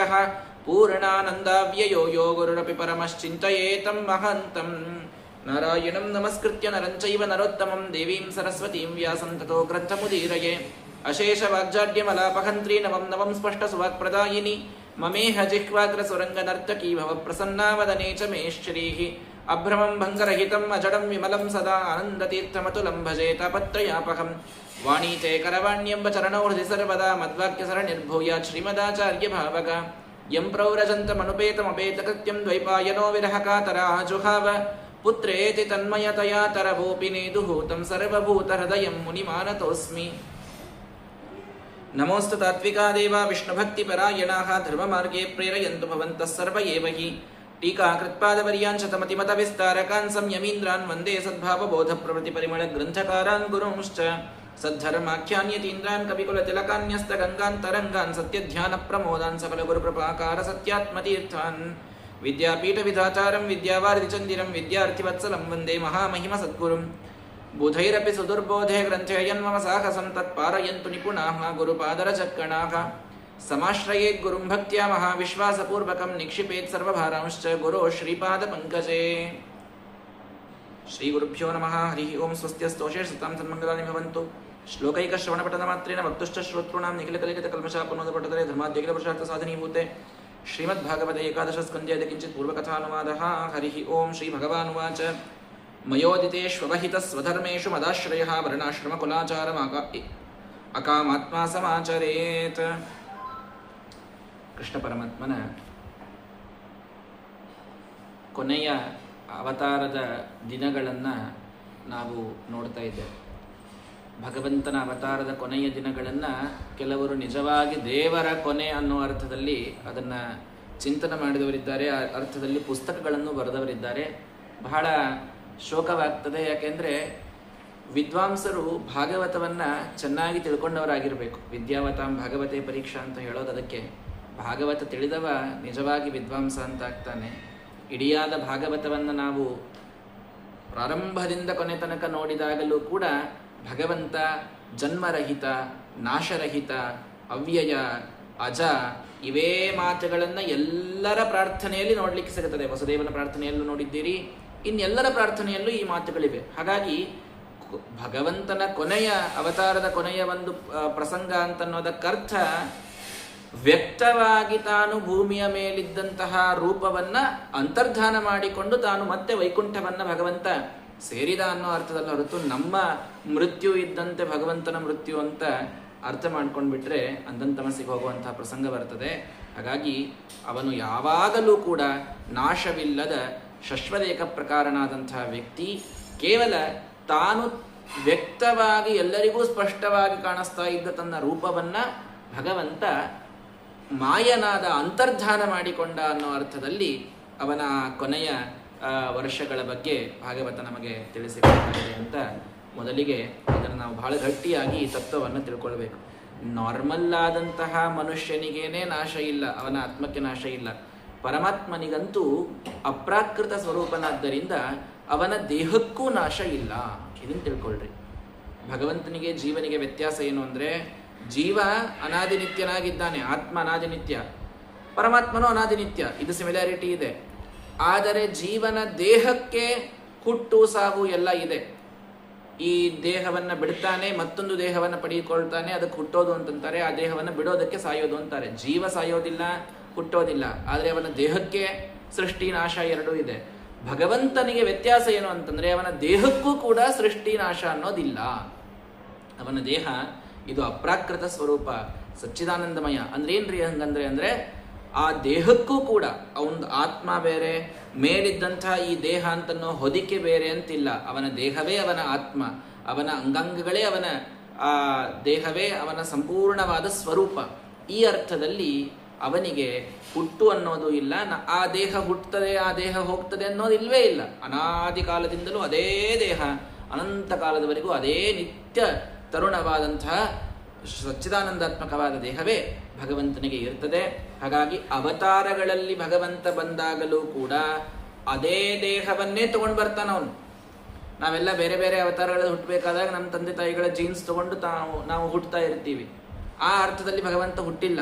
ಪುರುಷಃ ಪೂರ್ಣಾನಂದಾವ್ಯಯೋ ಯೋ ಗುರುರಪಿ ಪರಮಶ್ಚಿಂತಯೇತಂ ಮಹಂತಂ. ನಾರಾಯಣಂ ನಮಸ್ಕೃತ್ಯ ನರಂ ಚೈವ ನರೋತ್ತಮಂ ದೇವೀಂ ಸರಸ್ವತೀಂ ವ್ಯಾಸಂ ತತೋ ಗ್ರಂಥಮುದೀರಯೇ. ಅಶೇಷ ವಾಗ್ಜಾಡ್ಯಮಲಾಪಹಂತ್ರಿ ನವಂ ನವಂ ಸ್ಪಷ್ಟ ಸುವಾಕ್ಪ್ರದಾಯಿನಿ ಮಮೇಹ ಜಿಹ್ವಾಗ್ರ ಸುರಂಗ ನರ್ತಕೀ ಭವ ಪ್ರಸನ್ನಾವದನೆ ಚ ಮೇ ಶ್ರೀಃ. ಅಭ್ರಮಂ ಭಂಗರಹಿತಂ ಅಜಡಂ ವಿಮಲಂ ಸದಾ ಆನಂದತೀರ್ಥಮತುಲಂ ಭಜೆ ತಾಪತ್ರಯಾಪಹಂ. ವಾಣೀತೆ ಕರವಾಣ್ಯಂಬ ಚರಣೋ ಹೃದಯ ಸರ್ವದಾ ಮದ್ವಾಕ್ಯ ಸರಣಿರ್ಭೂಯಾತ್ ಶ್ರೀಮದಾಚಾರ್ಯ ಭಾವಗ. ಯಂ ಪ್ರೌರಜಂತಮನುಪೇತಮಪೇತಕೃತ್ಯಂ ದ್ವೈಪಾಯನೋ ವಿರಹಕಾತರಾ ಜುಹಾವ. ಪುತ್ರೇತಿ ತನ್ಮಯತಯಾ ತರಭೂಪಿ ನೇದುಃ ತಂ ಸರ್ವಭೂತಹೃದಯಂ ಮುನಿಮಾನತೋಸ್ಮಿ. ನಮೋಸ್ತು ತಾತ್ವಿಕಾ ದೇವಾ ವಿಷ್ಣುಭಕ್ತಿಪರಾಯಣಾಃ ಧರ್ಮಮಾರ್ಗೇ ಪ್ರೇರಯಂತು ಭವಂತಃ ಸರ್ವ ಏವ ಹಿ. ಟೀಕಾಕೃತ್ಪಾದಪರ್ಯಾನ್ ಶತಮತಿಮತವಿಸ್ತಾರಕಾನ್ ಸಂಯಮೀಂದ್ರಾನ್ ವಂದೇ ಸದ್ಭಾವಬೋಧಪ್ರವೃತ್ತಿಪರಿಮಳಗ್ರಂಥಕಾರಾನ್ ಗುರುಂಶ್ಚ. ಸದ್ಧರ್ಮಾಖ್ಯಾನ್ಯತೀಂದ್ರಾನ್ ಕವಿಕುಲತಿಲಕಾನ್ಯಸ್ತಗಂಗಾನ್ ಸತ್ಯಧ್ಯಾನಪ್ರಮೋದಾನ್ ಸಕಲಗುರುಪ್ರಭಾಕಾರ ಸತ್ಯಾತ್ಮತೀರ್ಥಾನ್. ವಿದ್ಯಾಪೀಠವಿಧಾಚಾರಂ ವಿದ್ಯಾವಾರಿಧಿಚಂದಿರಂ ವಿದ್ಯಾರ್ಥಿವತ್ಸಲಂ ವಂದೇ ಮಹಾಮಹಿಮ ಸದ್ಗುರುಂ. ಬುಧೈರಪಿ ಸುದುರ್ಬೋಧೆ ಗ್ರಂಥಯನ್ಮಮ ಸಾಹಸಂ ತತ್ಪಾರಯಂತು ನಿಪುಣಾಃ ಗುರುಪಾದರಚಕ್ಕಣಾಃ. ಸಮಾಶ್ರಯೇತ್ ಗುರುಂ ಭಕ್ತ್ಯಾ ಮಹಾವಿಶ್ವಾಸಪೂರ್ವಕಂ ನಿಕ್ಷಿಪೇತ್ ಸರ್ವಭಾರಾಂಶ್ಚ ಗುರೋ ಶ್ರೀಪಾದಪಂಕಜೇ. ಶ್ರೀಗುರುಭ್ಯೋ ನಮಃ. ಹರಿ ಓಂ. ಸ್ವಸ್ತ್ಯಸ್ತೋಷೇ ಸತಾಂ ಸನ್ಮಂಗಲಾನಿ ಭವಂತು. ಶ್ಲೋಕೈಕಶ್ರವಣಪಠನಮಾತ್ರೇಣ ಭಕ್ತುಶ್ಚ ಶ್ರೋತॄಣಾಂ ನಿಖಿಲಕಲಿತಕಲ್ಮಷಾಪನೋದಪಟತರೆ ಧರ್ಮಾದ್ಯಖಿಲಪುರುಷಾರ್ಥ ಸಾಧನೀಭೂತೆ ಶ್ರೀಮದ್ಭಾಗವತೆ ಏಕಾದಶ ಸ್ಕಂಧ್ಯಾದಿ ಕಿಂಚಿತ್ ಪೂರ್ವಕಥಾನುವಾದಃ. ಹರಿ ಓಂ. ಶ್ರೀ ಭಗವಾನುವಾಚ ಮಯೋದಿತೇಷ್ವಹಿತಸ್ವಧರ್ಮೇಷು ಮದಾಶ್ರಯಃ ವರ್ಣಾಶ್ರಮಕುಲಾಚಾರಂ ಅಕಾಮಾತ್ಮ ಸಮಾಚರೇತ್. ಕೃಷ್ಣ ಪರಮಾತ್ಮನ ಕೊನೆಯ ಅವತಾರದ ದಿನಗಳನ್ನು ನಾವು ನೋಡ್ತಾ ಇದ್ದೇವೆ. ಭಗವಂತನ ಅವತಾರದ ಕೊನೆಯ ದಿನಗಳನ್ನು ಕೆಲವರು ನಿಜವಾಗಿ ದೇವರ ಕೊನೆ ಅನ್ನೋ ಅರ್ಥದಲ್ಲಿ ಅದನ್ನು ಚಿಂತನೆ ಮಾಡಿದವರಿದ್ದಾರೆ, ಆ ಅರ್ಥದಲ್ಲಿ ಪುಸ್ತಕಗಳನ್ನು ಬರೆದವರಿದ್ದಾರೆ. ಬಹಳ ಶೋಕವಾಗ್ತದೆ. ಯಾಕೆಂದರೆ ವಿದ್ವಾಂಸರು ಭಾಗವತವನ್ನು ಚೆನ್ನಾಗಿ ತಿಳ್ಕೊಂಡವರಾಗಿರಬೇಕು. ವಿದ್ಯಾವತಾಂ ಭಾಗವತೆ ಪರೀಕ್ಷಾ ಅಂತ ಹೇಳೋದು ಅದಕ್ಕೆ. ಭಾಗವತ ತಿಳಿದವ ನಿಜವಾಗಿ ವಿದ್ವಾಂಸ ಅಂತ ಆಗ್ತಾನೆ. ಇಡಿಯಾದ ಭಾಗವತವನ್ನು ನಾವು ಪ್ರಾರಂಭದಿಂದ ಕೊನೆ ತನಕ ನೋಡಿದಾಗಲೂ ಕೂಡ ಭಗವಂತ ಜನ್ಮರಹಿತ, ನಾಶರಹಿತ, ಅವ್ಯಯ, ಅಜ ಇವೇ ಮಾತುಗಳನ್ನು ಎಲ್ಲರ ಪ್ರಾರ್ಥನೆಯಲ್ಲಿ ನೋಡಲಿಕ್ಕೆ ಸಿಗುತ್ತದೆ. ವಸುದೇವನ ಪ್ರಾರ್ಥನೆಯಲ್ಲೂ ನೋಡಿದ್ದೀರಿ, ಇನ್ನೆಲ್ಲರ ಪ್ರಾರ್ಥನೆಯಲ್ಲೂ ಈ ಮಾತುಗಳಿವೆ. ಹಾಗಾಗಿ ಭಗವಂತನ ಕೊನೆಯ ಅವತಾರದ ಕೊನೆಯ ಒಂದು ಪ್ರಸಂಗ ಅಂತನ್ನೋದಕ್ಕರ್ಥ ವ್ಯಕ್ತವಾಗಿ ತಾನು ಭೂಮಿಯ ಮೇಲಿದ್ದಂತಹ ರೂಪವನ್ನು ಅಂತರ್ಧಾನ ಮಾಡಿಕೊಂಡು ತಾನು ಮತ್ತೆ ವೈಕುಂಠವನ್ನು ಭಗವಂತ ಸೇರಿದ ಅನ್ನೋ ಅರ್ಥದಲ್ಲಿ ಹೊರತು ನಮ್ಮ ಮೃತ್ಯು ಇದ್ದಂತೆ ಭಗವಂತನ ಮೃತ್ಯು ಅಂತ ಅರ್ಥ ಮಾಡ್ಕೊಂಡ್ಬಿಟ್ರೆ ಅಂಧಂತಮಸ್ಸಿಗೆ ಹೋಗುವಂತಹ ಪ್ರಸಂಗ ಬರ್ತದೆ. ಹಾಗಾಗಿ ಅವನು ಯಾವಾಗಲೂ ಕೂಡ ನಾಶವಿಲ್ಲದ ಶಶ್ವದೇಕ ಪ್ರಕಾರನಾದಂತಹ ವ್ಯಕ್ತಿ. ಕೇವಲ ತಾನು ವ್ಯಕ್ತವಾಗಿ ಎಲ್ಲರಿಗೂ ಸ್ಪಷ್ಟವಾಗಿ ಕಾಣಿಸ್ತಾ ಇದ್ದ ತನ್ನ ರೂಪವನ್ನು ಭಗವಂತ ಮಾಯನಾದ ಅಂತರ್ಧಾನ ಮಾಡಿಕೊಂಡ ಅನ್ನೋ ಅರ್ಥದಲ್ಲಿ ಅವನ ಕೊನೆಯ ವರ್ಷಗಳ ಬಗ್ಗೆ ಭಾಗವತ ನಮಗೆ ತಿಳಿಸಿಕೊಡ್ತಾರೆ ಅಂತ ಮೊದಲಿಗೆ ಅದನ್ನು ನಾವು ಬಹಳ ಗಟ್ಟಿಯಾಗಿ ಈ ತತ್ವವನ್ನು ತಿಳ್ಕೊಳ್ಬೇಕು. ನಾರ್ಮಲ್ ಆದಂತಹ ಮನುಷ್ಯನಿಗೇನೆ ನಾಶ ಇಲ್ಲ, ಅವನ ಆತ್ಮಕ್ಕೆ ನಾಶ ಇಲ್ಲ. ಪರಮಾತ್ಮನಿಗಂತೂ ಅಪ್ರಾಕೃತ ಸ್ವರೂಪನಾದ್ದರಿಂದ ಅವನ ದೇಹಕ್ಕೂ ನಾಶ ಇಲ್ಲ. ಇದನ್ನು ತಿಳ್ಕೊಳ್ರಿ. ಭಗವಂತನಿಗೆ ಜೀವನಿಗೆ ವ್ಯತ್ಯಾಸ ಏನು ಅಂದರೆ, ಜೀವ ಅನಾದಿನಿತ್ಯನಾಗಿದ್ದಾನೆ, ಆತ್ಮ ಅನಾದಿನಿತ್ಯ, ಪರಮಾತ್ಮನೂ ಅನಾದಿನಿತ್ಯ. ಇದು ಸಿಮಿಲಾರಿಟಿ ಇದೆ. ಆದರೆ ಜೀವನ ದೇಹಕ್ಕೆ ಹುಟ್ಟು ಸಾವು ಎಲ್ಲ ಇದೆ. ಈ ದೇಹವನ್ನು ಬಿಡ್ತಾನೆ, ಮತ್ತೊಂದು ದೇಹವನ್ನು ಪಡೆದುಕೊಳ್ತಾನೆ, ಅದಕ್ಕೆ ಹುಟ್ಟೋದು ಅಂತಂತಾರೆ. ಆ ದೇಹವನ್ನು ಬಿಡೋದಕ್ಕೆ ಸಾಯೋದು ಅಂತಾರೆ. ಜೀವ ಸಾಯೋದಿಲ್ಲ, ಹುಟ್ಟೋದಿಲ್ಲ. ಆದರೆ ಅವನ ದೇಹಕ್ಕೆ ಸೃಷ್ಟಿ ನಾಶ ಎರಡೂ ಇದೆ. ಭಗವಂತನಿಗೆ ವ್ಯತ್ಯಾಸ ಏನು ಅಂತಂದರೆ, ಅವನ ದೇಹಕ್ಕೂ ಕೂಡ ಸೃಷ್ಟಿ ನಾಶ ಅನ್ನೋದಿಲ್ಲ. ಅವನ ದೇಹ ಇದು ಅಪ್ರಾಕೃತ ಸ್ವರೂಪ, ಸಚ್ಚಿದಾನಂದಮಯ. ಅಂದ್ರೇನ್ರಿ ಹಂಗಂದ್ರೆ ಅಂದರೆ ಆ ದೇಹಕ್ಕೂ ಕೂಡ ಅವನ ಆತ್ಮ ಬೇರೆ, ಮೇಲಿದ್ದಂತಹ ಈ ದೇಹ ಅಂತನ್ನೋ ಹೊದಿಕೆ ಬೇರೆ ಅಂತಿಲ್ಲ. ಅವನ ದೇಹವೇ ಅವನ ಆತ್ಮ, ಅವನ ಅಂಗಾಂಗಗಳೇ ಅವನ ದೇಹವೇ ಅವನ ಸಂಪೂರ್ಣವಾದ ಸ್ವರೂಪ. ಈ ಅರ್ಥದಲ್ಲಿ ಅವನಿಗೆ ಹುಟ್ಟು ಅನ್ನೋದು ಇಲ್ಲ. ಆ ದೇಹ ಹುಟ್ಟುತ್ತದೆ, ಆ ದೇಹ ಹೋಗ್ತದೆ ಅನ್ನೋದು ಇಲ್ವೇ ಇಲ್ಲ. ಅನಾದಿ ಕಾಲದಿಂದಲೂ ಅದೇ ದೇಹ, ಅನಂತ ಕಾಲದವರೆಗೂ ಅದೇ ನಿತ್ಯ ತರುಣವಾದಂತಹ ಸಚ್ಚಿದಾನಂದಾತ್ಮಕವಾದ ದೇಹವೇ ಭಗವಂತನಿಗೆ ಇರ್ತದೆ. ಹಾಗಾಗಿ ಅವತಾರಗಳಲ್ಲಿ ಭಗವಂತ ಬಂದಾಗಲೂ ಕೂಡ ಅದೇ ದೇಹವನ್ನೇ ತಗೊಂಡು ಬರ್ತಾನೆ ಅವನು. ನಾವೆಲ್ಲ ಬೇರೆ ಬೇರೆ ಅವತಾರಗಳಲ್ಲಿ ಹುಟ್ಟಬೇಕಾದಾಗ ನಮ್ಮ ತಂದೆ ತಾಯಿಗಳ ಜೀನ್ಸ್ ತಗೊಂಡು ನಾವು ಹುಟ್ಟುತ್ತಾ ಇರ್ತೀವಿ. ಆ ಅರ್ಥದಲ್ಲಿ ಭಗವಂತ ಹುಟ್ಟಿಲ್ಲ.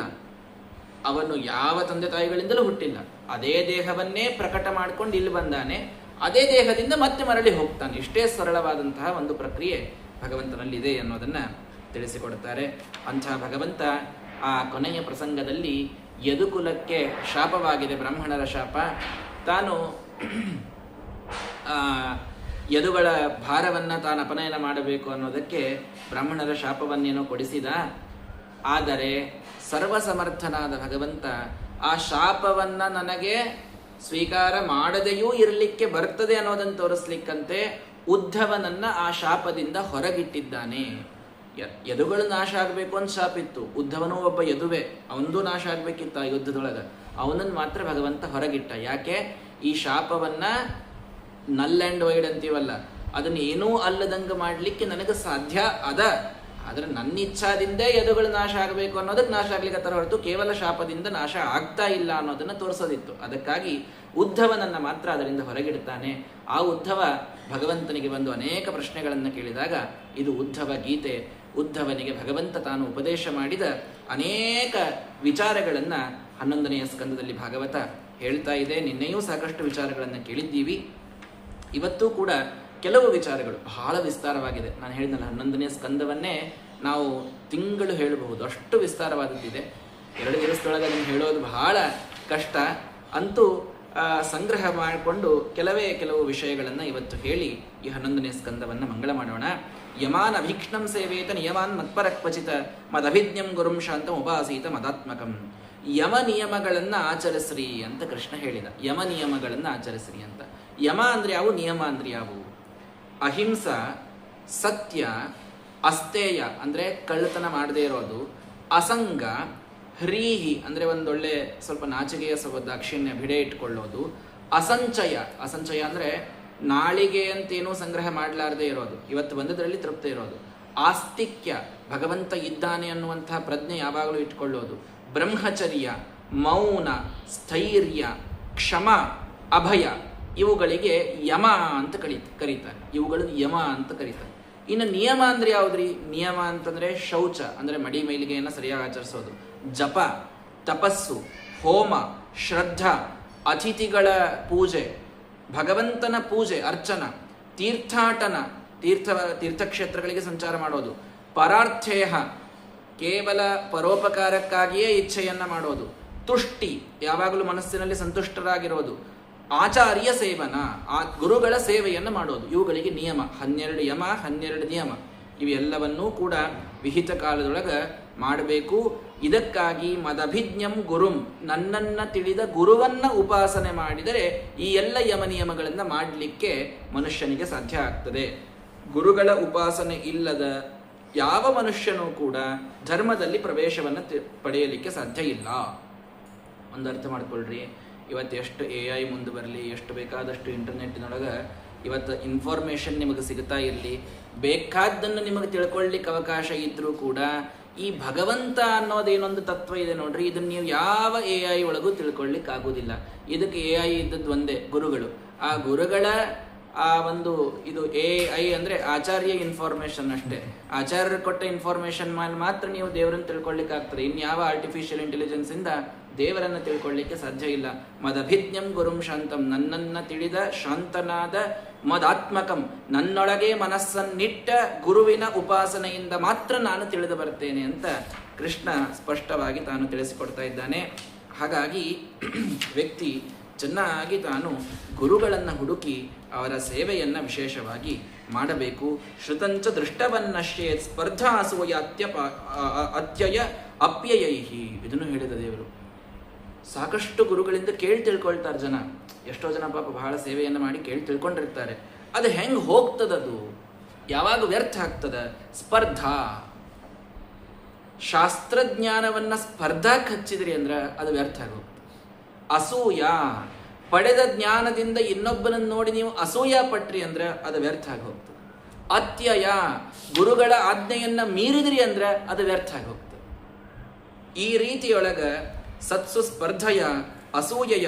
ಅವನು ಯಾವ ತಂದೆ ತಾಯಿಗಳಿಂದಲೂ ಹುಟ್ಟಿಲ್ಲ, ಅದೇ ದೇಹವನ್ನೇ ಪ್ರಕಟ ಮಾಡಿಕೊಂಡು ಇಲ್ಲಿ ಬಂದಾನೆ, ಅದೇ ದೇಹದಿಂದ ಮತ್ತೆ ಮರಳಿ ಹೋಗ್ತಾನೆ. ಇಷ್ಟೇ ಸರಳವಾದಂತಹ ಒಂದು ಪ್ರಕ್ರಿಯೆ ಭಗವಂತನಲ್ಲಿದೆ ಅನ್ನೋದನ್ನು ತಿಳಿಸಿಕೊಡುತ್ತಾರೆ. ಅಂತಹ ಭಗವಂತ ಆ ಕೊನೆಯ ಪ್ರಸಂಗದಲ್ಲಿ ಯದುಕುಲಕ್ಕೆ ಶಾಪವಾಗಿದೆ, ಬ್ರಾಹ್ಮಣರ ಶಾಪ. ತಾನು ಯದುಗಳ ಭಾರವನ್ನು ತಾನು ಅಪನಯನ ಮಾಡಬೇಕು ಅನ್ನೋದಕ್ಕೆ ಬ್ರಾಹ್ಮಣರ ಶಾಪವನ್ನೇನೋ ಕೊಡಿಸಿದ. ಆದರೆ ಸರ್ವಸಮರ್ಥನಾದ ಭಗವಂತ ಆ ಶಾಪವನ್ನು ನನಗೆ ಸ್ವೀಕಾರ ಮಾಡದೆಯೂ ಇರಲಿಕ್ಕೆ ಬರ್ತದೆ ಅನ್ನೋದನ್ನು ತೋರಿಸ್ಲಿಕ್ಕಂತೆ ಉದ್ಧವನನ್ನ ಆ ಶಾಪದಿಂದ ಹೊರಗಿಟ್ಟಿದ್ದಾನೆ. ಯದುಗಳು ನಾಶ ಆಗಬೇಕು ಅಂತ ಶಾಪಿತ್ತು, ಉದ್ಧವನೂ ಒಬ್ಬ ಯದುವೆ, ಅವನದು ನಾಶ ಆಗಬೇಕಿತ್ತು ಆ ಯುದ್ಧದೊಳಗೆ. ಅವನನ್ನು ಮಾತ್ರ ಭಗವಂತ ಹೊರಗಿಟ್ಟ. ಯಾಕೆ? ಈ ಶಾಪವನ್ನ ನಲ್ ಆ್ಯಂಡ್ ವೈಡ್ ಅಂತೀವಲ್ಲ, ಅದನ್ನ ಏನೂ ಅಲ್ಲದಂಗೆ ಮಾಡಲಿಕ್ಕೆ ನನಗೆ ಸಾಧ್ಯ ಅದ. ಆದರೆ ನನ್ನ ಇಚ್ಛಾದಿಂದೇ ಯದುಗಳು ನಾಶ ಆಗಬೇಕು ಅನ್ನೋದಕ್ಕೆ ನಾಶ ಆಗ್ಲಿಕ್ಕೆ ಹೊರತು ಕೇವಲ ಶಾಪದಿಂದ ನಾಶ ಆಗ್ತಾ ಇಲ್ಲ ಅನ್ನೋದನ್ನು ತೋರಿಸೋದಿತ್ತು. ಅದಕ್ಕಾಗಿ ಉದ್ಧವನನ್ನು ಮಾತ್ರ ಅದರಿಂದ ಹೊರಗಿಡ್ತಾನೆ. ಆ ಉದ್ಧವ ಭಗವಂತನಿಗೆ ಬಂದು ಅನೇಕ ಪ್ರಶ್ನೆಗಳನ್ನು ಕೇಳಿದಾಗ ಇದು ಉದ್ಧವ ಗೀತೆ. ಉದ್ಧವನಿಗೆ ಭಗವಂತ ತಾನು ಉಪದೇಶ ಮಾಡಿದ ಅನೇಕ ವಿಚಾರಗಳನ್ನು 11ನೆಯ ಸ್ಕಂದದಲ್ಲಿ ಭಾಗವತ ಹೇಳ್ತಾ ಇದೆ. ನಿನ್ನೆಯೂ ಸಾಕಷ್ಟು ವಿಚಾರಗಳನ್ನು ಕೇಳಿದ್ದೀವಿ. ಇವತ್ತೂ ಕೂಡ ಕೆಲವು ವಿಚಾರಗಳು ಬಹಳ ವಿಸ್ತಾರವಾಗಿದೆ. ನಾನು ಹೇಳಿದ್ನಲ್ಲ, 11ನೇ ಸ್ಕಂದವನ್ನೇ ನಾವು ತಿಂಗಳು ಹೇಳಬಹುದು, ಅಷ್ಟು ವಿಸ್ತಾರವಾದದ್ದಿದೆ. 2 ದಿವಸದೊಳಗೆ ಅದನ್ನು ಹೇಳೋದು ಬಹಳ ಕಷ್ಟ. ಅಂತೂ ಸಂಗ್ರಹ ಮಾಡಿಕೊಂಡು ಕೆಲವು ವಿಷಯಗಳನ್ನು ಇವತ್ತು ಹೇಳಿ ಈ 11ನೇ ಸ್ಕಂದವನ್ನು ಮಂಗಳ ಮಾಡೋಣ. ಯಮಾನ್ ಅಭೀಕ್ಷ್ಣಂ ಸೇವೇತ ನಿಯಮಾನ್ ಮತ್ಪರಕ್ವಚಿತ ಮದಭಿಜ್ಞಂ ಗುರುಂ ಶಾಂತಂ ಉಪಾಸೀತ ಮದಾತ್ಮಕಂ. ಯಮ ನಿಯಮಗಳನ್ನು ಆಚರಿಸ್ರಿ ಅಂತ ಕೃಷ್ಣ ಹೇಳಿದ. ಯಮ ನಿಯಮಗಳನ್ನು ಆಚರಿಸ್ರಿ ಅಂತ. ಯಮ ಅಂದ್ರೆ ಯಾವು, ನಿಯಮ ಅಂದ್ರೆ ಯಾವು? ಅಹಿಂಸ, ಸತ್ಯ, ಅಸ್ತೇಯ ಅಂದ್ರೆ ಕಳ್ಳತನ ಮಾಡದೇ ಇರೋದು, ಅಸಂಗ, ಹ್ರೀಹಿ ಅಂದ್ರೆ ಒಂದೊಳ್ಳೆ ಸ್ವಲ್ಪ ನಾಚಿಕೆಯ ದಾಕ್ಷಿಣ್ಯ ಭಿಡೆ ಇಟ್ಕೊಳ್ಳೋದು, ಅಸಂಚಯ ಅಂದ್ರೆ ನಾಳಿಗೆ ಅಂತೇನೂ ಸಂಗ್ರಹ ಮಾಡಲಾರದೆ ಇರೋದು, ಇವತ್ತು ಬಂದದ್ರಲ್ಲಿ ತೃಪ್ತಿ ಇರೋದು, ಆಸ್ತಿಕ್ಯ ಭಗವಂತ ಇದ್ದಾನೆ ಅನ್ನುವಂತಹ ಪ್ರಜ್ಞೆ ಯಾವಾಗಲೂ ಇಟ್ಕೊಳ್ಳೋದು, ಬ್ರಹ್ಮಚರ್ಯ, ಮೌನ, ಸ್ಥೈರ್ಯ, ಕ್ಷಮ, ಅಭಯ, ಇವುಗಳಿಗೆ ಯಮ ಅಂತ ಕರೀತಾರೆ. ಇವುಗಳು ಯಮ ಅಂತ ಕರೀತಾರೆ. ಇನ್ನು ನಿಯಮ ಅಂದ್ರೆ ಯಾವುದ್ರಿ? ನಿಯಮ ಅಂತಂದ್ರೆ ಶೌಚ ಅಂದ್ರೆ ಮಡಿ ಮೈಲಿಗೆಯನ್ನು ಸರಿಯಾಗಿ ಆಚರಿಸೋದು, ಜಪ, ತಪಸ್ಸು, ಹೋಮ, ಶ್ರದ್ಧಾ, ಅತಿಥಿಗಳ ಪೂಜೆ, ಭಗವಂತನ ಪೂಜೆ, ಅರ್ಚನ, ತೀರ್ಥಾಟನ, ತೀರ್ಥಕ್ಷೇತ್ರಗಳಿಗೆ ಸಂಚಾರ ಮಾಡೋದು, ಪರಾರ್ಥೇಯ ಕೇವಲ ಪರೋಪಕಾರಕ್ಕಾಗಿಯೇ ಇಚ್ಛೆಯನ್ನ ಮಾಡೋದು, ತುಷ್ಟಿ ಯಾವಾಗಲೂ ಮನಸ್ಸಿನಲ್ಲಿ ಸಂತುಷ್ಟರಾಗಿರೋದು, ಆಚಾರ್ಯ ಸೇವನ ಆ ಗುರುಗಳ ಸೇವೆಯನ್ನು ಮಾಡೋದು. ಇವುಗಳಿಗೆ ನಿಯಮ. 12 ಯಮ, 12 ನಿಯಮ. ಇವೆಲ್ಲವನ್ನೂ ಕೂಡ ವಿಹಿತ ಕಾಲದೊಳಗೆ ಮಾಡಬೇಕು. ಇದಕ್ಕಾಗಿ ಮದಭಿಜ್ಞಂ ಗುರುಂ, ನನ್ನನ್ನ ತಿಳಿದ ಗುರುವನ್ನ ಉಪಾಸನೆ ಮಾಡಿದರೆ ಈ ಎಲ್ಲ ಯಮ ನಿಯಮಗಳನ್ನು ಮಾಡಲಿಕ್ಕೆ ಮನುಷ್ಯನಿಗೆ ಸಾಧ್ಯ ಆಗ್ತದೆ. ಗುರುಗಳ ಉಪಾಸನೆ ಇಲ್ಲದ ಯಾವ ಮನುಷ್ಯನೂ ಕೂಡ ಧರ್ಮದಲ್ಲಿ ಪ್ರವೇಶವನ್ನು ಪಡೆಯಲಿಕ್ಕೆ ಸಾಧ್ಯ ಇಲ್ಲ. ಒಂದು ಅರ್ಥ ಮಾಡ್ಕೊಳ್ರಿ. ಇವತ್ತು ಎಷ್ಟು AI ಮುಂದೆ ಬರಲಿ, ಎಷ್ಟು ಬೇಕಾದಷ್ಟು ಇಂಟರ್ನೆಟ್ಟಿನೊಳಗೆ ಇವತ್ತು ಇನ್ಫಾರ್ಮೇಷನ್ ನಿಮಗೆ ಸಿಗ್ತಾ ಇರಲಿ, ಬೇಕಾದ್ದನ್ನು ನಿಮಗೆ ತಿಳ್ಕೊಳ್ಳಿಕ್ಕೆ ಅವಕಾಶ ಇದ್ರೂ ಕೂಡ ಈ ಭಗವಂತ ಅನ್ನೋದೇನೊಂದು ತತ್ವ ಇದೆ ನೋಡ್ರಿ, ಇದನ್ನು ನೀವು ಯಾವ AI ಒಳಗೂ ತಿಳ್ಕೊಳ್ಳಿಕ್ಕೆ ಆಗೋದಿಲ್ಲ. ಇದಕ್ಕೆ AI ಇದ್ದದ್ದು ಒಂದೇ, ಗುರುಗಳು. ಆ ಗುರುಗಳ ಆ ಒಂದು ಇದು AI ಅಂದರೆ ಆಚಾರ್ಯ ಇನ್ಫಾರ್ಮೇಷನ್ ಅಷ್ಟೇ. ಆಚಾರ್ಯರು ಕೊಟ್ಟ ಇನ್ಫಾರ್ಮೇಷನ್ ಮೇಲೆ ಮಾತ್ರ ನೀವು ದೇವರನ್ನು ತಿಳ್ಕೊಳ್ಳಿಕ್ಕೆ ಆಗ್ತದೆ. ಇನ್ಯಾವ ಆರ್ಟಿಫಿಷಿಯಲ್ ಇಂಟೆಲಿಜೆನ್ಸ್ ಇಂದ ದೇವರನ್ನು ತಿಳ್ಕೊಳ್ಳಿಕ್ಕೆ ಸಾಧ್ಯ ಇಲ್ಲ. ಮದಭಿಜ್ಞಂ ಗುರುಂ ಶಾಂತಂ, ನನ್ನನ್ನು ತಿಳಿದ ಶಾಂತನಾದ ಮದಾತ್ಮಕಂ, ನನ್ನೊಳಗೆ ಮನಸ್ಸನ್ನಿಟ್ಟ ಗುರುವಿನ ಉಪಾಸನೆಯಿಂದ ಮಾತ್ರ ನಾನು ತಿಳಿದು ಬರ್ತೇನೆ ಅಂತ ಕೃಷ್ಣ ಸ್ಪಷ್ಟವಾಗಿ ತಾನು ತಿಳಿಸಿಕೊಡ್ತಾ ಇದ್ದಾನೆ. ಹಾಗಾಗಿ ವ್ಯಕ್ತಿ ಚೆನ್ನಾಗಿ ತಾನು ಗುರುಗಳನ್ನು ಹುಡುಕಿ ಅವರ ಸೇವೆಯನ್ನು ವಿಶೇಷವಾಗಿ ಮಾಡಬೇಕು. ಶ್ರುತಂಚ ದೃಷ್ಟವನ್ನಶ್ಯೇತ್ ಸ್ಪರ್ಧಾಸೂಯ ಅತ್ಯಯ ಅಪ್ಯಯೈಹಿ, ಇದನ್ನು ಹೇಳಿದ ದೇವರು. ಸಾಕಷ್ಟು ಗುರುಗಳಿಂದ ಕೇಳಿ ತಿಳ್ಕೊಳ್ತಾರೆ ಜನ. ಎಷ್ಟೋ ಜನ ಪಾಪ ಬಹಳ ಸೇವೆಯನ್ನು ಮಾಡಿ ಕೇಳಿ ತಿಳ್ಕೊಂಡಿರ್ತಾರೆ. ಅದು ಹೆಂಗೆ ಹೋಗ್ತದದು? ಯಾವಾಗ ವ್ಯರ್ಥ ಆಗ್ತದ? ಸ್ಪರ್ಧಾ, ಶಾಸ್ತ್ರಜ್ಞಾನವನ್ನ ಸ್ಪರ್ಧಾಕ್ಕೆ ಹಚ್ಚಿದ್ರಿ ಅಂದ್ರೆ ಅದು ವ್ಯರ್ಥ ಆಗೋಗ್ತದೆ. ಅಸೂಯ, ಪಡೆದ ಜ್ಞಾನದಿಂದ ಇನ್ನೊಬ್ಬನನ್ನು ನೋಡಿ ನೀವು ಅಸೂಯ ಪಟ್ರಿ ಅಂದ್ರೆ ಅದು ವ್ಯರ್ಥ ಆಗಿ ಹೋಗ್ತದೆ. ಅತ್ಯಯ, ಗುರುಗಳ ಆಜ್ಞೆಯನ್ನ ಮೀರಿದ್ರಿ ಅಂದ್ರೆ ಅದು ವ್ಯರ್ಥ ಆಗಿ ಹೋಗ್ತದೆ. ಈ ರೀತಿಯೊಳಗ ಸತ್ಸು ಸ್ಪರ್ಧೆಯ ಅಸೂಯೆಯ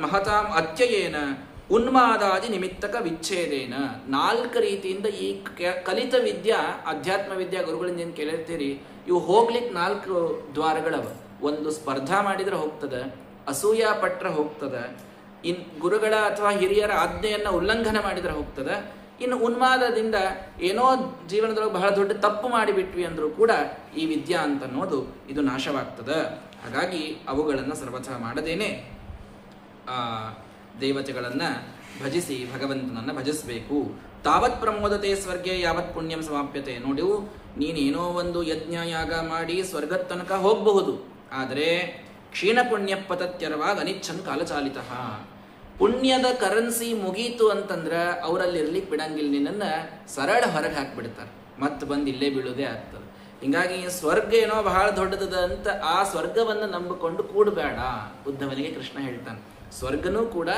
ಮಹತಾಂ ಅತ್ಯಯೇನ ಉನ್ಮಾದಾದಿ ನಿಮಿತ್ತಕ ವಿಚ್ಛೇದೇನ, 4 ರೀತಿಯಿಂದ ಈ ಕಲಿತ ವಿದ್ಯಾ, ಅಧ್ಯಾತ್ಮ ವಿದ್ಯಾ ಗುರುಗಳಿಂದ ಏನು ಕೇಳಿರ್ತೀರಿ, ಇವು ಹೋಗ್ಲಿಕ್ಕೆ 4 ದ್ವಾರಗಳವ. ಒಂದು ಸ್ಪರ್ಧಾ ಮಾಡಿದರೆ ಹೋಗ್ತದೆ, ಅಸೂಯ ಪಟ್ರೆ ಹೋಗ್ತದೆ, ಗುರುಗಳ ಅಥವಾ ಹಿರಿಯರ ಆಜ್ಞೆಯನ್ನು ಉಲ್ಲಂಘನೆ ಮಾಡಿದರೆ ಹೋಗ್ತದೆ, ಇನ್ನು ಉನ್ಮಾದದಿಂದ ಏನೋ ಜೀವನದೊಳಗೆ ಬಹಳ ದೊಡ್ಡ ತಪ್ಪು ಮಾಡಿಬಿಟ್ವಿ ಅಂದರೂ ಕೂಡ ಈ ವಿದ್ಯಾ ಅಂತ ಅನ್ನೋದು ಇದು ನಾಶವಾಗ್ತದೆ. ಹಾಗಾಗಿ ಅವುಗಳನ್ನು ಸರ್ವಥಾ ಮಾಡದೇನೆ ದೇವತೆಗಳನ್ನು ಭಜಿಸಿ ಭಗವಂತನನ್ನು ಭಜಿಸಬೇಕು. ತಾವತ್ ಪ್ರಮೋದತೆ ಸ್ವರ್ಗೆ ಯಾವತ್ ಪುಣ್ಯಂ ಸಮಾಪ್ಯತೆ. ನೋಡಿ, ನೀನೇನೋ ಒಂದು ಯಜ್ಞ ಯಾಗ ಮಾಡಿ ಸ್ವರ್ಗದ ತನಕ ಹೋಗಬಹುದು, ಆದರೆ ಕ್ಷೀಣ ಪುಣ್ಯ ಪತತ್ಯರವಾಗ ಅನಿಚ್ಛನ್ ಕಾಲಚಾಲಿತ. ಪುಣ್ಯದ ಕರೆನ್ಸಿ ಮುಗೀತು ಅಂತಂದ್ರೆ ಅವರಲ್ಲಿ ಇರ್ಲಿಕ್ಕೆ ಬಿಡಂಗಿಲ್ಲ, ನಿನ್ನನ್ನು ಸರಳ ಹೊರಗೆ ಹಾಕಿಬಿಡ್ತಾರೆ, ಮತ್ತೆ ಬಂದು ಇಲ್ಲೇ ಬೀಳೋದೇ ಆಗ್ತದೆ. ಹಿಂಗಾಗಿ ಸ್ವರ್ಗ ಏನೋ ಬಹಳ ದೊಡ್ಡದ ಅಂತ ಆ ಸ್ವರ್ಗವನ್ನು ನಂಬಿಕೊಂಡು ಕೂಡಬೇಡ. ಉದ್ಧವನಿಗೆ ಕೃಷ್ಣ ಹೇಳ್ತಾನೆ, ಸ್ವರ್ಗನೂ ಕೂಡ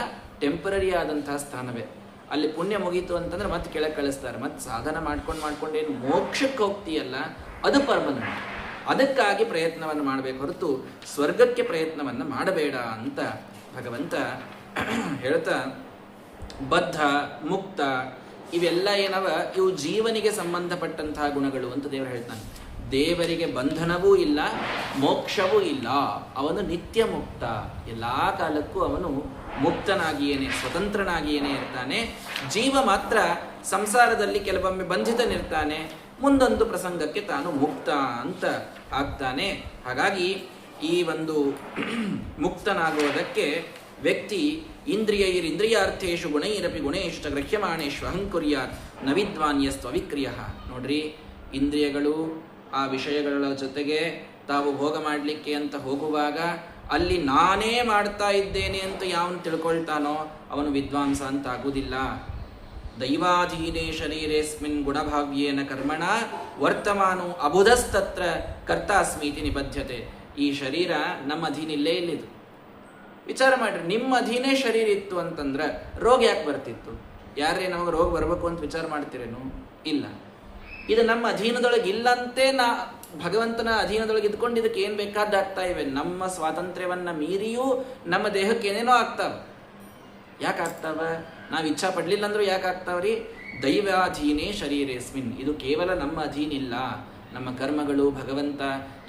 ಟೆಂಪರರಿ ಆದಂತಹ ಸ್ಥಾನವೇ. ಅಲ್ಲಿ ಪುಣ್ಯ ಮುಗೀತು ಅಂತಂದ್ರೆ ಮತ್ತೆ ಕೆಳಗೆ ಕಳಿಸ್ತಾರೆ, ಮತ್ತೆ ಸಾಧನ ಮಾಡ್ಕೊಂಡು ಏನು ಮೋಕ್ಷಕ್ಕೆ ಹೋಗ್ತೀಯಲ್ಲ ಅದು ಪರ್ಮನೆಂಟ್. ಅದಕ್ಕಾಗಿ ಪ್ರಯತ್ನವನ್ನು ಮಾಡಬೇಕು ಹೊರತು ಸ್ವರ್ಗಕ್ಕೆ ಪ್ರಯತ್ನವನ್ನು ಮಾಡಬೇಡ ಅಂತ ಭಗವಂತ ಹೇಳ್ತಾ, ಬದ್ಧ ಮುಕ್ತ ಇವೆಲ್ಲ ಏನವ ಇವು ಜೀವನಿಗೆ ಸಂಬಂಧಪಟ್ಟಂತಹ ಗುಣಗಳು ಅಂತ ದೇವರು ಹೇಳ್ತಾನೆ. ದೇವರಿಗೆ ಬಂಧನವೂ ಇಲ್ಲ, ಮೋಕ್ಷವೂ ಇಲ್ಲ, ಅವನು ನಿತ್ಯ ಮುಕ್ತ, ಎಲ್ಲ ಕಾಲಕ್ಕೂ ಅವನು ಮುಕ್ತನಾಗಿಯೇನೆ ಸ್ವತಂತ್ರನಾಗಿಯೇನೆ ಇರ್ತಾನೆ. ಜೀವ ಮಾತ್ರ ಸಂಸಾರದಲ್ಲಿ ಕೆಲವೊಮ್ಮೆ ಬಂಧಿತನಿರ್ತಾನೆ, ಮುಂದೊಂದು ಪ್ರಸಂಗಕ್ಕೆ ತಾನು ಮುಕ್ತ ಅಂತ ಆಗ್ತಾನೆ. ಹಾಗಾಗಿ ಈ ಒಂದು ಮುಕ್ತನಾಗುವುದಕ್ಕೆ ವ್ಯಕ್ತಿ ಇಂದ್ರಿಯೈರಿಂದ್ರಿಯಾರ್ಥೇಶು ಗುಣೈರಪಿ ಗುಣೇಶ್ಚ ಗ್ರಹ್ಯಮಾಣೇಶು ಅಹಂಕುರ್ಯಾತ್ ನವಿದ್ವಾನ್ಯಸ್ತು ಅವಿಕ್ರಿಯ. ನೋಡ್ರಿ, ಇಂದ್ರಿಯಗಳು ಆ ವಿಷಯಗಳ ಜೊತೆಗೆ ತಾವು ಭೋಗ ಮಾಡಲಿಕ್ಕೆ ಅಂತ ಹೋಗುವಾಗ ಅಲ್ಲಿ ನಾನೇ ಮಾಡ್ತಾ ಇದ್ದೇನೆ ಅಂತ ಯಾವನು ತಿಳ್ಕೊಳ್ತಾನೋ ಅವನು ವಿದ್ವಾಂಸ ಅಂತ ಆಗುವುದಿಲ್ಲ. ದೈವಾಧೀನೇ ಶರೀರೇಸ್ಮಿನ್ ಗುಣಭಾವ್ಯೇನ ಕರ್ಮಣ ವರ್ತಮಾನು ಅಬುಧಸ್ತತ್ರ ಕರ್ತಾಸ್ಮೀತಿ ನಿಬದ್ಧತೆ. ಈ ಶರೀರ ನಮ್ಮ ಅಧೀನಿಲ್ಲೇ ಇಲ್ಲಿದು. ವಿಚಾರ ಮಾಡ್ರಿ, ನಿಮ್ಮ ಅಧೀನೇ ಶರೀರ ಇತ್ತು ಅಂತಂದ್ರೆ ರೋಗ ಯಾಕೆ ಬರ್ತಿತ್ತು? ಯಾರೇ ನಮಗೆ ರೋಗ ಬರಬೇಕು ಅಂತ ವಿಚಾರ ಮಾಡ್ತೀರೇನು? ಇಲ್ಲ. ಇದು ನಮ್ಮ ಅಧೀನದೊಳಗೆ ಇಲ್ಲಂತೆ ಭಗವಂತನ ಅಧೀನದೊಳಗೆ ಇದ್ಕೊಂಡು ಇದಕ್ಕೆ ಏನು ಬೇಕಾದಾಗ್ತಾ ಇವೆ. ನಮ್ಮ ಸ್ವಾತಂತ್ರ್ಯವನ್ನ ಮೀರಿಯೂ ನಮ್ಮ ದೇಹಕ್ಕೆ ಏನೇನೋ ಆಗ್ತಾವ. ಯಾಕೆ ಆಗ್ತಾವ? ನಾವು ಇಚ್ಛಾ ಪಡ್ಲಿಲ್ಲ ಅಂದ್ರೂ ಯಾಕೆ ಆಗ್ತಾವ್ರಿ? ದೈವಾಧೀನೇ ಶರೀರೇಸ್ಮಿನ್. ಇದು ಕೇವಲ ನಮ್ಮ ಅಧೀನ ಇಲ್ಲ, ನಮ್ಮ ಕರ್ಮಗಳು ಭಗವಂತ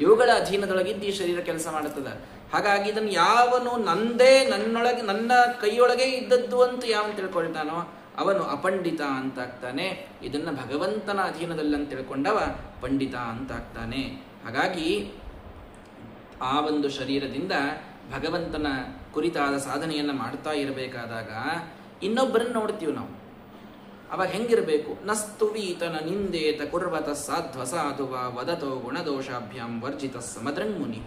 ಇವುಗಳ ಅಧೀನದೊಳಗಿದ್ದು ಈ ಶರೀರ ಕೆಲಸ ಮಾಡುತ್ತದೆ. ಹಾಗಾಗಿ ಇದನ್ನು ಯಾವನು ನನ್ನ ಕೈಯೊಳಗೆ ಇದ್ದದ್ದು ಅಂತ ಯಾವನು ತಿಳ್ಕೊಳ್ತಾನೋ ಅವನು ಅಪಂಡಿತ ಅಂತಾಗ್ತಾನೆ. ಇದನ್ನು ಭಗವಂತನ ಅಧೀನದಲ್ಲಿ ಅಂತ ತಿಳ್ಕೊಂಡವ ಪಂಡಿತ ಅಂತಾಗ್ತಾನೆ. ಹಾಗಾಗಿ ಆ ಒಂದು ಶರೀರದಿಂದ ಭಗವಂತನ ಕುರಿತಾದ ಸಾಧನೆಯನ್ನು ಮಾಡ್ತಾ ಇರಬೇಕಾದಾಗ ಇನ್ನೊಬ್ಬರನ್ನು ನೋಡ್ತೀವಿ ನಾವು. ಅವಾಗ ಹೆಂಗಿರಬೇಕು? ನಸ್ತುವೀತನ ನಿಂದೇತ ಕುರ್ವತ ಸಾಧ್ವ ಸಾಧುವ ವದತೋ ಗುಣದೋಷಾಭ್ಯಾಂ ವರ್ಜಿತ ಸಮದ್ರಂಗ್ ಮುನಿ.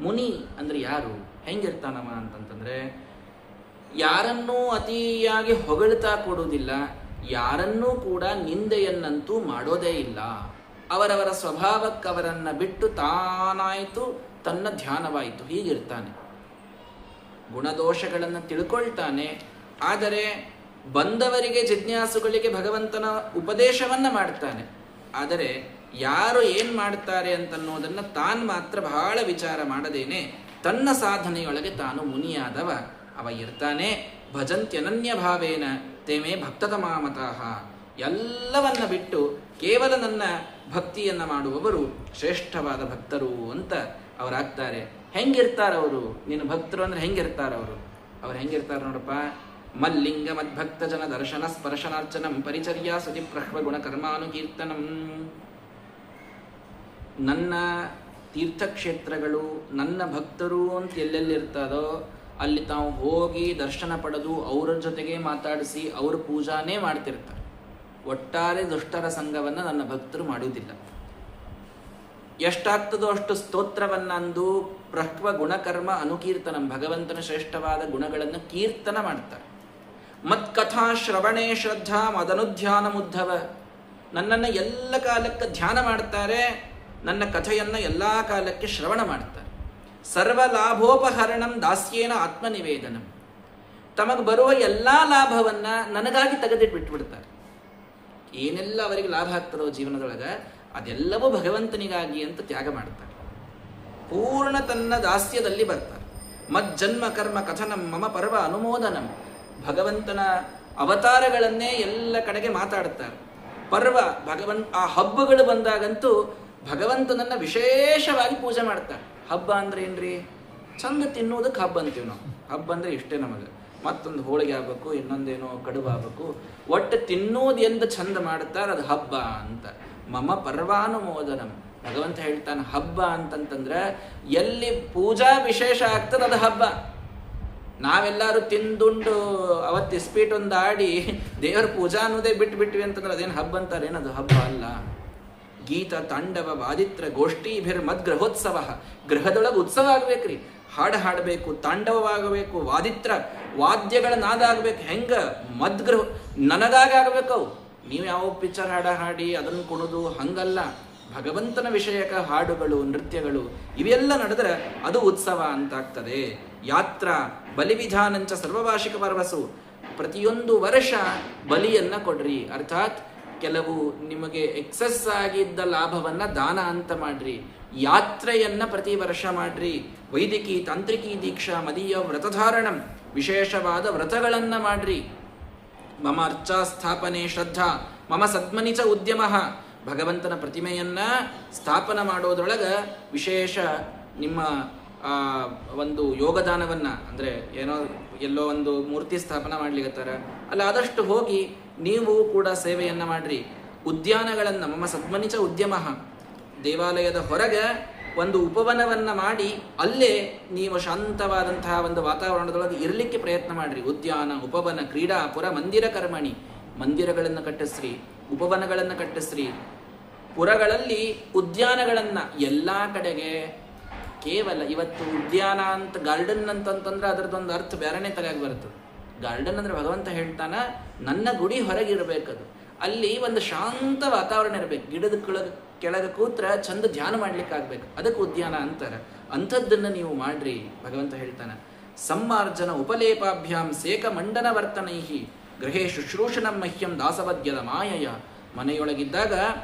ಮುನಿ ಅಂದ್ರೆ ಯಾರು? ಹೆಂಗಿರ್ತಾನವ ಅಂತಂತಂದ್ರೆ ಯಾರನ್ನೂ ಅತಿಯಾಗಿ ಹೊಗಳ್ತಾ ಕೊಡುವುದಿಲ್ಲ, ಯಾರನ್ನೂ ಕೂಡ ನಿಂದೆಯನ್ನಂತೂ ಮಾಡೋದೇ ಇಲ್ಲ. ಅವರವರ ಸ್ವಭಾವಕ್ಕವರನ್ನು ಬಿಟ್ಟು ತಾನಾಯಿತು, ತನ್ನ ಧ್ಯಾನವಾಯಿತು, ಹೀಗಿರ್ತಾನೆ. ಗುಣದೋಷಗಳನ್ನು ತಿಳ್ಕೊಳ್ತಾನೆ. ಆದರೆ ಬಂದವರಿಗೆ ಜಿಜ್ಞಾಸುಗಳಿಗೆ ಭಗವಂತನ ಉಪದೇಶವನ್ನ ಮಾಡ್ತಾನೆ. ಆದರೆ ಯಾರು ಏನು ಮಾಡ್ತಾರೆ ಅಂತನ್ನೋದನ್ನು ತಾನು ಮಾತ್ರ ಬಹಳ ವಿಚಾರ ಮಾಡದೇನೆ ತನ್ನ ಸಾಧನೆಯೊಳಗೆ ತಾನು ಮುನಿಯಾದವ ಅವ ಇರ್ತಾನೆ. ಭಜಂತ್ಯನನ್ಯ ಭಾವೇನ ತೇಮೇ ಭಕ್ತತಮಾಮತಃ. ಎಲ್ಲವನ್ನ ಬಿಟ್ಟು ಕೇವಲ ನನ್ನ ಭಕ್ತಿಯನ್ನು ಮಾಡುವವರು ಶ್ರೇಷ್ಠವಾದ ಭಕ್ತರು ಅಂತ ಅವರಾಗ್ತಾರೆ. ಹೆಂಗಿರ್ತಾರವರು? ನಿನ್ನ ಭಕ್ತರು ಅಂದ್ರೆ ಹೆಂಗಿರ್ತಾರವರು? ಅವ್ರು ಹೆಂಗಿರ್ತಾರೆ ನೋಡಪ್ಪ. ಮಲ್ಲಿಂಗ ಮದ್ಭಕ್ತ ಜನ ದರ್ಶನ ಸ್ಪರ್ಶನಾರ್ಚನಂ ಪರಿಚರ್ಯಾ ಸುತಿ ಪ್ರಹ್ವ ಗುಣ ಕರ್ಮಾನುಕೀರ್ತನಂ. ನನ್ನ ತೀರ್ಥಕ್ಷೇತ್ರಗಳು ನನ್ನ ಭಕ್ತರು ಅಂತ ಎಲ್ಲೆಲ್ಲಿರ್ತದೋ ಅಲ್ಲಿ ತಾವು ಹೋಗಿ ದರ್ಶನ ಪಡೆದು ಅವರ ಜೊತೆಗೆ ಮಾತಾಡಿಸಿ ಅವ್ರ ಪೂಜಾನೇ ಮಾಡ್ತಿರ್ತಾರೆ. ಒಟ್ಟಾರೆ ದುಷ್ಟರ ಸಂಘವನ್ನು ನನ್ನ ಭಕ್ತರು ಮಾಡುವುದಿಲ್ಲ. ಎಷ್ಟಾಗ್ತದೋ ಅಷ್ಟು ಸ್ತೋತ್ರವನ್ನಂದು ಪ್ರಹ್ವ ಗುಣಕರ್ಮ ಅನುಕೀರ್ತನಂ, ಭಗವಂತನ ಶ್ರೇಷ್ಠವಾದ ಗುಣಗಳನ್ನು ಕೀರ್ತನ ಮಾಡ್ತಾರೆ. ಮತ್ಕಥಾ ಶ್ರವಣೇ ಶ್ರದ್ಧಾ ಮದನುಧ್ಯಾನ ಮುದ್ಧವ. ನನ್ನನ್ನು ಎಲ್ಲ ಕಾಲಕ್ಕೆ ಧ್ಯಾನ ಮಾಡ್ತಾರೆ, ನನ್ನ ಕಥೆಯನ್ನು ಎಲ್ಲ ಕಾಲಕ್ಕೆ ಶ್ರವಣ ಮಾಡ್ತಾರೆ. ಸರ್ವಲಾಭೋಪಹರಣಂ ದಾಸ್ಯೇನ ಆತ್ಮನಿವೇದನಂ. ತಮಗೆ ಬರುವ ಎಲ್ಲ ಲಾಭವನ್ನು ನನಗಾಗಿ ತೆಗೆದಿಟ್ಟು ಬಿಟ್ಬಿಡ್ತಾರೆ. ಏನೆಲ್ಲ ಅವರಿಗೆ ಲಾಭ ಆಗ್ತದೋ ಜೀವನದೊಳಗೆ ಅದೆಲ್ಲವೂ ಭಗವಂತನಿಗಾಗಿ ಅಂತ ತ್ಯಾಗ ಮಾಡ್ತಾರೆ. ಪೂರ್ಣ ತನ್ನ ದಾಸ್ಯದಲ್ಲಿ ಬರ್ತಾರೆ. ಮಜ್ಜನ್ಮ ಕರ್ಮ ಕಥನಂ ಮಮ ಪರ್ವ ಅನುಮೋದನಂ. ಭಗವಂತನ ಅವತಾರಗಳನ್ನೇ ಎಲ್ಲ ಕಡೆಗೆ ಮಾತಾಡ್ತಾರೆ. ಪರ್ವ ಆ ಹಬ್ಬಗಳು ಬಂದಾಗಂತೂ ಭಗವಂತನನ್ನು ವಿಶೇಷವಾಗಿ ಪೂಜೆ ಮಾಡ್ತಾರೆ. ಹಬ್ಬ ಅಂದ್ರೆ ಏನ್ರಿ? ಚಂದ ತಿನ್ನೋದಕ್ಕೆ ಹಬ್ಬ ಅಂತೀವಿ ನಾವು. ಹಬ್ಬ ಅಂದ್ರೆ ಇಷ್ಟೇ ನಮಗೆ. ಮತ್ತೊಂದು ಹೋಳಿಗೆ ಆಗ್ಬೇಕು, ಇನ್ನೊಂದೇನೋ ಕಡುಬು ಆಗ್ಬೇಕು, ಒಟ್ಟು ತಿನ್ನೋದು ಎಂದು ಚಂದ ಮಾಡ್ತಾರೆ, ಅದು ಹಬ್ಬ ಅಂತ. ಮಮ ಪರ್ವಾನುಮೋದನಂ, ಭಗವಂತ ಹೇಳ್ತಾನೆ. ಹಬ್ಬ ಅಂತಂತಂದ್ರೆ ಎಲ್ಲಿ ಪೂಜಾ ವಿಶೇಷ ಆಗ್ತದೆ ಅದು ಹಬ್ಬ. ನಾವೆಲ್ಲರೂ ತಿಂದುಂಡು ಅವತ್ತು ಇಸ್ಪೀಟೊಂದು ಆಡಿ ದೇವರ ಪೂಜಾ ಅನ್ನೋದೇ ಬಿಟ್ಬಿಟ್ವಿ ಅಂತಂದ್ರೆ ಅದೇನು ಹಬ್ಬ ಅಂತಾರೆ? ಏನದು ಹಬ್ಬ ಅಲ್ಲ. ಗೀತ ತಾಂಡವ ವಾದಿತ್ರ ಗೋಷ್ಠೀಭಿರ್ ಮದ್ಗ್ರಹೋತ್ಸವ, ಗೃಹದೊಳಗೆ ಉತ್ಸವ ಆಗ್ಬೇಕ್ರಿ. ಹಾಡು ಹಾಡಬೇಕು, ತಾಂಡವವಾಗಬೇಕು, ವಾದಿತ್ರ ವಾದ್ಯಗಳ ನಾದ ಆಗ್ಬೇಕು. ಹೆಂಗ ಮದ್ಗೃಹ ನನಗಾಗಬೇಕು ಅವು. ನೀವು ಯಾವ ಪಿಕ್ಚರ್ ಹಾಡ ಹಾಡಿ ಅದನ್ನು ಕುಣಿದು ಹಂಗಲ್ಲ. ಭಗವಂತನ ವಿಷಯಕ ಹಾಡುಗಳು, ನೃತ್ಯಗಳು ಇವೆಲ್ಲ ನಡೆದ್ರೆ ಅದು ಉತ್ಸವ ಅಂತಾಗ್ತದೆ. ಯಾತ್ರ ಬಲಿವಿಧಾನಂಚ ಸರ್ವವಾರ್ಷಿಕ ಪರ್ವಸು, ಪ್ರತಿಯೊಂದು ವರ್ಷ ಬಲಿಯನ್ನ ಕೊಡ್ರಿ. ಅರ್ಥಾತ್ ಕೆಲವು ನಿಮಗೆ ಎಕ್ಸಸ್ ಆಗಿದ್ದ ಲಾಭವನ್ನ ದಾನ ಅಂತ ಮಾಡ್ರಿ. ಯಾತ್ರೆಯನ್ನ ಪ್ರತಿ ವರ್ಷ ಮಾಡ್ರಿ. ವೈದಿಕಿ ತಾಂತ್ರಿಕಿ ದೀಕ್ಷಾ ಮದೀಯ ವ್ರತಧಾರಣಂ, ವಿಶೇಷವಾದ ವ್ರತಗಳನ್ನ ಮಾಡ್ರಿ. ಮಮ ಅರ್ಚಾ ಸ್ಥಾಪನೆ ಶ್ರದ್ಧಾ ಮಮ ಸದ್ಮನಿ ಚ ಉದ್ಯಮ, ಭಗವಂತನ ಪ್ರತಿಮೆಯನ್ನ ಸ್ಥಾಪನ ಮಾಡೋದ್ರೊಳಗ ವಿಶೇಷ ನಿಮ್ಮ ಒಂದು ಯೋಗದಾನವನ್ನ, ಅಂದ್ರೆ ಏನೋ ಎಲ್ಲೋ ಒಂದು ಮೂರ್ತಿ ಸ್ಥಾಪನ ಮಾಡ್ಲಿಕ್ಕತ್ತಾರ ಅಲ್ಲ, ಆದಷ್ಟು ಹೋಗಿ ನೀವು ಕೂಡ ಸೇವೆಯನ್ನ ಮಾಡ್ರಿ. ಉದ್ಯಾನಗಳನ್ನ ಮಮ ಸದ್ಮನಿ ಚ ಉದ್ಯಮ, ದೇವಾಲಯದ ಹೊರಗೆ ಒಂದು ಉಪವನವನ್ನ ಮಾಡಿ ಅಲ್ಲೇ ನೀವು ಶಾಂತವಾದಂತಹ ಒಂದು ವಾತಾವರಣದೊಳಗೆ ಇರಲಿಕ್ಕೆ ಪ್ರಯತ್ನ ಮಾಡ್ರಿ. ಉದ್ಯಾನ, ಉಪವನ, ಕ್ರೀಡಾ, ಪುರ, ಮಂದಿರ ಕರ್ಮಣಿ, ಮಂದಿರಗಳನ್ನು ಕಟ್ಟಿಸ್ರಿ, ಉಪವನಗಳನ್ನು ಕಟ್ಟಿಸ್ರಿ. ಪುರಗಳಲ್ಲಿ ಉದ್ಯಾನಗಳನ್ನ ಎಲ್ಲ ಕಡೆಗೆ. ಕೇವಲ ಇವತ್ತು ಉದ್ಯಾನ ಅಂತ ಗಾರ್ಡನ್ ಅಂತಂತಂದ್ರೆ ಅದರದೊಂದು ಅರ್ಥ ಬೇರೆನೇ ತಲೆಯಾಗಿ ಬರ್ತದೆ. ಗಾರ್ಡನ್ ಅಂದ್ರೆ ಭಗವಂತ ಹೇಳ್ತಾನ ನನ್ನ ಗುಡಿ ಹೊರಗಿರ್ಬೇಕದು. ಅಲ್ಲಿ ಒಂದು ಶಾಂತ ವಾತಾವರಣ ಇರಬೇಕು. ಗಿಡದ ಕೆಳಗೆ ಕೂತ್ರ ಚಂದ ಧ್ಯಾನ ಮಾಡ್ಲಿಕ್ಕಾಗ್ಬೇಕು, ಅದಕ್ಕೆ ಉದ್ಯಾನ ಅಂತಾರೆ. ಅಂಥದ್ದನ್ನು ನೀವು ಮಾಡ್ರಿ ಭಗವಂತ ಹೇಳ್ತಾನೆ. ಸಮ್ಮಾರ್ಜನ ಉಪಲೇಪಾಭ್ಯಾಂ ಸೇಕ ಮಂಡನ ವರ್ತನೈಹಿ ಗೃಹೇ ಶುಶ್ರೂಷಣಂ ಮಹ್ಯಂ ದಾಸವದ್ಯದ ಮಾಯಯ. ಮನೆಯೊಳಗಿದ್ದಾಗ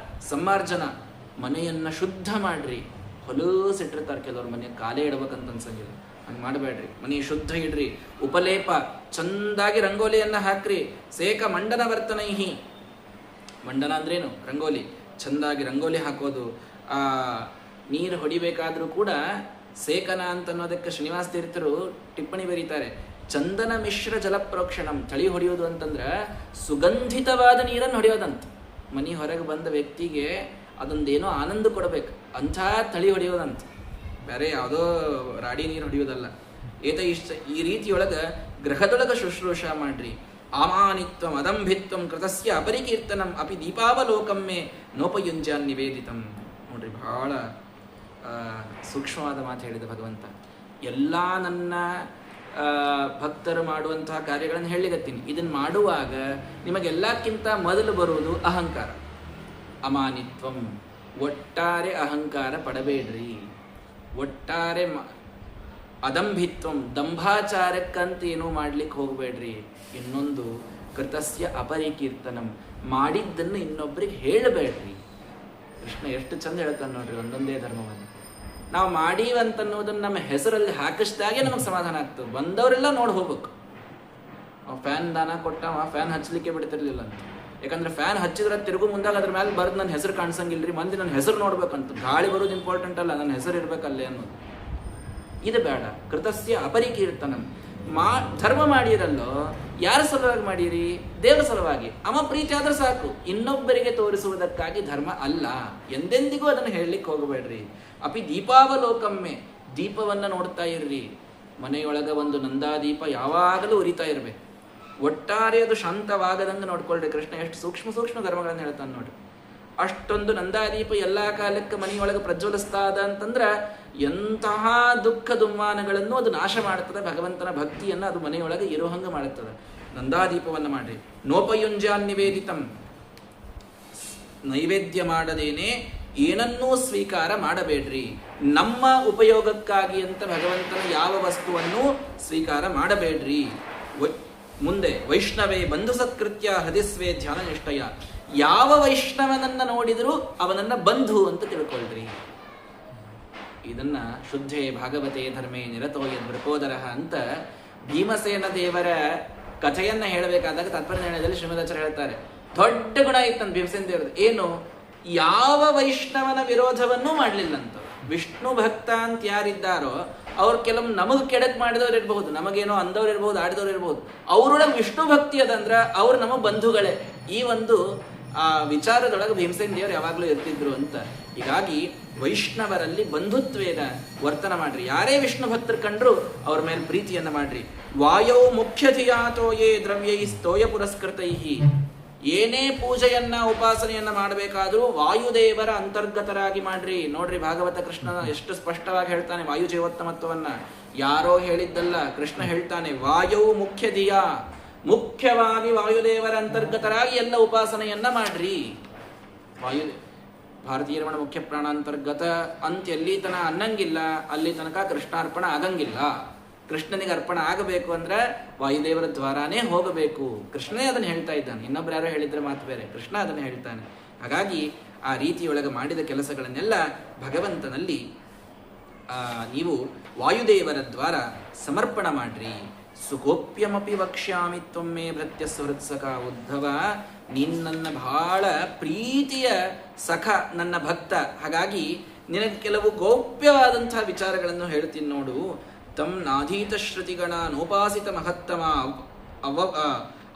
ಸಮ್ಮಾರ್ಜನ, ಮನೆಯನ್ನ ಶುದ್ಧ ಮಾಡ್ರಿ. ಹೊಲಸಿಟ್ಟಿರ್ತಾರೆ ಕೆಲವ್ರು, ಮನೆ ಕಾಲೇ ಇಡ್ಬೇಕಂತ ಅನ್ಸಂಗಿಲ್ಲ, ಹಂಗೆ ಮಾಡಬೇಡ್ರಿ. ಮನೆ ಶುದ್ಧ ಇಡ್ರಿ. ಉಪಲೇಪ, ಚಂದಾಗಿ ರಂಗೋಲಿಯನ್ನ ಹಾಕ್ರಿ. ಸೇಕ ಮಂಡನ ವರ್ತನೈಹಿ, ಮಂಡನ ಅಂದ್ರೇನು? ರಂಗೋಲಿ. ಚಂದಾಗಿ ರಂಗೋಲಿ ಹಾಕೋದು. ನೀರು ಹೊಡಿಬೇಕಾದ್ರೂ ಕೂಡ ಸೇಕನ ಅಂತ ಅನ್ನೋದಕ್ಕೆ ಶ್ರೀನಿವಾಸ ತೀರ್ಥರು ಟಿಪ್ಪಣಿ ಬರೀತಾರೆ. ಚಂದನ ಮಿಶ್ರ ಜಲಪ್ರೋಕ್ಷಣಂ, ತಳಿ ಹೊಡೆಯೋದು ಅಂತಂದ್ರೆ ಸುಗಂಧಿತವಾದ ನೀರನ್ನು ಹೊಡೆಯೋದಂತ. ಮನೆ ಹೊರಗೆ ಬಂದ ವ್ಯಕ್ತಿಗೆ ಅದೊಂದೇನೋ ಆನಂದ ಕೊಡಬೇಕು, ಅಂಥ ತಳಿ ಹೊಡೆಯೋದಂತ, ಬೇರೆ ಯಾವುದೋ ರಾಡಿ ನೀರು ಹೊಡೆಯೋದಲ್ಲ. ಏತ ಇಷ್ಟ ಈ ರೀತಿಯೊಳಗೆ ಗೃಹದೊಳಗೆ ಶುಶ್ರೂಷ ಮಾಡ್ರಿ. ಆಮಾನಿತ್ವಂ ಅದಂಭಿತ್ವಂ ಕೃತಸ್ಯ ಅಪರಿಕೀರ್ತನಂ ಅಪಿ ದೀಪಾವಲೋಕಮ್ಮೆ ನೋಪಯುಂಜಾನ್ ನಿವೇದಿತಂ. ನೋಡ್ರಿ, ಬಹಳ ಸೂಕ್ಷ್ಮವಾದ ಮಾತು ಹೇಳಿದ ಭಗವಂತ. ಎಲ್ಲ ನನ್ನ ಭಕ್ತರು ಮಾಡುವಂತಹ ಕಾರ್ಯಗಳನ್ನು ಹೇಳಿಗತ್ತೀನಿ. ಇದನ್ನು ಮಾಡುವಾಗ ನಿಮಗೆಲ್ಲಕ್ಕಿಂತ ಮೊದಲು ಬರುವುದು ಅಹಂಕಾರ. ಅಮಾನಿತ್ವಂ, ಒಟ್ಟಾರೆ ಅಹಂಕಾರ ಪಡಬೇಡ್ರಿ. ಒಟ್ಟಾರೆ ಅದಂಭಿತ್ವಂ, ದಂಭಾಚಾರಕ್ಕಂತ ಏನೂ ಮಾಡ್ಲಿಕ್ಕೆ ಹೋಗಬೇಡ್ರಿ. ಇನ್ನೊಂದು ಕೃತಸ್ಯ ಅಪರಿಕೀರ್ತನಂ, ಮಾಡಿದ್ದನ್ನು ಇನ್ನೊಬ್ಬರಿಗೆ ಹೇಳಬೇಡ್ರಿ. ಕೃಷ್ಣ ಎಷ್ಟು ಚಂದ ಹೇಳ್ತಾನೆ ನೋಡ್ರಿ ಒಂದೊಂದೇ ಧರ್ಮವನ್ನು. ನಾವು ಮಾಡೀವಂತನ್ನೋದನ್ನು ನಮ್ಮ ಹೆಸರಲ್ಲಿ ಹಾಕಿಸ್ದಾಗೆ ನಮಗೆ ಸಮಾಧಾನ ಆಗ್ತದೆ. ಬಂದವರೆಲ್ಲ ನೋಡಿ ಹೋಗ್ಬೇಕು. ಫ್ಯಾನ್ ದಾನ ಕೊಟ್ಟ, ಫ್ಯಾನ್ ಹಚ್ಚಲಿಕ್ಕೆ ಬಿಡ್ತಿರ್ಲಿಲ್ಲ ಅಂತ. ಯಾಕಂದ್ರೆ ಫ್ಯಾನ್ ಹಚ್ಚಿದ್ರೆ ತಿರುಗು ಮುಂದಾಗ ಅದ್ರ ಮೇಲೆ ಬರೆದು ನನ್ನ ಹೆಸರು ಕಾಣಿಸಂಗಿಲ್ರಿ, ಮಂದಿ ನನ್ನ ಹೆಸರು ನೋಡ್ಬೇಕಂತ. ಗಾಳಿ ಬರೋದು ಇಂಪಾರ್ಟೆಂಟ್ ಅಲ್ಲ, ನನ್ನ ಹೆಸರು ಇರ್ಬೇಕಲ್ಲೇ ಅನ್ನೋದು. ಇದು ಬೇಡ. ಕೃತಸ್ಯ ಅಪರಿಕೀರ್ತನಂ, ಧರ್ಮ ಮಾಡಿರಲ್ಲೋ ಯಾರ ಸಲುವಾಗಿ ಮಾಡಿರಿ? ದೇವರ ಸಲುವಾಗಿ. ಅವ ಪ್ರೀತಿ ಆದ್ರೆ ಸಾಕು. ಇನ್ನೊಬ್ಬರಿಗೆ ತೋರಿಸುವುದಕ್ಕಾಗಿ ಧರ್ಮ ಅಲ್ಲ. ಎಂದೆಂದಿಗೂ ಅದನ್ನು ಹೇಳಲಿಕ್ಕೆ ಹೋಗಬೇಡ್ರಿ. ಅಪಿ ದೀಪಾವಲೋಕಮ್ಮೆ, ದೀಪವನ್ನು ನೋಡ್ತಾ ಇರ್ರಿ. ಮನೆಯೊಳಗ ಒಂದು ನಂದಾದೀಪ ಯಾವಾಗಲೂ ಉರಿತಾ ಇರ್ಬೇಕು. ಒಟ್ಟಾರೆ ಅದು ಶಾಂತವಾಗದಂಗೆ ನೋಡ್ಕೊಳ್ರಿ. ಕೃಷ್ಣ ಎಷ್ಟು ಸೂಕ್ಷ್ಮ ಸೂಕ್ಷ್ಮ ಧರ್ಮಗಳನ್ನು ಹೇಳ್ತಾನೆ ನೋಡ್ರಿ. ಅಷ್ಟೊಂದು ನಂದಾದೀಪ ಎಲ್ಲ ಕಾಲಕ್ಕೆ ಮನೆಯೊಳಗೆ ಪ್ರಜ್ವಲಿಸ್ತಾ ಅದ ಅಂತಂದ್ರೆ ಎಂತಹ ದುಃಖ ದುಮ್ಮಾನಗಳನ್ನು ಅದು ನಾಶ ಮಾಡುತ್ತದೆ. ಭಗವಂತನ ಭಕ್ತಿಯನ್ನು ಅದು ಮನೆಯೊಳಗೆ ಇರೋ ಹಂಗೆ ಮಾಡುತ್ತದೆ. ನಂದಾದೀಪವನ್ನು ಮಾಡ್ರಿ. ನೋಪಯುಂಜಾನ್ ನಿವೇದಿತಂ, ನೈವೇದ್ಯ ಮಾಡದೇನೆ ಏನನ್ನೂ ಸ್ವೀಕಾರ ಮಾಡಬೇಡ್ರಿ. ನಮ್ಮ ಉಪಯೋಗಕ್ಕಾಗಿ ಅಂತ ಭಗವಂತನ ಯಾವ ವಸ್ತುವನ್ನು ಸ್ವೀಕಾರ ಮಾಡಬೇಡ್ರಿ. ಮುಂದೆ ವೈಷ್ಣವೇ ಬಂಧು ಸತ್ಕೃತ್ಯ ಹೃದಯಸ್ವೇ ಧ್ಯಾನ ನಿಷ್ಠಯ, ಯಾವ ವೈಷ್ಣವನನ್ನ ನೋಡಿದರೂ ಅವನನ್ನ ಬಂಧು ಅಂತ ತಿಳ್ಕೊಳ್ರಿ. ಇದನ್ನ ಶುದ್ಧೇ ಭಾಗವತೆ ಧರ್ಮೇ ನಿರತೋಯ ನೃಪೋದರ ಅಂತ ಭೀಮಸೇನ ದೇವರ ಕಥೆಯನ್ನ ಹೇಳಬೇಕಾದಾಗ ತಾತ್ಪರ್ಯದಲ್ಲಿ ಶ್ರೀಮದಾಚಾರ್ಯ ಹೇಳ್ತಾರೆ. ದೊಡ್ಡ ಗುಣ ಇತ್ತಂತ ಭೀಮಸೇನ ದೇವರದು. ಏನು? ಯಾವ ವೈಷ್ಣವನ ವಿರೋಧವನ್ನೂ ಮಾಡಲಿಲ್ಲಂತ. ವಿಷ್ಣು ಭಕ್ತ ಅಂತ ಯಾರಿದ್ದಾರೋ ಅವ್ರು ಕೆಲವು ನಮಗೆ ಕೆಡಕ್ ಮಾಡಿದವ್ರು ಇರ್ಬಹುದು, ನಮಗೇನೋ ಅಂದವ್ರು ಇರ್ಬಹುದು, ಆಡಿದವ್ರು ಇರ್ಬಹುದು. ಅವರೊಳಗೆ ವಿಷ್ಣು ಭಕ್ತಿ ಅದಂದ್ರ ಅವ್ರು ನಮ್ಮ ಬಂಧುಗಳೇ. ಈ ಒಂದು ಆ ವಿಚಾರದೊಳಗೆ ಭೀಮಸೇನ ದೇವರು ಯಾವಾಗಲೂ ಇರ್ತಿದ್ರು ಅಂತ. ಹೀಗಾಗಿ ವೈಷ್ಣವರಲ್ಲಿ ಬಂಧುತ್ವೇನ ವರ್ತನ ಮಾಡ್ರಿ. ಯಾರೇ ವಿಷ್ಣು ಭಕ್ತರು ಕಂಡ್ರು ಅವ್ರ ಮೇಲೆ ಪ್ರೀತಿಯನ್ನ ಮಾಡ್ರಿ. ವಾಯೋ ಮುಖ್ಯ ಧಿಯಾತೋಯೇ ದ್ರವ್ಯೈ ಸ್ತೋಯ ಪುರಸ್ಕೃತೈ. ಏನೇ ಪೂಜೆಯನ್ನ ಉಪಾಸನೆಯನ್ನ ಮಾಡಬೇಕಾದ್ರೂ ವಾಯುದೇವರ ಅಂತರ್ಗತರಾಗಿ ಮಾಡ್ರಿ. ನೋಡ್ರಿ, ಭಾಗವತ ಕೃಷ್ಣ ಎಷ್ಟು ಸ್ಪಷ್ಟವಾಗಿ ಹೇಳ್ತಾನೆ ವಾಯು ಜೀವೋತ್ತಮತ್ವವನ್ನ. ಯಾರೋ ಹೇಳಿದ್ದಲ್ಲ, ಕೃಷ್ಣ ಹೇಳ್ತಾನೆ ವಾಯು ಮುಖ್ಯ ಧಿಯಾ, ಮುಖ್ಯವಾಗಿ ವಾಯುದೇವರ ಅಂತರ್ಗತರಾಗಿ ಎಲ್ಲ ಉಪಾಸನೆಯನ್ನ ಮಾಡ್ರಿ. ವಾಯುದೇವ ಭಾರತೀಯ ರಮಣ ಮುಖ್ಯ ಪ್ರಾಣಾಂತರ್ಗತ ಅಂತ ಎಲ್ಲಿ ತನ ಅನ್ನಂಗಿಲ್ಲ, ಅಲ್ಲಿ ತನಕ ಕೃಷ್ಣಾರ್ಪಣ ಆಗಂಗಿಲ್ಲ. ಕೃಷ್ಣನಿಗೆ ಅರ್ಪಣ ಆಗಬೇಕು ಅಂದ್ರೆ ವಾಯುದೇವರ ದ್ವಾರಾನೇ ಹೋಗಬೇಕು. ಕೃಷ್ಣನೇ ಅದನ್ನು ಹೇಳ್ತಾ ಇದ್ದಾನೆ, ಇನ್ನೊಬ್ರು ಯಾರೋ ಹೇಳಿದ್ರೆ ಮಾತು ಬೇರೆ, ಕೃಷ್ಣ ಅದನ್ನು ಹೇಳ್ತಾನೆ. ಹಾಗಾಗಿ ಆ ರೀತಿಯೊಳಗೆ ಮಾಡಿದ ಕೆಲಸಗಳನ್ನೆಲ್ಲ ಭಗವಂತನಲ್ಲಿ ನೀವು ವಾಯುದೇವರ ದ್ವಾರ ಸಮರ್ಪಣ ಮಾಡ್ರಿ. ಸುಗೋಪ್ಯಮಪಿ ವಕ್ಷ್ಯಾಮಿ ತ್ವಮ್ಮೆ ಭೃತ್ಯ ಸುಹೃತ್ಸಖ. ಉದ್ಧವ, ನೀನ್ ನನ್ನ ಬಹಳ ಪ್ರೀತಿಯ ಸಖ, ನನ್ನ ಭಕ್ತ. ಹಾಗಾಗಿ ನಿನಗೆ ಕೆಲವು ಗೋಪ್ಯವಾದಂತಹ ವಿಚಾರಗಳನ್ನು ಹೇಳ್ತೀನಿ ನೋಡು. ತಮ್ ನಾಧೀತ ಶ್ರುತಿಗಣ ನೋಪಾಸಿತ ಮಹತ್ತಮ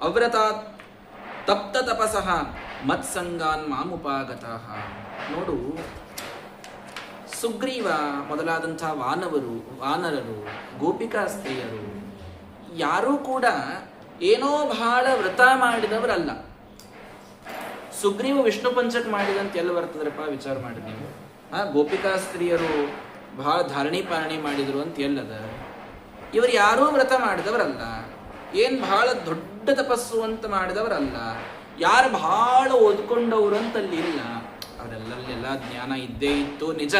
ಅವ್ರತ ತಪ್ತ ತಪಸಃ ಮತ್ಸಂಗಾನ್ ಮಾಮುಪಾಗತಃ. ನೋಡು, ಸುಗ್ರೀವ ಮೊದಲಾದಂಥ ವಾನರರು ಗೋಪಿಕಾ ಸ್ತ್ರೀಯರು ಯಾರೂ ಕೂಡ ಏನೋ ಬಹಳ ವ್ರತ ಮಾಡಿದವರಲ್ಲ. ಸುಗ್ರೀವ ವಿಷ್ಣು ಪಂಚಕ ಮಾಡಿದಂತ ಎಲ್ಲ ಬರ್ತದ್ರಪ್ಪ, ವಿಚಾರ ಮಾಡಿ ನೀವು. ಗೋಪಿಕಾ ಸ್ತ್ರೀಯರು ಬಹಳ ಧಾರಣಿ ಪಾರಣಿ ಮಾಡಿದ್ರು ಅಂತ ಎಲ್ಲದ. ಇವರು ಯಾರೂ ವ್ರತ ಮಾಡಿದವರಲ್ಲ, ಏನ್ ಬಹಳ ದೊಡ್ಡ ತಪಸ್ಸು ಅಂತ ಮಾಡಿದವರಲ್ಲ, ಯಾರು ಬಹಳ ಓದ್ಕೊಂಡವರು ಅಂತಲ್ಲಿ ಇಲ್ಲ. ಅವರೆಲ್ಲ ಜ್ಞಾನ ಇದ್ದೇ ಇತ್ತು ನಿಜ.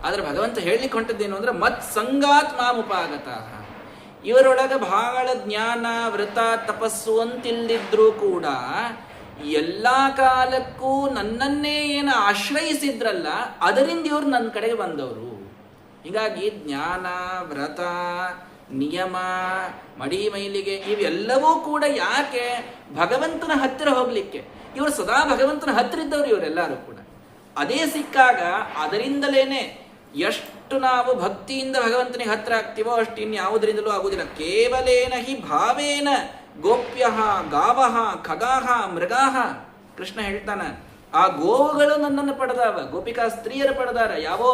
ಆದ್ರೆ ಭಗವಂತ ಹೇಳಲಿಕ್ಕೆ ಹೊಂಟದ್ದೇನು ಅಂದ್ರೆ ಮತ್ ಸಂಗಾತ್ ಮಾಮುಪಾಗತಃ. ಇವರೊಳಗೆ ಬಹಳ ಜ್ಞಾನ ವ್ರತ ತಪಸ್ಸು ಅಂತಿಲ್ದಿದ್ರೂ ಕೂಡ ಎಲ್ಲಾ ಕಾಲಕ್ಕೂ ನನ್ನನ್ನೇ ಏನು ಆಶ್ರಯಿಸಿದ್ರಲ್ಲ, ಅದರಿಂದ ಇವ್ರು ನನ್ನ ಕಡೆಗೆ ಬಂದವರು. ಹೀಗಾಗಿ ಜ್ಞಾನ ವ್ರತ ನಿಯಮ ಮಡಿ ಮೈಲಿಗೆ ಇವೆಲ್ಲವೂ ಕೂಡ ಯಾಕೆ? ಭಗವಂತನ ಹತ್ತಿರ ಹೋಗ್ಲಿಕ್ಕೆ. ಇವರು ಸದಾ ಭಗವಂತನ ಹತ್ತಿರ ಇದ್ದವರು ಇವರೆಲ್ಲರೂ ಕೂಡ. ಅದೇ ಸಿಕ್ಕಾಗ ಅದರಿಂದಲೇನೆ ಎಷ್ಟು ನಾವು ಭಕ್ತಿಯಿಂದ ಭಗವಂತನಿಗೆ ಹತ್ರ ಆಗ್ತೀವೋ ಅಷ್ಟು ಇನ್ಯಾವುದರಿಂದಲೂ ಆಗುವುದಿಲ್ಲ. ಕೇವಲೇನ ಹಿ ಭಾವೇನ ಗೋಪ್ಯ ಗಾವಹ ಖಗಾಹ ಮೃಗಾಹ. ಕೃಷ್ಣ ಹೇಳ್ತಾನ, ಆ ಗೋವುಗಳು ನನ್ನನ್ನು ಪಡೆದಾವ, ಗೋಪಿಕಾ ಸ್ತ್ರೀಯರು ಪಡೆದಾರ. ಯಾವೋ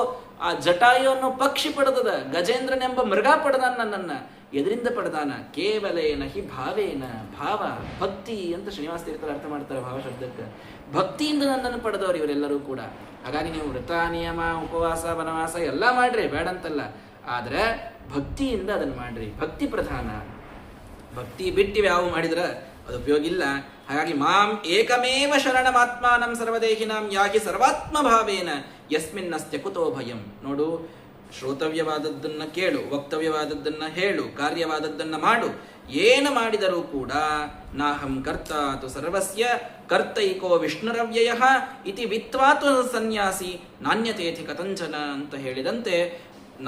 ಆ ಜಟಾಯು ಅನ್ನೋ ಪಕ್ಷಿ ಪಡೆದದ, ಗಜೇಂದ್ರನೆಂಬ ಮೃಗ ಪಡೆದಾನ ನನ್ನನ್ನ. ಎದರಿಂದ ಪಡೆದಾನ? ಕೇವಲೇನ ಹಿ ಭಾವೇನ. ಭಾವ ಭಕ್ತಿ ಅಂತ ಶ್ರೀನಿವಾಸ ತೀರ್ಥರು ಅರ್ಥ ಮಾಡ್ತಾರೆ ಭಾವ ಶಬ್ದಕ್ಕೆ. ಭಕ್ತಿಯಿಂದ ನನ್ನನ್ನು ಪಡೆದವರು ಇವರೆಲ್ಲರೂ ಕೂಡ. ಹಾಗಾಗಿ ನೀವು ವ್ರತ ನಿಯಮ ಉಪವಾಸ ವನವಾಸ ಎಲ್ಲ ಮಾಡ್ರಿ, ಬೇಡಂತಲ್ಲ. ಆದ್ರೆ ಭಕ್ತಿಯಿಂದ ಅದನ್ನು ಮಾಡ್ರಿ. ಭಕ್ತಿ ಪ್ರಧಾನ. ಭಕ್ತಿ ಬಿಟ್ಟಿವೆ ಯಾವ ಮಾಡಿದ್ರ ಅದು ಉಪಯೋಗ ಇಲ್ಲ. ಹಾಗಾಗಿ ಮಾಂ ಏಕಮೇವ ಶರಣಮಾತ್ಮಾನಂ ಸರ್ವದೇಹಿನಾಂ ಯಾಗಿ ಸರ್ವಾತ್ಮ ಭಾವೇನ ಯಸ್ಮಿನ್ನಸ್ತ್ಯ ಕುತೋ ಭಯಂ. ನೋಡು, ಶ್ರೋತವ್ಯವಾದದ್ದನ್ನ ಕೇಳು, ವಕ್ತವ್ಯವಾದದ್ದನ್ನ ಹೇಳು, ಕಾರ್ಯವಾದದ್ದನ್ನ ಮಾಡು. ಏನು ಮಾಡಿದರೂ ಕೂಡ ನಾಹಂ ಕರ್ತಾತು ಸರ್ವಸ್ಯ ಕರ್ತೈಕೋ ವಿಷ್ಣುರವ್ಯಯ ಇತಿ ವಿತ್ವಾತು ಸನ್ಯಾಸಿ ನಾಣ್ಯತೇಥಿ ಕಥಂಚನ ಅಂತ ಹೇಳಿದಂತೆ,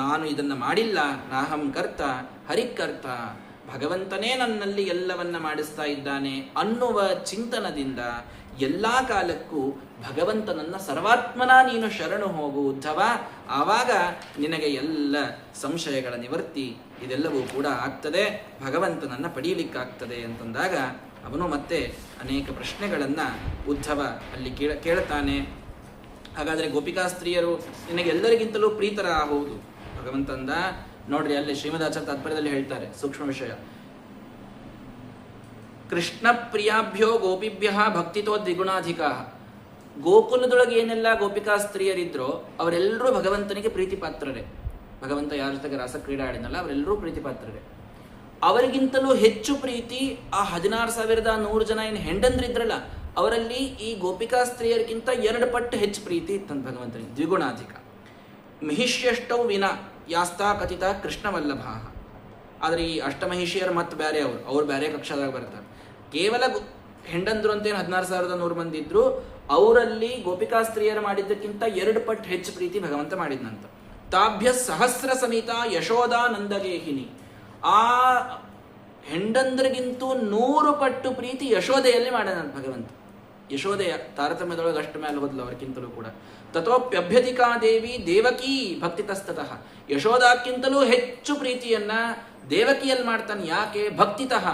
ನಾನು ಇದನ್ನ ಮಾಡಿಲ್ಲ, ನಾಹಂ ಕರ್ತ ಹರಿಕರ್ತ, ಭಗವಂತನೇ ನನ್ನಲ್ಲಿ ಎಲ್ಲವನ್ನ ಮಾಡಿಸ್ತಾ ಇದ್ದಾನೆ ಅನ್ನುವ ಚಿಂತನದಿಂದ ಎಲ್ಲಾ ಕಾಲಕ್ಕೂ ಭಗವಂತನನ್ನ ಸರ್ವಾತ್ಮನ ನೀನು ಶರಣು ಹೋಗು ಉದ್ಧವ. ಆವಾಗ ನಿನಗೆ ಎಲ್ಲ ಸಂಶಯಗಳ ನಿವರ್ತಿ ಇದೆಲ್ಲವೂ ಕೂಡ ಆಗ್ತದೆ, ಭಗವಂತನನ್ನ ಪಡೀಲಿಕ್ಕಾಗ್ತದೆ ಅಂತಂದಾಗ ಅವನು ಮತ್ತೆ ಅನೇಕ ಪ್ರಶ್ನೆಗಳನ್ನ ಉದ್ಧವ ಅಲ್ಲಿ ಕೇಳ್ತಾನೆ. ಹಾಗಾದ್ರೆ ಗೋಪಿಕಾ ಸ್ತ್ರೀಯರು ನಿನಗೆಲ್ಲರಿಗಿಂತಲೂ ಪ್ರೀತರ ಹೌದು. ಭಗವಂತಂದ ನೋಡ್ರಿ, ಅಲ್ಲಿ ಶ್ರೀಮದಾಚಾರ್ಯ ತಾತ್ಪರ್ಯದಲ್ಲಿ ಹೇಳ್ತಾರೆ ಸೂಕ್ಷ್ಮ ವಿಷಯ. ಕೃಷ್ಣ ಪ್ರಿಯಾಭ್ಯೋ ಗೋಪಿಭ್ಯ ಭಕ್ತಿತೋ ದ್ವಿಗುಣಾಧಿಕ. ಗೋಕುಲದೊಳಗೆ ಏನೆಲ್ಲ ಗೋಪಿಕಾ ಸ್ತ್ರೀಯರಿದ್ರೋ ಅವರೆಲ್ಲರೂ ಭಗವಂತನಿಗೆ ಪ್ರೀತಿ ಪಾತ್ರರೇ. ಭಗವಂತ ಯಾರ ಜೊತೆಗೆ ರಾಸಕ್ರೀಡೆ ಆಡಿನಲ್ಲ ಅವರೆಲ್ಲರೂ ಪ್ರೀತಿ ಪಾತ್ರರೇ. ಅವರಿಗಿಂತಲೂ ಹೆಚ್ಚು ಪ್ರೀತಿ ಆ 16,100 ಜನ ಏನು ಹೆಂಡಂದ್ರಿದ್ರಲ್ಲ ಅವರಲ್ಲಿ ಈ ಗೋಪಿಕಾ ಸ್ತ್ರೀಯರಿಗಿಂತ 2 ಪಟ್ಟು ಹೆಚ್ಚು ಪ್ರೀತಿ ಇತ್ತಂತ ಭಗವಂತನಿಗೆ, ದ್ವಿಗುಣಾಧಿಕ. ಮಹಿಷ್ಯಷ್ಟೌ ವಿನ ಯಾಸ್ತಾ ಕಥಿತ ಕೃಷ್ಣವಲ್ಲಭ. ಆದರೆ ಈ ಅಷ್ಟಮಹಿಷಿಯರು ಮತ್ತೆ ಬೇರೆ, ಅವ್ರು ಬೇರೆ ಕಕ್ಷಾದಾಗ ಬರ್ತಾರೆ. ಕೇವಲ ಹೆಂಡಂದ್ರು ಅಂತೇನು 16,100 ಮಂದಿ ಇದ್ರು, ಅವರಲ್ಲಿ ಗೋಪಿಕಾ ಸ್ತ್ರೀಯರು ಮಾಡಿದ್ದಕ್ಕಿಂತ 2 ಪಟ್ಟು ಹೆಚ್ಚು ಪ್ರೀತಿ ಭಗವಂತ ಮಾಡಿದ್ನಂತ. ತಾಭ್ಯ ಸಹಸ್ರ ಸಮೇತ ಯಶೋದಾ ನಂದಗೇಹಿನಿ. ಆ ಹೆಂಡಂದ್ರಿಗಿಂತೂ 100 ಪಟ್ಟು ಪ್ರೀತಿ ಯಶೋದೆಯಲ್ಲಿ ಮಾಡಿದಂತ ಭಗವಂತ. ಯಶೋದೆಯ ತಾರತಮ್ಯದೊಳಗೆ ಅಷ್ಟು ಮೇಲೆ ಹೋದ್ಲು ಅವರಿಗಿಂತಲೂ ಕೂಡ. ತಥೋಪ್ಯಭ್ಯಧಿಕಾ ದೇವಿ ದೇವಕೀ ಭಕ್ತಿತಸ್ತತಃ, ಯಶೋದಾಕ್ಕಿಂತಲೂ ಹೆಚ್ಚು ಪ್ರೀತಿಯನ್ನ ದೇವಕಿಯಲ್ಲಿ ಮಾಡ್ತಾನೆ. ಯಾಕೆ? ಭಕ್ತಿತಃ,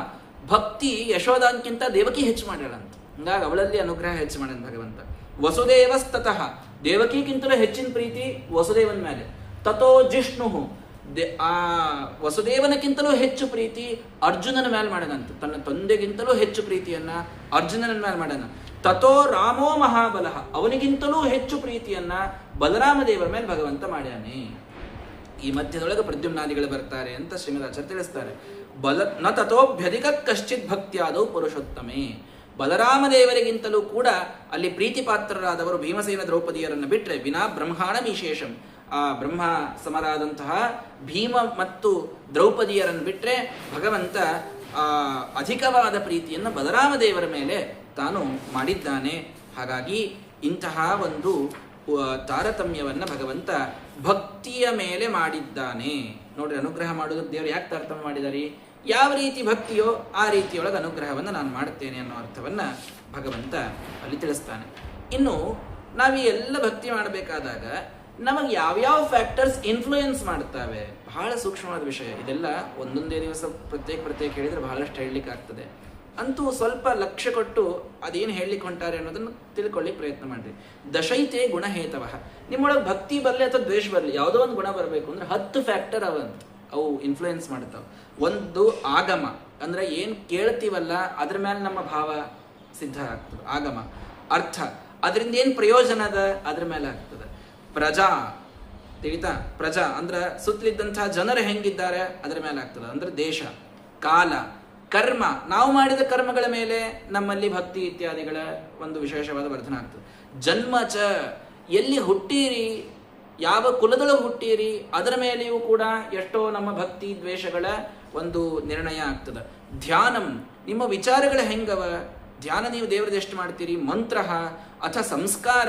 ಭಕ್ತಿ ಯಶೋದಾಕ್ಕಿಂತ ದೇವಕಿ ಹೆಚ್ಚು ಮಾಡ್ಯಾಳಂತ. ಹಂಗಾಗಿ ಅವಳಲ್ಲಿ ಅನುಗ್ರಹ ಹೆಚ್ಚು ಮಾಡ್ಯಾನ ಭಗವಂತ. ವಸುದೇವಸ್ತತಃ, ದೇವಕಿಗಿಂತಲೂ ಹೆಚ್ಚಿನ ಪ್ರೀತಿ ವಸುದೇವನ ಮೇಲೆ. ತಥೋ ಜಿಷ್ಣು, ಆ ವಸುದೇವನಕ್ಕಿಂತಲೂ ಹೆಚ್ಚು ಪ್ರೀತಿ ಅರ್ಜುನನ ಮೇಲೆ ಮಾಡದಂತ. ತನ್ನ ತಂದೆಗಿಂತಲೂ ಹೆಚ್ಚು ಪ್ರೀತಿಯನ್ನ ಅರ್ಜುನನ ಮೇಲೆ ಮಾಡನ. ತಥೋ ರಾಮೋ ಮಹಾಬಲಃ, ಅವನಿಗಿಂತಲೂ ಹೆಚ್ಚು ಪ್ರೀತಿಯನ್ನ ಬಲರಾಮ ದೇವರ ಮೇಲೆ ಭಗವಂತ ಮಾಡ್ಯಾನೆ. ಈ ಮಧ್ಯದೊಳಗೆ ಪ್ರದ್ಯುಮ್ನಾದಿಗಳು ಬರ್ತಾರೆ ಅಂತ ಶ್ರೀಮದಾಚಾರ್ಯ ತಿಳಿಸ್ತಾರೆ. ನ ತಥೋಭ್ಯಧಿಕ ಕಶ್ಚಿತ್ ಭಕ್ತಿಯಾದವು ಪುರುಷೋತ್ತಮೇ, ಬಲರಾಮ ದೇವರಿಗಿಂತಲೂ ಕೂಡ ಅಲ್ಲಿ ಪ್ರೀತಿ ಪಾತ್ರರಾದವರು ಭೀಮಸೇನ ದ್ರೌಪದಿಯರನ್ನು ಬಿಟ್ಟರೆ ವಿನಾ ಬ್ರಹ್ಮಾಣ ವಿಶೇಷಂ, ಆ ಬ್ರಹ್ಮ ಸಮರಾದಂತಹ ಭೀಮ ಮತ್ತು ದ್ರೌಪದಿಯರನ್ನು ಬಿಟ್ಟರೆ ಭಗವಂತ ಅಧಿಕವಾದ ಪ್ರೀತಿಯನ್ನು ಬಲರಾಮ ದೇವರ ಮೇಲೆ ತಾನು ಮಾಡಿದ್ದಾನೆ. ಹಾಗಾಗಿ ಇಂತಹ ಒಂದು ತಾರತಮ್ಯವನ್ನು ಭಗವಂತ ಭಕ್ತಿಯ ಮೇಲೆ ಮಾಡಿದ್ದಾನೆ. ನೋಡ್ರಿ, ಅನುಗ್ರಹ ಮಾಡೋದಕ್ಕೆ ದೇವರು ಯಾಕೆ ತಾರತಮ್ಯ ಮಾಡಿದಾರೆ? ಯಾವ ರೀತಿ ಭಕ್ತಿಯೋ ಆ ರೀತಿಯೊಳಗೆ ಅನುಗ್ರಹವನ್ನು ನಾನು ಮಾಡುತ್ತೇನೆ ಅನ್ನೋ ಅರ್ಥವನ್ನು ಭಗವಂತ ಅಲ್ಲಿ ತಿಳಿಸ್ತಾನೆ. ಇನ್ನು ನಾವು ಈ ಎಲ್ಲ ಭಕ್ತಿ ಮಾಡಬೇಕಾದಾಗ ನಮಗೆ ಯಾವ್ಯಾವ ಫ್ಯಾಕ್ಟರ್ಸ್ ಇನ್ಫ್ಲೂಯೆನ್ಸ್ ಮಾಡ್ತವೆ, ಬಹಳ ಸೂಕ್ಷ್ಮವಾದ ವಿಷಯ. ಇದೆಲ್ಲ ಒಂದೊಂದೇ ದಿವಸ ಪ್ರತ್ಯೇಕ ಹೇಳಿದ್ರೆ ಬಹಳಷ್ಟು ಹೇಳಲಿಕ್ಕೆ ಆಗ್ತದೆ. ಅಂತೂ ಸ್ವಲ್ಪ ಲಕ್ಷ್ಯ ಕೊಟ್ಟು ಅದೇನು ಹೇಳಲಿಕ್ಕೆ ಹೊಂಟಾರೆ ಅನ್ನೋದನ್ನು ತಿಳ್ಕೊಳ್ಳಿಕ್ಕೆ ಪ್ರಯತ್ನ ಮಾಡ್ರಿ. ದಶೈತೆ ಗುಣಹೇತವ, ನಿಮ್ಮೊಳಗೆ ಭಕ್ತಿ ಬರಲಿ ಅಥವಾ ದ್ವೇಷ ಬರಲಿ, ಯಾವುದೋ ಒಂದು ಗುಣ ಬರಬೇಕು ಅಂದ್ರೆ 10 ಫ್ಯಾಕ್ಟರ್ ಅವು ಇನ್ಫ್ಲೂಯೆನ್ಸ್ ಮಾಡ್ತಾವೆ. ಒಂದು ಆಗಮ, ಅಂದ್ರೆ ಏನು ಕೇಳ್ತೀವಲ್ಲ ಅದ್ರ ಮೇಲೆ ನಮ್ಮ ಭಾವ ಸಿದ್ಧ ಆಗ್ತದೆ, ಆಗಮ. ಅರ್ಥ, ಅದರಿಂದ ಏನು ಪ್ರಯೋಜನ ಅದ ಅದ್ರ ಮೇಲೆ ಆಗ್ತದೆ. ಪ್ರಜಾ, ತಿಳಿತಾ? ಪ್ರಜಾ ಅಂದ್ರೆ ಸುತ್ತಲಿದ್ದಂತಹ ಜನರು ಹೆಂಗಿದ್ದಾರೆ ಅದರ ಮೇಲೆ ಆಗ್ತದೆ, ಅಂದ್ರೆ ದೇಶ. ಕಾಲ, ಕರ್ಮ, ನಾವು ಮಾಡಿದ ಕರ್ಮಗಳ ಮೇಲೆ ನಮ್ಮಲ್ಲಿ ಭಕ್ತಿ ಇತ್ಯಾದಿಗಳ ಒಂದು ವಿಶೇಷವಾದ ವರ್ಧನ ಆಗ್ತದೆ. ಜನ್ಮ ಚ, ಎಲ್ಲಿ ಹುಟ್ಟೀರಿ, ಯಾವ ಕುಲದೊಳಗೆ ಹುಟ್ಟೀರಿ ಅದರ ಮೇಲೆಯೂ ಕೂಡ ಎಷ್ಟೋ ನಮ್ಮ ಭಕ್ತಿ ದ್ವೇಷಗಳ ಒಂದು ನಿರ್ಣಯ ಆಗ್ತದೆ. ಧ್ಯಾನಂ, ನಿಮ್ಮ ವಿಚಾರಗಳ ಹೆಂಗವ, ಧ್ಯಾನ ನೀವು ದೇವರದ್ದು ಎಷ್ಟು ಮಾಡ್ತೀರಿ. ಮಂತ್ರ ಅಥ ಸಂಸ್ಕಾರ,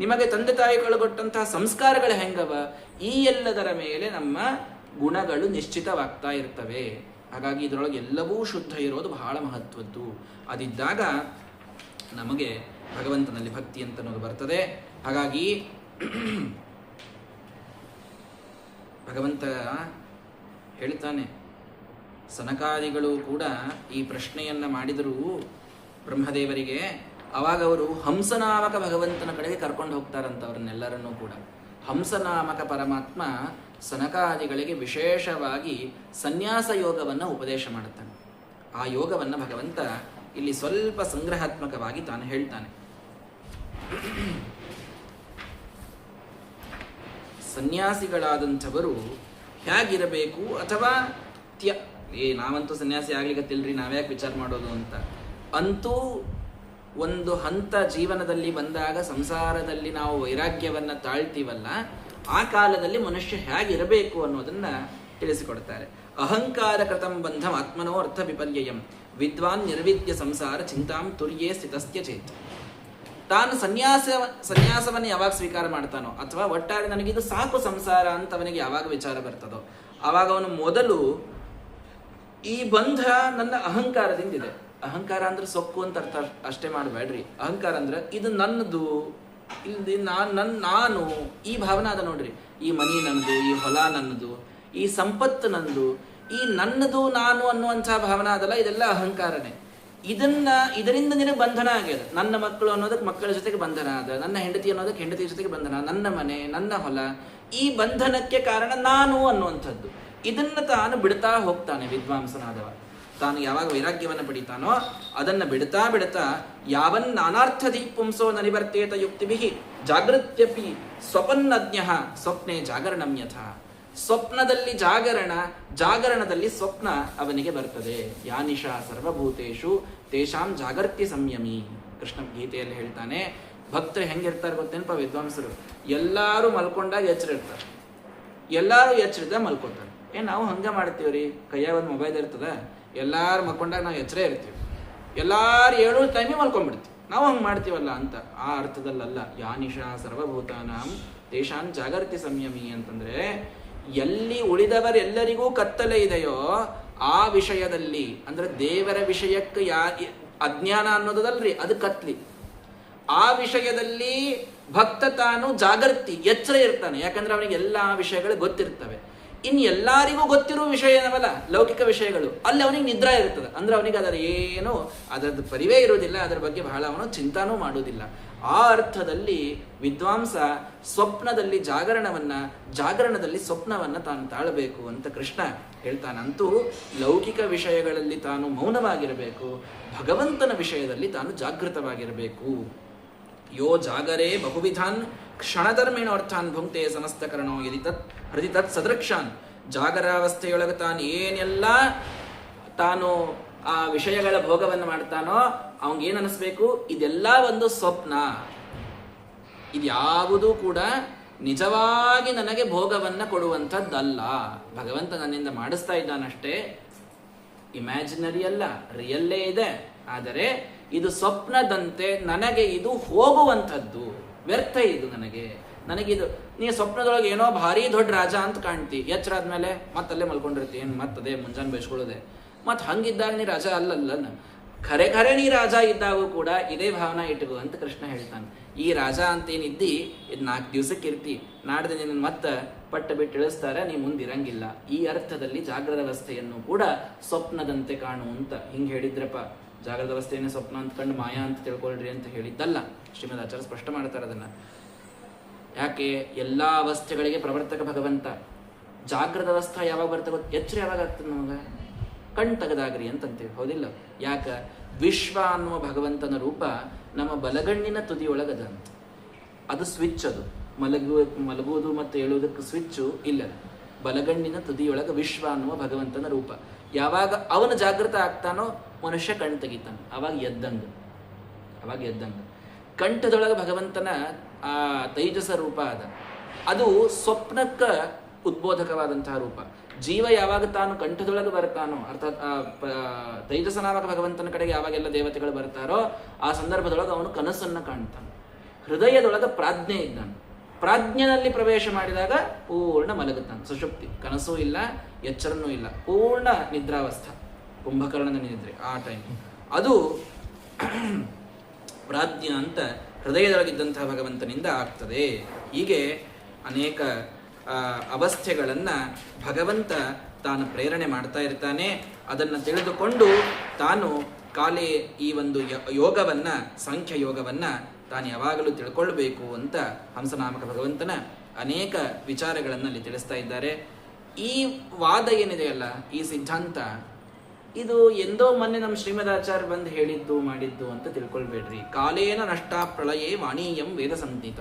ನಿಮಗೆ ತಂದೆ ತಾಯಿಗಳು ಕೊಟ್ಟಂತಹ ಸಂಸ್ಕಾರಗಳು ಹೆಂಗವ, ಈ ಎಲ್ಲದರ ಮೇಲೆ ನಮ್ಮ ಗುಣಗಳು ನಿಶ್ಚಿತವಾಗ್ತಾ ಇರ್ತವೆ. ಹಾಗಾಗಿ ಇದರೊಳಗೆ ಎಲ್ಲವೂ ಶುದ್ಧ ಇರೋದು ಬಹಳ ಮಹತ್ವದ್ದು. ಅದಿದ್ದಾಗ ನಮಗೆ ಭಗವಂತನಲ್ಲಿ ಭಕ್ತಿ ಅಂತ ಅನ್ನೋದು ಬರ್ತದೆ. ಹಾಗಾಗಿ ಭಗವಂತ ಹೇಳ್ತಾನೆ, ಸನಕಾದಿಗಳು ಕೂಡ ಈ ಪ್ರಶ್ನೆಯನ್ನ ಮಾಡಿದರೂ ಬ್ರಹ್ಮದೇವರಿಗೆ, ಅವಾಗ ಅವರು ಹಂಸನಾಮಕ ಭಗವಂತನ ಕಡೆಗೆ ಕರ್ಕೊಂಡು ಹೋಗ್ತಾರಂತ ಅವರನ್ನೆಲ್ಲರನ್ನೂ ಕೂಡ. ಹಂಸನಾಮಕ ಪರಮಾತ್ಮ ಸನಕಾದಿಗಳಿಗೆ ವಿಶೇಷವಾಗಿ ಸನ್ಯಾಸ ಯೋಗವನ್ನು ಉಪದೇಶ ಮಾಡುತ್ತಾನೆ. ಆ ಯೋಗವನ್ನು ಭಗವಂತ ಇಲ್ಲಿ ಸ್ವಲ್ಪ ಸಂಗ್ರಹಾತ್ಮಕವಾಗಿ ತಾನು ಹೇಳ್ತಾನೆ. ಸನ್ಯಾಸಿಗಳಾದಂಥವರು ಹೇಗಿರಬೇಕು, ಅಥವಾ ನಾವಂತೂ ಸನ್ಯಾಸಿ ಆಗ್ಲಿಕ್ಕತ್ತಿಲ್ರಿ, ನಾವ್ಯಾಕೆ ವಿಚಾರ ಮಾಡೋದು ಅಂತ. ಅಂತೂ ಒಂದು ಹಂತ ಜೀವನದಲ್ಲಿ ಬಂದಾಗ, ಸಂಸಾರದಲ್ಲಿ ನಾವು ವೈರಾಗ್ಯವನ್ನು ತಾಳ್ತೀವಲ್ಲ, ಆ ಕಾಲದಲ್ಲಿ ಮನುಷ್ಯ ಹೇಗಿರಬೇಕು ಅನ್ನೋದನ್ನ ತಿಳಿಸಿಕೊಡ್ತಾರೆ. ಅಹಂಕಾರ ಕೃತಂ ಬಂಧಂ ಆತ್ಮನೋ ಅರ್ಥ ವಿಪರ್ಯಯಂ ವಿದ್ವಾನ್ ನಿರ್ವಿದ್ಯ ಸಂಸಾರ ಚಿಂತಾಂ ತುರ್ಯೇ ಸ್ಥಿತಸ್ತ್ಯ ಚೇತ್. ತಾನು ಸನ್ಯಾಸವನ್ನು ಯಾವಾಗ ಸ್ವೀಕಾರ ಮಾಡ್ತಾನೋ, ಅಥವಾ ಒಟ್ಟಾರೆ ನನಗಿದು ಸಾಕು ಸಂಸಾರ ಅಂತ ಅವನಿಗೆ ಯಾವಾಗ ವಿಚಾರ ಬರ್ತದೋ, ಆವಾಗ ಅವನು ಮೊದಲು ಈ ಬಂಧ ನನ್ನ ಅಹಂಕಾರದಿಂದಿದೆ. ಅಹಂಕಾರ ಅಂದ್ರೆ ಸೊಕ್ಕು ಅಂತ ಅರ್ಥ ಅಷ್ಟೇ ಮಾಡಬೇಡ್ರಿ. ಅಹಂಕಾರ ಅಂದ್ರೆ ಇದು ನನ್ನದು, ಇಲ್ಲಿ ನಾನು ಈ ಭಾವನೆ ಅದ ನೋಡ್ರಿ. ಈ ಮನಿ ನನ್ನದು, ಈ ಹೊಲ ನನ್ನದು, ಈ ಸಂಪತ್ತು ನನ್ನದು, ಈ ನನ್ನದು ನಾನು ಅನ್ನುವಂತಹ ಭಾವನೆ ಅದಲ್ಲ, ಇದೆಲ್ಲ ಅಹಂಕಾರನೇ. ಇದರಿಂದ ನಿನಗೆ ಬಂಧನ ಆಗ್ಯದ. ನನ್ನ ಮಕ್ಕಳು ಅನ್ನೋದಕ್ಕೆ ಮಕ್ಕಳ ಜೊತೆಗೆ ಬಂಧನ ಅದ, ನನ್ನ ಹೆಂಡತಿ ಅನ್ನೋದಕ್ಕೆ ಹೆಂಡತಿ ಜೊತೆಗೆ ಬಂಧನ, ನನ್ನ ಮನೆ, ನನ್ನ ಹೊಲ, ಈ ಬಂಧನಕ್ಕೆ ಕಾರಣ ನಾನು ಅನ್ನುವಂಥದ್ದು. ಇದನ್ನ ತಾನು ಬಿಡ್ತಾ ಹೋಗ್ತಾನೆ ವಿದ್ವಾಂಸನಾದವ. ತಾನು ಯಾವಾಗ ವೈರಾಗ್ಯವನ್ನು ಪಡಿತಾನೋ ಅದನ್ನು ಬಿಡ್ತಾ ಯಾವನ್ ನಾನಾರ್ಥದಿ ಪುಂಸೋ ನನಿವರ್ತೇತ ಯುಕ್ತಿಭಿ ಜಾಗೃತ್ಯಪಿ ಸ್ವಪನ್ನಜ್ಞ ಸ್ವಪ್ನೆ ಜಾಗರಣಂ ಯಥ. ಸ್ವಪ್ನದಲ್ಲಿ ಜಾಗರಣದಲ್ಲಿ ಸ್ವಪ್ನ ಅವನಿಗೆ ಬರ್ತದೆ. ಯಾನಿಶಾ ಸರ್ವಭೂತೇಷು ತೇಷಾಂ ಜಾಗರ್ತಿ ಸಂಯಮಿ. ಕೃಷ್ಣ ಗೀತೆಯಲ್ಲಿ ಹೇಳ್ತಾನೆ, ಭಕ್ತರು ಹೆಂಗಿರ್ತಾರೆ ಗೊತ್ತೇನಪ್ಪ ವಿದ್ವಾಂಸರು, ಎಲ್ಲಾರು ಮಲ್ಕೊಂಡಾಗ ಎಚ್ಚರ ಇರ್ತಾರೆ, ಎಲ್ಲಾರು ಎಚ್ಚರಿದ್ದಾಗ ಮಲ್ಕೊತಾರೆ. ನಾವು ಹಂಗ ಮಾಡ್ತೀವ್ರಿ, ಕೈಯಾಗ ಒಂದು ಮೊಬೈಲ್ ಇರ್ತದ, ಎಲ್ಲಾರು ಮಲ್ಕೊಂಡಾಗ ನಾವು ಎಚ್ಚರ ಇರ್ತೀವಿ, ಎಲ್ಲಾರು 7 ಟೈಮಿಗೆ ಮಲ್ಕೊಂಡ್ಬಿಡ್ತೀವಿ, ನಾವು ಹಂಗೆ ಮಾಡ್ತೀವಲ್ಲ ಅಂತ. ಆ ಅರ್ಥದಲ್ಲಲ್ಲ. ಯಾನಿಶಾ ಸರ್ವಭೂತಾನಾಂ ತೇಷಾಂ ಜಾಗರ್ತಿ ಸಂಯಮಿ ಅಂತಂದ್ರೆ, ಎಲ್ಲಿ ಉಳಿದವರೆಲ್ಲರಿಗೂ ಕತ್ತಲೆ ಇದೆಯೋ ಆ ವಿಷಯದಲ್ಲಿ, ಅಂದ್ರೆ ದೇವರ ವಿಷಯಕ್ಕೆ ಅಜ್ಞಾನ ಅನ್ನೋದಲ್ರಿ, ಅದು ಕತ್ಲಿ. ಆ ವಿಷಯದಲ್ಲಿ ಭಕ್ತ ತಾನು ಜಾಗೃತಿ ಎಚ್ಚರ ಇರ್ತಾನೆ. ಯಾಕಂದ್ರೆ ಅವನಿಗೆ ಎಲ್ಲ ವಿಷಯಗಳು ಗೊತ್ತಿರ್ತವೆ. ಇನ್ನು ಎಲ್ಲರಿಗೂ ಗೊತ್ತಿರೋ ವಿಷಯ ಏನವಲ್ಲ ಲೌಕಿಕ ವಿಷಯಗಳು, ಅಲ್ಲಿ ಅವನಿಗೆ ನಿದ್ರಾ ಇರ್ತದೆ. ಅಂದ್ರೆ ಅವನಿಗೆ ಅದರ ಏನು ಅದರದ್ದು ಪರಿವೇ ಇರುವುದಿಲ್ಲ, ಅದರ ಬಗ್ಗೆ ಬಹಳ ಅವನು ಚಿಂತಾನೂ ಮಾಡುವುದಿಲ್ಲ. ಆ ಅರ್ಥದಲ್ಲಿ ವಿದ್ವಾಂಸ ಸ್ವಪ್ನದಲ್ಲಿ ಜಾಗರಣವನ್ನ, ಜಾಗರಣದಲ್ಲಿ ಸ್ವಪ್ನವನ್ನ ತಾನು ತಾಳಬೇಕು ಅಂತ ಕೃಷ್ಣ ಹೇಳ್ತಾನೆ. ಅಂತೂ ಲೌಕಿಕ ವಿಷಯಗಳಲ್ಲಿ ತಾನು ಮೌನವಾಗಿರಬೇಕು, ಭಗವಂತನ ವಿಷಯದಲ್ಲಿ ತಾನು ಜಾಗೃತವಾಗಿರಬೇಕು. ಯೋ ಜಾಗರೇ ಬಹುವಿಧಾನ್ ಕ್ಷಣಧರ್ಮೇಣ ಅರ್ಥಾನ್ ಭುಂಕ್ತೆ ಸಮಸ್ತ ಕರಣೋ ಯದಿ ತತ್ ಹೃದಿ ತತ್ ಸದೃಕ್ಷಾನ್. ಜಾಗರಾವಸ್ಥೆಯೊಳಗೆ ತಾನು ಏನೆಲ್ಲ ತಾನು ಆ ವಿಷಯಗಳ ಭೋಗವನ್ನು ಮಾಡ್ತಾನೋ ಅವನಿಗೇನು ಅನಿಸ್ಬೇಕು, ಇದೆಲ್ಲ ಒಂದು ಸ್ವಪ್ನ, ಇದ್ಯಾವುದೂ ಕೂಡ ನಿಜವಾಗಿ ನನಗೆ ಭೋಗವನ್ನು ಕೊಡುವಂಥದ್ದಲ್ಲ. ಭಗವಂತ ನನ್ನಿಂದ ಮಾಡಿಸ್ತಾ ಇದ್ದಾನಷ್ಟೇ, ಇಮ್ಯಾಜಿನರಿ ಅಲ್ಲ, ರಿಯಲ್ಲೇ ಇದೆ. ಆದರೆ ಇದು ಸ್ವಪ್ನದಂತೆ ನನಗೆ ಇದು ಹೋಗುವಂಥದ್ದು, ವ್ಯರ್ಥ ಇದು ನನಗಿದು. ನೀ ಸ್ವಪ್ನದೊಳಗೆ ಏನೋ ಭಾರಿ ದೊಡ್ಡ ರಾಜ ಅಂತ ಕಾಣ್ತಿ, ಎಚ್ಚರ ಆದ್ಮೇಲೆ ಮತ್ತಲ್ಲೇ ಮಲ್ಕೊಂಡಿರ್ತಿ, ಏನು ಮತ್ತದೇ ಮುಂಜಾನೆ ಬಯಸ್ಕೊಳ್ಳೋದೆ. ಮತ್ತು ಹಂಗಿದ್ದಾಗ ನೀ ರಾಜ ಅಲ್ಲಲ್ಲ, ಖರೆ ನೀ ರಾಜ ಇದ್ದಾಗೂ ಕೂಡ ಇದೇ ಭಾವನಾ ಇಟ್ಕೋ ಅಂತ ಕೃಷ್ಣ ಹೇಳ್ತಾನೆ. ಈ ರಾಜ ಅಂತೇನಿದ್ದಿ ಇದು 4 ದಿವಸಕ್ಕೆ ಇರ್ತಿ, ನಾಡ್ದು ನಿನ್ನ ಮತ್ತೆ ಪಟ್ಟ ಬಿಟ್ಟು ಇಳಿಸ್ತಾರೆ, ನೀ ಮುಂದಿರಂಗಿಲ್ಲ. ಈ ಅರ್ಥದಲ್ಲಿ ಜಾಗೃತ ಅವಸ್ಥೆಯನ್ನು ಕೂಡ ಸ್ವಪ್ನದಂತೆ ಕಾಣು ಅಂತ ಹಿಂಗೆ ಹೇಳಿದ್ರಪ್ಪ. ಜಾಗೃತ ಅವಸ್ಥೆಯನ್ನೇ ಸ್ವಪ್ನ ಅಂತ ಕಂಡು ಮಾಯಾ ಅಂತ ತಿಳ್ಕೊಳ್ರಿ ಅಂತ ಹೇಳಿದ್ದಲ್ಲ. ಶ್ರೀಮದ್ ಆಚಾರ್ಯ ಸ್ಪಷ್ಟ ಮಾಡ್ತಾರೆ ಅದನ್ನ. ಯಾಕೆ ಎಲ್ಲ ಅವಸ್ಥೆಗಳಿಗೆ ಪ್ರವರ್ತಕ ಭಗವಂತ. ಜಾಗೃತ ಅವಸ್ಥೆ ಯಾವಾಗ ಬರ್ತದೆ, ಎಚ್ಚರ ಯಾವಾಗ ಆಗ್ತದೆ ನಮಗೆ, ಕಣ್ ತೆಗೆದಾಗ್ರಿ ಅಂತಂತೀವಿ, ಹೌದಿಲ್ಲ? ಯಾಕ ವಿಶ್ವ ಅನ್ನುವ ಭಗವಂತನ ರೂಪ ನಮ್ಮ ಬಲಗಣ್ಣಿನ ತುದಿಯೊಳಗದಂತ. ಅದು ಸ್ವಿಚ್, ಅದು ಮಲಗುವುದು ಮತ್ತು ಹೇಳುವುದಕ್ಕೆ ಸ್ವಿಚ್ಚು ಇಲ್ಲ. ಬಲಗಣ್ಣಿನ ತುದಿಯೊಳಗೆ ವಿಶ್ವ ಅನ್ನುವ ಭಗವಂತನ ರೂಪ. ಯಾವಾಗ ಅವನು ಜಾಗೃತ ಆಗ್ತಾನೋ ಮನುಷ್ಯ ಕಣ್ ತೆಗಿತಾನೆ, ಅವಾಗ ಎದ್ದಂಗ. ಕಂಠದೊಳಗೆ ಭಗವಂತನ ಆ ತೈಜಸ ರೂಪ ಅದು ಸ್ವಪ್ನಕ್ಕೆ ಉದ್ಬೋಧಕವಾದಂತಹ ರೂಪ. ಜೀವ ಯಾವಾಗ ತಾನು ಕಂಠದೊಳಗೆ ಬರ್ತಾನೋ, ಅರ್ಥಾತ್ ತೈಜಸ ನಾಮಕ ಭಗವಂತನ ಕಡೆಗೆ ಯಾವಾಗೆಲ್ಲ ದೇವತೆಗಳು ಬರ್ತಾರೋ ಆ ಸಂದರ್ಭದೊಳಗೆ ಅವನು ಕನಸನ್ನ ಕಾಣ್ತಾನೆ. ಹೃದಯದೊಳಗೆ ಪ್ರಾಜ್ಞೆ ಇದ್ದಾನೆ. ಪ್ರಾಜ್ಞನಲ್ಲಿ ಪ್ರವೇಶ ಮಾಡಿದಾಗ ಪೂರ್ಣ ಮಲಗುತ್ತಾನೆ, ಸುಷುಪ್ತಿ. ಕನಸೂ ಇಲ್ಲ, ಎಚ್ಚರನೂ ಇಲ್ಲ, ಪೂರ್ಣ ನಿದ್ರಾವಸ್ಥಾ, ಕುಂಭಕರ್ಣನ ನಿದ್ರೆ ಆ ಟೈಮ್. ಅದು ಪ್ರಾಜ್ಞ ಅಂತ ಹೃದಯದೊಳಗಿದ್ದಂತಹ ಭಗವಂತನಿಂದ ಆಗ್ತದೆ. ಹೀಗೆ ಅನೇಕ ಅವಸ್ಥೆಗಳನ್ನು ಭಗವಂತ ತಾನು ಪ್ರೇರಣೆ ಮಾಡ್ತಾ ಇರ್ತಾನೆ. ಅದನ್ನು ತಿಳಿದುಕೊಂಡು ತಾನು ಕಾಲೇ ಈ ಒಂದು ಯೋಗವನ್ನು, ಸಾಂಖ್ಯ ಯೋಗವನ್ನು ತಾನು ಯಾವಾಗಲೂ ತಿಳ್ಕೊಳ್ಬೇಕು ಅಂತ ಹಂಸನಾಮಕ ಭಗವಂತನ ಅನೇಕ ವಿಚಾರಗಳನ್ನು ಅಲ್ಲಿ ತಿಳಿಸ್ತಾ ಇದ್ದಾರೆ. ಈ ವಾದ ಏನಿದೆಯಲ್ಲ, ಈ ಸಿದ್ಧಾಂತ, ಇದು ಎಂದೋ ಮೊನ್ನೆ ನಮ್ಮ ಶ್ರೀಮದಾಚಾರ್ಯ ಬಂದು ಹೇಳಿದ್ದು ಮಾಡಿದ್ದು ಅಂತ ತಿಳ್ಕೊಳ್ಬೇಡ್ರಿ. ಕಾಲೇನ ನಷ್ಟ ಪ್ರಳಯೇ ವಾಣೀಯಂ ವೇದ ಸಂಹಿತ.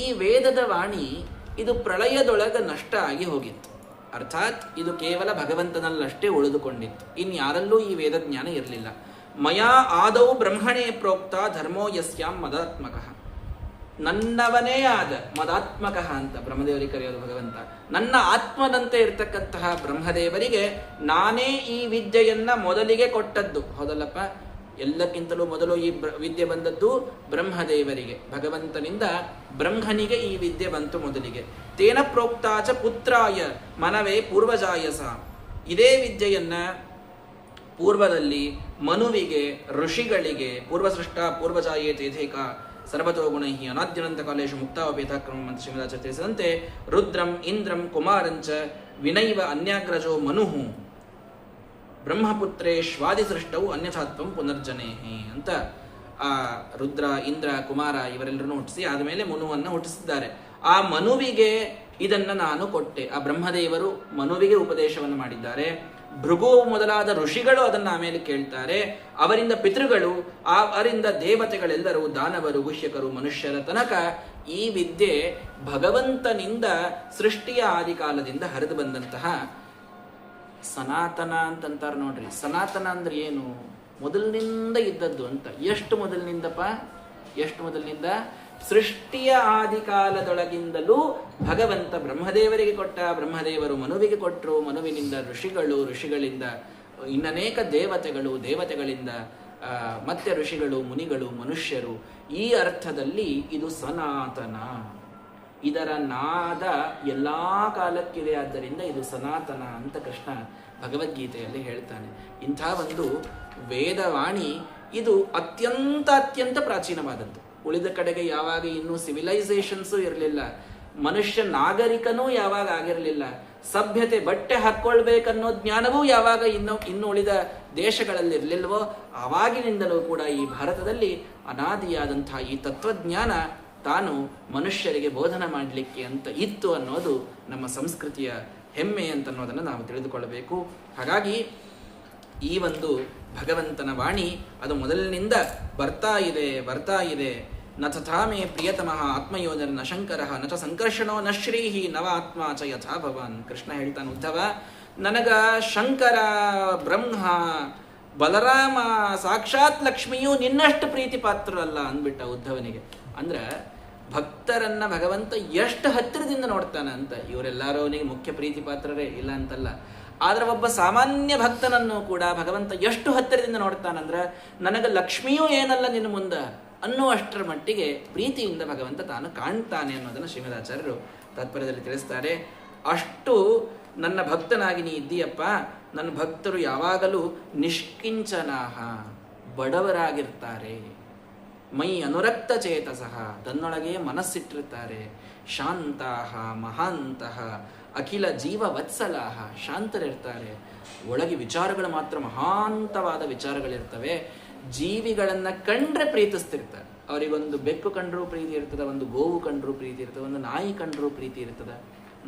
ಈ ವೇದದ ವಾಣಿ ಇದು ಪ್ರಳಯದೊಳಗೆ ನಷ್ಟ ಆಗಿ ಹೋಗಿತ್ತು. ಅರ್ಥಾತ್ ಇದು ಕೇವಲ ಭಗವಂತನಲ್ಲಷ್ಟೇ ಉಳಿದುಕೊಂಡಿತ್ತು, ಇನ್ಯಾರಲ್ಲೂ ಈ ವೇದಜ್ಞಾನ ಇರಲಿಲ್ಲ. ಮಯಾ ಆದೌ ಬ್ರಹ್ಮಣೇ ಪ್ರೋಕ್ತ ಧರ್ಮೋ ಯಸ್ಯಾಂ ಮದಾತ್ಮಕ. ನನ್ನವನೇ ಆದ ಮದಾತ್ಮಕ ಅಂತ ಬ್ರಹ್ಮದೇವರಿಗೆ ಕರೆಯೋದು ಭಗವಂತ. ನನ್ನ ಆತ್ಮದಂತೆ ಇರತಕ್ಕಂತಹ ಬ್ರಹ್ಮದೇವರಿಗೆ ನಾನೇ ಈ ವಿದ್ಯೆಯನ್ನ ಮೊದಲಿಗೆ ಕೊಟ್ಟದ್ದು, ಹೌದಲ್ಲಪ್ಪ? ಎಲ್ಲಕ್ಕಿಂತಲೂ ಮೊದಲು ಈ ವಿದ್ಯೆ ಬಂದದ್ದು ಬ್ರಹ್ಮದೇವರಿಗೆ. ಭಗವಂತನಿಂದ ಬ್ರಹ್ಮನಿಗೆ ಈ ವಿದ್ಯೆ ಬಂತು ಮೊದಲಿಗೆ. ತೇನ ಪ್ರೋಕ್ತಾಚ ಪುತ್ರಾಯ ಮನವೇ ಪೂರ್ವಜಾಯಸ. ಇದೇ ವಿದ್ಯೆಯನ್ನ ಪೂರ್ವದಲ್ಲಿ ಮನುವಿಗೆ, ಋಷಿಗಳಿಗೆ, ಪೂರ್ವಸೃಷ್ಟ ಪೂರ್ವಜಾಯೇ ತೇಧೇಕ ಸರ್ವತೋ ಗುಣೈ ಅನಾದ್ಯನಂತ ಕಾಲೇಶು ಮುಕ್ತಾವಪೇತಾಕ್ರಮಂ ಅಂತ ಶ್ರೀಮದಾಚಾರ್ಯ ತಿಳಿಸಿದಂತೆ ರುದ್ರಂ ಇಂದ್ರಂ ಕುಮಾರಂಚ ವಿನೈವ ಅನ್ಯಾಗ್ರಜೋ ಮನುಹು ಬ್ರಹ್ಮಪುತ್ರೇ ಶ್ವಾದಿ ಸೃಷ್ಟವು ಅನ್ಯಥಾತ್ವಂ ಪುನರ್ಜನೇಹಿ ಅಂತ ಆ ರುದ್ರ, ಇಂದ್ರ, ಕುಮಾರ ಇವರೆಲ್ಲರನ್ನು ಹುಟ್ಟಿಸಿ ಆದಮೇಲೆ ಮನುವನ್ನು ಹುಟ್ಟಿಸಿದ್ದಾರೆ. ಆ ಮನುವಿಗೆ ಇದನ್ನ ನಾನು ಕೊಟ್ಟೆ. ಆ ಬ್ರಹ್ಮದೇವರು ಮನುವಿಗೆ ಉಪದೇಶವನ್ನು ಮಾಡಿದ್ದಾರೆ. ಭೃಗು ಮೊದಲಾದ ಋಷಿಗಳು ಅದನ್ನು ಆಮೇಲೆ ಕೇಳ್ತಾರೆ. ಅವರಿಂದ ಪಿತೃಗಳು, ಅವರಿಂದ ದೇವತೆಗಳೆಲ್ಲರೂ, ದಾನವರು, ಗುಹ್ಯಕರು, ಮನುಷ್ಯರ ತನಕ ಈ ವಿದ್ಯೆ ಭಗವಂತನಿಂದ ಸೃಷ್ಟಿಯ ಆದಿಕಾಲದಿಂದ ಹರಿದು ಬಂದಂತಹ ಸನಾತನ ಅಂತಂತಾರೆ ನೋಡ್ರಿ. ಸನಾತನ ಅಂದ್ರೆ ಏನು? ಮೊದಲಿನಿಂದ ಇದ್ದದ್ದು ಅಂತ. ಎಷ್ಟು ಮೊದಲಿನಿಂದಪ್ಪ? ಎಷ್ಟು ಮೊದಲಿನಿಂದ? ಸೃಷ್ಟಿಯ ಆದಿಕಾಲದೊಳಗಿಂದಲೂ ಭಗವಂತ ಬ್ರಹ್ಮದೇವರಿಗೆ ಕೊಟ್ಟ, ಬ್ರಹ್ಮದೇವರು ಮನುವಿಗೆ ಕೊಟ್ಟರು, ಮನುವಿನಿಂದ ಋಷಿಗಳು, ಋಷಿಗಳಿಂದ ಇನ್ನನೇಕ ದೇವತೆಗಳು, ದೇವತೆಗಳಿಂದ ಮತ್ತೆ ಋಷಿಗಳು, ಮುನಿಗಳು, ಮನುಷ್ಯರು. ಈ ಅರ್ಥದಲ್ಲಿ ಇದು ಸನಾತನ. ಇದರ ನಾದ ಎಲ್ಲಾ ಕಾಲಕ್ಕಿದೆ, ಆದ್ದರಿಂದ ಇದು ಸನಾತನ ಅಂತ ಕೃಷ್ಣ ಭಗವದ್ಗೀತೆಯಲ್ಲಿ ಹೇಳ್ತಾನೆ. ಇಂಥ ಒಂದು ವೇದವಾಣಿ ಇದು ಅತ್ಯಂತ ಪ್ರಾಚೀನವಾದದ್ದು. ಉಳಿದ ಕಡೆಗೆ ಯಾವಾಗ ಇನ್ನೂ ಸಿವಿಲೈಸೇಷನ್ಸು ಇರಲಿಲ್ಲ, ಮನುಷ್ಯ ನಾಗರಿಕನೂ ಯಾವಾಗ ಆಗಿರಲಿಲ್ಲ, ಸಭ್ಯತೆ ಬಟ್ಟೆ ಹಾಕ್ಕೊಳ್ಬೇಕನ್ನೋ ಜ್ಞಾನವೂ ಯಾವಾಗ ಇನ್ನು ಉಳಿದ ದೇಶಗಳಲ್ಲಿ ಇರಲಿಲ್ವೋ ಆವಾಗಿನಿಂದಲೂ ಕೂಡ ಈ ಭಾರತದಲ್ಲಿ ಅನಾದಿಯಾದಂತಹ ಈ ತತ್ವಜ್ಞಾನ ತಾನು ಮನುಷ್ಯರಿಗೆ ಬೋಧನೆ ಮಾಡಲಿಕ್ಕೆ ಅಂತ ಇತ್ತು ಅನ್ನೋದು ನಮ್ಮ ಸಂಸ್ಕೃತಿಯ ಹೆಮ್ಮೆ ಅಂತ ಅನ್ನೋದನ್ನು ನಾವು ತಿಳಿದುಕೊಳ್ಳಬೇಕು. ಹಾಗಾಗಿ ಈ ಒಂದು ಭಗವಂತನ ವಾಣಿ ಅದು ಮೊದಲಿನಿಂದ ಬರ್ತಾ ಇದೆ. ನ ತಥಾ ಮೇ ಪ್ರಿಯತಮಃ ಆತ್ಮಯೋಜನ ನ ಶಂಕರ ನ ಚ ಸಂಕರ್ಷಣೋ ನ ಶ್ರೀಹಿ ನವ ಆತ್ಮ ಚ ಯಥಾ ಭವಾನ್. ಕೃಷ್ಣ ಹೇಳ್ತಾನೆ, ಉದ್ಧವ, ನನಗ ಶಂಕರ, ಬ್ರಹ್ಮ, ಬಲರಾಮ, ಸಾಕ್ಷಾತ್ ಲಕ್ಷ್ಮಿಯು ನಿನ್ನಷ್ಟು ಪ್ರೀತಿ ಪಾತ್ರರಲ್ಲ ಅಂದ್ಬಿಟ್ಟ ಉದ್ಧವನಿಗೆ. ಅಂದ್ರೆ ಭಕ್ತರನ್ನ ಭಗವಂತ ಎಷ್ಟು ಹತ್ತಿರದಿಂದ ನೋಡ್ತಾನಂತ. ಇವರೆಲ್ಲರೂ ಅವನಿಗೆ ಮುಖ್ಯ ಪ್ರೀತಿ ಪಾತ್ರರೇ, ಇಲ್ಲ ಅಂತಲ್ಲ. ಆದ್ರೆ ಒಬ್ಬ ಸಾಮಾನ್ಯ ಭಕ್ತನನ್ನು ಕೂಡ ಭಗವಂತ ಎಷ್ಟು ಹತ್ತಿರದಿಂದ ನೋಡ್ತಾನಂದ್ರೆ ನನಗೆ ಲಕ್ಷ್ಮಿಯೂ ಏನಲ್ಲ ನಿನ್ನ ಮುಂದ ಅನ್ನುವಷ್ಟರ ಮಟ್ಟಿಗೆ ಪ್ರೀತಿಯಿಂದ ಭಗವಂತ ತಾನು ಕಾಣ್ತಾನೆ ಅನ್ನೋದನ್ನು ಶ್ರೀಮದಾಚಾರ್ಯರು ತಾತ್ಪರ್ಯದಲ್ಲಿ ತಿಳಿಸ್ತಾರೆ. ಅಷ್ಟು ನನ್ನ ಭಕ್ತನಾಗಿ ನೀ ಇದ್ದೀಯಪ್ಪ. ನನ್ನ ಭಕ್ತರು ಯಾವಾಗಲೂ ನಿಷ್ಕಿಂಚನಾಹ, ಬಡವರಾಗಿರ್ತಾರೆ. ಮೈ ಅನುರಕ್ತ ಚೇತಸಃ, ತನ್ನೊಳಗೆ ಮನಸ್ಸಿಟ್ಟಿರ್ತಾರೆ. ಶಾಂತಾಹ ಮಹಾಂತಹ ಅಖಿಲ ಜೀವ ವತ್ಸಲಾಹ, ಶಾಂತರಿರ್ತಾರೆ. ಒಳಗೆ ವಿಚಾರಗಳು ಮಾತ್ರ ಮಹಾಂತವಾದ ವಿಚಾರಗಳಿರ್ತವೆ. ಜೀವಿಗಳನ್ನ ಕಂಡ್ರೆ ಪ್ರೀತಿಸ್ತಿರ್ತಾರೆ. ಅವರಿಗೊಂದು ಬೆಕ್ಕು ಕಂಡ್ರೂ ಪ್ರೀತಿ ಇರ್ತದೆ, ಒಂದು ಗೋವು ಕಂಡ್ರೂ ಪ್ರೀತಿ ಇರ್ತದೆ, ಒಂದು ನಾಯಿ ಕಂಡ್ರೂ ಪ್ರೀತಿ ಇರ್ತದೆ.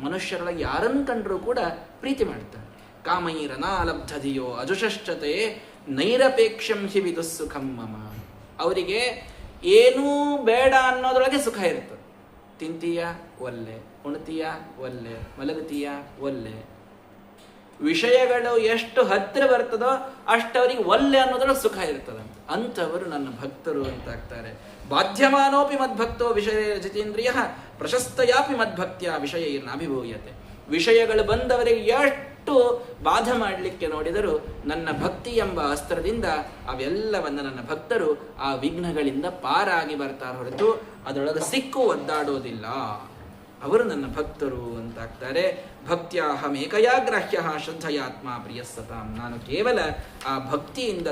ಮನುಷ್ಯರೊಳಗೆ ಯಾರನ್ನು ಕಂಡ್ರೂ ಕೂಡ ಪ್ರೀತಿ ಮಾಡ್ತಾರೆ. ಕಾಮೈರನಾಲಬ್ಧಧಿಯೋ ಅಜುಷಶ್ಚತೆ ನೈರಪೇಕ್ಷಂ ಹಿ ವಿದುಸ್ಸುಖಂ ಮಮ. ಅವರಿಗೆ ಏನೂ ಬೇಡ ಅನ್ನೋದ್ರೊಳಗೆ ಸುಖ ಇರ್ತದೆ. ತಿಂತೀಯ ಒಲ್ಲೆ, ಉಣ್ತೀಯ ಒಲ್ಲೆ, ಮಲಗುತ್ತೀಯ ಒಲ್ಲೆ. ವಿಷಯಗಳು ಎಷ್ಟು ಹತ್ತಿರ ಬರ್ತದೋ ಅಷ್ಟವರಿಗೆ ಒಲ್ಲೆ ಅನ್ನೋದ್ರೊಳಗೆ ಸುಖ ಇರ್ತದಂತ. ಅಂಥವರು ನನ್ನ ಭಕ್ತರು ಅಂತ ಆಗ್ತಾರೆ. ಬಾಧ್ಯಮಾನೋಪಿ ಮದ್ಭಕ್ತೋ ವಿಷಯ ಜಿತೇಂದ್ರಿಯ ಪ್ರಶಸ್ತಯಾಪಿ ಮದ್ಭಕ್ತಿಯ ವಿಷಯ ನಾಭಿಭೂಯತೆ. ವಿಷಯಗಳು ಬಂದವರಿಗೆ ಎಷ್ಟು ಬಾಧ ಮಾಡಲಿಕ್ಕೆ ನೋಡಿದರೂ ನನ್ನ ಭಕ್ತಿ ಎಂಬ ಅಸ್ತ್ರದಿಂದ ಅವೆಲ್ಲವನ್ನ ನನ್ನ ಭಕ್ತರು ಆ ವಿಘ್ನಗಳಿಂದ ಪಾರಾಗಿ ಬರ್ತಾರೆ ಹೊರತು ಅದರೊಳಗೆ ಸಿಕ್ಕು ಒದ್ದಾಡೋದಿಲ್ಲ. ಅವರು ನನ್ನ ಭಕ್ತರು ಅಂತಾಗ್ತಾರೆ. ಭಕ್ತ್ಯಾಹಮೇಕಯಾಗ್ರಾಹ್ಯ ಶ್ರದ್ಧಯಾತ್ಮ ಪ್ರಿಯಸ್ಸತಾಂ. ನಾನು ಕೇವಲ ಆ ಭಕ್ತಿಯಿಂದ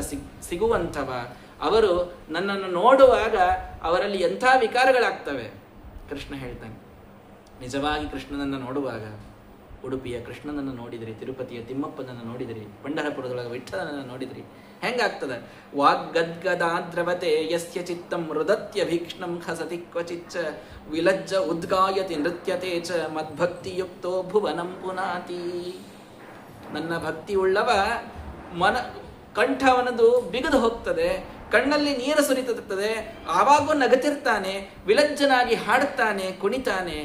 ಸಿಗುವಂಥವ. ಅವರು ನನ್ನನ್ನು ನೋಡುವಾಗ ಅವರಲ್ಲಿ ಎಂಥ ವಿಕಾರಗಳಾಗ್ತವೆ. ಕೃಷ್ಣ ಹೇಳ್ತಾನೆ, ನಿಜವಾಗಿ ಕೃಷ್ಣನನ್ನು ನೋಡುವಾಗ, ಉಡುಪಿಯ ಕೃಷ್ಣನನ್ನು ನೋಡಿದ್ರಿ, ತಿರುಪತಿಯ ತಿಮ್ಮಪ್ಪನನ್ನು ನೋಡಿದ್ರಿ, ಪಂಢರಪುರದೊಳಗೆ ವಿಠಲನನ್ನು ನೋಡಿದ್ರಿ, ಹೆಂಗಾಗ್ತದೆ? ವಾಗ್ಗದ್ಗದಾದ್ರವತೆ ಯಸ್ಯ ಚಿತ್ತಂ ಮೃದತ್ಯಭೀಕ್ಷ್ಣಂ ಖಸತಿ ಕ್ವಚಿಚ್ಚ ವಿಲಜ್ಜ ಉದ್ಗಾಯತಿ ನೃತ್ಯತೆ ಚ ಮದ್ಭಕ್ತಿಯುಕ್ತೋ ಭುವನಂ ಪುನಾತಿ. ನನ್ನ ಭಕ್ತಿ ಉಳ್ಳವ ಕಂಠವನದು ಬಿಗದು ಹೋಗ್ತದೆ, ಕಣ್ಣಲ್ಲಿ ನೀರು ಸುರಿತಿರ್ತದೆ, ಆವಾಗೂ ನಗತಿರ್ತಾನೆ, ವಿಲಜ್ಜನಾಗಿ ಹಾಡುತ್ತಾನೆ, ಕುಣಿತಾನೆ,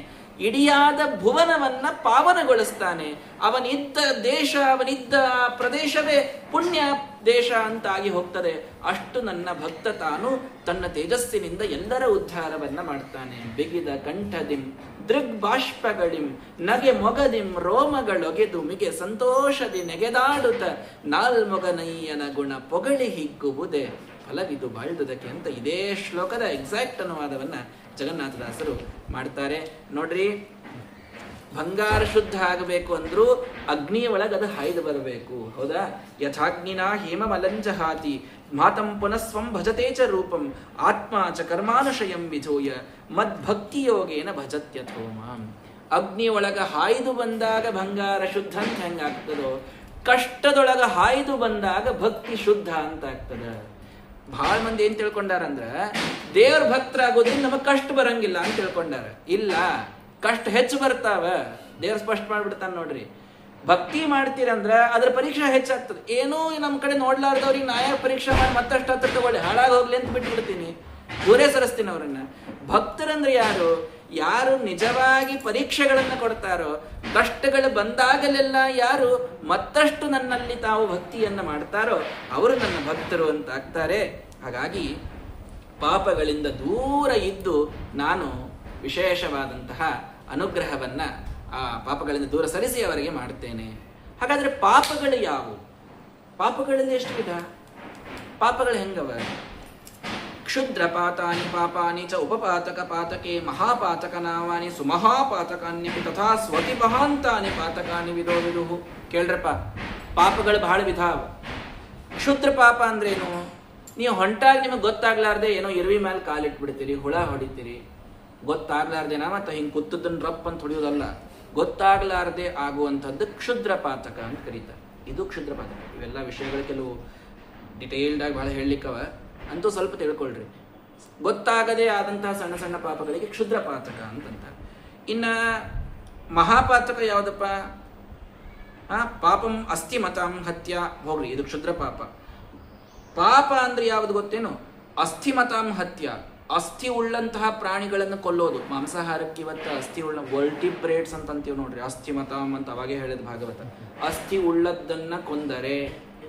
ಇಡಿಯಾದ ಭುವನವನ್ನ ಪಾವನಗೊಳಿಸ್ತಾನೆ. ಅವನಿದ್ದ ದೇಶ, ಅವನಿದ್ದ ಪ್ರದೇಶವೇ ಪುಣ್ಯ ದೇಶ ಅಂತಾಗಿ ಹೋಗ್ತದೆ. ಅಷ್ಟು ನನ್ನ ಭಕ್ತ ತಾನು ತನ್ನ ತೇಜಸ್ಸಿನಿಂದ ಎಲ್ಲರ ಉದ್ಧಾರವನ್ನ ಮಾಡ್ತಾನೆ. ಬಿಗಿದ ಕಂಠದಿಂ ದೃಗ್ಬಾಷ್ಪಗಳಿಂ ನಗೆ ಮೊಗದಿಂ ರೋಮಗಳೊಗೆದು ಮಿಗೆ ಸಂತೋಷದಿ ನೆಗೆದಾಡುತ್ತ ನಾಲ್ಮೊಗನಯ್ಯನ ಗುಣ ಪೊಗಳಿ ಹಿಗ್ಗುವುದೇ ಫಲವಿದು ಬಾಳ್ದುದಕ್ಕೆ ಅಂತ ಇದೇ ಶ್ಲೋಕದ ಎಕ್ಸಾಕ್ಟ್ ಅನುವಾದವನ್ನ ಜಗನ್ನಾಥದಾಸರು ಮಾಡ್ತಾರೆ. ನೋಡ್ರಿ, ಬಂಗಾರ ಶುದ್ಧ ಆಗಬೇಕು ಅಂದ್ರೂ ಅಗ್ನಿಯ ಒಳಗೆ ಅದು ಹಾಯ್ದು ಬರಬೇಕು. ಹೌದಾ? ಯಥಾಗ್ನಿನ ಹೇಮಮಲಂಜಹಾತಿ ಮಾತಂ ಪುನಸ್ವಂ ಭಜತೆ ಚ ರೂಪಂ ಆತ್ಮ ಚ ಕರ್ಮಾನುಶಯಂ ವಿಧೂಯ ಮದ್ಭಕ್ತಿಯೋಗೇನ ಭಜತ್ಯಥೋ ಮಾಂ. ಅಗ್ನಿ ಒಳಗ ಹಾಯ್ದು ಬಂದಾಗ ಬಂಗಾರ ಶುದ್ಧ ಅಂತ ಹೆಂಗಾಗ್ತದೋ, ಕಷ್ಟದೊಳಗ ಹಾಯ್ದು ಬಂದಾಗ ಭಕ್ತಿ ಶುದ್ಧ ಅಂತ ಆಗ್ತದ. ಬಹಳ ಮಂದಿ ಏನ್ ತಿಳ್ಕೊಂಡಾರಂದ್ರ ದೇವ್ರ ಭಕ್ತರಾಗೋದ್ರಿಂದ ನಮಗ್ ಕಷ್ಟ ಬರಂಗಿಲ್ಲ ಅಂತ ತಿಳ್ಕೊಂಡಾರ. ಇಲ್ಲ, ಕಷ್ಟ ಹೆಚ್ಚು ಬರ್ತಾವ. ದೇವ್ರ ಸ್ಪಷ್ಟ ಮಾಡ್ಬಿಡ್ತಾನ ನೋಡ್ರಿ. ಭಕ್ತಿ ಮಾಡ್ತೀರಂದ್ರ ಅದ್ರ ಪರೀಕ್ಷೆ ಹೆಚ್ಚಾಗ್ತದೆ. ಏನೋ ನಮ್ಮ ಕಡೆ ನೋಡ್ಲಾರ್ದವ್ರಿಗೆ ನಾ ಯಾಕೆ ಪರೀಕ್ಷೆ ಮಾಡಿ ಮತ್ತಷ್ಟು ಹತ್ರ ತಗೊಳ್ಳಿ, ಹಾಳಾಗಿ ಹೋಗ್ಲಿ ಅಂತ ಬಿಟ್ಬಿಡ್ತೀನಿ, ದೂರೇ ಸರಿಸ್ತೀನಿ ಅವ್ರನ್ನ. ಭಕ್ತರಂದ್ರೆ ಯಾರು? ಯಾರು ನಿಜವಾಗಿ ಪರೀಕ್ಷೆಗಳನ್ನ ಕೊಡ್ತಾರೋ, ಕಷ್ಟಗಳು ಬಂದಾಗಲೆಲ್ಲ ಯಾರು ಮತ್ತಷ್ಟು ನನ್ನಲ್ಲಿ ತಾವು ಭಕ್ತಿಯನ್ನ ಮಾಡ್ತಾರೋ ಅವರು ನನ್ನ ಭಕ್ತರು ಅಂತ ಆಗ್ತಾರೆ. ಹಾಗಾಗಿ ಪಾಪಗಳಿಂದ ದೂರ ಇದ್ದು ನಾನು ವಿಶೇಷವಾದಂತಹ ಅನುಗ್ರಹವನ್ನ ಆ ಪಾಪಗಳಿಂದ ದೂರ ಸರಿಸಿ ಅವರಿಗೆ ಮಾಡ್ತೇನೆ. ಹಾಗಾದ್ರೆ ಪಾಪಗಳು ಯಾವುವು? ಪಾಪಗಳಲ್ಲಿ ಎಷ್ಟು ವಿಧ? ಪಾಪಗಳು ಹೆಂಗವ? ಕ್ಷುದ್ರ ಪಾತಾನಿ ಪಾಪಾನಿ ಚ ಉಪಪಾತಕ ಪಾತಕೆ ಮಹಾಪಾತಕ ನಾವಾನಿ ಸುಮಹಾಪಾತಕಾನ್ಯಪಿ ತಥಾ ಸ್ವತಿ ಮಹಾಂತಾನಿ ಪಾತಕಾನಿ ವಿಧೋ ವಿದುಹು. ಕೇಳ್ರಪ್ಪ, ಪಾಪಗಳು ಬಹಳ ವಿಧ. ಕ್ಷುದ್ರ ಪಾಪ ಅಂದ್ರೇನು? ನೀವು ಹೊಂಟಾಗಿ ನಿಮಗೆ ಗೊತ್ತಾಗ್ಲಾರ್ದೆ ಏನೋ ಇರುವಿ ಮೇಲೆ ಕಾಲಿಟ್ಬಿಡ್ತೀರಿ, ಹುಳ ಹೊಡಿತೀರಿ, ಗೊತ್ತಾಗ್ಲಾರ್ದೇನ ಮತ್ತೆ ಹಿಂಗೆ ಕುತ್ತದನ್ನ ರಪ್ ಅಂತ ಹೊಡೆಯೋದಲ್ಲ, ಗೊತ್ತಾಗ್ಲಾರ್ದೆ ಆಗುವಂಥದ್ದು ಕ್ಷುದ್ರ ಪಾತಕ ಅಂತ ಕರೀತಾರೆ. ಇದು ಕ್ಷುದ್ರ ಪಾತಕ. ಇವೆಲ್ಲ ವಿಷಯಗಳು ಕೆಲವು ಡಿಟೇಲ್ಡ್ ಆಗಿ ಬಹಳ ಹೇಳಲಿಕ್ಕವ, ಅಂತೂ ಸ್ವಲ್ಪ ತಿಳ್ಕೊಳ್ರಿ. ಗೊತ್ತಾಗದೇ ಆದಂತಹ ಸಣ್ಣ ಸಣ್ಣ ಪಾಪಗಳಿಗೆ ಕ್ಷುದ್ರ ಪಾತಕ ಅಂತಂತಾರೆ. ಇನ್ನು ಮಹಾಪಾತಕ ಯಾವುದಪ್ಪ? ಪಾಪಂ ಅಸ್ಥಿ ಮತಾಂ ಹತ್ಯ, ಹೋಗ್ರಿ, ಇದು ಕ್ಷುದ್ರ ಪಾಪ. ಪಾಪ ಅಂದ್ರೆ ಯಾವುದು ಗೊತ್ತೇನು? ಅಸ್ಥಿ ಮತಾಂ ಹತ್ಯ, ಅಸ್ಥಿ ಉಳ್ಳಂತಹ ಪ್ರಾಣಿಗಳನ್ನು ಕೊಲ್ಲೋದು. ಮಾಂಸಾಹಾರಕ್ಕೆ ಇವತ್ತು ಅಸ್ಥಿ ಉಳ್ಳ ವರ್ಟಿಬ್ರೇಟ್ಸ್ ಅಂತ ಅಂತೀವಿ ನೋಡ್ರಿ, ಅಸ್ಥಿ ಮತಾಂ ಅಂತ ಅವಾಗೇ ಹೇಳಿದ ಭಾಗವತ. ಅಸ್ಥಿ ಉಳ್ಳದ್ದನ್ನ ಕೊಂದರೆ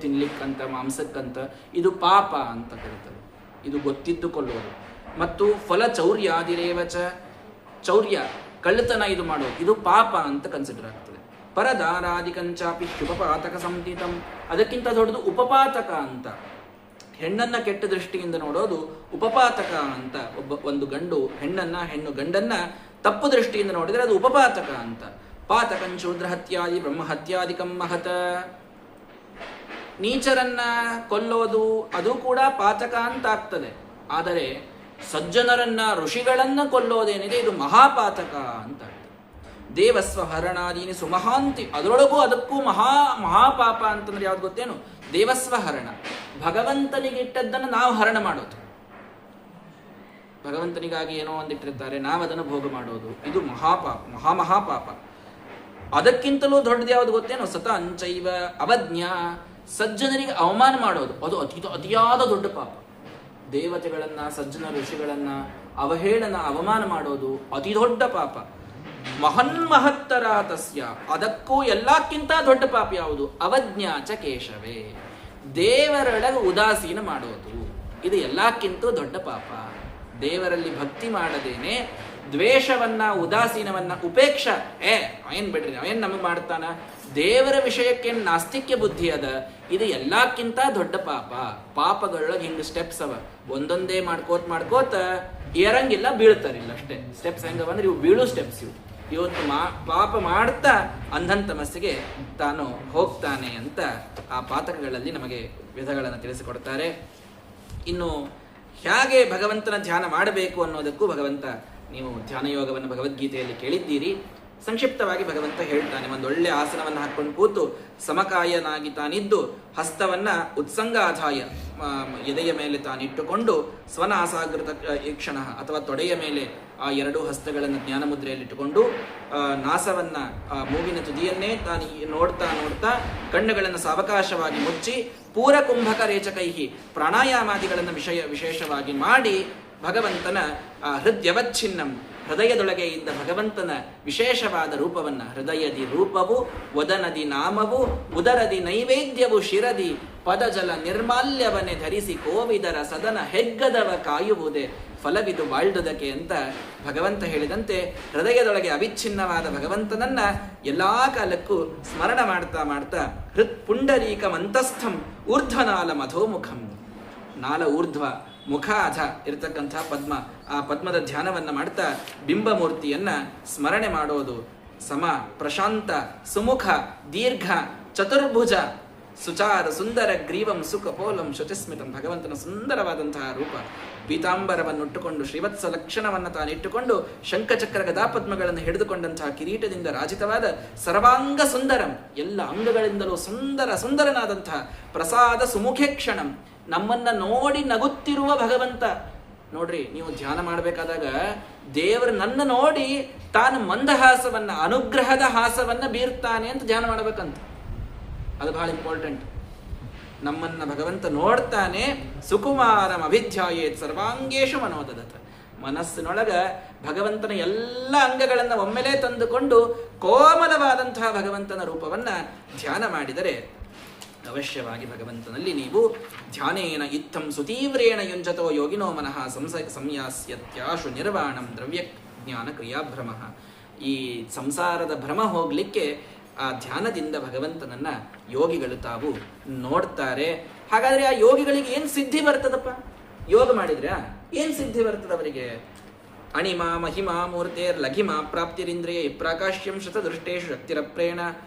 ತಿನ್ಲಿಕ್ಕಂತ, ಮಾಂಸಕ್ಕಂತ, ಇದು ಪಾಪ ಅಂತ ಕರೀತಾರೆ. ಇದು ಗೊತ್ತಿದ್ದು ಕೊಲ್ಲುವುದು. ಮತ್ತು ಫಲ ಚೌರ್ಯಾದಿರೇವಚ, ಚೌರ್ಯ ಕಳ್ಳತನ ಇದು ಮಾಡೋದು, ಇದು ಪಾಪ ಅಂತ ಕನ್ಸಿಡರ್ ಆಗ್ತದೆ. ಪರದಾರಾದಿಕಂಚಾಪಿ ಉಪಪಾತಕ ಸಂಹಿತಂ, ಅದಕ್ಕಿಂತ ದೊಡ್ಡದು ಉಪಪಾತಕ ಅಂತ. ಹೆಣ್ಣನ್ನ ಕೆಟ್ಟ ದೃಷ್ಟಿಯಿಂದ ನೋಡೋದು ಉಪಪಾತಕ ಅಂತ. ಒಂದು ಗಂಡು ಹೆಣ್ಣು ಗಂಡನ್ನ ತಪ್ಪು ದೃಷ್ಟಿಯಿಂದ ನೋಡಿದರೆ ಅದು ಉಪಪಾತಕ ಅಂತ. ಪಾತಕಂ ಶೂದ್ರ ಹತ್ಯಾದಿ ಬ್ರಹ್ಮ ಹತ್ಯಾದಿಕಂ ಮಹತ, ನೀಚರನ್ನ ಕೊಲ್ಲೋದು ಅದು ಕೂಡ ಪಾತಕ ಅಂತ ಆಗ್ತದೆ. ಆದರೆ ಸಜ್ಜನರನ್ನ, ಋಷಿಗಳನ್ನ ಕೊಲ್ಲೋದೇನಿದೆ ಇದು ಮಹಾಪಾತಕ ಅಂತ ಆಗ್ತದೆ. ದೇವಸ್ವ ಹರಣಾದೀನಿ ಸುಮಹಾಂತಿ, ಅದರೊಳಗೂ ಅದಕ್ಕೂ ಮಹಾಪಾಪ ಅಂತಂದ್ರೆ ಯಾವ್ದು ಗೊತ್ತೇನು? ದೇವಸ್ವ ಹರಣ, ಭಗವಂತನಿಗಿಟ್ಟದ್ದನ್ನು ನಾವು ಹರಣ ಮಾಡೋದು. ಭಗವಂತನಿಗಾಗಿ ಏನೋ ಒಂದಿಟ್ಟಿರ್ತಾರೆ, ನಾವು ಅದನ್ನು ಭೋಗ ಮಾಡೋದು, ಇದು ಮಹಾಪಾಪ, ಮಹಾಪಾಪ. ಅದಕ್ಕಿಂತಲೂ ದೊಡ್ಡದು ಯಾವುದು ಗೊತ್ತೇನೋ? ಸತ ಅಂಚೈವ ಅವಜ್ಞ, ಸಜ್ಜನರಿಗೆ ಅವಮಾನ ಮಾಡೋದು, ಅದು ಅತಿಯಾದ ದೊಡ್ಡ ಪಾಪ. ದೇವತೆಗಳನ್ನ, ಸಜ್ಜನ ಋಷಿಗಳನ್ನ ಅವಮಾನ ಮಾಡೋದು ಅತಿ ದೊಡ್ಡ ಪಾಪ. ಮಹನ್ಮಹತ್ತರ ತಸ್ಯ, ಅದಕ್ಕೂ ಎಲ್ಲಕ್ಕಿಂತ ದೊಡ್ಡ ಪಾಪ ಯಾವುದು? ಅವಜ್ಞಾ ಚ ಕೇಶವೇ, ದೇವರೊಳಗೆ ಉದಾಸೀನ ಮಾಡೋದು, ಇದು ಎಲ್ಲಕ್ಕಿಂತ ದೊಡ್ಡ ಪಾಪ. ದೇವರಲ್ಲಿ ಭಕ್ತಿ ಮಾಡದೇನೆ ದ್ವೇಷವನ್ನ, ಉದಾಸೀನವನ್ನ, ಉಪೇಕ್ಷ, ಅವೇನ್ ಬಿಡ್ರಿ, ಅವೇನ್ ನಮಗೆ ಮಾಡ್ತಾನ, ದೇವರ ವಿಷಯಕ್ಕೇನು ನಾಸ್ತಿಕ್ಯ ಬುದ್ಧಿ ಅದ, ಇದು ಎಲ್ಲಕ್ಕಿಂತ ದೊಡ್ಡ ಪಾಪ. ಪಾಪಗಳೊಳಗೆ ಹಿಂಗೆ ಸ್ಟೆಪ್ಸ್ ಅವ, ಒಂದೊಂದೇ ಮಾಡ್ಕೋತ ಏರಂಗಿಲ್ಲ, ಬೀಳ್ತಾರಿಲ್ಲ ಅಷ್ಟೇ. ಸ್ಟೆಪ್ಸ್ ಹೆಂಗವಂದ್ರೆ ಇವು ಬೀಳು ಸ್ಟೆಪ್ಸ್. ಇವು ಇವತ್ತು ಪಾಪ ಮಾಡ್ತಾ ಅಂಧನ್ ತಮಸ್ಸಿಗೆ ತಾನು ಹೋಗ್ತಾನೆ ಅಂತ ಆ ಪಾತಕಗಳಲ್ಲಿ ನಮಗೆ ವಿಧಗಳನ್ನು ತಿಳಿಸಿಕೊಡ್ತಾರೆ. ಇನ್ನು ಹೇಗೆ ಭಗವಂತನ ಧ್ಯಾನ ಮಾಡಬೇಕು ಅನ್ನೋದಕ್ಕೂ ಭಗವಂತ, ನೀವು ಧ್ಯಾನ ಯೋಗವನ್ನು ಭಗವದ್ಗೀತೆಯಲ್ಲಿ ಕೇಳಿದ್ದೀರಿ. ಸಂಕ್ಷಿಪ್ತವಾಗಿ ಭಗವಂತ ಹೇಳ್ತಾನೆ, ಒಂದೊಳ್ಳೆ ಆಸನವನ್ನು ಹಾಕೊಂಡು ಕೂತು ಸಮಕಾಯನಾಗಿ ತಾನಿದ್ದು ಹಸ್ತವನ್ನ ಉತ್ಸಂಗಾಧಾಯ ಎದೆಯ ಮೇಲೆ ತಾನಿಟ್ಟುಕೊಂಡು ಸ್ವನಾಸಾಗೃತ ಈಕ್ಷಣ ಅಥವಾ ತೊಡೆಯ ಮೇಲೆ ಆ ಎರಡೂ ಹಸ್ತಗಳನ್ನು ಜ್ಞಾನ ಮುದ್ರೆಯಲ್ಲಿಟ್ಟುಕೊಂಡು ನಾಸವನ್ನ ಮೂಗಿನ ತುದಿಯನ್ನೇ ತಾನು ನೋಡ್ತಾ ಕಣ್ಣುಗಳನ್ನು ಸಾವಕಾಶವಾಗಿ ಮುಚ್ಚಿ ಪೂರಕುಂಭಕ ರೇಚಕೈಹಿ ಪ್ರಾಣಾಯಾಮಾದಿಗಳನ್ನು ವಿಶೇಷವಾಗಿ ಮಾಡಿ ಭಗವಂತನ ಹೃದಯವಚ್ಛಿನ್ನಂ, ಹೃದಯದೊಳಗೆ ಇದ್ದ ಭಗವಂತನ ವಿಶೇಷವಾದ ರೂಪವನ್ನ, ಹೃದಯದಿ ರೂಪವು, ವದನದಿ ನಾಮವು, ಉದರದಿ ನೈವೇದ್ಯವು, ಶಿರದಿ ಪದಜಲ ನಿರ್ಮಾಲ್ಯವನ್ನೇ ಧರಿಸಿ ಕೋವಿದರ ಸದನ ಹೆಗ್ಗದವ ಕಾಯುವುದೇ ಫಲವಿದು ಬಾಳ್ದುದಕ್ಕೆ ಅಂತ ಭಗವಂತ ಹೇಳಿದಂತೆ ಹೃದಯದೊಳಗೆ ಅವಿಚ್ಛಿನ್ನವಾದ ಭಗವಂತನನ್ನ ಎಲ್ಲಾ ಕಾಲಕ್ಕೂ ಸ್ಮರಣ ಮಾಡ್ತಾ ಹೃತ್ ಪುಂಡರೀಕ ಮಂತಸ್ಥಂ ಊರ್ಧ್ವನಾಲ ಮಧೋಮುಖಂ, ನಾಲ ಊರ್ಧ್ವ ಮುಖ ಅಧ ಇರತಕ್ಕಂಥ ಪದ್ಮ, ಆ ಪದ್ಮದ ಧ್ಯಾನವನ್ನ ಮಾಡ್ತಾ ಬಿಂಬಮೂರ್ತಿಯನ್ನ ಸ್ಮರಣೆ ಮಾಡೋದು. ಸಮ, ಪ್ರಶಾಂತ, ಸುಮುಖ, ದೀರ್ಘ, ಚತುರ್ಭುಜ, ಸುಚಾರ, ಸುಂದರ ಗ್ರೀವಂ, ಸುಖಪೋಲಂ, ಶುಚಿಸ್ಮಿತಂ, ಭಗವಂತನ ಸುಂದರವಾದಂತಹ ರೂಪ. ಪೀತಾಂಬರವನ್ನುಟ್ಟುಕೊಂಡು ಶ್ರೀವತ್ಸ ಲಕ್ಷಣವನ್ನು ತಾನಿಟ್ಟುಕೊಂಡು ಶಂಖಚಕ್ರ ಗದಾಪದ್ಮಗಳನ್ನು ಹಿಡಿದುಕೊಂಡಂತಹ ಕಿರೀಟದಿಂದ ರಾಜಿತವಾದ ಸರ್ವಾಂಗ ಸುಂದರಂ, ಎಲ್ಲ ಅಂಗಗಳಿಂದಲೂ ಸುಂದರನಾದಂತಹ ಪ್ರಸಾದ ಸುಮುಖೇ ಕ್ಷಣಂ, ನಮ್ಮನ್ನ ನೋಡಿ ನಗುತ್ತಿರುವ ಭಗವಂತ. ನೋಡ್ರಿ, ನೀವು ಧ್ಯಾನ ಮಾಡಬೇಕಾದಾಗ ದೇವರು ನನ್ನ ನೋಡಿ ತಾನು ಮಂದಹಾಸವನ್ನ, ಅನುಗ್ರಹದ ಹಾಸವನ್ನ ಬೀರ್ತಾನೆ ಅಂತ ಧ್ಯಾನ ಮಾಡಬೇಕಂತ. ಅದು ಬಹಳ ಇಂಪಾರ್ಟೆಂಟ್. ನಮ್ಮನ್ನ ಭಗವಂತ ನೋಡ್ತಾನೆ. ಸುಕುಮಾರಂ ಅಭಿಧ್ಯಾಯೇತ್ ಸರ್ವಾಂಗೇಶು ಮನೋದದತ, ಮನಸ್ಸಿನೊಳಗ ಭಗವಂತನ ಎಲ್ಲ ಅಂಗಗಳನ್ನು ಒಮ್ಮೆಲೇ ತಂದುಕೊಂಡು ಕೋಮಲವಾದಂತಹ ಭಗವಂತನ ರೂಪವನ್ನ ಧ್ಯಾನ ಮಾಡಿದರೆ ಅವಶ್ಯವಾಗಿ ಭಗವಂತನಲ್ಲಿ ನೀವು ಧ್ಯಾನೇನ ಇತ್ತಂ ಸುತೀವ್ರೇಣ ಯುಂಜತೋ ಯೋಗಿನೋ ಮನಃ ಸಂಯಾಸ್ಯತ್ಯಾಶು ನಿರ್ವಾಣಂ ದ್ರವ್ಯಜ್ಞಾನ ಕ್ರಿಯಾಭ್ರಮ. ಈ ಸಂಸಾರದ ಭ್ರಮ ಹೋಗ್ಲಿಕ್ಕೆ ಆ ಧ್ಯಾನದಿಂದ ಭಗವಂತನನ್ನ ಯೋಗಿಗಳು ತಾವು ನೋಡ್ತಾರೆ. ಹಾಗಾದ್ರೆ ಆ ಯೋಗಿಗಳಿಗೆ ಏನ್ ಸಿದ್ಧಿ ಬರ್ತದಪ್ಪ? ಯೋಗ ಮಾಡಿದ್ರೆ ಏನ್ ಸಿದ್ಧಿ ಬರ್ತದ ಅವರಿಗೆ? ಅಣಿಮಾ ಮಹಿಮಾ ಮೂರ್ತೆರ್ ಲಘಿಮಾ ಪ್ರಾಪ್ತಿರಿಂದ್ರಿಯ ಪ್ರಾಕಾಶ್ಯಂ ಶತದೃಷ್ಟೇಶು ಶಕ್ತಿರಪ್ರೇಣ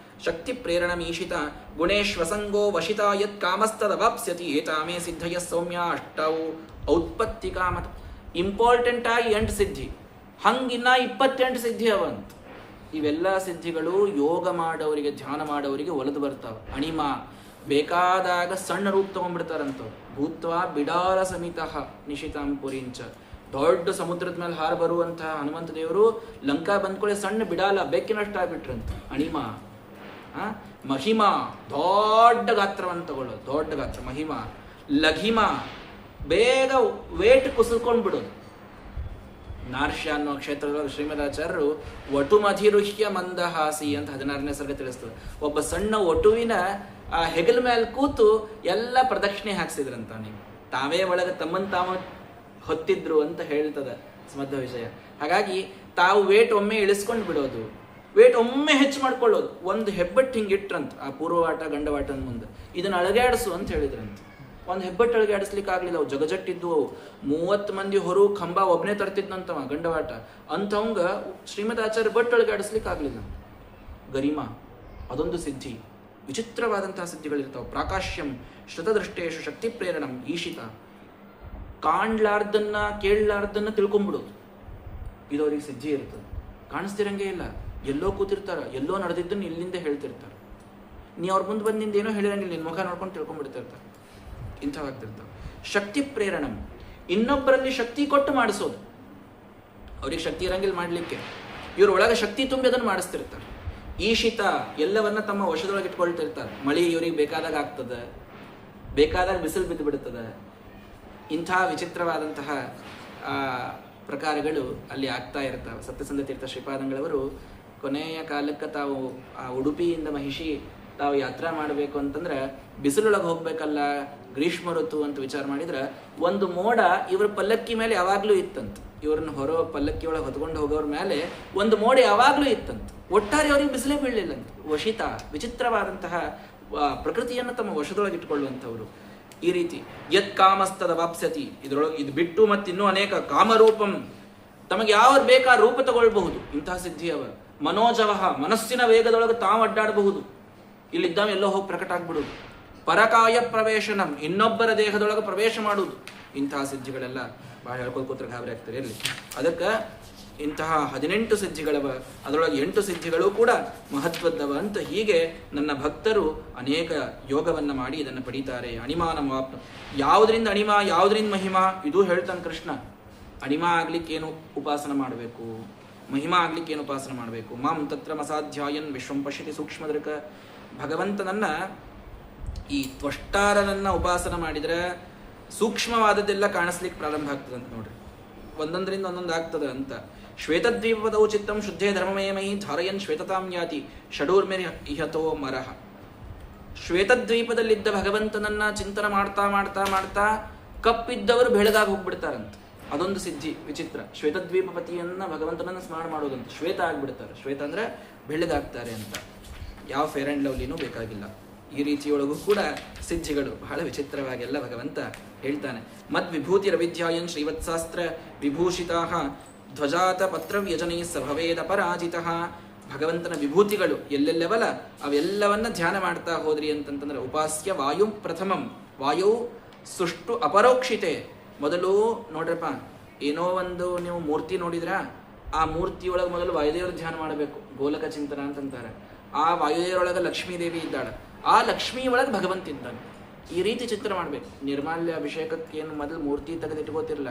ಶಕ್ತಿ ಪ್ರೇರಣಮೀಶಿತ ಗುಣೇಶ್ವಸಂಗೋ ವಶಿತ ಯತ್ ಕಾಮಸ್ತದವಾಪ್ಸ್ಯತಿ ಏತಾಮೇ ಸಿದ್ಧಯ ಸೌಮ್ಯ ಅಷ್ಟೌ ಔತ್ಪತ್ತಿ ಕಾಮತ. ಇಂಪಾರ್ಟೆಂಟ್ ಆಗಿ 8 ಸಿದ್ಧಿ, ಹಂಗಿನ್ನ 28 ಸಿದ್ಧಿ ಅವಂತ. ಇವೆಲ್ಲ ಸಿದ್ಧಿಗಳು ಯೋಗ ಮಾಡೋರಿಗೆ, ಧ್ಯಾನ ಮಾಡೋರಿಗೆ ಒಲಿದು ಬರ್ತಾವ. ಅಣಿಮ ಬೇಕಾದಾಗ ಸಣ್ಣ ರೂಪ ತಗೊಂಡ್ಬಿಡ್ತಾರಂತವ್ರು. ಭೂತ್ವ ಬಿಡಾರ ಸಮಿತಃ ನಿಶಿತಾಂ ಪುರಿಂಚ. ದೊಡ್ಡ ಸಮುದ್ರದ ಮೇಲೆ ಹಾರ ಬರುವಂತಹ ಹನುಮಂತ ದೇವರು ಲಂಕಾ ಬಂದ್ಕೊಳ್ಳಿ ಸಣ್ಣ ಬಿಡಾಲ ಬೆಕ್ಕಿನಷ್ಟು ಆಗ್ಬಿಟ್ರಂತ. ಅಣಿಮ ಮಹಿಮಾ ದೊಡ್ಡ ಗಾತ್ರವನ್ನು ತಗೊಳ್ಳೋದು, ದೊಡ್ಡ ಗಾತ್ರ ಮಹಿಮಾ. ಲಘಿಮ ಬೇಗ ವೇಟ್ ಕುಸಿದ್ಕೊಂಡು ಬಿಡೋದು. ನಾರ್ಷ್ಯ ಅನ್ನೋ ಕ್ಷೇತ್ರದೊಳಗೆ ಶ್ರೀಮದಾಚಾರ್ಯರು ವಟುಮಧಿರುಹ್ಯ ಮಂದಹಾಸಿ ಅಂತ 16ನೇ ಸರ್ಗ ತಿಳಿಸ್ತದೆ. ಒಬ್ಬ ಸಣ್ಣ ವಟುವಿನ ಆ ಹೆಗಲ ಮೇಲೆ ಕೂತು ಎಲ್ಲ ಪ್ರದಕ್ಷಿಣೆ ಹಾಕ್ಸಿದ್ರಂತ. ನೀವು ತಾವೇ ಒಳಗೆ ತಮ್ಮನ್ನು ತಾವು ಹೊತ್ತಿದ್ರು ಅಂತ ಹೇಳ್ತದ ಸ್ಮದ್ಧ ವಿಷಯ. ಹಾಗಾಗಿ ತಾವು ವೇಟ್ ಒಮ್ಮೆ ಇಳಿಸ್ಕೊಂಡು ಬಿಡೋದು, ವೇಟ್ ಒಮ್ಮೆ ಹೆಚ್ಚು ಮಾಡ್ಕೊಳ್ಳೋದು. ಒಂದು ಹೆಬ್ಬಟ್ಟು ಹಿಂಗೆ ಇಟ್ರಂತ ಆ ಪೂರ್ವವಾಟ ಗಂಡವಾಟನ ಮುಂದೆ, ಇದನ್ನ ಅಳಗಾಡಿಸು ಅಂತ ಹೇಳಿದ್ರಂತ. ಒಂದು ಹೆಬ್ಬಟ್ಟು ಅಳಗಾಡಿಸ್ಲಿಕ್ಕೆ ಆಗ್ಲಿಲ್ಲ, ಅವು ಜಗಜಟ್ಟಿದ್ದು. ಅವು 30 ಮಂದಿ ಹೊರು ಕಂಬ ಒಬ್ಬನೇ ತರ್ತಿದ್ನಂತವ ಗಂಡವಾಟ. ಅಂಥವಂಗ ಶ್ರೀಮದ್ ಆಚಾರ್ಯ ಬಟ್ಟು ಅಳಗಾಡಿಸ್ಲಿಕ್ಕೆ ಆಗ್ಲಿಲ್ಲ. ಗರಿಮಾ ಅದೊಂದು ಸಿದ್ಧಿ. ವಿಚಿತ್ರವಾದಂತಹ ಸಿದ್ಧಿಗಳಿರ್ತಾವೆ. ಪ್ರಾಕಾಶ್ಯಂ ಶ್ರುತದೃಷ್ಟೇಶು ಶಕ್ತಿ ಪ್ರೇರಣಂ ಈಶಿತ. ಕಾಣ್ಲಾರ್ದನ್ನ ಕೇಳಲಾರ್ದನ್ನ ತಿಳ್ಕೊಂಬಿಡೋದು, ಇದು ಅವ್ರಿಗೆ ಸಿದ್ಧಿ ಇರ್ತದೆ. ಕಾಣಿಸ್ತಿರಂಗೇ ಇಲ್ಲ, ಎಲ್ಲೋ ಕೂತಿರ್ತಾರ, ಎಲ್ಲೋ ನಡೆದಿದ್ದನ್ನು ಇಲ್ಲಿಂದ ಹೇಳ್ತಿರ್ತಾರೆ. ನೀ ಅವ್ರ ಮುಂದೆ ಬಂದು ನಿಂದ ಏನೋ ಹೇಳಿರಂಗಿಲ್ಲ, ನಿನ್ನ ಮುಖ ನೋಡ್ಕೊಂಡು ತಿಳ್ಕೊಂಡ್ಬಿಡ್ತಿರ್ತಾರೆ. ಇಂಥವಾಗ್ತಿರ್ತಾವೆ. ಶಕ್ತಿ ಪ್ರೇರಣಂ, ಇನ್ನೊಬ್ಬರಲ್ಲಿ ಶಕ್ತಿ ಕೊಟ್ಟು ಮಾಡಿಸೋದು. ಅವ್ರಿಗೆ ಶಕ್ತಿ ಇರಂಗಿಲ್ಲ ಮಾಡಲಿಕ್ಕೆ, ಇವ್ರ ಒಳಗೆ ಶಕ್ತಿ ತುಂಬಿ ಅದನ್ನು ಮಾಡಿಸ್ತಿರ್ತಾರೆ. ಈಶಿತ ಎಲ್ಲವನ್ನ ತಮ್ಮ ವಶದೊಳಗೆ ಇಟ್ಕೊಳ್ತಿರ್ತಾರೆ. ಮಳೆ ಇವ್ರಿಗೆ ಬೇಕಾದಾಗ ಆಗ್ತದೆ, ಬೇಕಾದಾಗ ಬಿಸಿಲು ಬಿದ್ದು ಬಿಡುತ್ತದೆ. ಇಂಥ ವಿಚಿತ್ರವಾದಂತಹ ಪ್ರಕಾರಗಳು ಅಲ್ಲಿ ಆಗ್ತಾ ಇರ್ತಾವೆ. ಸತ್ಯಸಂಧ ತೀರ್ಥ ಶ್ರೀಪಾದಂಗಳವರು ಕೊನೆಯ ಕಾಲಕ್ಕೆ ತಾವು ಆ ಉಡುಪಿಯಿಂದ ಮಹಿಷಿ ತಾವು ಯಾತ್ರಾ ಮಾಡಬೇಕು ಅಂತಂದ್ರೆ ಬಿಸಿಲೊಳಗೆ ಹೋಗ್ಬೇಕಲ್ಲ, ಗ್ರೀಷ್ಮ ಋತು ಅಂತ ವಿಚಾರ ಮಾಡಿದ್ರೆ ಒಂದು ಮೋಡ ಇವ್ರ ಪಲ್ಲಕ್ಕಿ ಮೇಲೆ ಯಾವಾಗ್ಲೂ ಇತ್ತಂತ. ಇವ್ರನ್ನ ಹೊರೋ ಪಲ್ಲಕ್ಕಿ ಒಳಗೆ ಹೊತ್ಕೊಂಡು ಹೋಗೋರ ಮೇಲೆ ಒಂದು ಮೋಡ ಯಾವಾಗ್ಲೂ ಇತ್ತಂತ. ಒಟ್ಟಾರೆ ಅವ್ರಿಗೆ ಬಿಸಿಲೇ ಬೀಳಲಿಲ್ಲಂತ. ವಶಿತ, ವಿಚಿತ್ರವಾದಂತಹ ಪ್ರಕೃತಿಯನ್ನು ತಮ್ಮ ವಶದೊಳಗೆ ಇಟ್ಕೊಳ್ಳುವಂಥವ್ರು. ಈ ರೀತಿ ಯತ್ ಕಾಮಸ್ತದ ವಾಪ್ಸ್ಯತಿ, ಇದರೊಳಗೆ ಇದು ಬಿಟ್ಟು ಮತ್ತಿನ್ನೂ ಅನೇಕ ಕಾಮರೂಪಂ, ತಮಗೆ ಯಾವ ಬೇಕಾ ರೂಪ ತಗೊಳ್ಬಹುದು. ಇಂತಹ ಸಿದ್ಧಿ ಅವ. ಮನೋಜವಹ, ಮನಸ್ಸಿನ ವೇಗದೊಳಗೆ ತಾವು ಅಡ್ಡಾಡಬಹುದು. ಇಲ್ಲಿದ್ದಾವ ಎಲ್ಲೋ ಹೋಗಿ ಪ್ರಕಟ ಆಗ್ಬಿಡುವುದು. ಪರಕಾಯ ಪ್ರವೇಶನಂ, ಇನ್ನೊಬ್ಬರ ದೇಹದೊಳಗೆ ಪ್ರವೇಶ ಮಾಡುವುದು. ಇಂತಹ ಸಿದ್ಧಿಗಳೆಲ್ಲ ಭಾಳ ಹೇಳ್ಕೊಳ್ಕೋತ್ರ ಗಾಬರಿ ಆಗ್ತಾರೆ ಇರಲಿ. ಅದಕ್ಕೆ ಇಂತಹ 18 ಸಿದ್ಧಿಗಳವ, ಅದರೊಳಗೆ 8 ಸಿದ್ಧಿಗಳು ಕೂಡ ಮಹತ್ವದ್ದವ ಅಂತ. ಹೀಗೆ ನನ್ನ ಭಕ್ತರು ಅನೇಕ ಯೋಗವನ್ನು ಮಾಡಿ ಇದನ್ನು ಪಡೀತಾರೆ. ಅಣಿಮಾನ ಮಾಪ್, ಯಾವುದರಿಂದ ಅಣಿಮ, ಯಾವುದರಿಂದ ಮಹಿಮಾ, ಇದು ಹೇಳ್ತಾನೆ ಕೃಷ್ಣ. ಅಣಿಮ ಆಗ್ಲಿಕ್ಕೇನು ಉಪಾಸನ ಮಾಡಬೇಕು, ಮಹಿಮಾ ಆಗ್ಲಿಕ್ಕೇನು ಉಪಾಸನ ಮಾಡಬೇಕು. ಮಾಂ ತತ್ರ ಮಸಾಧ್ಯಾಯನ್ ವಿಶ್ವಂ ಪಶ್ಯತಿ ಸೂಕ್ಷ್ಮದೃಕ. ಭಗವಂತನನ್ನ, ಈ ತ್ವಷ್ಟಾರನನ್ನ ಉಪಾಸನ ಮಾಡಿದ್ರೆ ಸೂಕ್ಷ್ಮವಾದದ್ದೆಲ್ಲ ಕಾಣಿಸ್ಲಿಕ್ಕೆ ಪ್ರಾರಂಭ ಆಗ್ತದಂತ ನೋಡ್ರಿ. ಒಂದೊಂದರಿಂದ ಒಂದೊಂದು ಆಗ್ತದ ಅಂತ. ಶ್ವೇತದ್ವೀಪದೌ ಚಿತ್ತಂ ಶುದ್ಧೇ ಧರ್ಮಮಯಮಯಿ ಧಾರಯನ್ ಶ್ವೇತತಾಂ ಯಾತಿ ಷಡೂರ್ಮಿರ್ ಇಹತೋ ಮರಹ. ಶ್ವೇತದ್ವೀಪದಲ್ಲಿದ್ದ ಭಗವಂತನನ್ನ ಚಿಂತನ ಮಾಡ್ತಾ ಮಾಡ್ತಾ ಮಾಡ್ತಾ ಕಪ್ಪಿದ್ದವರು ಬೆಳೆದಾಗ ಹೋಗ್ಬಿಡ್ತಾರಂತ. ಅದೊಂದು ಸಿದ್ಧಿ ವಿಚಿತ್ರ. ಶ್ವೇತದ್ವೀಪಪತಿಯನ್ನ ಭಗವಂತನನ್ನ ಸ್ಮರಣ ಮಾಡೋದಂತ. ಶ್ವೇತ ಆಗ್ಬಿಡ್ತಾರೆ. ಶ್ವೇತ ಅಂದ್ರೆ ಬೆಳ್ಳಗಾಗ್ತಾರೆ ಅಂತ. ಯಾವ ಫೇರ್ ಆ್ಯಂಡ್ ಲವ್ಲಿನೂ ಬೇಕಾಗಿಲ್ಲ. ಈ ರೀತಿಯೊಳಗೂ ಕೂಡ ಸಿದ್ಧಿಗಳು ಬಹಳ ವಿಚಿತ್ರವಾಗೆಲ್ಲ ಭಗವಂತ ಹೇಳ್ತಾನೆ. ಮದ್ವಿಭೂತಿ ರವಿಧ್ಯಾಯನ್ ಶ್ರೀವತ್ಸಾಸ್ತ್ರ ವಿಭೂಷಿತಾ ಧ್ವಜಾತ ಪತ್ರವ್ಯಜನೈ ಸಭವೇದ ಪರಾಜಿತಃ. ಭಗವಂತನ ವಿಭೂತಿಗಳು ಎಲ್ಲೆಲ್ಲೆವಲ್ಲ ಅವೆಲ್ಲವನ್ನ ಧ್ಯಾನ ಮಾಡ್ತಾ ಹೋದ್ರಿ ಅಂತಂತಂದ್ರೆ ಉಪಾಸ್ಯ ವಾಯು ಪ್ರಥಮಂ. ವಾಯು ಸುಷ್ಟು ಅಪರೋಕ್ಷಿತೆ. ಮೊದಲು ನೋಡ್ರಪ್ಪ, ಏನೋ ಒಂದು ನೀವು ಮೂರ್ತಿ ನೋಡಿದ್ರ, ಆ ಮೂರ್ತಿಯೊಳಗೆ ಮೊದಲು ವಾಯುದೇವರು ಧ್ಯಾನ ಮಾಡಬೇಕು. ಗೋಲಕ ಚಿಂತನ ಅಂತಂತಾರೆ. ಆ ವಾಯುದೇವರೊಳಗೆ ಲಕ್ಷ್ಮೀದೇವಿ ಇದ್ದಾಳೆ, ಆ ಲಕ್ಷ್ಮೀ ಒಳಗೆ ಭಗವಂತ ಇದ್ದಾನೆ. ಈ ರೀತಿ ಚಿತ್ರ ಮಾಡಬೇಕು. ನಿರ್ಮಾಲ್ಯ ಅಭಿಷೇಕಕ್ಕೆ ಏನು ಮೊದಲು ಮೂರ್ತಿ ತೆಗೆದಿಟ್ಕೋತಿರಲ್ಲ,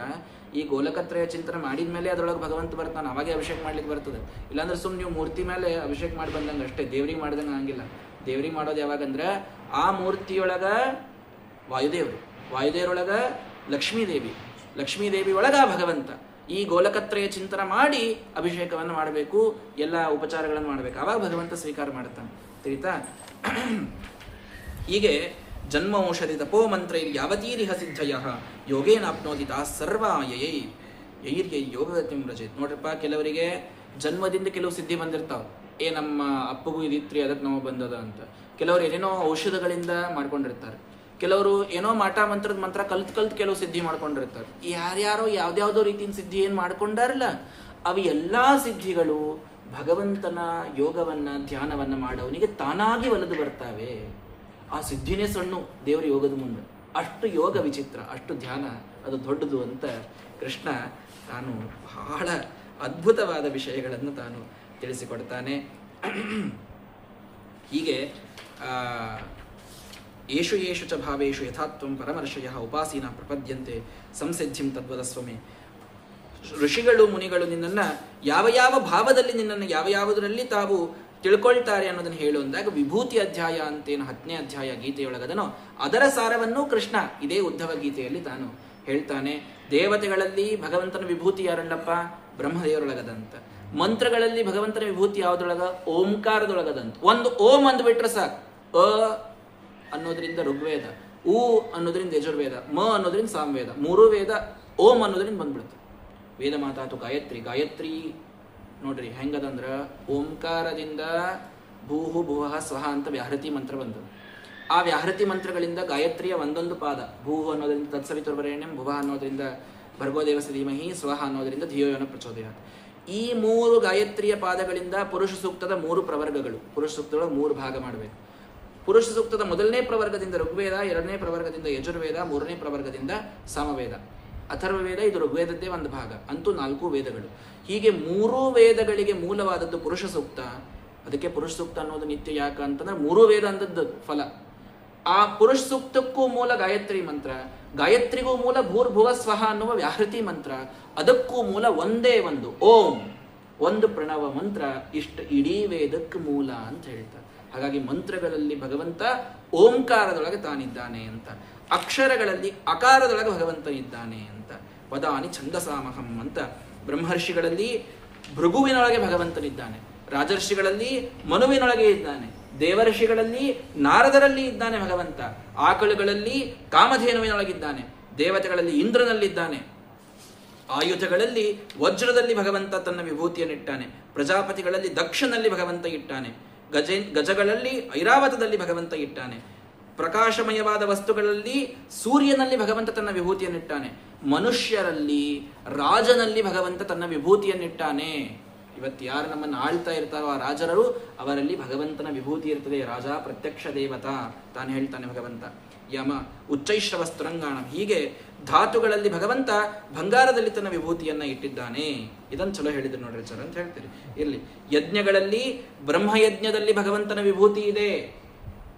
ಈ ಗೋಲಕತ್ರಯ ಚಿಂತನೆ ಮಾಡಿದ ಮೇಲೆ ಅದರೊಳಗೆ ಭಗವಂತ ಬರ್ತಾನೆ, ಅವಾಗೆ ಅಭಿಷೇಕ ಮಾಡ್ಲಿಕ್ಕೆ ಬರ್ತದೆ. ಇಲ್ಲಾಂದ್ರೆ ಸುಮ್ಮನೆ ನೀವು ಮೂರ್ತಿ ಮೇಲೆ ಅಭಿಷೇಕ ಮಾಡಿ ಬಂದಂಗೆ ಅಷ್ಟೇ, ದೇವ್ರಿಗೆ ಮಾಡ್ದಂಗೆ ಹಂಗಿಲ್ಲ. ದೇವ್ರಿಗೆ ಮಾಡೋದು ಯಾವಾಗಂದ್ರೆ ಆ ಮೂರ್ತಿಯೊಳಗ ವಾಯುದೇವರು, ವಾಯುದೇವರೊಳಗ ಲಕ್ಷ್ಮೀದೇವಿ, ಲಕ್ಷ್ಮೀದೇವಿ ಒಳಗ ಭಗವಂತ. ಈ ಗೋಲಕತ್ರಯ ಚಿಂತನ ಮಾಡಿ ಅಭಿಷೇಕವನ್ನು ಮಾಡಬೇಕು, ಎಲ್ಲ ಉಪಚಾರಗಳನ್ನು ಮಾಡಬೇಕು. ಆವಾಗ ಭಗವಂತ ಸ್ವೀಕಾರ ಮಾಡುತ್ತಾನೆ. ತಿಳಿತಾ? ಹೀಗೆ ಜನ್ಮ ಔಷಧಿ ತಪೋ ಮಂತ್ರೈರ್ ಯಾವತೀರಿಹ ಸಿದ್ಧಯ ಯೋಗೇನಾಪ್ನೋತಿ ತಾ ಸರ್ವಾಯೈ ಯೈರ್ಯೈ ಯೋಗಗತಿಂ ವ್ರಜೇತ್. ನೋಡ್ರಪ್ಪ, ಕೆಲವರಿಗೆ ಜನ್ಮದಿಂದ ಕೆಲವು ಸಿದ್ಧಿ ಬಂದಿರ್ತಾವ. ನಮ್ಮ ಅಪ್ಪಗೂ ಇದಿತ್ರಿ ಅದಕ್ಕೆ ನಾವು ಬಂದದ ಅಂತ. ಕೆಲವರು ಏನೇನೋ ಔಷಧಗಳಿಂದ ಮಾಡ್ಕೊಂಡಿರ್ತಾರೆ. ಕೆಲವರು ಏನೋ ಮಾಟ ಮಂತ್ರದ ಮಂತ್ರ ಕಲ್ತ್ ಕೆಲವು ಸಿದ್ಧಿ ಮಾಡ್ಕೊಂಡಿರ್ತಾರೆ. ಯಾರ್ಯಾರೋ ಯಾವ್ದ್ಯಾವ್ದೋ ರೀತಿಯ ಸಿದ್ಧಿ ಏನು ಮಾಡ್ಕೊಂಡಾರಲ್ಲ, ಅವು ಎಲ್ಲ ಸಿದ್ಧಿಗಳು ಭಗವಂತನ ಯೋಗವನ್ನು ಧ್ಯಾನವನ್ನು ಮಾಡೋವನಿಗೆ ತಾನಾಗಿ ಒಲಿದು ಬರ್ತಾವೆ. ಆ ಸಿದ್ಧಿನೇ ಸಣ್ಣ ದೇವರ ಯೋಗದ ಮುಂದೆ. ಅಷ್ಟು ಯೋಗ ವಿಚಿತ್ರ, ಅಷ್ಟು ಧ್ಯಾನ ಅದು ದೊಡ್ಡದು ಅಂತ ಕೃಷ್ಣ ತಾನು ಬಹಳ ಅದ್ಭುತವಾದ ವಿಷಯಗಳನ್ನು ತಾನು ತಿಳಿಸಿಕೊಡ್ತಾನೆ. ಹೀಗೆ ಯೇಷು ಯೇಷು ಚ ಭಾವೇಷು ಯಥಾತ್ವಂ ಪರಮರ್ಷಯ ಉಪಾಸೀನ ಪ್ರಪದ್ಯಂತೆ ಸಂಸಿದ್ಧಿಂ ತದ್ವದಸ್ವಮೇ. ಋಷಿಗಳು ಮುನಿಗಳು ನಿನ್ನನ್ನು ಯಾವ ಯಾವ ಭಾವದಲ್ಲಿ, ನಿನ್ನನ್ನು ಯಾವ ಯಾವುದರಲ್ಲಿ ತಾವು ತಿಳ್ಕೊಳ್ತಾರೆ ಅನ್ನೋದನ್ನು ಹೇಳು ಅಂದಾಗ ವಿಭೂತಿ ಅಧ್ಯಾಯ ಅಂತೇನು 10ನೇ ಅಧ್ಯಾಯ ಗೀತೆಯೊಳಗದನೋ ಅದರ ಸಾರವನ್ನು ಕೃಷ್ಣ ಇದೇ ಉದ್ಧವ ಗೀತೆಯಲ್ಲಿ ತಾನು ಹೇಳ್ತಾನೆ. ದೇವತೆಗಳಲ್ಲಿ ಭಗವಂತನ ವಿಭೂತಿ ಯಾರಲ್ಲಪ್ಪ? ಬ್ರಹ್ಮದೇವರೊಳಗದಂತ. ಮಂತ್ರಗಳಲ್ಲಿ ಭಗವಂತನ ವಿಭೂತಿ ಯಾವುದೊಳಗ? ಓಂಕಾರದೊಳಗದಂತ. ಒಂದು ಓಂ ಅಂದ್ಬಿಟ್ರೆ ಸಾಕು. ಅ ಅನ್ನೋದ್ರಿಂದ ಋಗ್ವೇದ, ಉ ಅನ್ನೋದ್ರಿಂದ ಯಜುರ್ವೇದ, ಮ ಅನ್ನೋದ್ರಿಂದ ಸಾಮವೇದ, 3 ವೇದ ಓಂ ಅನ್ನೋದ್ರಿಂದ ಬಂದ್ಬಿಡುತ್ತೆ. ವೇದ ಮಾತಾತು ಗಾಯತ್ರಿ. ಗಾಯತ್ರಿ ನೋಡ್ರಿ ಹೆಂಗದಂದ್ರ ಓಂಕಾರದಿಂದ ಭೂಹು ಭುವಃ ಸ್ವಹ ಅಂತ ವ್ಯಾಹೃತಿ ಮಂತ್ರ ಬಂದದ್ದು. ಆ ವ್ಯಾಹೃತಿ ಮಂತ್ರಗಳಿಂದ ಗಾಯತ್ರಿಯ ಒಂದೊಂದು ಪಾದ, ಭೂಹು ಅನ್ನೋದ್ರಿಂದ ತತ್ಸವಿತುರ್ವರೇಣ್ಯಂ, ಭುವಃ ಅನ್ನೋದ್ರಿಂದ ಭರ್ಗೋದೇವಸ್ಯ ಧೀಮಹಿ, ಸ್ವಹ ಅನ್ನೋದ್ರಿಂದ ಧಿಯೋಯೋನ ಪ್ರಚೋದಯಾತ್. ಈ 3 ಗಾಯತ್ರಿಯ ಪಾದಗಳಿಂದ ಪುರುಷ ಸೂಕ್ತದ 3 ಪ್ರವರ್ಗಗಳು. ಪುರುಷ ಸೂಕ್ತದೊಳಗೆ 3 ಭಾಗ ಮಾಡಬೇಕು. ಪುರುಷ ಸೂಕ್ತದ 1ನೇ ಪ್ರವರ್ಗದಿಂದ ಋಗ್ವೇದ, 2ನೇ ಪ್ರವರ್ಗದಿಂದ ಯಜುರ್ವೇದ, 3ನೇ ಪ್ರವರ್ಗದಿಂದ ಸಾಮವೇದ. ಅಥರ್ವವೇದ ಇದು ಋಗ್ವೇದದ್ದೇ ಒಂದು ಭಾಗ. ಅಂತೂ 4 ವೇದಗಳು. ಹೀಗೆ 3 ವೇದಗಳಿಗೆ ಮೂಲವಾದದ್ದು ಪುರುಷ ಸೂಕ್ತ. ಅದಕ್ಕೆ ಪುರುಷ ಸೂಕ್ತ ಅನ್ನೋದು ನಿತ್ಯ. ಯಾಕಂತಂದ್ರೆ 3 ವೇದ ಅಂದದ್ದು ಫಲ. ಆ ಪುರುಷ ಸೂಕ್ತಕ್ಕೂ ಮೂಲ ಗಾಯತ್ರಿ ಮಂತ್ರ, ಗಾಯತ್ರಿಗೂ ಮೂಲ ಭೂರ್ಭುವ ಸ್ವಹ ಅನ್ನುವ ವ್ಯಾಹೃತಿ ಮಂತ್ರ, ಅದಕ್ಕೂ ಮೂಲ ಒಂದೇ ಒಂದು ಓಂ, ಒಂದು ಪ್ರಣವ ಮಂತ್ರ. ಇಷ್ಟು ಇಡೀ ವೇದಕ್ಕೆ ಮೂಲ ಅಂತ ಹೇಳ್ತಾರೆ. ಹಾಗಾಗಿ ಮಂತ್ರಗಳಲ್ಲಿ ಭಗವಂತ ಓಂಕಾರದೊಳಗೆ ತಾನಿದ್ದಾನೆ ಅಂತ, ಅಕ್ಷರಗಳಲ್ಲಿ ಅಕಾರದೊಳಗೆ ಭಗವಂತನಿದ್ದಾನೆ ಅಂತ. ಪದಾನಿ ಛಂದಸಾಮಹಂ ಅಂತ ಬ್ರಹ್ಮರ್ಷಿಗಳಲ್ಲಿ ಭೃಗುವಿನೊಳಗೆ ಭಗವಂತನಿದ್ದಾನೆ, ರಾಜರ್ಷಿಗಳಲ್ಲಿ ಮನುವಿನೊಳಗೆ ಇದ್ದಾನೆ, ದೇವರ್ಷಿಗಳಲ್ಲಿ ನಾರದರಲ್ಲಿ ಇದ್ದಾನೆ ಭಗವಂತ, ಆಕಳುಗಳಲ್ಲಿ ಕಾಮಧೇನುವಿನೊಳಗಿದ್ದಾನೆ, ದೇವತೆಗಳಲ್ಲಿ ಇಂದ್ರನಲ್ಲಿದ್ದಾನೆ, ಆಯುಧಗಳಲ್ಲಿ ವಜ್ರದಲ್ಲಿ ಭಗವಂತ ತನ್ನ ವಿಭೂತಿಯನ್ನಿಟ್ಟಾನೆ, ಪ್ರಜಾಪತಿಗಳಲ್ಲಿ ದಕ್ಷನಲ್ಲಿ ಭಗವಂತ ಇಟ್ಟಾನೆ, ಗಜಗಳಲ್ಲಿ ಐರಾವತದಲ್ಲಿ ಭಗವಂತ ಇಟ್ಟಾನೆ, ಪ್ರಕಾಶಮಯವಾದ ವಸ್ತುಗಳಲ್ಲಿ ಸೂರ್ಯನಲ್ಲಿ ಭಗವಂತ ತನ್ನ ವಿಭೂತಿಯನ್ನಿಟ್ಟಾನೆ, ಮನುಷ್ಯರಲ್ಲಿ ರಾಜನಲ್ಲಿ ಭಗವಂತ ತನ್ನ ವಿಭೂತಿಯನ್ನಿಟ್ಟಾನೆ. ಇವತ್ತು ಯಾರು ನಮ್ಮನ್ನು ಆಳ್ತಾ ಇರ್ತಾರೋ ಆ ರಾಜರು, ಅವರಲ್ಲಿ ಭಗವಂತನ ವಿಭೂತಿ ಇರ್ತದೆ. ರಾಜ ಪ್ರತ್ಯಕ್ಷ ದೇವತಾ ತಾನು ಹೇಳ್ತಾನೆ ಭಗವಂತ. ಯಮ ಉಚ್ಚೈಶ್ರವ ಸ್ತುರಂಗಾಣ. ಹೀಗೆ ಧಾತುಗಳಲ್ಲಿ ಭಗವಂತ ಬಂಗಾರದಲ್ಲಿ ತನ್ನ ವಿಭೂತಿಯನ್ನ ಇಟ್ಟಿದ್ದಾನೆ. ಇದನ್ನು ಚಲೋ ಹೇಳಿದ್ರು ನೋಡ್ರಿ ಸರ್ ಅಂತ ಹೇಳ್ತೀರಿ. ಇರ್ಲಿ, ಯಜ್ಞಗಳಲ್ಲಿ ಬ್ರಹ್ಮಯಜ್ಞದಲ್ಲಿ ಭಗವಂತನ ವಿಭೂತಿ ಇದೆ.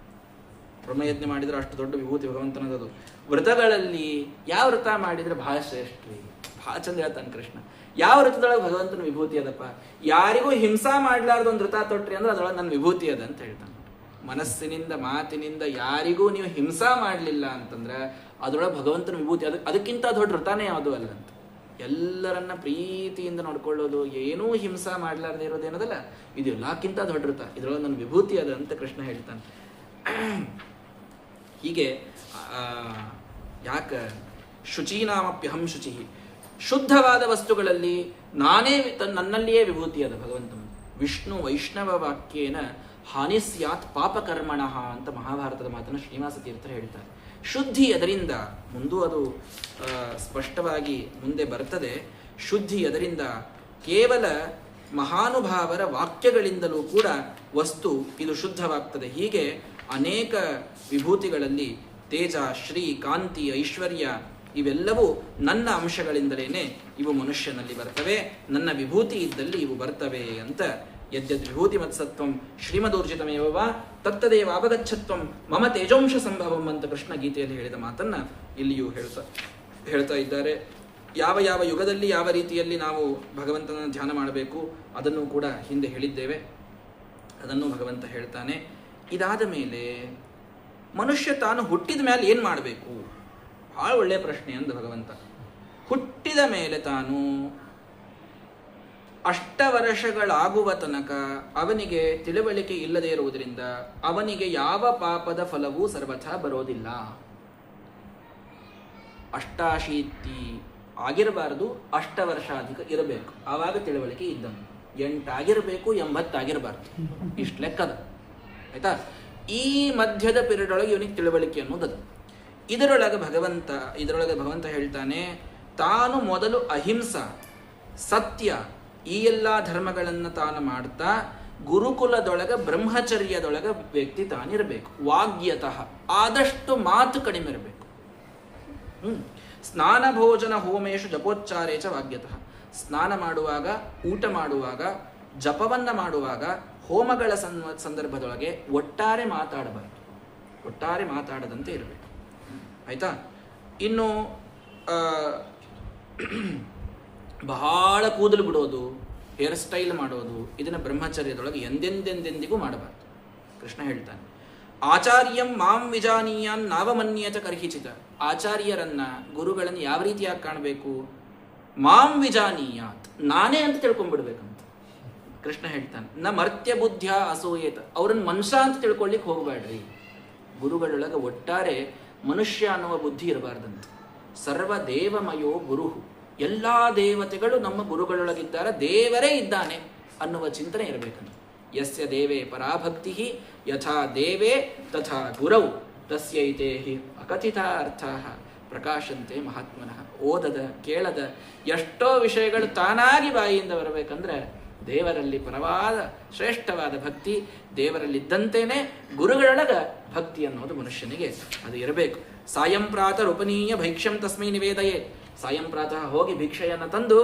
ಬ್ರಹ್ಮಯಜ್ಞ ಮಾಡಿದ್ರೆ ಅಷ್ಟು ದೊಡ್ಡ ವಿಭೂತಿ ಭಗವಂತನದು. ವ್ರತಗಳಲ್ಲಿ ಯಾವ ವ್ರತ ಮಾಡಿದ್ರೆ ಬಹಳ ಶ್ರೇಷ್ಠಿ, ಬಹಳ ಚಂದ ಹೇಳ್ತಾನೆ ಕೃಷ್ಣ. ಯಾವ ವ್ರತದೊಳಗೆ ಭಗವಂತನ ವಿಭೂತಿ ಅದಪ್ಪ? ಯಾರಿಗೂ ಹಿಂಸಾ ಮಾಡ್ಲಾರ್ದು ಒಂದು ವ್ರತ ತೊಟ್ರಿ ಅಂದ್ರೆ ಅದರೊಳಗೆ ನನ್ನ ವಿಭೂತಿ ಅದ ಅಂತ ಹೇಳ್ತಾನೆ. ಮನಸ್ಸಿನಿಂದ ಮಾತಿನಿಂದ ಯಾರಿಗೂ ನೀವು ಹಿಂಸಾ ಮಾಡಲಿಲ್ಲ ಅಂತಂದ್ರೆ ಅದರೊಳಗೆ ಭಗವಂತನ ವಿಭೂತಿ. ಅದಕ್ಕಿಂತ ದೊಡ್ಡ ವ್ರತಾನೇ ಯಾವುದು ಅಲ್ಲ ಅಂತ. ಎಲ್ಲರನ್ನ ಪ್ರೀತಿಯಿಂದ ನೋಡ್ಕೊಳ್ಳೋದು, ಏನೂ ಹಿಂಸಾ ಮಾಡ್ಲಾರ್ದೆ ಇರೋದೇನದಲ್ಲ, ಇದು ಎಲ್ಲಕ್ಕಿಂತ ದೊಡ್ಡ ವ್ರತ. ಇದರೊಳಗೆ ನನ್ನ ವಿಭೂತಿ ಅದ ಅಂತ ಕೃಷ್ಣ ಹೇಳ್ತಾನೆ. ಹೀಗೆ ಯಾಕೆ ಶುಚೀನಾಮಪ್ಯಹಂ ಶುಚಿ, ಶುದ್ಧವಾದ ವಸ್ತುಗಳಲ್ಲಿ ನಾನೇ ನನ್ನಲ್ಲಿಯೇ ವಿಭೂತಿ ಅದ ಭಗವಂತನ. ವಿಷ್ಣು ವೈಷ್ಣವ ವಾಕ್ಯೇನ ಹಾನಿ ಸ್ಯಾತ್ ಪಾಪಕರ್ಮಣ ಅಂತ ಮಹಾಭಾರತದ ಮಾತನ್ನು ಶ್ರೀನಿವಾಸ ತೀರ್ಥರು ಹೇಳ್ತಾರೆ. ಶುದ್ಧಿ ಅದರಿಂದ, ಮುಂದೂ ಅದು ಸ್ಪಷ್ಟವಾಗಿ ಮುಂದೆ ಬರ್ತದೆ. ಶುದ್ಧಿ ಅದರಿಂದ ಕೇವಲ ಮಹಾನುಭಾವರ ವಾಕ್ಯಗಳಿಂದಲೂ ಕೂಡ ವಸ್ತು ಇದು ಶುದ್ಧವಾಗ್ತದೆ. ಹೀಗೆ ಅನೇಕ ವಿಭೂತಿಗಳಲ್ಲಿ ತೇಜ, ಶ್ರೀ, ಕಾಂತಿ, ಐಶ್ವರ್ಯ ಇವೆಲ್ಲವೂ ನನ್ನ ಅಂಶಗಳಿಂದಲೇ ಇವು ಮನುಷ್ಯನಲ್ಲಿ ಬರ್ತವೆ. ನನ್ನ ವಿಭೂತಿ ಇದ್ದಲ್ಲಿ ಇವು ಬರ್ತವೆ ಅಂತ. ಯದ್ಯದ್ ವಿಭೂತಿ ಮತ್ಸತ್ವಂ ಶ್ರೀಮದೂರ್ಜಿತಮೇವ ತತ್ತದೇವ ಅಪಗಚ್ಚತ್ವಂ ಮಮ ತೇಜೋಂಶ ಸಂಭವಂ ಅಂತ ಕೃಷ್ಣ ಗೀತೆಯಲ್ಲಿ ಹೇಳಿದ ಮಾತನ್ನ ಇಲ್ಲಿಯೂ ಹೇಳ್ತಾ ಇದ್ದಾರೆ. ಯಾವ ಯಾವ ಯುಗದಲ್ಲಿ ಯಾವ ರೀತಿಯಲ್ಲಿ ನಾವು ಭಗವಂತನ ಧ್ಯಾನ ಮಾಡಬೇಕು ಅದನ್ನು ಕೂಡ ಹಿಂದೆ ಹೇಳಿದ್ದೇವೆ. ಅದನ್ನು ಭಗವಂತ ಹೇಳ್ತಾನೆ. ಇದಾದ ಮೇಲೆ ಮನುಷ್ಯ ತಾನು ಹುಟ್ಟಿದ ಮೇಲೆ ಏನು ಮಾಡಬೇಕು? ಬಹಳ ಒಳ್ಳೆಯ ಪ್ರಶ್ನೆ ಅಂದ ಭಗವಂತ. ಹುಟ್ಟಿದ ಮೇಲೆ ತಾನು 8 ವರ್ಷಗಳಾಗುವ ತನಕ ಅವನಿಗೆ ತಿಳುವಳಿಕೆ ಇಲ್ಲದೆ ಇರುವುದರಿಂದ ಅವನಿಗೆ ಯಾವ ಪಾಪದ ಫಲವೂ ಸರ್ವಥಾ ಬರೋದಿಲ್ಲ. 88 ಆಗಿರಬಾರದು, 8 ವರ್ಷ ಅಧಿಕ ಇರಬೇಕು, ಆವಾಗ ತಿಳುವಳಿಕೆ ಇದ್ದನು. 8 ಆಗಿರಬೇಕು, 80 ಆಗಿರಬಾರ್ದು. ಇಷ್ಟು ಲೆಕ್ಕದ ಆಯ್ತಾ? ಈ ಮಧ್ಯದ ಪಿರಿಯಡ್ ಒಳಗೆ ಇವನಿಗೆ ತಿಳುವಳಿಕೆ ಅನ್ನೋದದು. ಇದರೊಳಗೆ ಭಗವಂತ ಹೇಳ್ತಾನೆ, ತಾನು ಮೊದಲು ಅಹಿಂಸ, ಸತ್ಯ, ಈ ಎಲ್ಲ ಧರ್ಮಗಳನ್ನು ತಾನು ಮಾಡ್ತಾ ಗುರುಕುಲದೊಳಗ ಬ್ರಹ್ಮಚರ್ಯದೊಳಗ ವ್ಯಕ್ತಿ ತಾನಿರಬೇಕು. ವಾಗ್ಯತಃ ಆದಷ್ಟು ಮಾತು ಕಡಿಮೆ ಇರಬೇಕು. ಸ್ನಾನ ಭೋಜನ ಹೋಮೇಶು ಜಪೋಚ್ಚಾರೇ ಚ ವಾಗ್ಯತಃ. ಸ್ನಾನ ಮಾಡುವಾಗ, ಊಟ ಮಾಡುವಾಗ, ಜಪವನ್ನ ಮಾಡುವಾಗ, ಹೋಮಗಳ ಸಂದರ್ಭದೊಳಗೆ ಒಟ್ಟಾರೆ ಮಾತಾಡಬಾರದು, ಒಟ್ಟಾರೆ ಮಾತಾಡದಂತೆ ಇರಬೇಕು. ಆಯ್ತಾ? ಇನ್ನು ಬಹಳ ಕೂದಲು ಬಿಡೋದು, ಹೇರ್ ಸ್ಟೈಲ್ ಮಾಡೋದು, ಇದನ್ನು ಬ್ರಹ್ಮಚರ್ಯದೊಳಗೆ ಎಂದೆಂದೆಂದೆಂದಿಗೂ ಮಾಡಬಾರ್ದು. ಕೃಷ್ಣ ಹೇಳ್ತಾನೆ, ಆಚಾರ್ಯಂ ಮಾಂ ವಿಜಾನೀಯಾನ್ ನಾವಮನ್ಯೇತ ಕರ್ಹಿಚಿತ. ಆಚಾರ್ಯರನ್ನ, ಗುರುಗಳನ್ನು ಯಾವ ರೀತಿಯಾಗಿ ಕಾಣಬೇಕು? ಮಾಂ ವಿಜಾನೀಯಾತ್, ನಾನೇ ಅಂತ ತಿಳ್ಕೊಂಡ್ಬಿಡ್ಬೇಕಂತ ಕೃಷ್ಣ ಹೇಳ್ತಾನೆ. ನ ಮರ್ತ್ಯ ಬುದ್ಧಿಯ ಅಸೂಯೇತ, ಅವ್ರನ್ನ ಮನುಷ್ಯ ಅಂತ ತಿಳ್ಕೊಳ್ಳಿಕ್ಕೆ ಹೋಗಬೇಡ್ರಿ. ಗುರುಗಳೊಳಗೆ ಒಟ್ಟಾರೆ ಮನುಷ್ಯ ಅನ್ನುವ ಬುದ್ಧಿ ಇರಬಾರ್ದಂತ. ಸರ್ವ ದೇವಮಯೋ ಗುರು, ಎಲ್ಲ ದೇವತೆಗಳು ನಮ್ಮ ಗುರುಗಳೊಳಗಿದ್ದಾರೆ, ದೇವರೇ ಇದ್ದಾನೆ ಅನ್ನುವ ಚಿಂತನೆ ಇರಬೇಕಂತ. ಯಸ್ಯ ದೇವೇ ಪರಾಭಕ್ತಿ ಯಥಾ ದೇವೇ ತಥಾ ಗುರೌ ತಸ್ಯೈತೆ ಹಿ ಅಕಥಿತ ಅರ್ಥಾಃ ಪ್ರಕಾಶಂತೆ ಮಹಾತ್ಮನಃ. ಓದದ ಕೇಳದ ಎಷ್ಟೋ ವಿಷಯಗಳು ತಾನಾಗಿ ಬಾಯಿಯಿಂದ ಬರಬೇಕಂದ್ರೆ ದೇವರಲ್ಲಿ ಪರವಾದ ಶ್ರೇಷ್ಠವಾದ ಭಕ್ತಿ, ದೇವರಲ್ಲಿದ್ದಂತೆಯೇ ಗುರುಗಳೊಳಗ ಭಕ್ತಿ ಅನ್ನೋದು ಮನುಷ್ಯನಿಗೆ ಅದು ಇರಬೇಕು. ಸಾಯಂ ಪ್ರಾತರ್ ಉಪನೀಯ ಭೈಕ್ಷ್ಯಂ ತಸ್ಮೈ ನಿವೇದಯೇ. ಸಾಯಂ ಪ್ರಾತಃ ಹೋಗಿ ಭಿಕ್ಷೆಯನ್ನು ತಂದು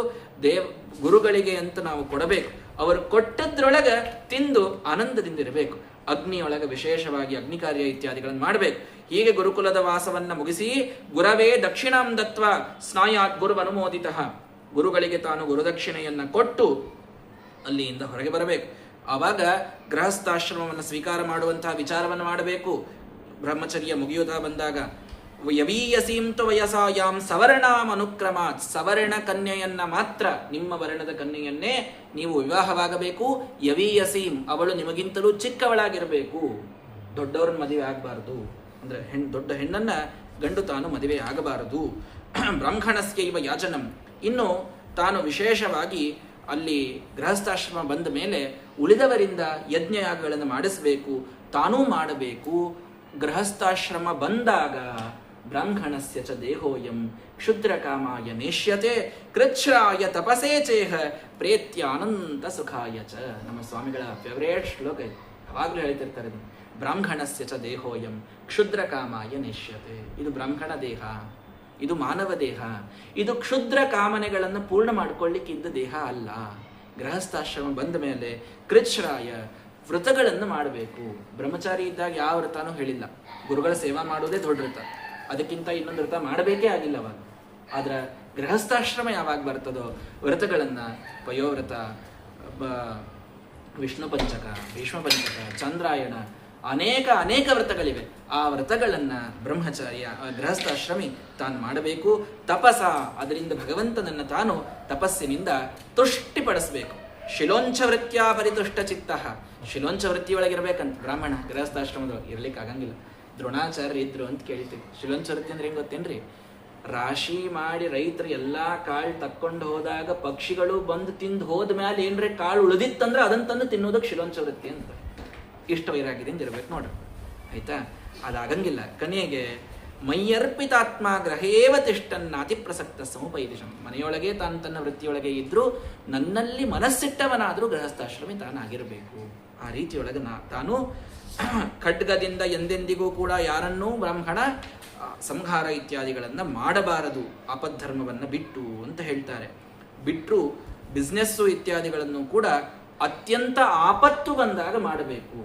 ಗುರುಗಳಿಗೆ ಅಂತ ನಾವು ಕೊಡಬೇಕು. ಅವರು ಕೊಟ್ಟದ್ರೊಳಗೆ ತಿಂದು ಆನಂದದಿಂದಿರಬೇಕು. ಅಗ್ನಿಯೊಳಗೆ ವಿಶೇಷವಾಗಿ ಅಗ್ನಿ ಕಾರ್ಯ ಇತ್ಯಾದಿಗಳನ್ನು ಮಾಡಬೇಕು. ಹೀಗೆ ಗುರುಕುಲದ ವಾಸವನ್ನ ಮುಗಿಸಿ ಗುರವೇ ದಕ್ಷಿಣಾಂ ದತ್ವ ಸ್ನಾಯಾತ್ ಗುರುವನುಮೋದಿತಃ. ಗುರುಗಳಿಗೆ ತಾನು ಗುರುದಕ್ಷಿಣೆಯನ್ನ ಕೊಟ್ಟು ಅಲ್ಲಿಯಿಂದ ಹೊರಗೆ ಬರಬೇಕು. ಆವಾಗ ಗೃಹಸ್ಥಾಶ್ರಮವನ್ನು ಸ್ವೀಕಾರ ಮಾಡುವಂತಹ ವಿಚಾರವನ್ನು ಮಾಡಬೇಕು. ಬ್ರಹ್ಮಚರ್ಯ ಮುಗಿಯುತ್ತಾ ಬಂದಾಗ ಯವೀಯಸೀಂತು ವಯಸಾಯಾಂ ಸವರ್ಣಾಂ ಅನುಕ್ರಮಾತ್. ಸವರ್ಣ ಕನ್ಯೆಯನ್ನ ಮಾತ್ರ, ನಿಮ್ಮ ವರ್ಣದ ಕನ್ಯೆಯನ್ನೇ ನೀವು ವಿವಾಹವಾಗಬೇಕು. ಯವೀಯಸೀಂ, ಅವಳು ನಿಮಗಿಂತಲೂ ಚಿಕ್ಕವಳಾಗಿರಬೇಕು. ದೊಡ್ಡವ್ರನ್ನ ಮದುವೆ ಆಗಬಾರದು, ಅಂದ್ರೆ ದೊಡ್ಡ ಹೆಣ್ಣನ್ನ ಗಂಡು ತಾನು ಮದುವೆ ಆಗಬಾರದು. ಬ್ರಾಹ್ಮಣಸ್ಯೈವ ಯಾಜನಂ. ಇನ್ನು ತಾನು ವಿಶೇಷವಾಗಿ ಅಲ್ಲಿ ಗೃಹಸ್ಥಾಶ್ರಮ ಬಂದ ಮೇಲೆ ಉಳಿದವರಿಂದ ಯಜ್ಞಯಾಗಗಳನ್ನು ಮಾಡಿಸಬೇಕು, ತಾನೂ ಮಾಡಬೇಕು. ಗೃಹಸ್ಥಾಶ್ರಮ ಬಂದಾಗ ಬ್ರಾಹ್ಮಣಸ್ಯ ಚ ದೇಹೋಯಂ ಕ್ಷುದ್ರಕಾಮಾಯ ನೇಷ್ಯತೆ ಕೃಚ್ಛ್ರಾಯ ತಪಸೇ ಚೇಹ ಪ್ರೇತ್ಯಾನಂದ ಸುಖಾಯ ಚ. ನಮ್ಮ ಸ್ವಾಮಿಗಳ ಫೇವರೇಟ್ ಶ್ಲೋಕ ಇದು, ಯಾವಾಗಲೂ ಹೇಳ್ತಿರ್ತಾರೆ ಇದು. ಬ್ರಾಹ್ಮಣಸ್ಯ ಚ ದೇಹೋಯಂ ಕ್ಷುದ್ರಕಾಮಾಯ ನೇಷ್ಯತೆ. ಇದು ಬ್ರಾಹ್ಮಣ ದೇಹ, ಇದು ಮಾನವ ದೇಹ. ಇದು ಕ್ಷುದ್ರ ಕಾಮನೆಗಳನ್ನು ಪೂರ್ಣ ಮಾಡಿಕೊಳ್ಳಿಕ್ಕಿದ್ದ ದೇಹ ಅಲ್ಲ. ಗೃಹಸ್ಥಾಶ್ರಮ ಬಂದ ಮೇಲೆ ಕೃಚ್ಛ್ರಾಯ ವ್ರತಗಳನ್ನು ಮಾಡಬೇಕು. ಬ್ರಹ್ಮಚಾರಿ ಇದ್ದಾಗ ಯಾವ ವ್ರತನೂ ಹೇಳಿಲ್ಲ, ಗುರುಗಳ ಸೇವಾ ಮಾಡೋದೇ ದೊಡ್ಡ ವ್ರತ, ಅದಕ್ಕಿಂತ ಇನ್ನೊಂದು ವ್ರತ ಮಾಡಬೇಕೇ ಆಗಿಲ್ಲ ಅವಾಗ. ಆದ್ರೆ ಗೃಹಸ್ಥಾಶ್ರಮ ಯಾವಾಗ ಬರ್ತದೋ ವ್ರತಗಳನ್ನು, ಪಯೋವ್ರತ, ವಿಷ್ಣು ಪಂಚಕ, ಭೀಷ್ಮ ಪಂಚಕ, ಚಂದ್ರಾಯಣ, ಅನೇಕ ವ್ರತಗಳಿವೆ. ಆ ವ್ರತಗಳನ್ನು ಬ್ರಹ್ಮಚಾರ್ಯ ಗೃಹಸ್ಥಾಶ್ರಮಿ ತಾನು ಮಾಡಬೇಕು. ತಪಸ, ಅದರಿಂದ ಭಗವಂತನನ್ನು ತಾನು ತಪಸ್ಸಿನಿಂದ ತುಷ್ಟಿಪಡಿಸಬೇಕು. ಶಿಲೋಂಚ ವೃತ್ತಿಯ ಪರಿತುಷ್ಟ ಚಿತ್ತ. ಶಿಲೋಂಚ ವೃತ್ತಿಯೊಳಗಿರ್ಬೇಕಂತ ಬ್ರಾಹ್ಮಣ ಗೃಹಸ್ಥಾಶ್ರಮದೊಳಗೆ ಇರ್ಲಿಕ್ಕೆ ಆಗಂಗಿಲ್ಲ. ದ್ರೋಣಾಚಾರ್ಯ ಇದ್ರು ಅಂತ ಕೇಳ್ತೀವಿ. ಶಿಲೋಂಚ ವೃತ್ತಿ ಅಂದ್ರೆ ಹೆಂಗ್ ಗೊತ್ತೇನ್ರಿ? ರಾಶಿ ಮಾಡಿ ರೈತರು ಎಲ್ಲಾ ಕಾಳು ತಕ್ಕೊಂಡು ಹೋದಾಗ ಪಕ್ಷಿಗಳು ಬಂದು ತಿಂದು ಹೋದ ಮೇಲೆ ಏನ್ರೆ ಕಾಳು ಉಳಿದಿತ್ತಂದ್ರೆ ಅದನ್ನ ತಂದು ತಿನ್ನೋದಕ್ಕೆ ಶಿಲೋಂಚ ವೃತ್ತಿ ಅಂತ. ಇಷ್ಟ ವೈರಾಗಿದೆ ಅಂತ ಇರ್ಬೇಕು ನೋಡ್ರಿ, ಆಯ್ತಾ? ಅದಾಗಂಗಿಲ್ಲ. ಕೊನೆಗೆ ಮೈಯರ್ಪಿತಾತ್ಮ ಗ್ರಹೇವ ತಿಷ್ಟನ್ನಾತಿ ಪ್ರಸಕ್ತ ಸಮುಪೈದಿಶಂ. ಮನೆಯೊಳಗೆ ತಾನು ತನ್ನ ವೃತ್ತಿಯೊಳಗೆ ಇದ್ರೂ ನನ್ನಲ್ಲಿ ಮನಸ್ಸಿಟ್ಟವನಾದರೂ ಗೃಹಸ್ಥಾಶ್ರಮಿ ತಾನಾಗಿರಬೇಕು. ಆ ರೀತಿಯೊಳಗೆ ತಾನು ಖಡ್ಗದಿಂದ ಎಂದೆಂದಿಗೂ ಕೂಡ ಯಾರನ್ನೂ ಬ್ರಾಹ್ಮಣ ಸಂಹಾರ ಇತ್ಯಾದಿಗಳನ್ನು ಮಾಡಬಾರದು. ಆಪದ್ಧರ್ಮವನ್ನು ಬಿಟ್ಟು ಅಂತ ಹೇಳ್ತಾರೆ. ಬಿಟ್ಟರು ಬಿಸ್ನೆಸ್ಸು ಇತ್ಯಾದಿಗಳನ್ನು ಕೂಡ ಅತ್ಯಂತ ಆಪತ್ತು ಬಂದಾಗ ಮಾಡಬೇಕು.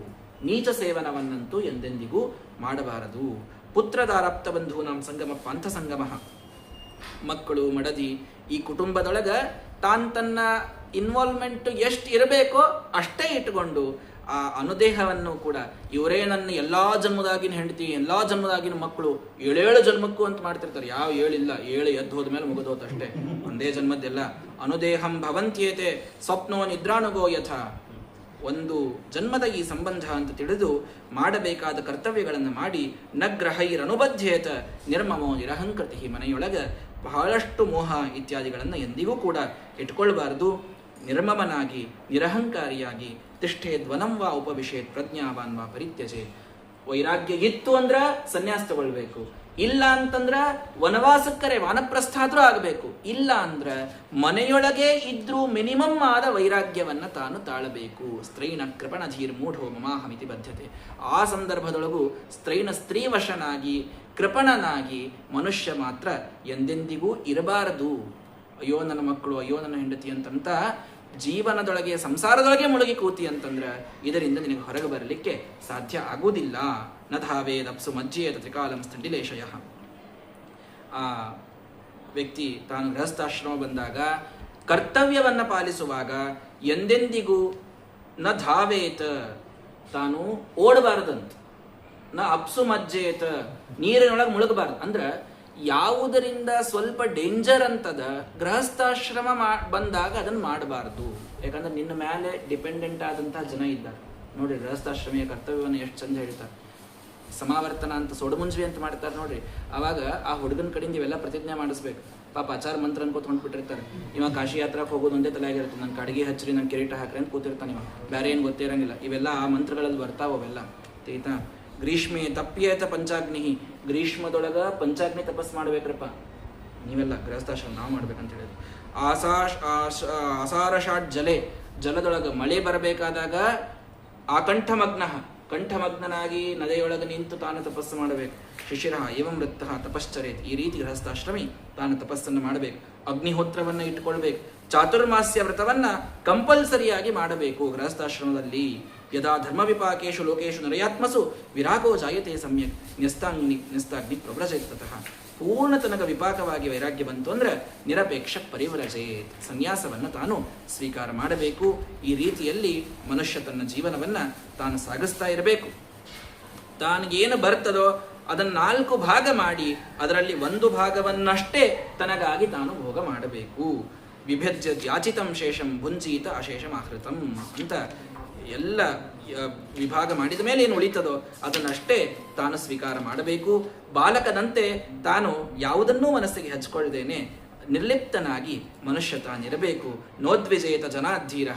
ನೀಚ ಸೇವನವನ್ನಂತೂ ಎಂದೆಂದಿಗೂ ಮಾಡಬಾರದು. ಪುತ್ರದಾರಾಪ್ತ ಬಂಧೂನಾಂ ಸಂಗಮ ಪಾಂಥ ಸಂಗಮ. ಮಕ್ಕಳು, ಮಡದಿ, ಈ ಕುಟುಂಬದೊಳಗ ತನ್ನ ಇನ್ವಾಲ್ವ್ಮೆಂಟ್ ಎಷ್ಟು ಇರಬೇಕೋ ಅಷ್ಟೇ ಇಟ್ಟುಕೊಂಡು ಆ ಅನುದೇಹವನ್ನು ಕೂಡ ಇವರೇ ನನ್ನ ಎಲ್ಲಾ ಜನ್ಮದಾಗಿನ ಹೆಂಡತಿ, ಎಲ್ಲಾ ಜನ್ಮದಾಗಿನ ಮಕ್ಕಳು, 7 ಜನ್ಮಕ್ಕೂ ಅಂತ ಮಾಡ್ತಿರ್ತಾರೆ. ಯಾವ 7 ಇಲ್ಲ, 7 ಎದ್ದು ಹೋದ್ಮೇಲೆ ಮುಗಿದೋತಷ್ಟೇ, ಒಂದೇ ಜನ್ಮದ್ದೆಲ್ಲ. ಅನುದೇಹಂ ಭವಂತ್ಯೇತೆ ಸ್ವಪ್ನೋ ನಿದ್ರಾನುಗೋ ಯಥ. ಒಂದು ಜನ್ಮದ ಈ ಸಂಬಂಧ ಅಂತ ತಿಳಿದು ಮಾಡಬೇಕಾದ ಕರ್ತವ್ಯಗಳನ್ನು ಮಾಡಿ ನ ಗ್ರಹೈರನುಬದ್ಧೇತ ನಿರ್ಮಮೋ ನಿರಹಂಕೃತಿ. ಮನೆಯೊಳಗೆ ಬಹಳಷ್ಟು ಮೋಹ ಇತ್ಯಾದಿಗಳನ್ನು ಎಂದಿಗೂ ಕೂಡ ಇಟ್ಕೊಳ್ಬಾರದು. ನಿರ್ಮಮನಾಗಿ ನಿರಹಂಕಾರಿಯಾಗಿ ತಿಷ್ಠೇದ್ವನಂ ವಾ ಉಪವಿಶೇತ್ ಪ್ರಜ್ಞಾವಾನ್ ವಾ ಪರಿತ್ಯಜೆ. ವೈರಾಗ್ಯ ಇತ್ತು ಅಂದ್ರೆ ಸನ್ಯಾಸ ತಗೊಳ್ಬೇಕು, ಇಲ್ಲ ಅಂತಂದ್ರ ವನವಾಸಕ್ಕರೆ ವಾನಪ್ರಸ್ಥಾದ್ರೂ ಆಗಬೇಕು. ಇಲ್ಲ ಅಂದ್ರ ಮನೆಯೊಳಗೆ ಇದ್ರೂ ಮಿನಿಮಮ್ ಆದ ವೈರಾಗ್ಯವನ್ನ ತಾನು ತಾಳಬೇಕು. ಸ್ತ್ರೈಣ ಕೃಪಣಧೀರ್ ಮೂಢೋ ಮಮಾಹಮಿತಿ ಬದ್ಧತೆ. ಆ ಸಂದರ್ಭದೊಳಗೂ ಸ್ತ್ರೀವಶನಾಗಿ ಕೃಪಣನಾಗಿ ಮನುಷ್ಯ ಮಾತ್ರ ಎಂದೆಂದಿಗೂ ಇರಬಾರದು. ಅಯ್ಯೋ ನನ್ನ ಮಕ್ಕಳು, ಅಯ್ಯೋ ನನ್ನ ಹೆಂಡತಿ ಅಂತಂತ ಜೀವನದೊಳಗೆ ಸಂಸಾರದೊಳಗೆ ಮುಳುಗಿ ಕೂತಿ ಅಂತಂದ್ರ ಇದರಿಂದ ನಿನಗೆ ಹೊರಗೆ ಬರಲಿಕ್ಕೆ ಸಾಧ್ಯ ಆಗುವುದಿಲ್ಲ. ನ ಧಾವೇದಪ್ಸು ಮಜ್ಜೇತ ತ್ರಿಕಾಲಂ ಸ್ಥಂಡಿಲೇಶಯ. ಆ ವ್ಯಕ್ತಿ ತಾನು ಗೃಹಸ್ಥಾಶ್ರಮ ಬಂದಾಗ ಕರ್ತವ್ಯವನ್ನ ಪಾಲಿಸುವಾಗ ಎಂದೆಂದಿಗೂ ನ ಧಾವೇತ, ತಾನು ಓಡಬಾರದಂತ. ನ ಅಪ್ಸು ಮಜ್ಜೇತ, ನೀರಿನೊಳಗೆ ಮುಳುಗಬಾರ್ದು. ಅಂದ್ರ ಯಾವುದರಿಂದ ಸ್ವಲ್ಪ ಡೇಂಜರ್ ಅಂತದ ಗೃಹಸ್ಥಾಶ್ರಮ ಬಂದಾಗ ಅದನ್ನು ಮಾಡಬಾರ್ದು. ಯಾಕಂದ್ರೆ ನಿನ್ನ ಮೇಲೆ ಡಿಪೆಂಡೆಂಟ್ ಆದಂತಹ ಜನ ಇದ್ದಾರೆ ನೋಡ್ರಿ. ಗೃಹಸ್ಥಾಶ್ರಮಿಯ ಕರ್ತವ್ಯವನ್ನು ಎಷ್ಟು ಚಂದ ಹೇಳ್ತಾರೆ. ಸಮಾವರ್ತನ ಅಂತ ಸೋಡಮುಂಜ್ವಿ ಅಂತ ಮಾಡ್ತಾರೆ ನೋಡ್ರಿ. ಅವಾಗ ಆ ಹುಡುಗನ ಕಡೆಯಿಂದ ಇವೆಲ್ಲ ಪ್ರತಿಜ್ಞೆ ಮಾಡಿಸ್ಬೇಕು. ಪಾಪ ಆಚಾರ ಮಂತ್ರ ಅನ್ಕೋತ ಹೊಂಟ್ಬಿಟ್ಟಿರ್ತಾರೆ. ಇವಾಗ ಕಾಶಿ ಯಾತ್ರಾಕ್ ಹೋಗೋದು ಒಂದೇ ತಲೆಯಾಗಿರುತ್ತೆ. ನನ್ನ ಕಡೆಗೆ ಹಚ್ಚ್ರಿ, ನನ್ನ ಕಿರೀಟ ಹಾಕ್ರಿ ಅಂತ ಕೂತಿರ್ತಾನೆ. ಇವಾಗ ಬೇರೆ ಏನು ಗೊತ್ತಿರಂಗಿಲ್ಲ. ಇವೆಲ್ಲ ಆ ಮಂತ್ರಗಳಲ್ಲಿ ಬರ್ತಾವ ಅವೆಲ್ಲ. ಆಯ್ತಾ? ಗ್ರೀಷ್ಮೆ ತಪ್ಪಿಯೇತ ಪಂಚಾಗ್ನಿ. ಗ್ರೀಷ್ಮದೊಳಗ ಪಂಚಾಗ್ನಿ ತಪಸ್ ಮಾಡ್ಬೇಕ್ರಪ್ಪ ನೀವೆಲ್ಲ. ಗೃಹಸ್ಥಾಶ್ರಮ ನಾವು ಮಾಡ್ಬೇಕಂತ ಹೇಳಿದ್ರು. ಆಸಾರಷಾಟ್ ಜಲೆ, ಜಲದೊಳಗ ಮಳೆ ಬರಬೇಕಾದಾಗ ಕಂಠಮಗ್ನನಾಗಿ ನದಿಯೊಳಗೆ ನಿಂತು ತಾನು ತಪಸ್ಸು ಮಾಡಬೇಕು. ಶಿಶಿರ ಏವಂ ವೃತ್ತಃ ತಪಶ್ಚರೇತ್. ಈ ರೀತಿ ಗೃಹಸ್ಥಾಶ್ರಮಿ ತಾನು ತಪಸ್ಸನ್ನು ಮಾಡಬೇಕು. ಅಗ್ನಿಹೋತ್ರವನ್ನ ಇಟ್ಕೊಳ್ಬೇಕು. ಚಾತುರ್ಮಾಸ್ಯ ವ್ರತವನ್ನ ಕಂಪಲ್ಸರಿಯಾಗಿ ಮಾಡಬೇಕು ಗೃಹಸ್ಥಾಶ್ರಮದಲ್ಲಿ. ಯದಾ ಧರ್ಮ ವಿಪಾಕೇಶು ಲೋಕೇಶು ನರಯಾತ್ಮಸು ವಿರಾಗೋ ಜಾಯತೆ ಸಮ್ಯಕ್ ನ್ಯಸ್ತಾಗ್ನಿ ಪ್ರವ್ರಜೇತ್ತತಃ. ಪೂರ್ಣ ತನಕ ವಿಪಾಕವಾಗಿ ವೈರಾಗ್ಯ ಬಂತು ಅಂದ್ರೆ ನಿರಪೇಕ್ಷ ಪರಿವ್ರಜೇತ್, ಸನ್ಯಾಸವನ್ನ ತಾನು ಸ್ವೀಕಾರ ಮಾಡಬೇಕು. ಈ ರೀತಿಯಲ್ಲಿ ಮನುಷ್ಯ ತನ್ನ ಜೀವನವನ್ನ ತಾನು ಸಾಗಿಸ್ತಾ ಇರಬೇಕು. ತಾನಿಗೇನು ಬರ್ತದೋ ಅದನ್ನು 4 ಭಾಗ ಮಾಡಿ ಅದರಲ್ಲಿ 1 ಭಾಗವನ್ನಷ್ಟೇ ತನಗಾಗಿ ತಾನು ಭೋಗ ಮಾಡಬೇಕು. ವಿಭಜ್ಯ ಯಾಚಿತಂ ಶೇಷಂ ಭುಂಜೀತ ಅಶೇಷಂ ಆಹೃತಂ ಅಂತ ಎಲ್ಲ ವಿಭಾಗ ಮಾಡಿದ ಮೇಲೆ ಏನು ಉಳಿತದೋ ಅದನ್ನಷ್ಟೇ ತಾನು ಸ್ವೀಕಾರ ಮಾಡಬೇಕು. ಬಾಲಕನಂತೆ ತಾನು ಯಾವುದನ್ನೂ ಮನಸ್ಸಿಗೆ ಹಚ್ಕೊಳ್ದೇನೆ ನಿರ್ಲಿಪ್ತನಾಗಿ ಮನುಷ್ಯ ತಾನಿರಬೇಕು. ನೋದ್ವಿಜೇತ ಜನಾಧೀರ,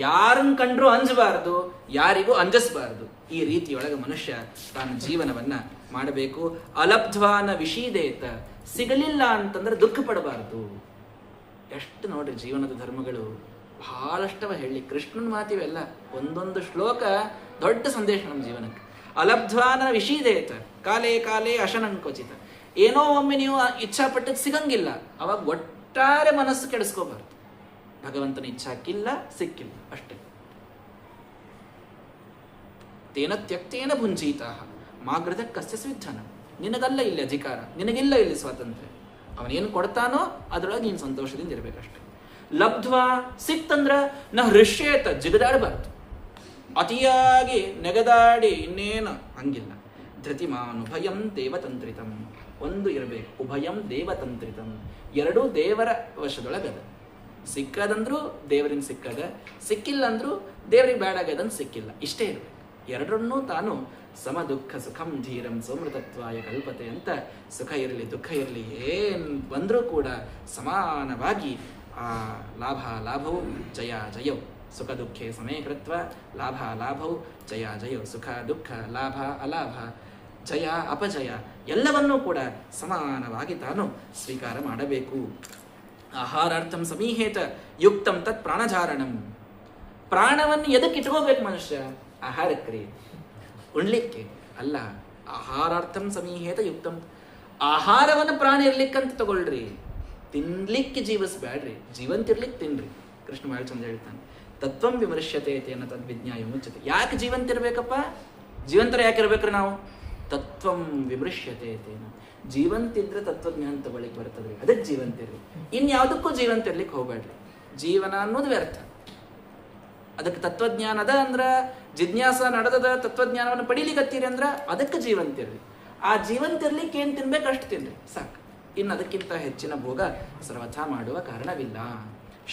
ಯಾರನ್ನು ಕಂಡ್ರೂ ಅಂಜಬಾರದು, ಯಾರಿಗೂ ಅಂಜಿಸಬಾರದು. ಈ ರೀತಿಯೊಳಗೆ ಮನುಷ್ಯ ತಾನು ಜೀವನವನ್ನ ಮಾಡಬೇಕು. ಅಲಬ್ಧ್ವಾನ ವಿಷೀದೇತ, ಸಿಗಲಿಲ್ಲ ಅಂತಂದ್ರೆ ದುಃಖ ಪಡಬಾರದು. ಎಷ್ಟು ನೋಡ್ರಿ ಜೀವನದ ಧರ್ಮಗಳು ಬಹಳಷ್ಟವ ಹೇಳಿ. ಕೃಷ್ಣನ ಮಾತಿವೆಲ್ಲ ಒಂದೊಂದು ಶ್ಲೋಕ ದೊಡ್ಡ ಸಂದೇಶ ನಮ್ಮ ಜೀವನಕ್ಕೆ. ಅಲಬ್ಧ್ವಾನ ವಿಷೀದೇತ ಕಾಲೇ ಕಾಲೇ ಅಶನಂಕೋಚಿತ. ಏನೋ ಒಮ್ಮೆ ನೀವು ಇಚ್ಛಾಪಟ್ಟಕ್ಕೆ ಸಿಗಂಗಿಲ್ಲ, ಅವಾಗ ಒಟ್ಟಾರೆ ಮನಸ್ಸು ಕೆಡಿಸ್ಕೋಬಾರ್ದು. ಭಗವಂತನ ಇಚ್ಛಾಕ್ಕಿಲ್ಲ, ಸಿಕ್ಕಿಲ್ಲ ಅಷ್ಟೇ. ತೇನ ತ್ಯಕ್ತೇನ ಭುಂಜೀತ ಮಾಗೃತ ಕಸ್ಯ ಸ್ವಿಧನ. ನಿನಗಲ್ಲ ಇಲ್ಲಿ ಅಧಿಕಾರ, ನಿನಗಿಲ್ಲ ಇಲ್ಲಿ ಸ್ವಾತಂತ್ರ್ಯ. ಅವನೇನು ಕೊಡ್ತಾನೋ ಅದರೊಳಗೆ ನೀನು ಸಂತೋಷದಿಂದ ಇರಬೇಕಷ್ಟೆ. ಲಬ್ಧ್ವಾ, ಸಿಕ್ತಂದ್ರ ನ ಹೃಷ್ಯೇತ, ಜಿಗದಾಡಬಾರ್ದು. ಅತಿಯಾಗಿ ನೆಗದಾಡಿ ಇನ್ನೇನು ಹಂಗಿಲ್ಲ. ಧೃತಿಮಾನುಭಯಂ ದೇವತಂತ್ರಿತಂ, ಒಂದು ಇರಬೇಕು. ಉಭಯಂ ದೇವತಂತ್ರಿತಂ, ಎರಡೂ ದೇವರ ವಶದೊಳಗದ. ಸಿಕ್ಕದಂದ್ರೂ ದೇವರಿಂದ ಸಿಕ್ಕದ, ಸಿಕ್ಕಿಲ್ಲ ಅಂದ್ರೂ ದೇವರಿಗೆ ಬೇಡಾಗದಂತ ಸಿಕ್ಕಿಲ್ಲ. ಇಷ್ಟೇ ಇರಬೇಕು. ಎರಡನ್ನೂ ತಾನು ಸಮ ದುಃಖ ಸುಖಂ ಧೀರಂ ಸೋಮೃತತ್ವಾಯ ಕಲ್ಪತೆ ಅಂತ, ಸುಖ ಇರಲಿ ದುಃಖ ಇರಲಿ ಏನು ಬಂದರೂ ಕೂಡ ಸಮಾನವಾಗಿ ಆ ಲಾಭವು ಜಯ ಜಯವು. ಸುಖ ದುಃಖೇ ಸಮೇ ಕೃತ್ವ ಲಾಭವು ಜಯ ಜಯವು. ಸುಖ ದುಃಖ ಲಾಭ ಅಲಾಭ ಜಯ ಅಪಜಯ ಎಲ್ಲವನ್ನೂ ಕೂಡ ಸಮಾನವಾಗಿ ತಾನು ಸ್ವೀಕಾರ ಮಾಡಬೇಕು. ಆಹಾರಾರ್ಥಂ ಸಮೀಹೇತ ಯುಕ್ತಂ ತತ್ ಪ್ರಾಣಧಾರಣಂ. ಪ್ರಾಣವನ್ನು ಎದಕ್ಕೆ ಇಟ್ಕೋಬೇಕು ಮನುಷ್ಯ? ಆಹಾರಕ್ರಿಯೆ, ಉಣ್ಲಿಕ್ಕೆ ಅಲ್ಲ. ಆಹಾರಾರ್ಥಂ ಸಮೀಹೇತ ಯುಕ್ತಂ. ಆಹಾರವನ್ನು ಪ್ರಾಣ ಇರ್ಲಿಕ್ಕಂತ ತಗೊಳ್ರಿ, ತಿನ್ಲಿಕ್ಕೆ ಜೀವಿಸ್ಬೇಡ್ರಿ. ಜೀವಂತಿರ್ಲಿಕ್ಕೆ ತಿನ್ರಿ. ಕೃಷ್ಣ ಬಹಳ ಚಂದ ಹೇಳ್ತಾನೆ, ತತ್ವಂ ವಿಮರ್ಶ್ಯತೆ ತೇನ ತದ್ವಿಜ್ಞಾಯ ಮುಚ್ಚತೆ. ಯಾಕೆ ಜೀವಂತಿರ್ಬೇಕಪ್ಪ? ಜೀವಂತರ ಯಾಕಿರ್ಬೇಕ್ರಿ ನಾವು? ತತ್ವಂ ವಿಮರ್ಶ್ಯತೆ ತೇನ. ಜೀವಂತಿದ್ರೆ ತತ್ವಜ್ಞಾನ ತಗೊಳ್ಳಿಕ್ಕೆ ಬರ್ತದ್ರಿ, ಅದಕ್ಕೆ ಜೀವಂತಿರ್ರಿ. ಇನ್ಯಾವುದಕ್ಕೂ ಜೀವಂತಿರ್ಲಿಕ್ಕೆ ಹೋಗ್ಬೇಡ್ರಿ. ಜೀವನ ಅನ್ನೋದು ವ್ಯರ್ಥ. ಅದಕ್ಕೆ ತತ್ವಜ್ಞಾನದ ಅಂದ್ರ ಜಿಜ್ಞಾಸ ನಡೆದದ ತತ್ವಜ್ಞಾನವನ್ನು ಪಡೀಲಿಕ್ಕತ್ತೀರಿ ಅಂದ್ರ ಅದಕ್ಕೆ ಜೀವಂತಿರ್ರಿ. ಆ ಜೀವಂತಿರ್ಲಿಕ್ಕೆ ಏನು ತಿನ್ಬೇಕು ಅಷ್ಟು ತಿನ್ರಿ, ಸಾಕು. ಇನ್ನು ಅದಕ್ಕಿಂತ ಹೆಚ್ಚಿನ ಭೋಗ ಸರ್ವಥಾ ಮಾಡುವ ಕಾರಣವಿಲ್ಲ.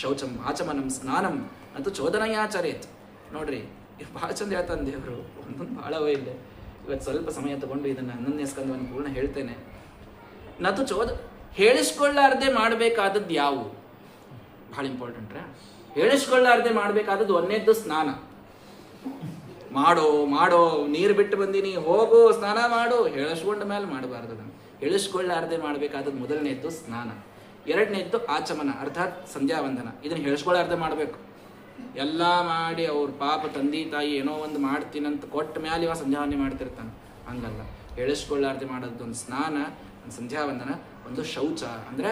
ಶೌಚಂ ಆಚಮನಂ ಸ್ನಾನಂ ಅಂತೂ ಚೋದನಯಾಚರೇತ್. ನೋಡ್ರಿ, ಬಹಳ ಚಂದ ಹೇಳ್ತಾನೆ ದೇವರು. ಒಂದೊಂದು ಬಹಳ ಇಲ್ಲ. ಇವತ್ತು ಸ್ವಲ್ಪ ಸಮಯ ತಗೊಂಡು ಇದನ್ನು 11ನೇ ಸ್ಕಂದವನ್ನು ಪೂರ್ಣ ಹೇಳ್ತೇನೆ. ನತು ಹೇಳಿಸ್ಕೊಳ್ಳಾರ್ದೆ ಮಾಡಬೇಕಾದದ್ದು ಯಾವು? ಬಹಳ ಇಂಪಾರ್ಟೆಂಟ್. ಹೇಳಿಸ್ಕೊಳ್ಳಾರ್ದೆ ಮಾಡಬೇಕಾದದ್ದು ಒಂದನೇದ್ದು ಸ್ನಾನ. ಮಾಡೋ ನೀರು ಬಿಟ್ಟು ಬಂದೀನಿ, ಹೋಗು ಸ್ನಾನ ಮಾಡು, ಹೇಳಿಸ್ಕೊಂಡ ಮೇಲೆ ಮಾಡಬಾರ್ದು. ಅದನ್ನು ಹೇಳಿಸ್ಕೊಳ್ಳಾರ್ದೆ ಮಾಡಬೇಕಾದದ್ದು ಮೊದಲನೇದ್ದು ಸ್ನಾನ, ಎರಡನೇದ್ದು ಆಚಮನ ಅರ್ಥಾತ್ ಸಂಧ್ಯಾವಂದನ. ಇದನ್ನು ಹೇಳಿಸ್ಕೊಳ್ಳಾರ್ದೆ ಮಾಡಬೇಕು. ಎಲ್ಲ ಮಾಡಿ ಅವ್ರ ಪಾಪ ತಂದೆ ತಾಯಿ ಏನೋ ಒಂದು ಮಾಡ್ತೀನಂತ ಕೊಟ್ಟ ಮ್ಯಾಲೆ ಇವ ಸಂಧ್ಯಾವಂದನೆ ಮಾಡ್ತಿರ್ತಾನೆ. ಹಂಗಲ್ಲ, ಹೇಳಿಸ್ಕೊಳ್ಳಾರ್ದೆ ಮಾಡೋದು ಒಂದು ಸ್ನಾನ, ಒಂದು ಸಂಧ್ಯಾವಂದನ, ಒಂದು ಶೌಚ ಅಂದರೆ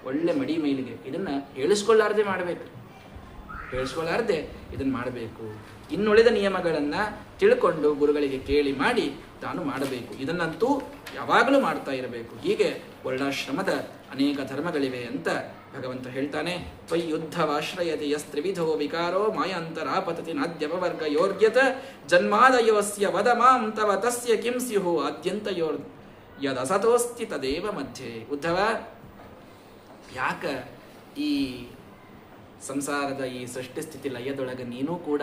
ಒಳ್ಳೆ ಮಡಿ ಮೈಲಿಗೆ. ಇದನ್ನು ಹೇಳಿಸ್ಕೊಳ್ಳಾರ್ದೆ ಮಾಡಬೇಕು, ಹೇಳಿಸ್ಕೊಳ್ಳಾರ್ದೆ ಇದನ್ನು ಮಾಡಬೇಕು. ಇನ್ನುಳಿದ ನಿಯಮಗಳನ್ನು ತಿಳ್ಕೊಂಡು ಗುರುಗಳಿಗೆ ಕೇಳಿ ಮಾಡಿ ತಾನು ಮಾಡಬೇಕು. ಇದನ್ನಂತೂ ಯಾವಾಗಲೂ ಮಾಡ್ತಾ ಇರಬೇಕು. ಹೀಗೆ ವರ್ಣಾಶ್ರಮದ ಅನೇಕ ಧರ್ಮಗಳಿವೆ ಅಂತ ಭಗವಂತ ಹೇಳ್ತಾನೆ. ತ್ವಯ್ಯುದ್ಧವಾಶ್ರಯತೆ ಯಸ್ತ್ರಿವಿಧೋ ವಿಕಾರೋ ಮಾಯಾಂತರಾಪತತಿ ನಾದ್ಯವರ್ಗ ಯೋರ್ಗ್ಯತ ಜನ್ಮಾದಯೋಸ್ಯ ವದ ಮಾಂ ತವ ತಸ್ಯ ಕಿಂ ಸ್ಯುಃ ಆದ್ಯಂತಯೋರ್ ಯದಸತೋಸ್ತಿ ತದೇವ ಮಧ್ಯೆ. ಉದ್ಧವ, ಯಾಕ ಈ ಸಂಸಾರದ ಈ ಸೃಷ್ಟಿ ಸ್ಥಿತಿ ಲಯದೊಳಗೆ ನೀನು ಕೂಡ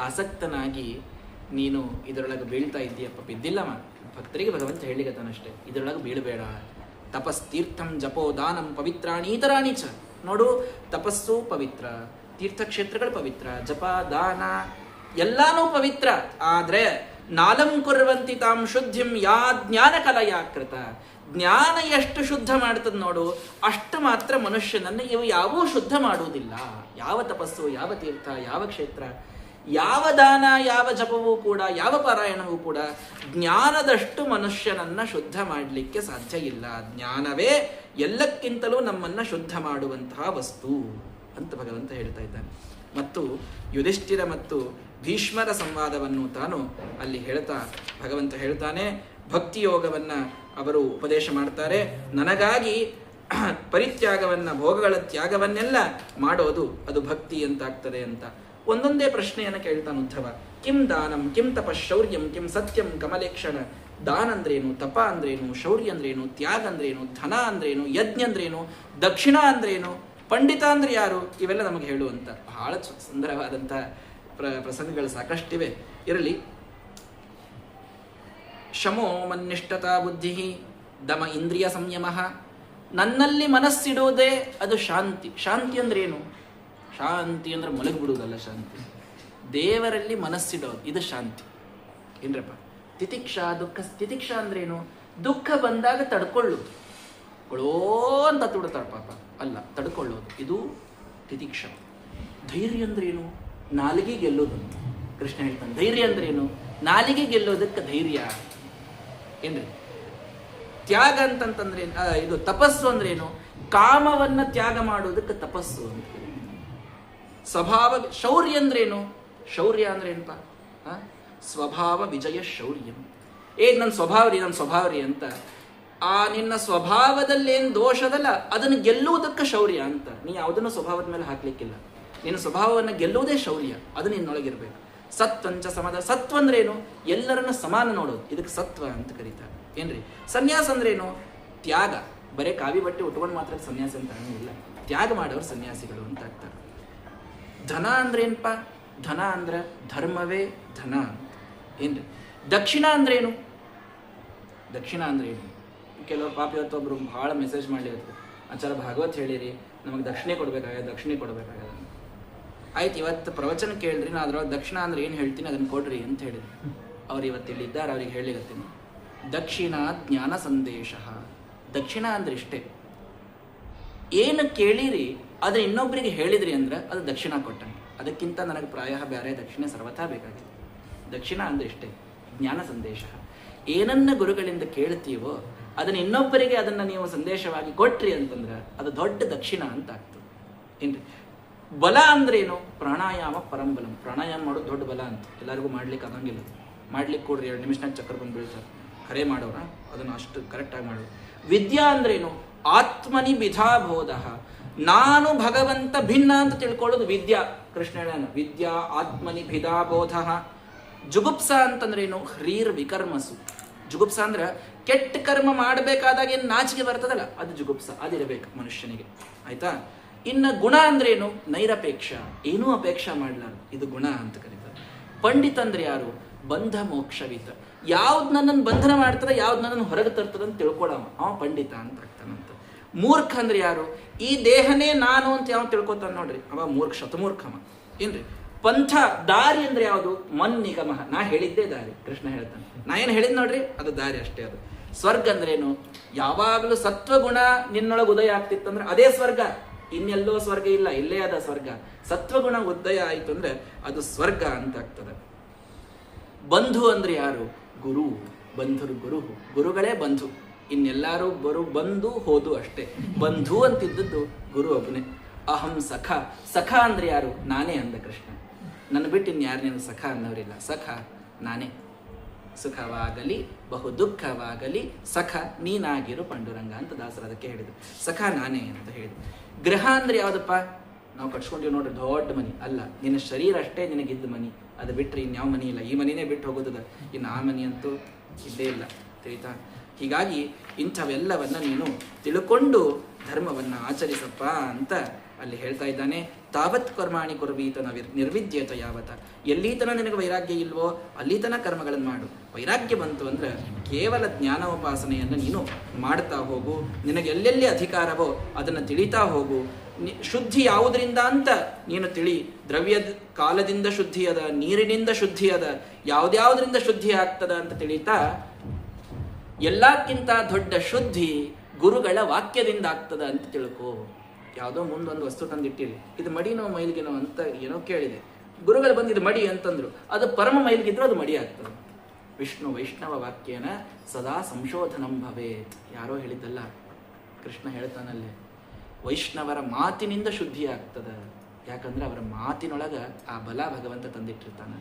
ಆಸಕ್ತನಾಗಿ ನೀನು ಇದರೊಳಗೆ ಬೀಳ್ತಾ ಇದ್ದೀಯಪ್ಪ? ಬಿದ್ದಿಲ್ಲಮ್ಮ, ಭಕ್ತರಿಗೆ ಭಗವಂತ ಹೇಳಿಗತಾನಷ್ಟೇ, ಇದರೊಳಗೆ ಬೀಳಬೇಡ. ತಪಸ್ತೀರ್ಥಂ ಜಪೋ ದಾನಂ ಪವಿತ್ರಾಣೀತರಾಣಿ ಚ. ನೋಡು, ತಪಸ್ಸು ಪವಿತ್ರ, ತೀರ್ಥಕ್ಷೇತ್ರಗಳು ಪವಿತ್ರ, ಜಪ ದಾನ ಎಲ್ಲಾನೂ ಪವಿತ್ರ. ಆದರೆ ನಾಲಂ ಕುರ್ವಂತಿ ತಾಂ ಶುದ್ಧಿಂ ಯಾ ಜ್ಞಾನ ಕಲಯಾಕೃತ. ಜ್ಞಾನ ಎಷ್ಟು ಶುದ್ಧ ಮಾಡ್ತದೆ ನೋಡು, ಅಷ್ಟು ಮಾತ್ರ ಮನುಷ್ಯನನ್ನು ಇವು ಯಾವೂ ಶುದ್ಧ ಮಾಡುವುದಿಲ್ಲ. ಯಾವ ತಪಸ್ಸು, ಯಾವ ತೀರ್ಥ, ಯಾವ ಕ್ಷೇತ್ರ, ಯಾವ ದಾನ, ಯಾವ ಜಪವೂ ಕೂಡ, ಯಾವ ಪಾರಾಯಣವೂ ಕೂಡ ಜ್ಞಾನದಷ್ಟು ಮನುಷ್ಯನನ್ನ ಶುದ್ಧ ಮಾಡಲಿಕ್ಕೆ ಸಾಧ್ಯ ಇಲ್ಲ. ಜ್ಞಾನವೇ ಎಲ್ಲಕ್ಕಿಂತಲೂ ನಮ್ಮನ್ನ ಶುದ್ಧ ಮಾಡುವಂತಹ ವಸ್ತು ಅಂತ ಭಗವಂತ ಹೇಳ್ತಾ ಇದ್ದಾನೆ. ಮತ್ತು ಯುಧಿಷ್ಠಿರ ಮತ್ತು ಭೀಷ್ಮರ ಸಂವಾದವನ್ನು ತಾನು ಅಲ್ಲಿ ಹೇಳ್ತಾ ಭಗವಂತ ಹೇಳ್ತಾನೆ. ಭಕ್ತಿಯೋಗವನ್ನು ಅವರು ಉಪದೇಶ ಮಾಡ್ತಾರೆ. ನನಗಾಗಿ ಪರಿತ್ಯಾಗವನ್ನ, ಭೋಗಗಳ ತ್ಯಾಗವನ್ನೆಲ್ಲ ಮಾಡೋದು ಅದು ಭಕ್ತಿ ಅಂತಾಗ್ತದೆ ಅಂತ. ಒಂದೊಂದೇ ಪ್ರಶ್ನೆಯನ್ನು ಕೇಳ್ತಾನೆ ಉದ್ಧವ. ಕಿಂ ದಾನಂ, ಕಿಂ ತಪಶೌರ್ಯಂ, ಕಿಂ ಸತ್ಯಂ ಕಮಲೇಕ್ಷಣ. ದಾನ ಅಂದ್ರೇನು, ತಪ ಅಂದ್ರೇನು, ಶೌರ್ಯ ಅಂದ್ರೇನು, ತ್ಯಾಗ ಅಂದ್ರೇನು, ಧನ ಅಂದ್ರೇನು, ಯಜ್ಞ ಅಂದ್ರೇನು, ದಕ್ಷಿಣ ಅಂದ್ರೇನು, ಪಂಡಿತ ಅಂದ್ರೆ ಯಾರು, ಇವೆಲ್ಲ ನಮಗೆ ಹೇಳುವಂತ ಬಹಳ ಸುಂದರವಾದಂಥ ಪ್ರಸಂಗಗಳು ಸಾಕಷ್ಟಿವೆ. ಇರಲಿ. ಶಮೋ ಮನ್ನಿಷ್ಠತಾ ಬುದ್ಧಿ ದಮ ಇಂದ್ರಿಯ ಸಂಯಮ. ನನ್ನಲ್ಲಿ ಮನಸ್ಸಿಡುವುದೇ ಅದು ಶಾಂತಿ. ಶಾಂತಿ ಅಂದ್ರೇನು? ಶಾಂತಿ ಅಂದ್ರೆ ಮಲಗಿಬಿಡುವುದಲ್ಲ ಶಾಂತಿ, ದೇವರಲ್ಲಿ ಮನಸ್ಸಿಡೋದು, ಇದು ಶಾಂತಿ ಏನ್ರಪ್ಪ. ತಿತಿಕ್ಷಾ ದುಃಖ. ತಿತಿಕ್ಷಾ ಅಂದ್ರೇನು? ದುಃಖ ಬಂದಾಗ ತಡ್ಕೊಳ್ಳೋದು, ಕೊಳೋ ಅಂತ ತುಡ್ತಾಳೆ ಪಾಪ, ಅಲ್ಲ ತಡ್ಕೊಳ್ಳೋದು, ಇದು ತಿತಿಕ್ಷ. ಧೈರ್ಯ ಅಂದ್ರೇನು? ನಾಲಿಗೆ ಗೆಲ್ಲೋದು. ಕೃಷ್ಣ ಹೇಳ್ತಾನೆ ಧೈರ್ಯ ಅಂದ್ರೇನು? ನಾಲಿಗೆ ಗೆಲ್ಲೋದಕ್ಕೆ ಧೈರ್ಯ ಏನ್ರಿ. ತ್ಯಾಗ ಅಂತಂತಂದ್ರೆ ಇದು ತಪಸ್ಸು ಅಂದ್ರೇನು? ಕಾಮವನ್ನ ತ್ಯಾಗ ಮಾಡೋದಕ್ಕೆ ತಪಸ್ಸು ಅಂತ. ಸ್ವಭಾವ. ಶೌರ್ಯ ಅಂದ್ರೇನು? ಶೌರ್ಯ ಅಂದ್ರೇನಪ್ಪ? ಸ್ವಭಾವ ವಿಜಯ ಶೌರ್ಯಂ. ನನ್ನ ಸ್ವಭಾವ ರೀ, ನನ್ನ ಸ್ವಭಾವ ರೀ ಅಂತ ಆ ನಿನ್ನ ಸ್ವಭಾವದಲ್ಲೇನು ದೋಷದಲ್ಲ ಅದನ್ನು ಗೆಲ್ಲುವುದಕ್ಕೆ ಶೌರ್ಯ ಅಂತ. ನೀ ಯಾವುದನ್ನು ಸ್ವಭಾವದ ಮೇಲೆ ಹಾಕ್ಲಿಕ್ಕಿಲ್ಲ. ನಿನ್ನ ಸ್ವಭಾವವನ್ನು ಗೆಲ್ಲುವುದೇ ಶೌರ್ಯ, ಅದು ನಿನ್ನೊಳಗಿರ್ಬೇಕು. ಸತ್ವಂಚ ಸಮದ. ಸತ್ವ ಅಂದ್ರೇನು? ಎಲ್ಲರನ್ನ ಸಮಾನ ನೋಡೋದು, ಇದಕ್ಕೆ ಸತ್ವ ಅಂತ ಕರೀತಾರೆ ಏನ್ರಿ. ಸನ್ಯಾಸ ಅಂದ್ರೇನು? ತ್ಯಾಗ. ಬರೀ ಕಾವಿ ಬಟ್ಟೆ ಉಟ್ಕೊಂಡು ಮಾತ್ರ ಸನ್ಯಾಸ ಅಂತ ಅನ್ನೋದಿಲ್ಲ, ತ್ಯಾಗ ಮಾಡೋರು ಸನ್ಯಾಸಿಗಳು ಅಂತ ಆಗ್ತಾರೆ. ಧನ ಅಂದ್ರೇನಪ್ಪ? ಧನ ಅಂದ್ರೆ ಧರ್ಮವೇ ಧನ ಏನ್ರಿ. ದಕ್ಷಿಣ ಅಂದ್ರೇನು? ದಕ್ಷಿಣ ಅಂದ್ರೇನು? ಕೆಲವರು ಪಾಪ ಇವತ್ತೊಬ್ರು ಭಾಳ ಮೆಸೇಜ್ ಮಾಡ್ಲಿಕ್ಕೆ, ಆಚಾರ ಭಾಗವತ್ ಹೇಳಿರಿ, ನಮಗೆ ದಕ್ಷಿಣೆ ಕೊಡ್ಬೇಕಾಗ್ಯದ, ದಕ್ಷಿಣೆ ಕೊಡ್ಬೇಕಾಗ್ಯದ. ಆಯ್ತು, ಇವತ್ತು ಪ್ರವಚನ ಕೇಳ್ರಿ, ನಾ ಅದ್ರೊಳಗೆ ದಕ್ಷಿಣ ಅಂದ್ರೆ ಏನು ಹೇಳ್ತೀನಿ ಅದನ್ನು ಕೊಡ್ರಿ ಅಂತ ಹೇಳಿದ್ರು. ಅವ್ರು ಇವತ್ತು ಇಲ್ಲಿದ್ದಾರೆ, ಅವ್ರಿಗೆ ಹೇಳಿಗತ್ತೀನಿ. ದಕ್ಷಿಣ ಜ್ಞಾನ ಸಂದೇಶ. ದಕ್ಷಿಣ ಅಂದ್ರೆ ಇಷ್ಟೇ, ಏನು ಕೇಳಿರಿ ಅದನ್ನ ಇನ್ನೊಬ್ಬರಿಗೆ ಹೇಳಿದ್ರಿ ಅಂದ್ರೆ ಅದು ದಕ್ಷಿಣ ಕೊಟ್ಟಂಗೆ. ಅದಕ್ಕಿಂತ ನನಗೆ ಪ್ರಾಯ ಬೇರೆ ದಕ್ಷಿಣ ಸರ್ವಥಾ ಬೇಕಾಗಿದೆ. ದಕ್ಷಿಣ ಅಂದ್ರೆ ಇಷ್ಟೇ, ಜ್ಞಾನ ಸಂದೇಶ. ಏನನ್ನ ಗುರುಗಳಿಂದ ಕೇಳ್ತೀವೋ ಅದನ್ನ ಇನ್ನೊಬ್ಬರಿಗೆ ಅದನ್ನ ನೀವು ಸಂದೇಶವಾಗಿ ಕೊಟ್ರಿ ಅಂತಂದ್ರೆ ಅದು ದೊಡ್ಡ ದಕ್ಷಿಣ ಅಂತ ಆಗ್ತದೆ ಏನ್ರಿ. ಬಲ ಅಂದ್ರೇನು? ಪ್ರಾಣಾಯಾಮ ಪರಂಬಲಂ. ಪ್ರಾಣಾಯಾಮ ಮಾಡೋದು ದೊಡ್ಡ ಬಲ ಅಂತ. ಎಲ್ಲರಿಗೂ ಮಾಡ್ಲಿಕ್ಕೆ ಆಗಂಗಿಲ್ಲ, ಮಾಡ್ಲಿಕ್ಕೆ ಕೊಡ್ರಿ 2 ನಿಮಿಷನಾಗ ಚಕ್ರ ಬಂದು ಬೀಳ್ತಾರೆ. ಖರೆ ಮಾಡೋರ ಅದನ್ನು ಅಷ್ಟು ಕರೆಕ್ಟಾಗಿ ಮಾಡೋದು. ವಿದ್ಯಾ ಅಂದ್ರೇನು? ಆತ್ಮನಿ ಬಿಧಾಬೋಧ. ನಾನು ಭಗವಂತ ಭಿನ್ನ ಅಂತ ತಿಳ್ಕೊಳ್ಳೋದು ವಿದ್ಯಾ. ಕೃಷ್ಣ ಹೇಳೋಣ ವಿದ್ಯಾ ಆತ್ಮನಿ ಭಿದಾಬೋಧ. ಜುಗುಪ್ಸ ಅಂತಂದ್ರೇನು? ಹ್ರೀರ್ ವಿಕರ್ಮಸು. ಜುಗುಪ್ಸ ಅಂದ್ರೆ ಕೆಟ್ಟ ಕರ್ಮ ಮಾಡಬೇಕಾದಾಗ ಏನು ನಾಚಿಕೆ ಬರ್ತದಲ್ಲ, ಅದು ಜುಗುಪ್ಸ, ಅದಿರಬೇಕು ಮನುಷ್ಯನಿಗೆ. ಆಯ್ತಾ? ಇನ್ನು ಗುಣ ಅಂದ್ರೇನು? ನೈರಪೇಕ್ಷ. ಏನೂ ಅಪೇಕ್ಷೆ ಮಾಡಲಾರ, ಇದು ಗುಣ ಅಂತ ಕರೀತಾರೆ. ಪಂಡಿತ ಅಂದ್ರೆ ಯಾರು? ಬಂಧ ಮೋಕ್ಷವಿತ. ಯಾವ್ದು ನನ್ನನ್ನು ಬಂಧನ ಮಾಡ್ತದೆ, ಯಾವ್ದು ನನ್ನನ್ನು ಹೊರಗೆ ತರ್ತದೆ ಅಂತ ತಿಳ್ಕೊಳ್ಳವ ಅವ ಪಂಡಿತ ಅಂತ ಆಗ್ತಾನಂತ. ಮೂರ್ಖ ಅಂದ್ರೆ ಯಾರು? ಈ ದೇಹನೇ ನಾನು ಅಂತ ಯಾವ ತಿಳ್ಕೊತಾನ ನೋಡ್ರಿ, ಅವ ಮೂರ್ಖ, ಶತಮೂರ್ಖಮ ಏನ್ರಿ. ಪಂಥ ದಾರಿ ಅಂದ್ರೆ ಯಾವುದು? ಮನ್ನಿಗಮಃ. ನಾ ಹೇಳಿದ್ದೇ ದಾರಿ. ಕೃಷ್ಣ ಹೇಳ್ತಾನೆ ನಾ ಏನು ಹೇಳಿದ್ ನೋಡ್ರಿ ಅದು ದಾರಿ ಅಷ್ಟೇ. ಅದು ಸ್ವರ್ಗ ಅಂದ್ರೇನು? ಯಾವಾಗಲೂ ಸತ್ವಗುಣ ನಿನ್ನೊಳಗೆ ಉದಯ ಆಗ್ತಿತ್ತಂದ್ರೆ ಅದೇ ಸ್ವರ್ಗ, ಇನ್ನೆಲ್ಲೋ ಸ್ವರ್ಗ ಇಲ್ಲ, ಇಲ್ಲೇ ಅದ ಸ್ವರ್ಗ. ಸತ್ವಗುಣ ಉದಯ ಆಯಿತು ಅಂದ್ರೆ ಅದು ಸ್ವರ್ಗ ಅಂತ ಆಗ್ತದೆ. ಬಂಧು ಅಂದ್ರೆ ಯಾರು? ಗುರು. ಬಂಧುರು ಗುರು, ಗುರುಗಳೇ ಬಂಧು. ಇನ್ನೆಲ್ಲರೂ ಬಂದು ಹೋದು ಅಷ್ಟೇ. ಬಂಧು ಅಂತಿದ್ದದ್ದು ಗುರು ಒಬ್ಬನೇ. ಅಹಂ ಸಖ. ಸಖ ಅಂದ್ರೆ ಯಾರು? ನಾನೇ ಅಂದ ಕೃಷ್ಣ. ನನ್ನ ಬಿಟ್ಟು ಇನ್ಯಾರನೇನು ಸಖ ಅನ್ನೋರಿಲ್ಲ. ಸಖ ನಾನೇ. ಸುಖವಾಗಲಿ ಬಹು ದುಃಖವಾಗಲಿ ಸಖ ನೀನಾಗಿರು ಪಾಂಡುರಂಗ ಅಂತ ದಾಸರು ಅದಕ್ಕೆ ಹೇಳಿದ್ರು. ಸಖ ನಾನೇ ಅಂತ ಹೇಳಿದ್ರು. ಗ್ರಹ ಅಂದ್ರೆ ಯಾವ್ದಪ್ಪ? ನಾವು ಕಟ್ಸ್ಕೊಂಡೀವಿ ನೋಡ್ರಿ ದೊಡ್ಡ ಮನಿ ಅಲ್ಲ, ನಿನ್ನ ಶರೀರ ಅಷ್ಟೇ ನಿನಗಿದ್ದ ಮನಿ. ಅದು ಬಿಟ್ಟರೆ ಇನ್ಯಾವ ಮನಿ ಇಲ್ಲ. ಈ ಮನಿನೇ ಬಿಟ್ಟು ಹೋಗೋದದ, ಇನ್ನು ಆ ಮನಿ ಅಂತೂ ಇಲ್ಲೇ ಇಲ್ಲ. ತಿಳಿತಾ? ಹೀಗಾಗಿ ಇಂಥವೆಲ್ಲವನ್ನ ನೀನು ತಿಳ್ಕೊಂಡು ಧರ್ಮವನ್ನ ಆಚರಿಸಪ್ಪ ಅಂತ ಅಲ್ಲಿ ಹೇಳ್ತಾ ಇದ್ದಾನೆ. ತಾವತ್ ಕರ್ಮಾಣಿ ಕುರ್ವೀತನ ನಿರ್ವಿದ್ಯೇತ ಯಾವತ. ಎಲ್ಲಿತನ ನಿನಗೆ ವೈರಾಗ್ಯ ಇಲ್ವೋ ಅಲ್ಲಿತನ ಕರ್ಮಗಳನ್ನು ಮಾಡು. ವೈರಾಗ್ಯ ಬಂತು ಅಂದ್ರೆ ಕೇವಲ ಜ್ಞಾನೋಪಾಸನೆಯನ್ನು ನೀನು ಮಾಡ್ತಾ ಹೋಗು. ನಿನಗೆ ಎಲ್ಲೆಲ್ಲಿ ಅಧಿಕಾರವೋ ಅದನ್ನು ತಿಳಿತಾ ಹೋಗು. ಶುದ್ಧಿ ಯಾವುದರಿಂದ ಅಂತ ನೀನು ತಿಳಿ. ದ್ರವ್ಯದ ಕಾಲದಿಂದ ಶುದ್ಧಿ ಅದ, ನೀರಿನಿಂದ ಶುದ್ಧಿ ಅದ, ಯಾವ್ದ್ಯಾವ್ದ್ರಿಂದ ಶುದ್ಧಿ ಆಗ್ತದ ಅಂತ ತಿಳಿತಾ ಎಲ್ಲಕ್ಕಿಂತ ದೊಡ್ಡ ಶುದ್ಧಿ ಗುರುಗಳ ವಾಕ್ಯದಿಂದ ಆಗ್ತದ ಅಂತ ತಿಳ್ಕೋ. ಯಾವುದೋ ಮುಂದೊಂದು ವಸ್ತು ತಂದಿಟ್ಟಿರಿ, ಇದು ಮಡಿನೋ ಮೈಲ್ಗೆನೋ ಅಂತ ಏನೋ ಕೇಳಿದೆ. ಗುರುಗಳು ಬಂದಿದ್ದು ಮಡಿ ಅಂತಂದ್ರು, ಅದು ಪರಮ ಮೈಲ್ಗಿದ್ರು ಅದು ಮಡಿ ಆಗ್ತದೆ. ವಿಷ್ಣು ವೈಷ್ಣವ ವಾಕ್ಯನ ಸದಾ ಸಂಶೋಧನಂ ಭವೇತ್. ಯಾರೋ ಹೇಳಿದ್ದಲ್ಲ, ಕೃಷ್ಣ ಹೇಳ್ತಾನಲ್ಲೇ, ವೈಷ್ಣವರ ಮಾತಿನಿಂದ ಶುದ್ಧಿ ಆಗ್ತದ. ಯಾಕಂದ್ರೆ ಅವರ ಮಾತಿನೊಳಗ ಆ ಬಲ ಭಗವಂತ ತಂದಿಟ್ಟಿರ್ತಾನೆ.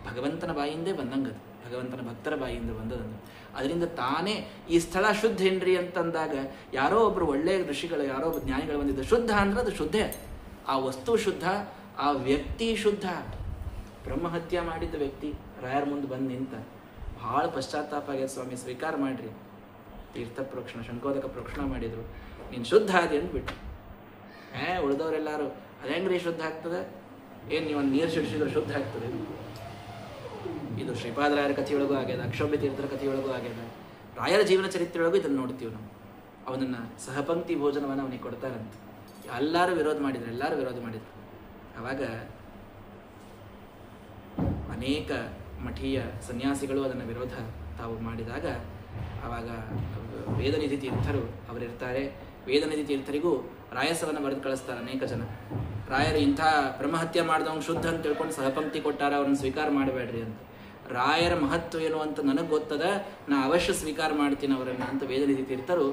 ಭಗವಂತನ ಬಾಯಿಂದೇ ಬಂದಂಗದು, ಭಗವಂತನ ಭಕ್ತರ ಬಾಯಿಂದ ಬಂದದಂದು. ಅದರಿಂದ ತಾನೇ ಈ ಸ್ಥಳ ಶುದ್ಧ ಏನ್ರಿ ಅಂತಂದಾಗ ಯಾರೋ ಒಬ್ರು ಒಳ್ಳೆಯ ಋಷಿಗಳು, ಯಾರೋ ಒಬ್ಬ ಜ್ಞಾನಿಗಳು ಬಂದಿದ್ದು. ಶುದ್ಧ ಅಂದ್ರೆ ಅದು ಶುದ್ಧ, ಆ ವಸ್ತು ಶುದ್ಧ, ಆ ವ್ಯಕ್ತಿ ಶುದ್ಧ. ಬ್ರಹ್ಮಹತ್ಯೆ ಮಾಡಿದ್ದ ವ್ಯಕ್ತಿ ರಾಯರ ಮುಂದೆ ಬಂದು ನಿಂತ, ಭಾಳ ಪಶ್ಚಾತ್ತಾಪ ಆಗ್ಯದ ಸ್ವಾಮಿ, ಸ್ವೀಕಾರ ಮಾಡ್ರಿ. ತೀರ್ಥ ಪ್ರೋಕ್ಷಣ ಶಂಕೋದಕ ಪ್ರೋಕ್ಷಣ ಮಾಡಿದ್ರು. ನೀನು ಶುದ್ಧ ಆದಿ ಅಂದ್ಬಿಟ್ಟು ಉಳಿದವರೆಲ್ಲರೂ ಅದೇಂಗ್ರಿ ಶುದ್ಧ ಆಗ್ತದೆ? ಏನು ನೀವು ನೀರು ಸಿಡಿಸಿದ್ರೆ ಶುದ್ಧ ಆಗ್ತದೆ? ಇದು ಶ್ರೀಪಾದರಾಯರ ಕಥೆಯೊಳಗೂ ಆಗ್ಯದ, ಅಕ್ಷೋಭ್ಯ ತೀರ್ಥರ ಕಥೆಯೊಳಗೂ ಆಗ್ಯದ. ರಾಯರ ಜೀವನ ಚರಿತ್ರೆಯೊಳಗೂ ಇದನ್ನು ನೋಡ್ತೀವಿ ನಾವು. ಅವನನ್ನು ಸಹಪಂಕ್ತಿ ಭೋಜನವನ್ನು ಅವನಿಗೆ ಕೊಡ್ತಾರಂತ. ಎಲ್ಲರೂ ವಿರೋಧ ಮಾಡಿದ್ರು. ಆವಾಗ ಅನೇಕ ಮಠೀಯ ಸನ್ಯಾಸಿಗಳು ಅದನ್ನು ವಿರೋಧ ತಾವು ಮಾಡಿದಾಗ ಆವಾಗ ವೇದನಿಧಿ ತೀರ್ಥರು ಅವರಿರ್ತಾರೆ. ವೇದನಿಧಿ ತೀರ್ಥರಿಗೂ ರಾಯಸವನ್ನು ಬರೆದು ಕಳಿಸ್ತಾರೆ ಅನೇಕ ಜನ. ರಾಯರು ಇಂಥ ಬ್ರಹ್ಮಹತ್ಯೆ ಮಾಡಿದವನು ಶುದ್ಧ ಅಂತ ತಿಳ್ಕೊಂಡು ಸಹಪಂಕ್ತಿ ಕೊಟ್ಟಾರ, ಅವ್ರನ್ನ ಸ್ವೀಕಾರ ಮಾಡಬೇಡ್ರಿ ಅಂತ. ರಾಯರ ಮಹತ್ವ ಏನು ಅಂತ ನನಗೆ ಗೊತ್ತದ, ನಾ ಅವಶ್ಯ ಸ್ವೀಕಾರ ಮಾಡ್ತೀನಿ ಅವರನ್ನು ಅಂತ ವೇದನಿಧಿ ತೀರ್ಥರು.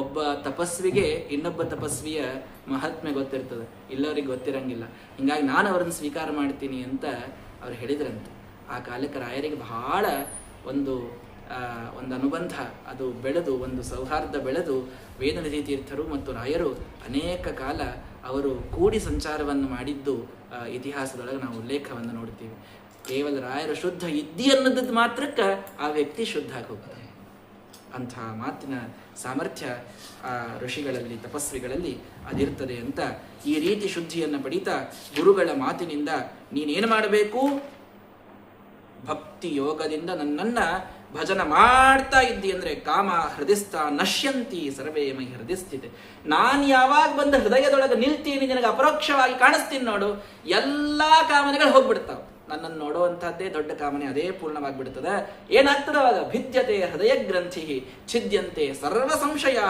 ಒಬ್ಬ ತಪಸ್ವಿಗೆ ಇನ್ನೊಬ್ಬ ತಪಸ್ವಿಯ ಮಹಾತ್ಮೆ ಗೊತ್ತಿರ್ತದೆ, ಇಲ್ಲವರಿಗೆ ಗೊತ್ತಿರಂಗಿಲ್ಲ. ಹಿಂಗಾಗಿ ನಾನು ಅವರನ್ನು ಸ್ವೀಕಾರ ಮಾಡ್ತೀನಿ ಅಂತ ಅವ್ರು ಹೇಳಿದ್ರಂತೆ. ಆ ಕಾಲಕ್ಕೆ ರಾಯರಿಗೆ ಬಹಳ ಒಂದು ಅನುಬಂಧ ಅದು ಬೆಳೆದು, ಒಂದು ಸೌಹಾರ್ದ ಬೆಳೆದು, ವೇದನಿಧಿ ತೀರ್ಥರು ಮತ್ತು ರಾಯರು ಅನೇಕ ಕಾಲ ಅವರು ಕೂಡಿ ಸಂಚಾರವನ್ನು ಮಾಡಿದ್ದು ಇತಿಹಾಸದೊಳಗೆ ನಾವು ಉಲ್ಲೇಖವನ್ನು ನೋಡ್ತೀವಿ. ಕೇವಲ ರಾಯರು ಶುದ್ಧ ಇದ್ದಿ ಅನ್ನೋದದ್ದು ಮಾತ್ರಕ್ಕೆ ಆ ವ್ಯಕ್ತಿ ಶುದ್ಧ ಆಗಿ ಹೋಗ್ತಾನೆ. ಅಂಥ ಮಾತಿನ ಸಾಮರ್ಥ್ಯ ಆ ಋಷಿಗಳಲ್ಲಿ, ತಪಸ್ವಿಗಳಲ್ಲಿ ಅದಿರ್ತದೆ ಅಂತ ಈ ರೀತಿ ಶುದ್ಧಿಯನ್ನು ಪಡೀತಾ ಗುರುಗಳ ಮಾತಿನಿಂದ ನೀನೇನು ಮಾಡಬೇಕು? ಭಕ್ತಿ ಯೋಗದಿಂದ ನನ್ನನ್ನ ಭಜನ ಮಾಡ್ತಾ ಇದ್ದಿ ಅಂದ್ರೆ ಕಾಮ ಹೃದಯಸ್ಥ ನಶ್ಯಂತಿ ಸರ್ವೇ ಮೈ ಹೃದಯಸ್ಥಿತೆ. ನಾನು ಯಾವಾಗ ಬಂದ ಹೃದಯದೊಳಗೆ ನಿಲ್ತೀನಿ, ನಿನಗೆ ಅಪರೋಕ್ಷವಾಗಿ ಕಾಣಿಸ್ತೀನಿ ನೋಡು, ಎಲ್ಲಾ ಕಾಮನೆಗಳು ಹೋಗ್ಬಿಡ್ತಾವ. ನನ್ನನ್ನು ನೋಡುವಂತಹದ್ದೇ ದೊಡ್ಡ ಕಾಮನೆ, ಅದೇ ಪೂರ್ಣವಾಗಿಬಿಡ್ತದೆ. ಏನಾಗ್ತದೆ ಅವಾಗ? ಭಿದ್ಯತೆ ಹೃದಯ ಗ್ರಂಥಿ ಛಿದ್ಯಂತೆ ಸರ್ವ ಸಂಶಯ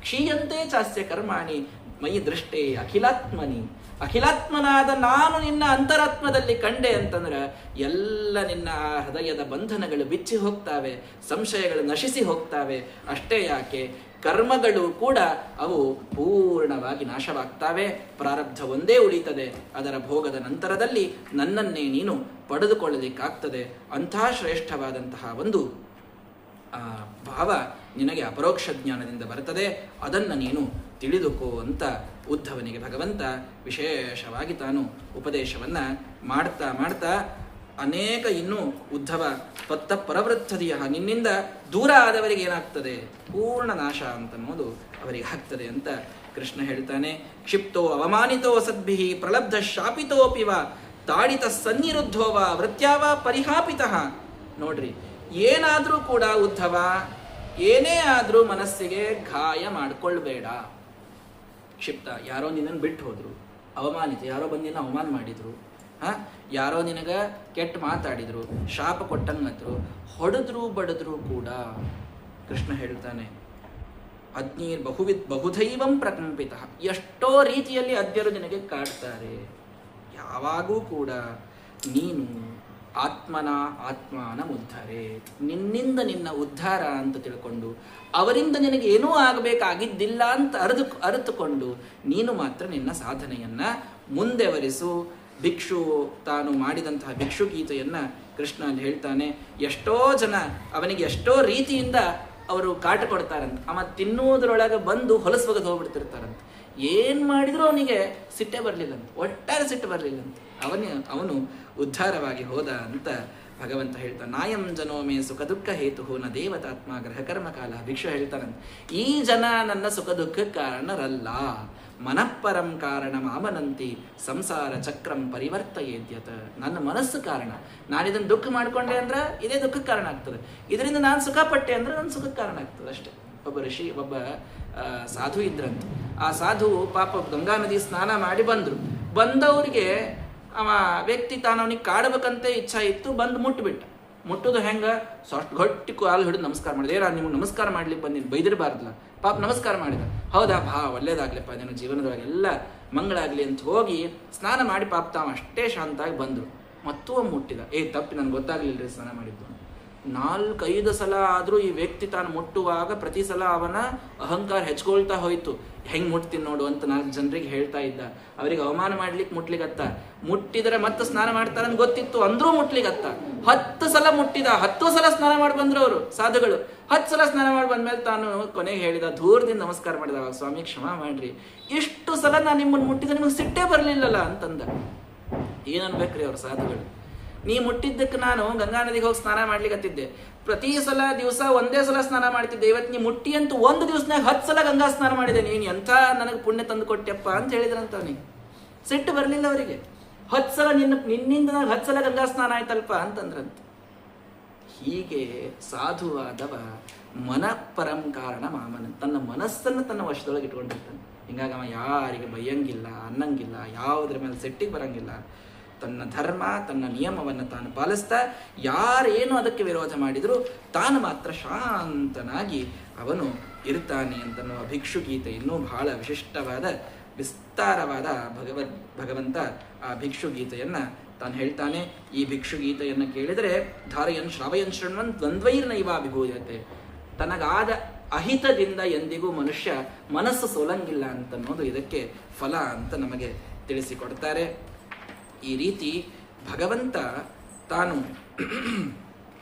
ಕ್ಷೀಯಂತೆ ಚಾಸ್ಯ ಕರ್ಮಾಣಿ ಮೈ ದೃಷ್ಟೇ ಅಖಿಲಾತ್ಮನಿ. ಅಖಿಲಾತ್ಮನಾದ ನಾನು ನಿನ್ನ ಅಂತರಾತ್ಮದಲ್ಲಿ ಕಂಡೆ ಅಂತಂದ್ರೆ ಎಲ್ಲ ನಿನ್ನ ಹೃದಯದ ಬಂಧನಗಳು ಬಿಚ್ಚಿ ಹೋಗ್ತಾವೆ, ಸಂಶಯಗಳು ನಶಿಸಿ ಹೋಗ್ತಾವೆ. ಅಷ್ಟೇ ಯಾಕೆ, ಕರ್ಮಗಳು ಕೂಡ ಅವು ಪೂರ್ಣವಾಗಿ ನಾಶವಾಗ್ತಾವೆ. ಪ್ರಾರಬ್ಧ ಒಂದೇ ಉಳಿತದೆ. ಅದರ ಭೋಗದ ನಂತರದಲ್ಲಿ ನನ್ನನ್ನೇ ನೀನು ಪಡೆದುಕೊಳ್ಳಲಿಕ್ಕಾಗ್ತದೆ. ಅಂಥ ಶ್ರೇಷ್ಠವಾದಂತಹ ಒಂದು ಭಾವ ನಿನಗೆ ಅಪರೋಕ್ಷ ಜ್ಞಾನದಿಂದ ಬರ್ತದೆ. ಅದನ್ನು ನೀನು ತಿಳಿದುಕೋ ಅಂತ ಉದ್ಧವನಿಗೆ ಭಗವಂತ ವಿಶೇಷವಾಗಿ ತಾನು ಉಪದೇಶವನ್ನು ಮಾಡ್ತಾ ಅನೇಕ ಇನ್ನೂ ಉದ್ಧವ ಪತ್ತ ಪರವೃತ್ತದಿಯ, ನಿನ್ನಿಂದ ದೂರ ಆದವರಿಗೆ ಏನಾಗ್ತದೆ? ಪೂರ್ಣ ನಾಶ ಅಂತನ್ನೋದು ಅವರಿಗೆ ಆಗ್ತದೆ ಅಂತ ಕೃಷ್ಣ ಹೇಳ್ತಾನೆ. ಕ್ಷಿಪ್ತೋ ಅವಮಾನಿತೋ ಸದ್ಭಿಃ ಪ್ರಲಬ್ಧ ಶಾಪಿತೋಪಿವ ತಾಡಿತ ಸನ್ನಿರುದ್ಧೋವ ವೃತ್ಯಾವ ಪರಿಹಾಪಿತಃ. ನೋಡ್ರಿ, ಏನಾದರೂ ಕೂಡ ಉದ್ಧವ, ಏನೇ ಆದರೂ ಮನಸ್ಸಿಗೆ ಗಾಯ ಮಾಡ್ಕೊಳ್ಬೇಡ. ಕ್ಷಿಪ್ತ, ಯಾರೋ ನಿನ್ನನ್ನು ಬಿಟ್ಟು ಹೋದ್ರು, ಅವಮಾನಿತ, ಯಾರೋ ಬಂದು ನಿನ್ನ ಅವಮಾನ ಮಾಡಿದ್ರು, ಯಾರೋ ನಿನಗ ಕೆಟ್ಟ ಮಾತಾಡಿದ್ರು, ಶಾಪ ಕೊಟ್ಟಂಗತ್ರು, ಹೊಡೆದ್ರು ಬಡಿದ್ರು ಕೂಡ ಕೃಷ್ಣ ಹೇಳ್ತಾನೆ, ಅಗ್ನಿರ್ ಬಹುಧೈವಂ ಪ್ರಕಂಪಿತ. ಎಷ್ಟೋ ರೀತಿಯಲ್ಲಿ ಅದ್ಯರು ನಿನಗೆ ಕಾಡ್ತಾರೆ. ಯಾವಾಗೂ ಕೂಡ ನೀನು ಆತ್ಮನ ಉದ್ಧಾರೆ, ನಿನ್ನಿಂದ ನಿನ್ನ ಉದ್ಧಾರ ಅಂತ ತಿಳ್ಕೊಂಡು, ಅವರಿಂದ ನಿನಗೆ ಏನೂ ಆಗಬೇಕಾಗಿದ್ದಿಲ್ಲ ಅಂತ ಅರಿತುಕೊಂಡು ನೀನು ಮಾತ್ರ ನಿನ್ನ ಸಾಧನೆಯನ್ನ ಮುಂದೆವರಿಸು. ಭಿಕ್ಷು ತಾನು ಮಾಡಿದಂತಹ ಭಿಕ್ಷು ಗೀತೆಯನ್ನ ಕೃಷ್ಣ ಅಲ್ಲಿ ಹೇಳ್ತಾನೆ. ಎಷ್ಟೋ ಜನ ಅವನಿಗೆ ಎಷ್ಟೋ ರೀತಿಯಿಂದ ಅವರು ಕಾಟ ಕೊಡ್ತಾರಂತ. ಅವ ತಿನ್ನುವುದರೊಳಗೆ ಬಂದು ಹೊಲಸು ಒಗೆದು ಹೋಗ್ಬಿಡ್ತಿರ್ತಾರಂತ. ಏನ್ ಮಾಡಿದ್ರು ಅವನಿಗೆ ಸಿಟ್ಟೆ ಬರಲಿಲ್ಲಂತ, ಒಟ್ಟಾರೆ ಸಿಟ್ಟು ಬರಲಿಲ್ಲಂತ. ಅವನು ಉದ್ಧಾರವಾಗಿ ಹೋದ ಅಂತ ಭಗವಂತ ಹೇಳ್ತಾನೆ. ನಾಯಂ ಜನೋಮೇ ಸುಖ ದುಃಖ ಹೇತು ನ ದೇವತಾತ್ಮ ಗ್ರಹ ಕರ್ಮ ಕಾಲ. ಭಿಕ್ಷು ಹೇಳ್ತಾನಂತ, ಈ ಜನ ನನ್ನ ಸುಖ ದುಃಖಕ್ಕೆ ಕಾರಣರಲ್ಲ, ಮನಃಪರಂ ಕಾರಣ ಮಾಮನಂತಿ ಸಂಸಾರ ಚಕ್ರಂ ಪರಿವರ್ತಯೇದ್ಯತ. ನನ್ನ ಮನಸ್ಸು ಕಾರಣ. ನಾನಿದನ್ನು ದುಃಖ ಮಾಡ್ಕೊಂಡೆ ಅಂದ್ರೆ ಇದೇ ದುಃಖಕ್ಕೆ ಕಾರಣ ಆಗ್ತದೆ. ಇದರಿಂದ ನಾನು ಸುಖ ಪಟ್ಟೆ ಅಂದ್ರೆ ನನ್ನ ಸುಖಕ್ಕೆ ಕಾರಣ ಆಗ್ತದೆ ಅಷ್ಟೇ. ಒಬ್ಬ ಸಾಧು ಇದ್ರಂತ. ಆ ಸಾಧು ಪಾಪ ಗಂಗಾ ನದಿ ಸ್ನಾನ ಮಾಡಿ ಬಂದವರಿಗೆ ಅವ ವ್ಯಕ್ತಿ ತಾನು ಅವನಿಗೆ ಕಾಡಬೇಕಂತೆ ಇಚ್ಛಾ ಇತ್ತು. ಬಂದು ಮುಟ್ಟುದು ಹೆಂಗ, ಅಷ್ಟು ಗಟ್ಟಿ ಕಾಲು ಹಿಡಿದು ನಮಸ್ಕಾರ ಮಾಡಿದೆ. ನಿಮ್ಗೆ ನಮಸ್ಕಾರ ಮಾಡ್ಲಿಕ್ಕೆ ಬಂದಿನಿ, ಬೈದಿರಬಾರ್ದಲ್ಲ. ಪಾಪ ನಮಸ್ಕಾರ ಮಾಡಿದ. ಹೌದಾ, ಒಳ್ಳೇದಾಗ್ಲಿಪ್ಪ, ನಿನ್ನ ಜೀವನದೊಳಗೆ ಎಲ್ಲ ಮಂಗಳಾಗ್ಲಿ ಅಂತ ಹೋಗಿ ಸ್ನಾನ ಮಾಡಿ ಪಾಪ ತಾವು ಅಷ್ಟೇ ಶಾಂತಾಗಿ ಬಂದರು. ಮತ್ತೂ ಮುಟ್ಟಿದ. ತಪ್ಪಿ ನನ್ಗೆ ಗೊತ್ತಾಗ್ಲಿಲ್ರಿ ಸ್ನಾನ ಮಾಡಿದ್ದು. 4-5 ಸಲ ಆದ್ರೂ ಈ ವ್ಯಕ್ತಿ ತಾನು ಮುಟ್ಟುವಾಗ ಪ್ರತಿ ಸಲ ಅವನ ಅಹಂಕಾರ ಹೆಚ್ಕೊಳ್ತಾ ಹೋಯ್ತು. ಹೆಂಗ್ ಮುಟ್ತೀನಿ ನೋಡು ಅಂತ 4 ಜನರಿಗೆ ಹೇಳ್ತಾ ಇದ್ದ. ಅವರಿಗೆ ಅವಮಾನ ಮಾಡ್ಲಿಕ್ಕೆ ಮುಟ್ಲಿಗತ್ತ. ಮುಟ್ಟಿದರೆ ಮತ್ತೆ ಸ್ನಾನ ಮಾಡ್ತಾರಂತ ಗೊತ್ತಿತ್ತು, ಅಂದ್ರೂ ಮುಟ್ಲಿಗತ್ತ. 10 ಸಲ ಮುಟ್ಟಿದ. 10 ಸಲ ಸ್ನಾನ ಮಾಡಿ ಬಂದ್ರು ಅವರು ಸಾಧುಗಳು. 10 ಸಲ ಸ್ನಾನ ಮಾಡಿ ಬಂದ್ಮೇಲೆ ತಾನು ಕೊನೆಗೆ ಹೇಳಿದ, ದೂರದಿಂದ ನಮಸ್ಕಾರ ಮಾಡಿದ. ಸ್ವಾಮಿ ಕ್ಷಮಾ ಮಾಡ್ರಿ, ಇಷ್ಟು ಸಲ ನಾನು ನಿಮ್ಮನ್ನು ಮುಟ್ಟಿದ ನಿಮಗೆ ಸಿಟ್ಟೇ ಬರಲಿಲ್ಲಲ್ಲ ಅಂತಂದ. ಏನನ್ಬೇಕ್ರಿ ಅವ್ರ ಸಾಧುಗಳು. ನೀ ಮುಟ್ಟಿದ್ದಕ್ಕೆ ನಾನು ಗಂಗಾ ನದಿಗೆ ಹೋಗಿ ಸ್ನಾನ ಮಾಡ್ಲಿಕ್ಕತ್ತಿದ್ದೆ. ಪ್ರತಿ ಸಲ ದಿವಸ ಒಂದೇ ಸಲ ಸ್ನಾನ ಮಾಡ್ತಿದ್ದೆ. ಇವತ್ತು ನೀ ಮುಟ್ಟಿ ಅಂತೂ ಒಂದು ದಿವಸನಾಗ 10 ಸಲ ಗಂಗಾ ಸ್ನಾನ ಮಾಡಿದೆ. ನೀನು ಎಂಥ ನನಗೆ ಪುಣ್ಯ ತಂದು ಕೊಟ್ಟೆಪ್ಪ ಅಂತ ಹೇಳಿದ್ರಂತ. ಅವನಿಗೆ ಸಿಟ್ಟು ಬರಲಿಲ್ಲ ಅವರಿಗೆ. 10 ಸಲ ನಿನ್ನಿಂದ ನನಗೆ 10 ಸಲ ಗಂಗಾ ಸ್ನಾನ ಆಯ್ತಲ್ಪ ಅಂತಂದ್ರಂತ. ಹೀಗೆ ಸಾಧುವಾದವ ಮನಃಪರಂ ಕಾರಣ ಮಾಮನ, ತನ್ನ ಮನಸ್ಸನ್ನು ತನ್ನ ವಶದೊಳಗೆ ಇಟ್ಕೊಂಡಿರ್ತಾನೆ. ಹಿಂಗಾಗಿ ಅವ ಯಾರಿಗೆ ಬೈಯಂಗಿಲ್ಲ, ಅನ್ನಂಗಿಲ್ಲ, ಯಾವುದ್ರ ಮೇಲೆ ಸಿಟ್ಟಿಗೆ ಬರಂಗಿಲ್ಲ. ತನ್ನ ಧರ್ಮ, ತನ್ನ ನಿಯಮವನ್ನು ತಾನು ಪಾಲಿಸ್ತಾ, ಯಾರೇನು ಅದಕ್ಕೆ ವಿರೋಧ ಮಾಡಿದರೂ ತಾನು ಮಾತ್ರ ಶಾಂತನಾಗಿ ಅವನು ಇರ್ತಾನೆ ಅಂತನ್ನುವ ಭಿಕ್ಷು ಗೀತೆ ಇನ್ನೂ ಬಹಳ ವಿಶಿಷ್ಟವಾದ ವಿಸ್ತಾರವಾದ ಭಗವಂತ ಆ ಭಿಕ್ಷು ಗೀತೆಯನ್ನ ತಾನು ಹೇಳ್ತಾನೆ. ಈ ಭಿಕ್ಷು ಗೀತೆಯನ್ನು ಕೇಳಿದರೆ ಧಾರಯನ್ ಶ್ರಾವಯನ್ ಶೃಣ್ವನ್ ದ್ವಂದ್ವೈರ್ನೈವ ವಿಭೂಯತೆ. ತನಗಾದ ಅಹಿತದಿಂದ ಎಂದಿಗೂ ಮನುಷ್ಯ ಮನಸ್ಸು ಸೋಲಂಗಿಲ್ಲ ಅಂತನ್ನೋದು ಇದಕ್ಕೆ ಫಲ ಅಂತ ನಮಗೆ ತಿಳಿಸಿಕೊಡ್ತಾರೆ. ಈ ರೀತಿ ಭಗವಂತ ತಾನು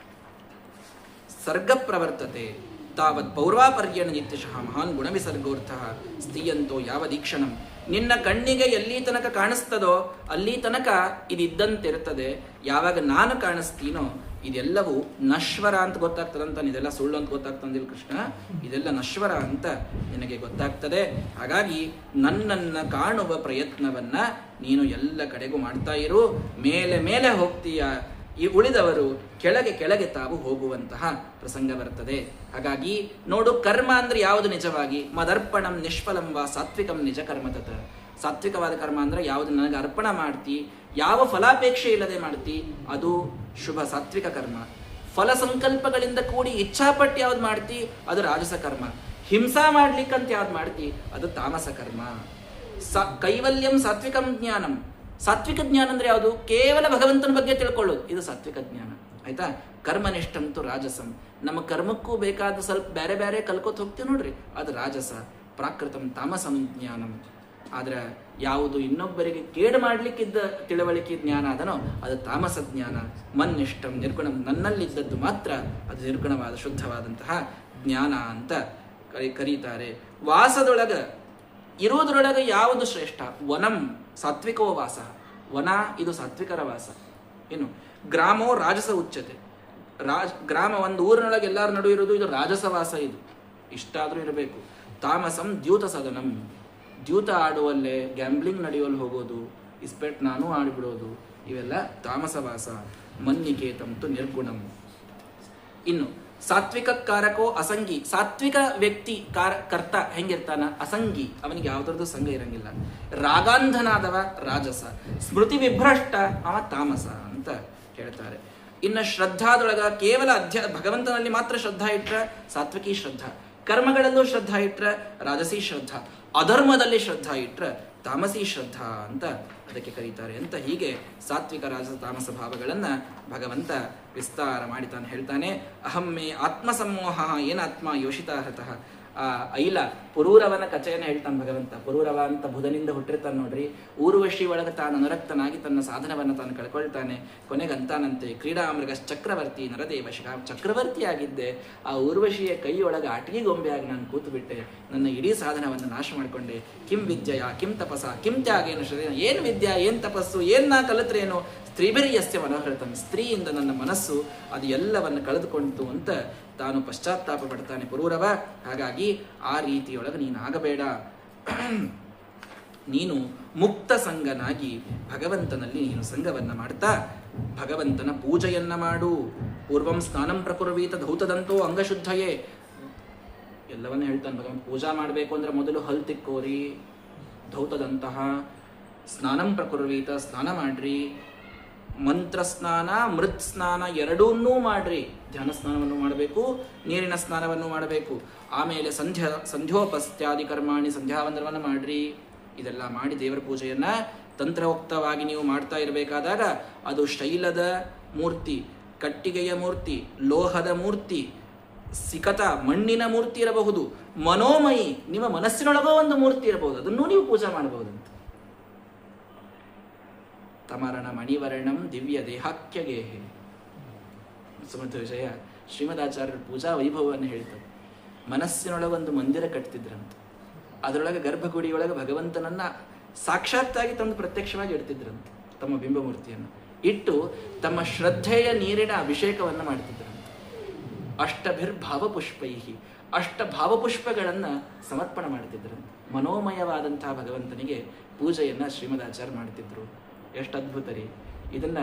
ಸರ್ಗ ಪ್ರವರ್ತತೆ ತಾವತ್ ಪೌರ್ವಾಪರ್ಯಣ ನಿತ್ಯಶಃ ಮಹಾನ್ ಗುಣವಿಸರ್ಗೋರ್ಥ ಸ್ಥೀಯಂತೋ ಯಾವ ದೀಕ್ಷಣಂ. ನಿನ್ನ ಕಣ್ಣಿಗೆ ಎಲ್ಲಿ ತನಕ ಕಾಣಿಸ್ತದೋ ಅಲ್ಲಿ ತನಕ ಇದಿದ್ದಂತಿರ್ತದೆ. ಯಾವಾಗ ನಾನು ಕಾಣಿಸ್ತೀನೋ ಇದೆಲ್ಲವೂ ನಶ್ವರ ಅಂತ ಗೊತ್ತಾಗ್ತದಂತ. ಇದೆಲ್ಲ ಸುಳ್ಳು ಅಂತ ಗೊತ್ತಾಗ್ತಂದಿಲ್ಲ ಕೃಷ್ಣ, ಇದೆಲ್ಲ ನಶ್ವರ ಅಂತ ನಿನಗೆ ಗೊತ್ತಾಗ್ತದೆ. ಹಾಗಾಗಿ ನನ್ನನ್ನು ಕಾಣುವ ಪ್ರಯತ್ನವನ್ನ ನೀನು ಎಲ್ಲ ಕಡೆಗೂ ಮಾಡ್ತಾ ಇರು. ಮೇಲೆ ಮೇಲೆ ಹೋಗ್ತೀಯ, ಈ ಉಳಿದವರು ಕೆಳಗೆ ಕೆಳಗೆ ತಾವು ಹೋಗುವಂತಹ ಪ್ರಸಂಗ ಬರ್ತದೆ. ಹಾಗಾಗಿ ನೋಡು, ಕರ್ಮ ಅಂದ್ರೆ ಯಾವುದು ನಿಜವಾಗಿ? ಮದರ್ಪಣಂ ನಿಷ್ಫಲಂ ವಾ ಸಾತ್ವಿಕಂ ನಿಜ ಕರ್ಮತತ. ಸಾತ್ವಿಕವಾದ ಕರ್ಮ ಅಂದ್ರೆ ಯಾವುದು ನನಗೆ ಅರ್ಪಣ ಮಾಡ್ತಿ, ಯಾವ ಫಲಾಪೇಕ್ಷೆ ಇಲ್ಲದೆ ಮಾಡ್ತಿ, ಅದು ಶುಭ ಸಾತ್ವಿಕ ಕರ್ಮ. ಫಲ ಸಂಕಲ್ಪಗಳಿಂದ ಕೂಡಿ ಇಚ್ಛಾಪಟ್ಟು ಯಾವ್ದು ಮಾಡ್ತಿ, ಅದು ರಾಜಸ ಕರ್ಮ. ಹಿಂಸಾ ಮಾಡ್ಲಿಕ್ಕಂತ ಯಾವ್ದು ಮಾಡ್ತಿ, ಅದು ತಾಮಸ ಕರ್ಮ. ಕೈವಲ್ಯಂ ಸಾತ್ವಿಕಂ ಜ್ಞಾನಂ. ಸಾತ್ವಿಕ ಜ್ಞಾನ ಅಂದ್ರೆ ಯಾವುದು? ಕೇವಲ ಭಗವಂತನ ಬಗ್ಗೆ ತಿಳ್ಕೊಳ್ಳೋದು, ಇದು ಸಾತ್ವಿಕ ಜ್ಞಾನ. ಆಯ್ತಾ? ಕರ್ಮನಿಷ್ಠಂತೂ ರಾಜಸಂ. ನಮ್ಮ ಕರ್ಮಕ್ಕೂ ಬೇಕಾದ ಸ್ವಲ್ಪ ಬೇರೆ ಬೇರೆ ಕಲ್ಕೋತ ಹೋಗ್ತೀವಿ ನೋಡ್ರಿ, ಅದು ರಾಜಸ. ಪ್ರಾಕೃತಂ ತಾಮಸಂ ಜ್ಞಾನಂ. ಆದ್ರೆ ಯಾವುದು ಇನ್ನೊಬ್ಬರಿಗೆ ಕೇಡು ಮಾಡ್ಲಿಕ್ಕಿದ್ದ ತಿಳುವಳಿಕೆ ಜ್ಞಾನ ಅದನೋ ಅದು ತಾಮಸ ಜ್ಞಾನ. ಮನ್ನಿಷ್ಠಂ ನಿರ್ಗುಣಂ. ನನ್ನಲ್ಲಿದ್ದದ್ದು ಮಾತ್ರ ಅದು ನಿರ್ಗುಣವಾದ ಶುದ್ಧವಾದಂತಹ ಜ್ಞಾನ ಅಂತ ಕರೀತಾರೆ. ವಾಸದೊಳಗ ಇರುವುದರೊಳಗೆ ಯಾವುದು ಶ್ರೇಷ್ಠ? ವನಂ ಸಾತ್ವಿಕೋ ವಾಸ. ವನ ಇದು ಸಾತ್ವಿಕರ ವಾಸ. ಏನು? ಗ್ರಾಮೋ ರಾಜಸ ಉಚ್ಯತೆ. ಗ್ರಾಮ ಒಂದು ಊರಿನೊಳಗೆ ಎಲ್ಲರ ನಡುವೆ ಇರೋದು ಇದು ರಾಜಸವಾಸ. ಇದು ಇಷ್ಟಾದರೂ ಇರಬೇಕು. ತಾಮಸಂ ದ್ಯೂತ ಸದನಂ. ದ್ಯೂತ ಆಡುವಲ್ಲೇ, ಗ್ಯಾಂಬ್ಲಿಂಗ್ ನಡೆಯುವಲ್ಲಿ ಹೋಗೋದು, ಇಸ್ಪೆಟ್ ನಾನು ಆಡಿಬಿಡೋದು, ಇವೆಲ್ಲ ತಾಮಸವಾಸ. ಮನ್ನಿಕೇತಂತು ನಿರ್ಗುಣಂ. ಇನ್ನು ಸಾತ್ವಿಕ ಕಾರಕೋ ಅಸಂಗಿ. ಸಾತ್ವಿಕ ವ್ಯಕ್ತಿ ಕರ್ತ ಹೆಂಗಿರ್ತಾನ? ಅಸಂಗಿ. ಅವನಿಗೆ ಯಾವುದ್ರದ್ದು ಸಂಘ ಇರಂಗಿಲ್ಲ. ರಾಗಾಂಧನಾದವ ರಾಜಸ. ಸ್ಮೃತಿ ವಿಭ್ರಷ್ಟ ಅವ ತಾಮಸ ಅಂತ ಹೇಳ್ತಾರೆ. ಇನ್ನು ಶ್ರದ್ಧಾದೊಳಗ ಕೇವಲ ಭಗವಂತನಲ್ಲಿ ಮಾತ್ರ ಶ್ರದ್ಧಾ ಇಟ್ರ ಸಾತ್ವಿಕಿ ಶ್ರದ್ಧಾ, ಕರ್ಮಗಳಲ್ಲೂ ಶ್ರದ್ಧಾ ಇಟ್ರ ರಾಜಸಿ ಶ್ರದ್ಧಾ, ಅಧರ್ಮದಲ್ಲಿ ಶ್ರದ್ಧಾ ಇಟ್ರ ತಾಮಸಿ ಶ್ರದ್ಧಾ ಅಂತ ಅದಕ್ಕೆ ಕರೀತಾರೆ ಅಂತ. ಹೀಗೆ ಸಾತ್ವಿಕ ರಾಜಸ ತಾಮಸ ಭಾವಗಳನ್ನು ಭಗವಂತ ವಿಸ್ತಾರ ಮಾಡಿ ತಾನು ಹೇಳ್ತಾನೆ. ಅಹಂ ಮೇ ಆತ್ಮಸಮೋಹ ಏನಾತ್ಮ ಯೋಷಿತಾ ಹೃತಃ. ಆ ಐಲ ಪುರೂರವನ ಕಥೆಯನ್ನು ಹೇಳ್ತಾನೆ ಭಗವಂತ. ಪುರೂರವ ಅಂತ ಬುಧನಿಂದ ಹುಟ್ಟಿರ್ತಾನೆ ನೋಡ್ರಿ. ಊರ್ವಶಿ ಒಳಗೆ ತಾನು ಅನುರಕ್ತನಾಗಿ ತನ್ನ ಸಾಧನವನ್ನು ತಾನು ಕಳ್ಕೊಳ್ತಾನೆ. ಕೊನೆಗೆ ಅಂತಾನಂತೆ, ಕ್ರೀಡಾಮೃಗ ಚಕ್ರವರ್ತಿ ನರದೇವ ಶಿಖ. ಚಕ್ರವರ್ತಿ ಆಗಿದ್ದೆ, ಆ ಊರ್ವಶಿಯ ಕೈಯೊಳಗೆ ಆಟಿಗೆ ಗೊಂಬೆಯಾಗಿ ನಾನು ಕೂತು ಬಿಟ್ಟೆ, ನನ್ನ ಇಡೀ ಸಾಧನವನ್ನು ನಾಶ ಮಾಡಿಕೊಂಡೆ. ಕಿಂ ವಿದ್ಯೆಯ ಕಿಂ ತಪಸ ಕಿಂ ತ್ಯಾಗೇನು ಶ್ರೇಯ. ಏನು ವಿದ್ಯಾ, ಏನು ತಪಸ್ಸು, ಏನು ನಾ ಕಲಿತ್ರೇನು. ಸ್ತ್ರೀಭಿರ್ಯಸ್ಯ ಮನೋಹೃತಂ. ಸ್ತ್ರೀಯಿಂದ ನನ್ನ ಮನಸ್ಸು ಅದು ಎಲ್ಲವನ್ನು ಕಳೆದುಕೊಂಡಿತು ಅಂತ ತಾನು ಪಶ್ಚಾತ್ತಾಪ ಪಡ್ತಾನೆ ಪುರೂರವ. ಹಾಗಾಗಿ ಆ ರೀತಿಯೊಳಗೆ ನೀನಾಗಬೇಡ. ನೀನು ಮುಕ್ತ ಸಂಗನಾಗಿ ಭಗವಂತನಲ್ಲಿ ನೀನು ಸಂಘವನ್ನು ಮಾಡ್ತಾ ಭಗವಂತನ ಪೂಜೆಯನ್ನ ಮಾಡು. ಪೂರ್ವಂ ಸ್ನಾನಂ ಪ್ರಕುರ್ವೀತ ಧೌತದಂತೋ ಅಂಗಶುದ್ಧಯೇ. ಎಲ್ಲವನ್ನ ಹೇಳ್ತಾನೆ ಭಗವಂತ. ಪೂಜಾ ಮಾಡಬೇಕು ಅಂದ್ರೆ ಮೊದಲು ಹಲ್ ತಿಕ್ಕೋರಿ, ಧೌತದಂತಹ. ಸ್ನಾನಂ ಪ್ರಕುರ್ವೀತ, ಸ್ನಾನ ಮಾಡ್ರಿ. ಮಂತ್ರ ಸ್ನಾನ ಮೃತ್ ಸ್ನಾನ ಎರಡನ್ನೂ ಮಾಡ್ರಿ. ಧ್ಯಾನ ಸ್ನಾನವನ್ನು ಮಾಡಬೇಕು, ನೀರಿನ ಸ್ನಾನವನ್ನು ಮಾಡಬೇಕು. ಆಮೇಲೆ ಸಂಧ್ಯೋಪಸ್ತ್ಯಾದಿ ಕರ್ಮಾಣಿ, ಸಂಧ್ಯಾವಂದನವನ್ನು ಮಾಡ್ರಿ. ಇದೆಲ್ಲ ಮಾಡಿ ದೇವರ ಪೂಜೆಯನ್ನ ತಂತ್ರೋಕ್ತವಾಗಿ ನೀವು ಮಾಡ್ತಾ ಇರಬೇಕಾದಾಗ ಅದು ಶೈಲದ ಮೂರ್ತಿ, ಕಟ್ಟಿಗೆಯ ಮೂರ್ತಿ, ಲೋಹದ ಮೂರ್ತಿ, ಸಿಕತ ಮಣ್ಣಿನ ಮೂರ್ತಿ ಇರಬಹುದು, ಮನೋಮಯಿ ನಿಮ್ಮ ಮನಸ್ಸಿನೊಳಗೋ ಒಂದು ಮೂರ್ತಿ ಇರಬಹುದು, ಅದನ್ನೂ ನೀವು ಪೂಜೆ ಮಾಡಬಹುದಂತ. ತಮರಣ ಮಣಿವರ್ಣಂ ದಿವ್ಯ ದೇಹಾಖ್ಯಗೇಹೆ. ಸುಮತ ವಿಷಯ ಶ್ರೀಮದಾಚಾರ್ಯರ ಪೂಜಾ ವೈಭವವನ್ನು ಹೇಳ್ತಾರೆ. ಮನಸ್ಸಿನೊಳಗೊಂದು ಮಂದಿರ ಕಟ್ತಿದ್ರಂತ. ಅದರೊಳಗೆ ಗರ್ಭಗುಡಿಯೊಳಗೆ ಭಗವಂತನನ್ನ ಸಾಕ್ಷಾತ್ತಾಗಿ ತಂದು ಪ್ರತ್ಯಕ್ಷವಾಗಿ ಇಡ್ತಿದ್ರಂತ. ತಮ್ಮ ಬಿಂಬಮೂರ್ತಿಯನ್ನು ಇಟ್ಟು ತಮ್ಮ ಶ್ರದ್ಧೆಯ ನೀರಿನ ಅಭಿಷೇಕವನ್ನು ಮಾಡ್ತಿದ್ರಂತ. ಅಷ್ಟಭಿರ್ಭಾವಪುಷ್ಪೈಹಿ, ಅಷ್ಟ ಭಾವಪುಷ್ಪಗಳನ್ನು ಸಮರ್ಪಣೆ ಮಾಡ್ತಿದ್ರಂತ. ಮನೋಮಯವಾದಂತಹ ಭಗವಂತನಿಗೆ ಪೂಜೆಯನ್ನ ಶ್ರೀಮದಾಚಾರ್ಯ ಮಾಡ್ತಿದ್ರು. ಎಷ್ಟು ಅದ್ಭುತ ರೀ. ಇದನ್ನ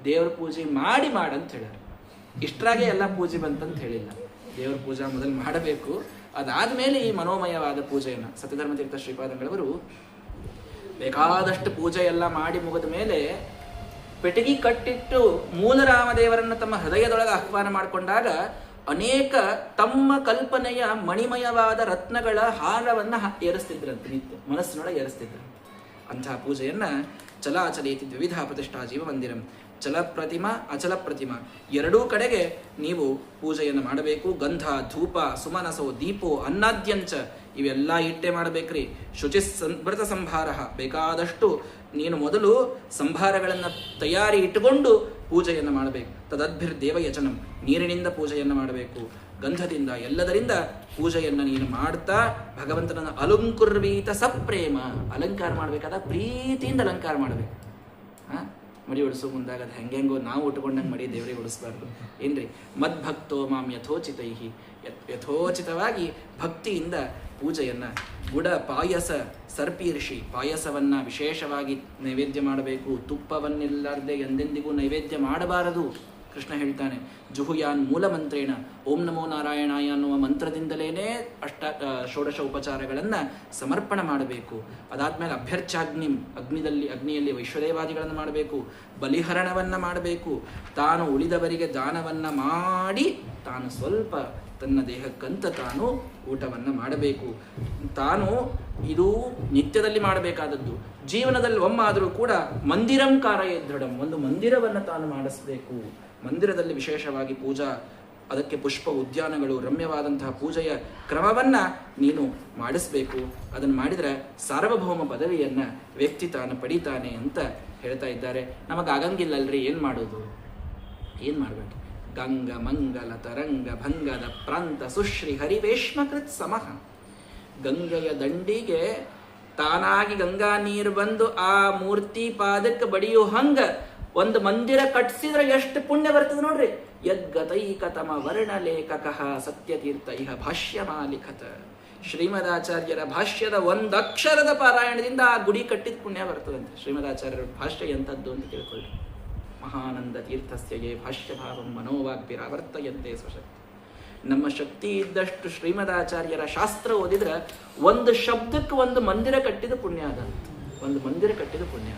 ದೇವ್ರ ಪೂಜೆ ಮಾಡಂತ ಹೇಳ್ಯಾರ. ಇಷ್ಟರಾಗೆ ಎಲ್ಲ ಪೂಜೆ ಬಂತಂತ ಹೇಳಿಲ್ಲ. ದೇವ್ರ ಪೂಜಾ ಮೊದಲು ಮಾಡಬೇಕು, ಅದಾದ್ಮೇಲೆ ಈ ಮನೋಮಯವಾದ ಪೂಜೆಯನ್ನು. ಸತ್ಯಧರ್ಮತೀರ್ಥ ಶ್ರೀಪಾದಂಗಳವರು ಬೇಕಾದಷ್ಟು ಪೂಜೆ ಎಲ್ಲ ಮಾಡಿ ಮುಗಿದ ಮೇಲೆ ಪೆಟಗಿ ಕಟ್ಟಿಟ್ಟು ಮೂಲರಾಮದೇವರನ್ನು ತಮ್ಮ ಹೃದಯದೊಳಗೆ ಆಹ್ವಾನ ಮಾಡಿಕೊಂಡಾಗ ಅನೇಕ ತಮ್ಮ ಕಲ್ಪನೆಯ ಮಣಿಮಯವಾದ ರತ್ನಗಳ ಹಾರವನ್ನು ಏರಿಸ್ತಿದ್ರಂತೆ. ನಿತ್ಯ ಮನಸ್ಸಿನೊಳಗೆ ಏರಿಸ್ತಿದ್ರಂತೆ. ಅಂತಹ ಪೂಜೆಯನ್ನ ಚಲಾಚಲೇತಿ ದ್ವಿವಿಧ ಪ್ರತಿಷ್ಠಾ ಜೀವ ಮಂದಿರಂ. ಚಲ ಪ್ರತಿಮಾ ಅಚಲ ಪ್ರತಿಮಾ ಎರಡೂ ಕಡೆಗೆ ನೀವು ಪೂಜೆಯನ್ನು ಮಾಡಬೇಕು. ಗಂಧ ಧೂಪ ಸುಮನಸೋ ದೀಪೋ ಅನ್ನಾದ್ಯಂಚ ಇವೆಲ್ಲ ಇಟ್ಟೆ ಮಾಡಬೇಕ್ರಿ. ಶುಚಿ ವ್ರತ ಸಂಭಾರ, ಬೇಕಾದಷ್ಟು ನೀನು ಮೊದಲು ಸಂಭಾರಗಳನ್ನು ತಯಾರಿ ಇಟ್ಟುಕೊಂಡು ಪೂಜೆಯನ್ನು ಮಾಡಬೇಕು. ತದದ್ಭಿರ್ ದೇವಯಚನಂ, ನೀರಿನಿಂದ ಪೂಜೆಯನ್ನು ಮಾಡಬೇಕು. ಗಂಧದಿಂದ ಎಲ್ಲದರಿಂದ ಪೂಜೆಯನ್ನು ನೀನು ಮಾಡ್ತಾ ಭಗವಂತನನ್ನು ಅಲಂಕುರ್ವೀತ ಸಪ್ರೇಮ, ಅಲಂಕಾರ ಮಾಡಬೇಕಾದ ಪ್ರೀತಿಯಿಂದ ಅಲಂಕಾರ ಮಾಡಬೇಕು. ಮಡಿ ಉಡಿಸೋ ಮುಂದಾಗ ಅದು ಹೆಂಗೆಂಗೋ ನಾವು ಉಟ್ಕೊಂಡಂಗೆ ಮಡಿ ದೇವರಿಗೆ ಉಡಿಸ್ಬಾರ್ದು ಏನ್ರಿ. ಮದ್ಭಕ್ತೋ ಮಾಂ ಯಥೋಚಿತೈಹಿ, ಯಥೋಚಿತವಾಗಿ ಭಕ್ತಿಯಿಂದ ಪೂಜೆಯನ್ನ. ಗುಡ ಪಾಯಸ ಸರ್ಪೀರ್ಷಿ, ಪಾಯಸವನ್ನ ವಿಶೇಷವಾಗಿ ನೈವೇದ್ಯ ಮಾಡಬೇಕು. ತುಪ್ಪವನ್ನಿಲ್ಲಾರ್ದೆ ಎಂದೆಂದಿಗೂ ನೈವೇದ್ಯ ಮಾಡಬಾರದು. ಕೃಷ್ಣ ಹೇಳ್ತಾನೆ, ಜುಹುಯಾನ್ ಮೂಲ ಮಂತ್ರೇಣ ಓಂ ನಮೋ ನಾರಾಯಣಾಯ ಅನ್ನುವ ಮಂತ್ರದಿಂದಲೇನೆ ಷೋಡಶ ಉಪಚಾರಗಳನ್ನು ಸಮರ್ಪಣೆ ಮಾಡಬೇಕು. ಅದಾದ್ಮೇಲೆ ಅಭ್ಯರ್ಚಾಗ್ನಿ, ಅಗ್ನಿಯಲ್ಲಿ ವೈಶ್ವದೇವಾದಿಗಳನ್ನು ಮಾಡಬೇಕು. ಬಲಿಹರಣವನ್ನು ಮಾಡಬೇಕು. ತಾನು ಉಳಿದವರಿಗೆ ದಾನವನ್ನು ಮಾಡಿ ತಾನು ಸ್ವಲ್ಪ ತನ್ನ ದೇಹಕ್ಕಂತ ತಾನು ಊಟವನ್ನು ಮಾಡಬೇಕು. ತಾನು ಇದು ನಿತ್ಯದಲ್ಲಿ ಮಾಡಬೇಕಾದದ್ದು. ಜೀವನದಲ್ಲಿ ಒಮ್ಮಾದರೂ ಕೂಡ ಮಂದಿರಂ ಕಾರಯೇ ದೃಢಂ, ಒಂದು ಮಂದಿರವನ್ನು ತಾನು ಮಾಡಿಸಬೇಕು. ಮಂದಿರದಲ್ಲಿ ವಿಶೇಷವಾಗಿ ಪೂಜಾ, ಅದಕ್ಕೆ ಪುಷ್ಪ ಉದ್ಯಾನಗಳು, ರಮ್ಯವಾದಂತಹ ಪೂಜೆಯ ಕ್ರಮವನ್ನು ನೀನು ಮಾಡಿಸ್ಬೇಕು. ಅದನ್ನು ಮಾಡಿದರೆ ಸಾರ್ವಭೌಮ ಪದವಿಯನ್ನು ವ್ಯಕ್ತಿ ತಾನು ಪಡಿತಾನೆ ಅಂತ ಹೇಳ್ತಾ ಇದ್ದಾರೆ. ನಮಗಾಗಂಗಿಲ್ಲಲ್ರಿ, ಏನು ಮಾಡೋದು? ಏನು ಮಾಡಬೇಕು? ಗಂಗ ಮಂಗಲ ತರಂಗ ಭಂಗದ ಪ್ರಾಂತ ಸುಶ್ರೀ ಹರಿವೇಶ್ಮಕೃತ್ ಸಮಃ. ಗಂಗೆಯ ದಂಡಿಗೆ ತಾನಾಗಿ ಗಂಗಾ ನೀರು ಬಂದು ಆ ಮೂರ್ತಿ ಪಾದಕ್ಕೆ ಬಡಿಯೋ ಹಂಗ ಒಂದು ಮಂದಿರ ಕಟ್ಟಿಸಿದ್ರೆ ಎಷ್ಟು ಪುಣ್ಯ ಬರ್ತದೆ ನೋಡ್ರಿ. ಯದ್ಗತೈಕತಮ ವರ್ಣಲೇಖಕ ಸತ್ಯತೀರ್ಥ ಇಹ ಭಾಷ್ಯ ಮಾಲಿಖತ. ಶ್ರೀಮದಾಚಾರ್ಯರ ಭಾಷ್ಯದ ಒಂದಕ್ಷರದ ಪಾರಾಯಣದಿಂದ ಆ ಗುಡಿ ಕಟ್ಟಿದ ಪುಣ್ಯ ಬರ್ತದಂತೆ. ಶ್ರೀಮದಾಚಾರ್ಯರ ಭಾಷ್ಯ ಎಂಥದ್ದು ಅಂತ ತಿಳ್ಕೊಳ್ಳಿ. ಮಹಾನಂದ ತೀರ್ಥಸ್ಯೇ ಭಾಷ್ಯ ಭಾವಂ ಮನೋವಾಗ್ಭಿರಾವರ್ತಯಂತೆ ಸ್ವಶಕ್ತಿ. ನಮ್ಮ ಶಕ್ತಿ ಇದ್ದಷ್ಟು ಶ್ರೀಮದಾಚಾರ್ಯರ ಶಾಸ್ತ್ರ ಓದಿದ್ರೆ ಒಂದು ಶಬ್ದಕ್ಕೆ ಒಂದು ಮಂದಿರ ಕಟ್ಟಿದ ಪುಣ್ಯ ಅದಂತ. ಒಂದು ಮಂದಿರ ಕಟ್ಟಿದ ಪುಣ್ಯ.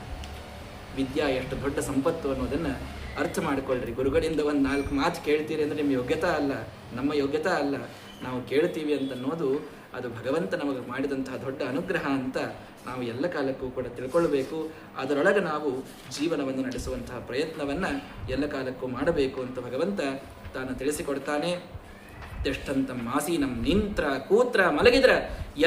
ವಿದ್ಯಾ ಎಷ್ಟು ದೊಡ್ಡ ಸಂಪತ್ತು ಅನ್ನೋದನ್ನು ಅರ್ಥ ಮಾಡಿಕೊಳ್ಳ್ರಿ. ಗುರುಗಳಿಂದ ಒಂದು 4 ಮಾತು ಕೇಳ್ತೀರಿ ಅಂದರೆ ನಿಮ್ಮ ಯೋಗ್ಯತಾ ಅಲ್ಲ, ನಮ್ಮ ಯೋಗ್ಯತಾ ಅಲ್ಲ, ನಾವು ಕೇಳ್ತೀವಿ ಅಂತ ಅನ್ನೋದು ಅದು ಭಗವಂತ ನಮಗೆ ಮಾಡಿದಂತಹ ದೊಡ್ಡ ಅನುಗ್ರಹ ಅಂತ ನಾವು ಎಲ್ಲ ಕಾಲಕ್ಕೂ ಕೂಡ ತಿಳ್ಕೊಳ್ಬೇಕು. ಅದರೊಳಗೆ ನಾವು ಜೀವನವನ್ನು ನಡೆಸುವಂತಹ ಪ್ರಯತ್ನವನ್ನು ಎಲ್ಲ ಕಾಲಕ್ಕೂ ಮಾಡಬೇಕು ಅಂತ ಭಗವಂತ ತಾನು ತಿಳಿಸಿಕೊಡ್ತಾನೆ. ತಿಷ್ಟಂತಂ ಆಸೀನಂ ನಿಂತ್ರ ಕೂತ್ರ ಮಲಗಿದ್ರ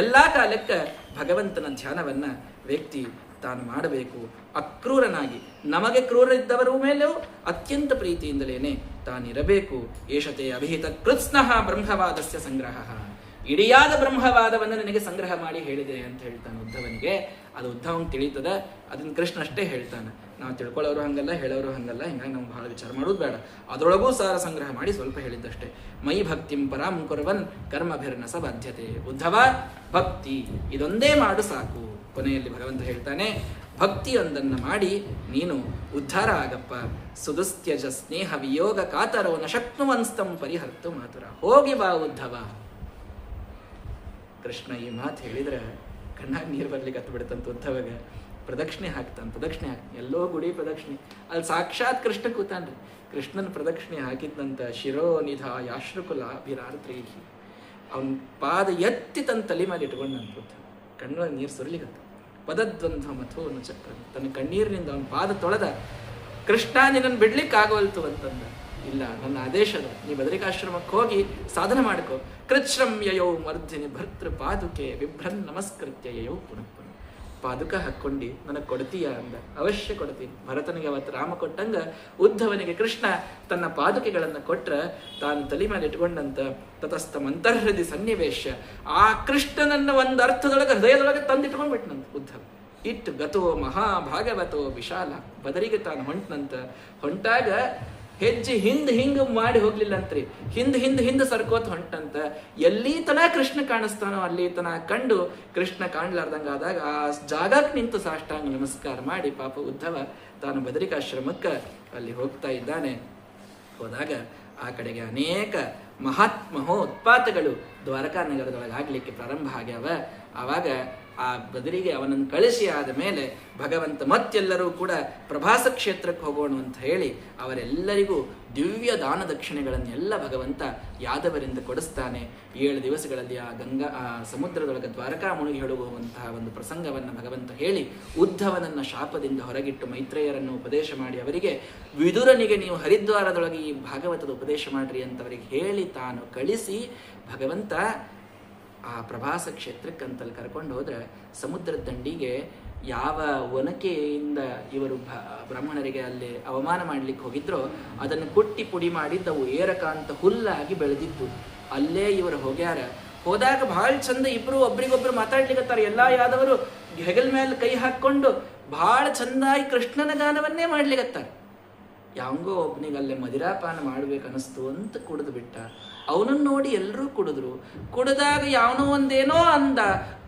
ಎಲ್ಲ ಕಾಲಕ್ಕೆ ಭಗವಂತನ ಧ್ಯಾನವನ್ನು ವ್ಯಕ್ತಿ ತಾನು ಮಾಡಬೇಕು. ಅಕ್ರೂರನಾಗಿ, ನಮಗೆ ಕ್ರೂರಿದ್ದವರ ಮೇಲೂ ಅತ್ಯಂತ ಪ್ರೀತಿಯಿಂದಲೇನೆ ತಾನಿರಬೇಕು. ಏಷತೆ ಅಭಿಹಿತ ಕೃತ್ಸ್ನಃ ಬ್ರಹ್ಮವಾದಸ್ಯ ಸಂಗ್ರಹ, ಇಡಿಯಾದ ಬ್ರಹ್ಮವಾದವನ್ನು ನನಗೆ ಸಂಗ್ರಹ ಮಾಡಿ ಹೇಳಿದೆ ಅಂತ ಹೇಳ್ತಾನೆ ಉದ್ಧವನಿಗೆ. ಅದು ಉದ್ಧವಂಗೆ ತಿಳಿತದ, ಅದನ್ನು ಕೃಷ್ಣ ಅಷ್ಟೇ ಹೇಳ್ತಾನೆ. ನಾವು ತಿಳ್ಕೊಳ್ಳೋರು ಹಂಗಲ್ಲ, ಹೇಳೋರು ಹಂಗಲ್ಲ. ಹಿಂಗಾಗಿ ನಾವು ಬಹಳ ವಿಚಾರ ಮಾಡೋದು ಬೇಡ. ಅದರೊಳಗೂ ಸಾರ ಸಂಗ್ರಹ ಮಾಡಿ ಸ್ವಲ್ಪ ಹೇಳಿದ್ದಷ್ಟೇ. ಮೈ ಭಕ್ತಿಂ ಪರಾಂ ಕುರ್ವನ್ ಕರ್ಮಭಿರ್ನಸ ಬಾಧ್ಯತೆ. ಉದ್ಧವ, ಭಕ್ತಿ ಇದೊಂದೇ ಮಾಡು ಸಾಕು. ಕೊನೆಯಲ್ಲಿ ಭಗವಂತ ಹೇಳ್ತಾನೆ, ಭಕ್ತಿಯೊಂದನ್ನು ಮಾಡಿ ನೀನು ಉದ್ಧಾರ ಆಗಪ್ಪ. ಸುದುಸ್ತ್ಯಜ ಸ್ನೇಹ ವಿಯೋಗ ಕಾತರೋ ನ ಶಕ್ನುವಂಸ್ತಂ ಪರಿಹರ್ತು ಮಾತುರ. ಹೋಗಿ ಬಾ ಉದ್ಧವ. ಕೃಷ್ಣ ಈ ಮಾತು ಹೇಳಿದ್ರೆ ಕಣ್ಣಾಗ ನೀರು ಬರ್ಲಿಕ್ಕೆ ಹತ್ತು ಬಿಡುತ್ತಂತ ಉದ್ಧವಾಗ. ಪ್ರದಕ್ಷಿಣೆ ಹಾಕ್ತಾನೆ, ಎಲ್ಲೋ ಗುಡಿ ಪ್ರದಕ್ಷಿಣೆ. ಅಲ್ಲಿ ಸಾಕ್ಷಾತ್ ಕೃಷ್ಣ ಕೂತಾನ್ರಿ. ಕೃಷ್ಣನ ಪ್ರದಕ್ಷಿಣೆ ಹಾಕಿದ್ದಂತ ಶಿರೋನಿಧ ಯಾಶ್ರುಕುಲ ಅಭಿರಾರ್ದ್ರೀಹಿ. ಅವನ ಪಾದ ಎತ್ತಿ ತನ್ನ ತಲೆ ಮೇಲೆ ಇಟ್ಕೊಂಡಂತ ಉದ್ಧವ. ಕಣ್ಣೊಳಗೆ ನೀರು ಸುರಲಿಗತ್ತ. ಪದದ್ವಂದ್ವ ಮಥೋನು ಚಕ್ರ. ತನ್ನ ಕಣ್ಣೀರಿನಿಂದ ಅವನ ಪಾದ ತೊಳೆದ. ಕೃಷ್ಣ ನಿನ್ನನ್ನು ಬಿಡ್ಲಿಕ್ಕೆ ಆಗೋಲ್ತು ಅಂತಂದ. ಇಲ್ಲ, ನನ್ನ ಆದೇಶದ, ನೀ ಬದರಿಕಾಶ್ರಮಕ್ಕೆ ಹೋಗಿ ಸಾಧನೆ ಮಾಡ್ಕೋ. ಕೃಚ್ಛ್ರಂ ಯಯೌ ಮರ್ಧಿನಿ ಭರ್ತೃ ಪಾದುಕೆ ವಿಭ್ರನ್ ನಮಸ್ಕೃತ್ಯ ಯಯೌ ಪುನಃ ಪುನಃ. ಪಾದುಕ ಹಾಕ್ಕೊಂಡು ನನಗೆ ಕೊಡ್ತೀಯ ಅಂದ. ಅವಶ್ಯ ಕೊಡ್ತೀನಿ. ಭರತನಿಗೆ ಅವತ್ತು ರಾಮ ಕೊಟ್ಟಂಗ ಉದ್ಧವನಿಗೆ ಕೃಷ್ಣ ತನ್ನ ಪಾದುಕೆಗಳನ್ನು ಕೊಟ್ರ ತಾನು ತಲೆ ಮೇಲೆ ಇಟ್ಕೊಂಡಂತ ತತಸ್ಥ ಮಂತರ್ಹೃದಿ ಸನ್ನಿವೇಶ. ಆ ಕೃಷ್ಣನನ್ನ ಒಂದು ಅರ್ಥದೊಳಗೆ ಹೃದಯದೊಳಗೆ ತಂದಿಟ್ಕೊಂಡ್ಬಿಟ್ನಂತ ಉದ್ಧವ. ಇಟ್ಟು ಗತೋ ಮಹಾಭಾಗವತೋ ವಿಶಾಲ. ಬದರಿಗೆ ತಾನು ಹೊಂಟಾಗ ಹೆಜ್ಜೆ ಹಿಂಗೆ ಮಾಡಿ ಹೋಗ್ಲಿಲ್ಲಂತ್ರಿ. ಹಿಂದೆ ಸರ್ಕೋತ್ ಹೊಂಟಂತ. ಎಲ್ಲಿ ತನ ಕೃಷ್ಣ ಕಾಣಿಸ್ತಾನೋ ಅಲ್ಲಿ ತನ ಕಂಡು ಕೃಷ್ಣ ಕಾಣ್ಲಾರ್ದಂಗ ಆದಾಗ ಆ ಜಾಗಕ್ಕೆ ನಿಂತು ಸಾಷ್ಟಾಂಗ ನಮಸ್ಕಾರ ಮಾಡಿ ಪಾಪ ಉದ್ಧವ ತಾನು ಬದರಿಕಾಶ್ರಮಕ್ಕೆ ಅಲ್ಲಿ ಹೋಗ್ತಾ ಇದ್ದಾನೆ. ಹೋದಾಗ ಆ ಕಡೆಗೆ ಅನೇಕ ಮಹೋತ್ಪಾತಗಳು ದ್ವಾರಕಾ ನಗರದೊಳಗೆ ಆಗ್ಲಿಕ್ಕೆ ಪ್ರಾರಂಭ ಆಗ್ಯಾವ. ಆವಾಗ ಆ ಬದರಿಗೆ ಅವನನ್ನು ಕಳಿಸಿ ಆದ ಮೇಲೆ ಭಗವಂತ ಮತ್ತೆಲ್ಲರೂ ಕೂಡ ಪ್ರಭಾಸ ಕ್ಷೇತ್ರಕ್ಕೆ ಹೋಗೋಣ ಅಂತ ಹೇಳಿ ಅವರೆಲ್ಲರಿಗೂ ದಿವ್ಯ ದಾನ ದಕ್ಷಿಣೆಗಳನ್ನೆಲ್ಲ ಭಗವಂತ ಯಾದವರಿಂದ ಕೊಡಿಸ್ತಾನೆ. 7 ದಿವಸಗಳಲ್ಲಿ ಆ ಸಮುದ್ರದೊಳಗೆ ದ್ವಾರಕಾ ಮುಳುಗಿ ಹೊಡುವಂತಹ ಒಂದು ಪ್ರಸಂಗವನ್ನು ಭಗವಂತ ಹೇಳಿ ಉದ್ಧವನನ್ನ ಶಾಪದಿಂದ ಹೊರಗಿಟ್ಟು ಮೈತ್ರೇಯರನ್ನು ಉಪದೇಶ ಮಾಡಿ ಅವರಿಗೆ ವಿದುರನಿಗೆ ನೀವು ಹರಿದ್ವಾರದೊಳಗೆ ಈ ಭಾಗವತದ ಉಪದೇಶ ಮಾಡ್ರಿ ಅಂತವರಿಗೆ ಹೇಳಿ ತಾನು ಕಳಿಸಿ ಭಗವಂತ ಆ ಪ್ರಭಾಸ ಕ್ಷೇತ್ರಕ್ಕಂತಲ್ಲಿ ಕರ್ಕೊಂಡು ಹೋದ್ರೆ ಸಮುದ್ರದ ದಂಡಿಗೆ ಯಾವ ಒನಕೆಯಿಂದ ಇವರು ಬ್ರಾಹ್ಮಣರಿಗೆ ಅಲ್ಲಿ ಅವಮಾನ ಮಾಡ್ಲಿಕ್ಕೆ ಹೋಗಿದ್ರೋ ಅದನ್ನು ಕುಟ್ಟಿ ಪುಡಿ ಮಾಡಿದ್ದವು ಏರಕಾಂತ ಹುಲ್ಲಾಗಿ ಬೆಳೆದಿತ್ತು. ಅಲ್ಲೇ ಇವರು ಹೋದಾಗ ಬಹಳ ಚಂದ ಇಬ್ರು ಒಬ್ರಿಗೊಬ್ರು ಮಾತಾಡ್ಲಿಕ್ಕತ್ತಾರೆ. ಎಲ್ಲಾ ಯಾದವರು ಹೆಗಲ್ ಮೇಲೆ ಕೈ ಹಾಕೊಂಡು ಬಹಳ ಚಂದಾಗಿ ಕೃಷ್ಣನ ಗಾನವನ್ನೇ ಮಾಡ್ಲಿಕ್ಕತ್ತಾರೆ. ಯಾವಂಗೋ ಒಬ್ಬನಿಗೆ ಅಲ್ಲೇ ಮದಿರಾಪಾನ ಮಾಡ್ಬೇಕು ಅನಿಸ್ತು ಅಂತ ಕುಡಿದು ಬಿಟ್ಟ. ಅವನನ್ನು ನೋಡಿ ಎಲ್ಲರೂ ಕುಡಿದಾಗ ಯಾವನೋ ಒಂದೇನೋ ಅಂದ.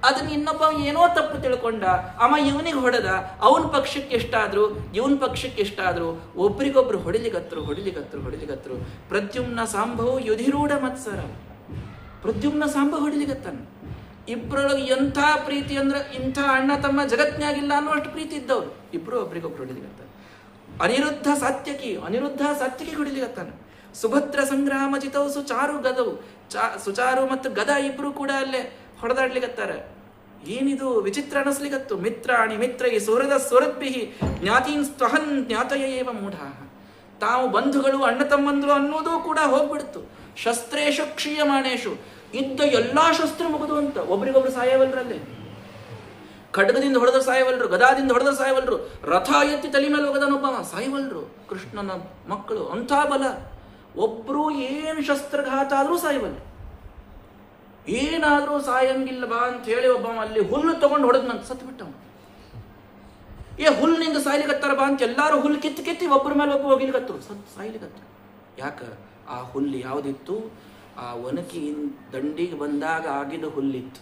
ಅದನ್ನ ಇನ್ನೊಬ್ಬ ಏನೋ ತಪ್ಪು ತಿಳ್ಕೊಂಡ. ಅವ ಇವನಿಗೆ ಹೊಡೆದ. ಅವನ ಪಕ್ಷಕ್ಕೆ ಎಷ್ಟಾದ್ರು ಇವನ್ ಪಕ್ಷಕ್ಕೆ ಎಷ್ಟಾದ್ರು ಒಬ್ರಿಗೊಬ್ರು ಹೊಡಿಲಿಗತ್ರು. ಪ್ರದ್ಯುಮ್ನ ಸಾಂಬವು ಯುಧಿರೂಢ ಮತ್ಸರ. ಪ್ರದ್ಯುಮ್ನ ಸಾಂಬ ಹೊಡಿಲಿಗತ್ತಾನ. ಇಬ್ಬರೊಳಗೆ ಎಂಥ ಪ್ರೀತಿ ಅಂದ್ರೆ ಇಂಥ ಅಣ್ಣ ತಮ್ಮ ಜಗತ್ನ್ಯಾಗಿಲ್ಲ ಅನ್ನೋಷ್ಟು ಪ್ರೀತಿ ಇದ್ದವ್ರು. ಇಬ್ರು ಒಬ್ರಿಗೊಬ್ರು ಹೊಡಿಲಿಗತ್ತಾನ. ಅನಿರುದ್ಧ ಸಾತ್ಯಕಿ ಹೊಡಿಲಿಗತ್ತಾನ. ಸುಭದ್ರ ಸಂಗ್ರಾಮ ಜಿತವು ಸುಚಾರು ಮತ್ತು ಗದ ಇಬ್ರು ಕೂಡ ಅಲ್ಲೇ ಹೊಡೆದಾಡ್ಲಿಗತ್ತಾರ. ಏನಿದು ವಿಚಿತ್ರ ಅನಿಸ್ಲಿಗತ್ತು. ಮಿತ್ರಾಣಿ ಮಿತ್ರೈ ಸುಹೃದ ಸುಹೃದ್ಭಿಹಿ ಜ್ಞಾತೀನ್ ಸ್ವಹನ್ ಜ್ಞಾತಯೇವ ಮೂಢ. ತಾವು ಬಂಧುಗಳು ಅಣ್ಣ ತಮ್ಮಂದ್ರು ಅನ್ನೋದು ಕೂಡ ಹೋಗ್ಬಿಡ್ತು. ಶಸ್ತ್ರೇಶು ಕ್ಷೀಯಮಾಣೇಶು. ಇದ್ದ ಎಲ್ಲಾ ಶಸ್ತ್ರ ಮುಗಿದು ಅಂತ ಒಬ್ರಿಗೊಬ್ರು ಸಾಯವಲ್ರಲ್ಲೇ. ಖಡ್ಗದಿಂದ ಹೊಡೆದ ಸಾಯವಲ್ರು, ಗದಾದಿಂದ ಹೊಡೆದ ಸಾಯವಲ್ರು, ರಥ ಎತ್ತಿ ತಲೆ ಮೇಲೆ ಹೋಗದನೊಬ್ಬ ಸಾಯವಲ್ರು. ಕೃಷ್ಣನ ಮಕ್ಕಳು ಅಂಥ ಬಲ. ಒಬ್ರು ಏನು ಶಸ್ತ್ರಘಾತ ಆದ್ರೂ ಸಾಯವಲ್ರು. ಏನಾದ್ರೂ ಸಾಯಂಗಿಲ್ಲ ಬಾ ಅಂತ ಹೇಳಿ ಒಬ್ಬ ಅಲ್ಲಿ ಹುಲ್ಲು ತಗೊಂಡು ಹೊಡೆದ್ನಂತ ಸತ್ತು ಬಿಟ್ಟವ. ಹುಲ್ಲಿನಿಂದ ಸಾಯ್ಲಿಕತ್ತಾರ ಬಾ ಅಂತ ಎಲ್ಲಾರು ಹುಲ್ಲು ಕಿತ್ತಿ ಒಬ್ಬರ ಮೇಲೆ ಒಬ್ಬ ಹೋಗಿಲಿಕತ್ತರು, ಸಾಯ್ಲಿಕತ್ತರು. ಯಾಕ? ಆ ಹುಲ್ಲು ಯಾವುದಿತ್ತು? ಆ ಒನಕಿ ದಂಡಿಗೆ ಬಂದಾಗ ಆಗಿದ ಹುಲ್ಲಿತ್ತು.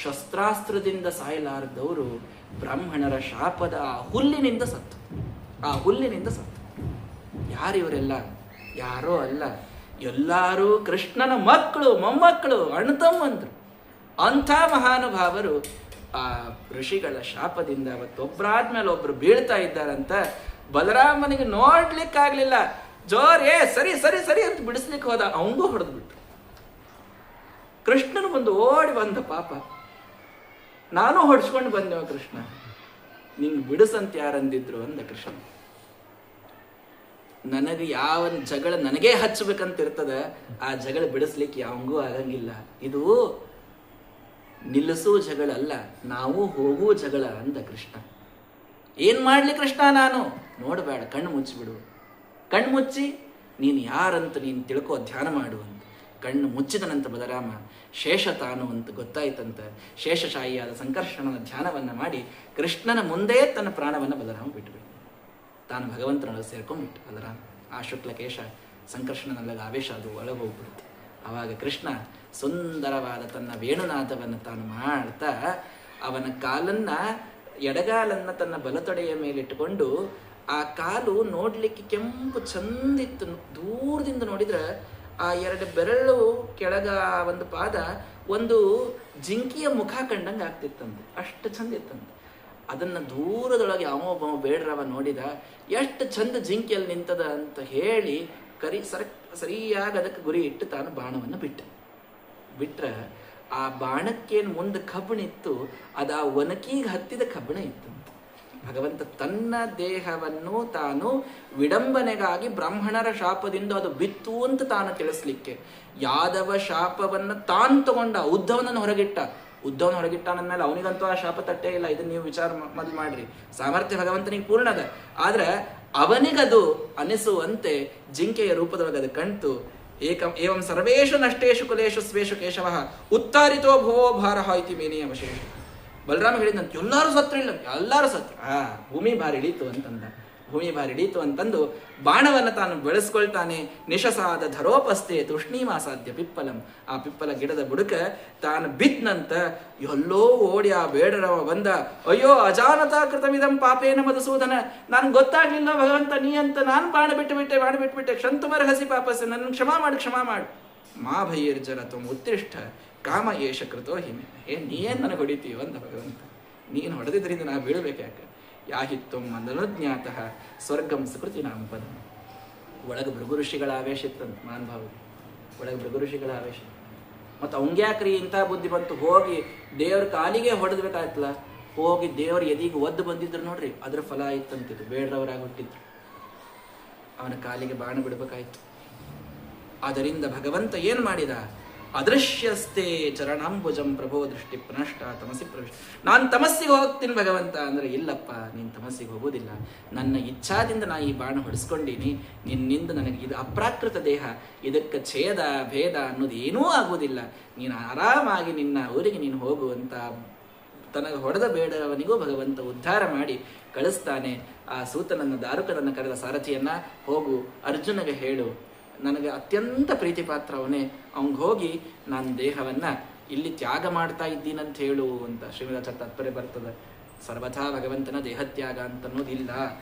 ಶಸ್ತ್ರಾಸ್ತ್ರದಿಂದ ಸಾಯಲಾರದವರು ಬ್ರಾಹ್ಮಣರ ಶಾಪದ ಆ ಹುಲ್ಲಿನಿಂದ ಸತ್ತು. ಯಾರಿವರೆಲ್ಲ? ಯಾರೋ ಅಲ್ಲ, ಎಲ್ಲರೂ ಕೃಷ್ಣನ ಮಕ್ಕಳು, ಮೊಮ್ಮಕ್ಕಳು, ಅಣ್ಣ ತಮ್ಮಂದ್ರು. ಅಂಥ ಮಹಾನುಭಾವರು ಆ ಋಷಿಗಳ ಶಾಪದಿಂದ ಅವತ್ತೊಬ್ಬರಾದ್ಮೇಲೆ ಒಬ್ರು ಬೀಳ್ತಾ ಇದ್ದಾರಂತ. ಬಲರಾಮನಿಗೆ ನೋಡ್ಲಿಕ್ಕಾಗ್ಲಿಲ್ಲ. ಜೋರೇ ಸರಿ ಸರಿ ಸರಿ ಅಂತ ಬಿಡಿಸ್ಲಿಕ್ಕೆ ಹೋದ, ಅವಂಗೂ ಹೊಡೆದು ಬಿಟ್ಟು. ಕೃಷ್ಣನು ಬಂದು ಓಡಿ ಬಂದ, ಪಾಪ ನಾನು ಹೊಡ್ಸ್ಕೊಂಡು ಬಂದೆವ ಕೃಷ್ಣ, ನಿಂಗೆ ಬಿಡಿಸಂತ ಯಾರಂದಿದ್ರು ಅಂದ ಕೃಷ್ಣ. ನನಗೆ ಯಾವ ಜಗಳ ನನಗೇ ಹಚ್ಚಬೇಕಂತ ಇರ್ತದ, ಆ ಜಗಳ ಬಿಡಿಸ್ಲಿಕ್ಕೆ ಯಾವಂಗೂ ಆಗಂಗಿಲ್ಲ. ಇದು ನಿಲ್ಲಿಸೋ ಜಗಳ ಅಲ್ಲ, ನಾವು ಹೋಗೋ ಜಗಳ ಅಂದ ಕೃಷ್ಣ. ಏನ್ ಮಾಡ್ಲಿ ಕೃಷ್ಣ, ನಾನು ನೋಡಬೇಡ, ಕಣ್ಣು ಮುಚ್ಚಿಬಿಡು, ಕಣ್ಣು ಮುಚ್ಚಿ ನೀನು ಯಾರಂತ ನೀನು ತಿಳ್ಕೋ, ಧ್ಯಾನ ಮಾಡು ಅಂತ. ಕಣ್ಣು ಮುಚ್ಚಿದನಂತ ಬಲರಾಮ. ಶೇಷ ತಾನು ಅಂತ ಗೊತ್ತಾಯ್ತಂತ. ಶೇಷಶಾಹಿಯಾದ ಸಂಕರ್ಷಣನ ಧ್ಯಾನವನ್ನ ಮಾಡಿ ಕೃಷ್ಣನ ಮುಂದೆ ತನ್ನ ಪ್ರಾಣವನ್ನು ಬಲರಾಮ ಬಿಟ್ಟುಬಿಟ್ಟು ತಾನು ಭಗವಂತನೊಳಗೆ ಸೇರ್ಕೊಂಡ್ಬಿಟ್ಟು ಬಲರಾಮ. ಆ ಶುಕ್ಲಕೇಶ ಸಂಕರ್ಷಣನೊಳಗೆ ಆವೇಶ ಅದು ಒಳಗೋಗ್ಬಿಡುತ್ತೆ. ಆವಾಗ ಕೃಷ್ಣ ಸುಂದರವಾದ ತನ್ನ ವೇಣುನಾಥವನ್ನು ತಾನು ಮಾಡ್ತಾ ಅವನ ಕಾಲನ್ನ, ಎಡಗಾಲನ್ನ ತನ್ನ ಬಲತೊಡೆಯ ಮೇಲಿಟ್ಟುಕೊಂಡು, ಆ ಕಾಲು ನೋಡ್ಲಿಕ್ಕೆ ಕೆಂಪು ಚಂದಿತ್ತು. ದೂರದಿಂದ ನೋಡಿದ್ರೆ ಆ ಎರಡು ಬೆರಳು ಕೆಳಗ ಒಂದು ಪಾದ ಒಂದು ಜಿಂಕಿಯ ಮುಖ ಕಂಡಂಗೆ ಆಗ್ತಿತ್ತಂತೆ, ಅಷ್ಟು ಚಂದ ಇತ್ತಂತೆ. ಅದನ್ನ ದೂರದೊಳಗೆ ಅವೊಬ್ಬ ಬೇಡ್ರವ ನೋಡಿದ, ಎಷ್ಟು ಚಂದ ಜಿಂಕಿಯಲ್ಲಿ ನಿಂತದ ಅಂತ ಹೇಳಿ ಸರಿಯಾಗಿ ಅದಕ್ಕೆ ಗುರಿ ಇಟ್ಟು ತಾನು ಬಾಣವನ್ನು ಬಿಟ್ರೆ ಆ ಬಾಣಕ್ಕೇನು ಮುಂದೆ ಕಬ್ಬಣಿತ್ತು, ಅದು ಆ ಒನಕಿಗೆ ಹತ್ತಿದ ಕಬ್ಬಣ ಇತ್ತಂತೆ. ಭಗವಂತ ತನ್ನ ದೇಹವನ್ನು ತಾನು ವಿಡಂಬನೆಗಾಗಿ ಬ್ರಾಹ್ಮಣರ ಶಾಪದಿಂದ ಅದು ಬಿತ್ತು ಅಂತ ತಾನು ತಿಳಿಸ್ಲಿಕ್ಕೆ, ಯಾದವ ಶಾಪವನ್ನು ತಾನು ತಗೊಂಡ, ಉದ್ಧವನನ್ನು ಹೊರಗಿಟ್ಟ ಅಂದಮೇಲೆ ಅವನಿಗಂತೂ ಆ ಶಾಪ ತಟ್ಟೇ ಇಲ್ಲ. ಇದನ್ನ ನೀವು ವಿಚಾರ ಮೊದಲು ಮಾಡ್ರಿ. ಸಾಮರ್ಥ್ಯ ಭಗವಂತನಿಗೆ ಪೂರ್ಣದ, ಆದ್ರೆ ಅವನಿಗದು ಅನಿಸುವಂತೆ ಜಿಂಕೆಯ ರೂಪದೊಳಗೆ ಅದು ಕಣ್ತು. ಏವಂ ಸರ್ವೇಷು ನಷ್ಟೇಶು ಕುಲೇಶು ಸ್ವೇಷು ಕೇಶವ ಉತ್ತಾರಿತೋ ಭುವೋ ಭಾರ ಇತಿ ಮೇನೇ ಅವಶೇಷ. ಬಲರಾಮ ಹೇಳಿದಂತೆ ಎಲ್ಲರೂ ಸತ್ರಿಲ್ಲ, ಎಲ್ಲರೂ ಸತ್ರು. ಭೂಮಿ ಭಾರಿ ಇಳೀತು ಅಂತಂದ. ಭೂಮಿ ಭಾರಿ ಇಳೀತು ಅಂತಂದು ಬಾಣವನ್ನು ತಾನು ಬೆಳೆಸ್ಕೊಳ್ತಾನೆ. ನಿಶಸಾದ ಧರೋಪಸ್ಥೆ ತೂಷ್ಣೀಮಾಸಾಧ್ಯ ಪಿಪ್ಪಲಂ. ಆ ಪಿಪ್ಪಲ ಗಿಡದ ಬುಡಕ ತಾನು ಬಿದ್ನಂತ. ಎಲ್ಲೋ ಓಡಿ ಆ ಬೇಡರವ ಬಂದ, ಅಯ್ಯೋ ಅಜಾನತಾ ಕೃತಮಿದಂ ಪಾಪೇನ ಮಧುಸೂದನ, ನನ್ಗೆ ಗೊತ್ತಾಗ್ಲಿಲ್ಲ ಭಗವಂತ ನೀ ಅಂತ, ನಾನು ಬಾಣ ಬಿಟ್ಟುಬಿಟ್ಟೆ ಕ್ಷಂತುಮರ ಹಸಿ ಪಾಪಸ್ಸೆ, ನನ್ನ ಕ್ಷಮಾ ಮಾಡು. ಮಾ ಭೈರ್ಜರ ತ್ವಂ ಉತ್ತಿಷ್ಠ ಕಾಮ ಏಷ ಕೃತೋ ಹಿಮೆ. ನೀನ್ ನನಗೆ ಹೊಡಿತೀಯೋ ಅಂತ ಭಗವಂತ. ನೀನು ಹೊಡೆದಿದ್ರಿಂದ ನಾ ಬೀಳಬೇಕಾಕೆ. ಯಾಹಿತ್ವಂ ಮಂದನುಜ್ಞಾತಃ ಸ್ವರ್ಗಂ ಸುಕೃತಿ ನಾಮ ಪದ. ಒಳಗೆ ಭೃಗು ಋಷಿಗಳ ಆವೇಶ ಇತ್ತಂತ ಮಾನ್ಭಾವ, ಒಳಗೆ ಭೃಗು ಋಷಿಗಳ ಆವೇಶ. ಮತ್ತು ಅವಂಗ್ಯಾಕ್ರಿ ಇಂಥ ಬುದ್ಧಿ ಬಂತು, ಹೋಗಿ ದೇವ್ರ ಕಾಲಿಗೆ ಹೊಡೆದ್ಬೇಕಾಯ್ತಲ್ಲ, ಹೋಗಿ ದೇವ್ರ ಎದಿಗೆ ಒದ್ದು ಬಂದಿದ್ರು ನೋಡ್ರಿ, ಅದ್ರ ಫಲ ಇತ್ತಂತಿದ್ದು. ಬೇಡ್ರವರಾಗಿ ಹುಟ್ಟಿದ್ರು, ಅವನ ಕಾಲಿಗೆ ಬಾಣ ಬಿಡಬೇಕಾಯ್ತು. ಅದರಿಂದ ಭಗವಂತ ಏನು ಮಾಡಿದ, ಅದೃಶ್ಯಸ್ತೆ ಚರಣಾಂಬುಜಂ ಪ್ರಭೋ ದೃಷ್ಟಿ ಪ್ರಣಷ್ಟ ತಮಸಿ ಪ್ರವೇಶ. ನಾನು ತಮಸ್ಸಿಗೆ ಹೋಗ್ತೀನಿ ಭಗವಂತ ಅಂದರೆ, ಇಲ್ಲಪ್ಪ ನೀನು ತಮಸ್ಸಿಗೆ ಹೋಗೋದಿಲ್ಲ, ನನ್ನ ಇಚ್ಛಾದಿಂದ ನಾ ಈ ಬಾಣ ಹೊಡೆಸ್ಕೊಂಡೀನಿ, ನಿನ್ನಿಂದ ನನಗೆ ಇದು ಅಪ್ರಾಕೃತ ದೇಹ, ಇದಕ್ಕೆ ಛೇದ ಭೇದ ಅನ್ನೋದು ಏನೂ ಆಗುವುದಿಲ್ಲ, ನೀನು ಆರಾಮಾಗಿ ನಿನ್ನ ಊರಿಗೆ ನೀನು ಹೋಗುವಂತ ತನಗೆ ಹೊಡೆದ ಬೇಡವನಿಗೂ ಭಗವಂತ ಉದ್ಧಾರ ಮಾಡಿ ಕಳಿಸ್ತಾನೆ. ಆ ಸೂತನನ್ನು, ದಾರುಕನನ್ನು ಕರೆದ ಸಾರಥಿಯನ್ನ, ಹೋಗು ಅರ್ಜುನಗೆ ಹೇಳು, ನನಗೆ ಅತ್ಯಂತ ಪ್ರೀತಿ ಪಾತ್ರ ಅವನೇ, ಅವನಿಗೆ ಹೋಗಿ ನಾನು ದೇಹವನ್ನ ಇಲ್ಲಿ ತ್ಯಾಗ ಮಾಡ್ತಾ ಇದ್ದೀನಂತ ಹೇಳು ಅಂತ ಶ್ರೀಮದ್ ತಾತ್ಪರ್ಯ ಬರ್ತದೆ. ಸರ್ವಥಾ ಭಗವಂತನ ದೇಹತ್ಯಾಗ ಅಂತ ಅನ್ನೋದಿಲ್ಲ.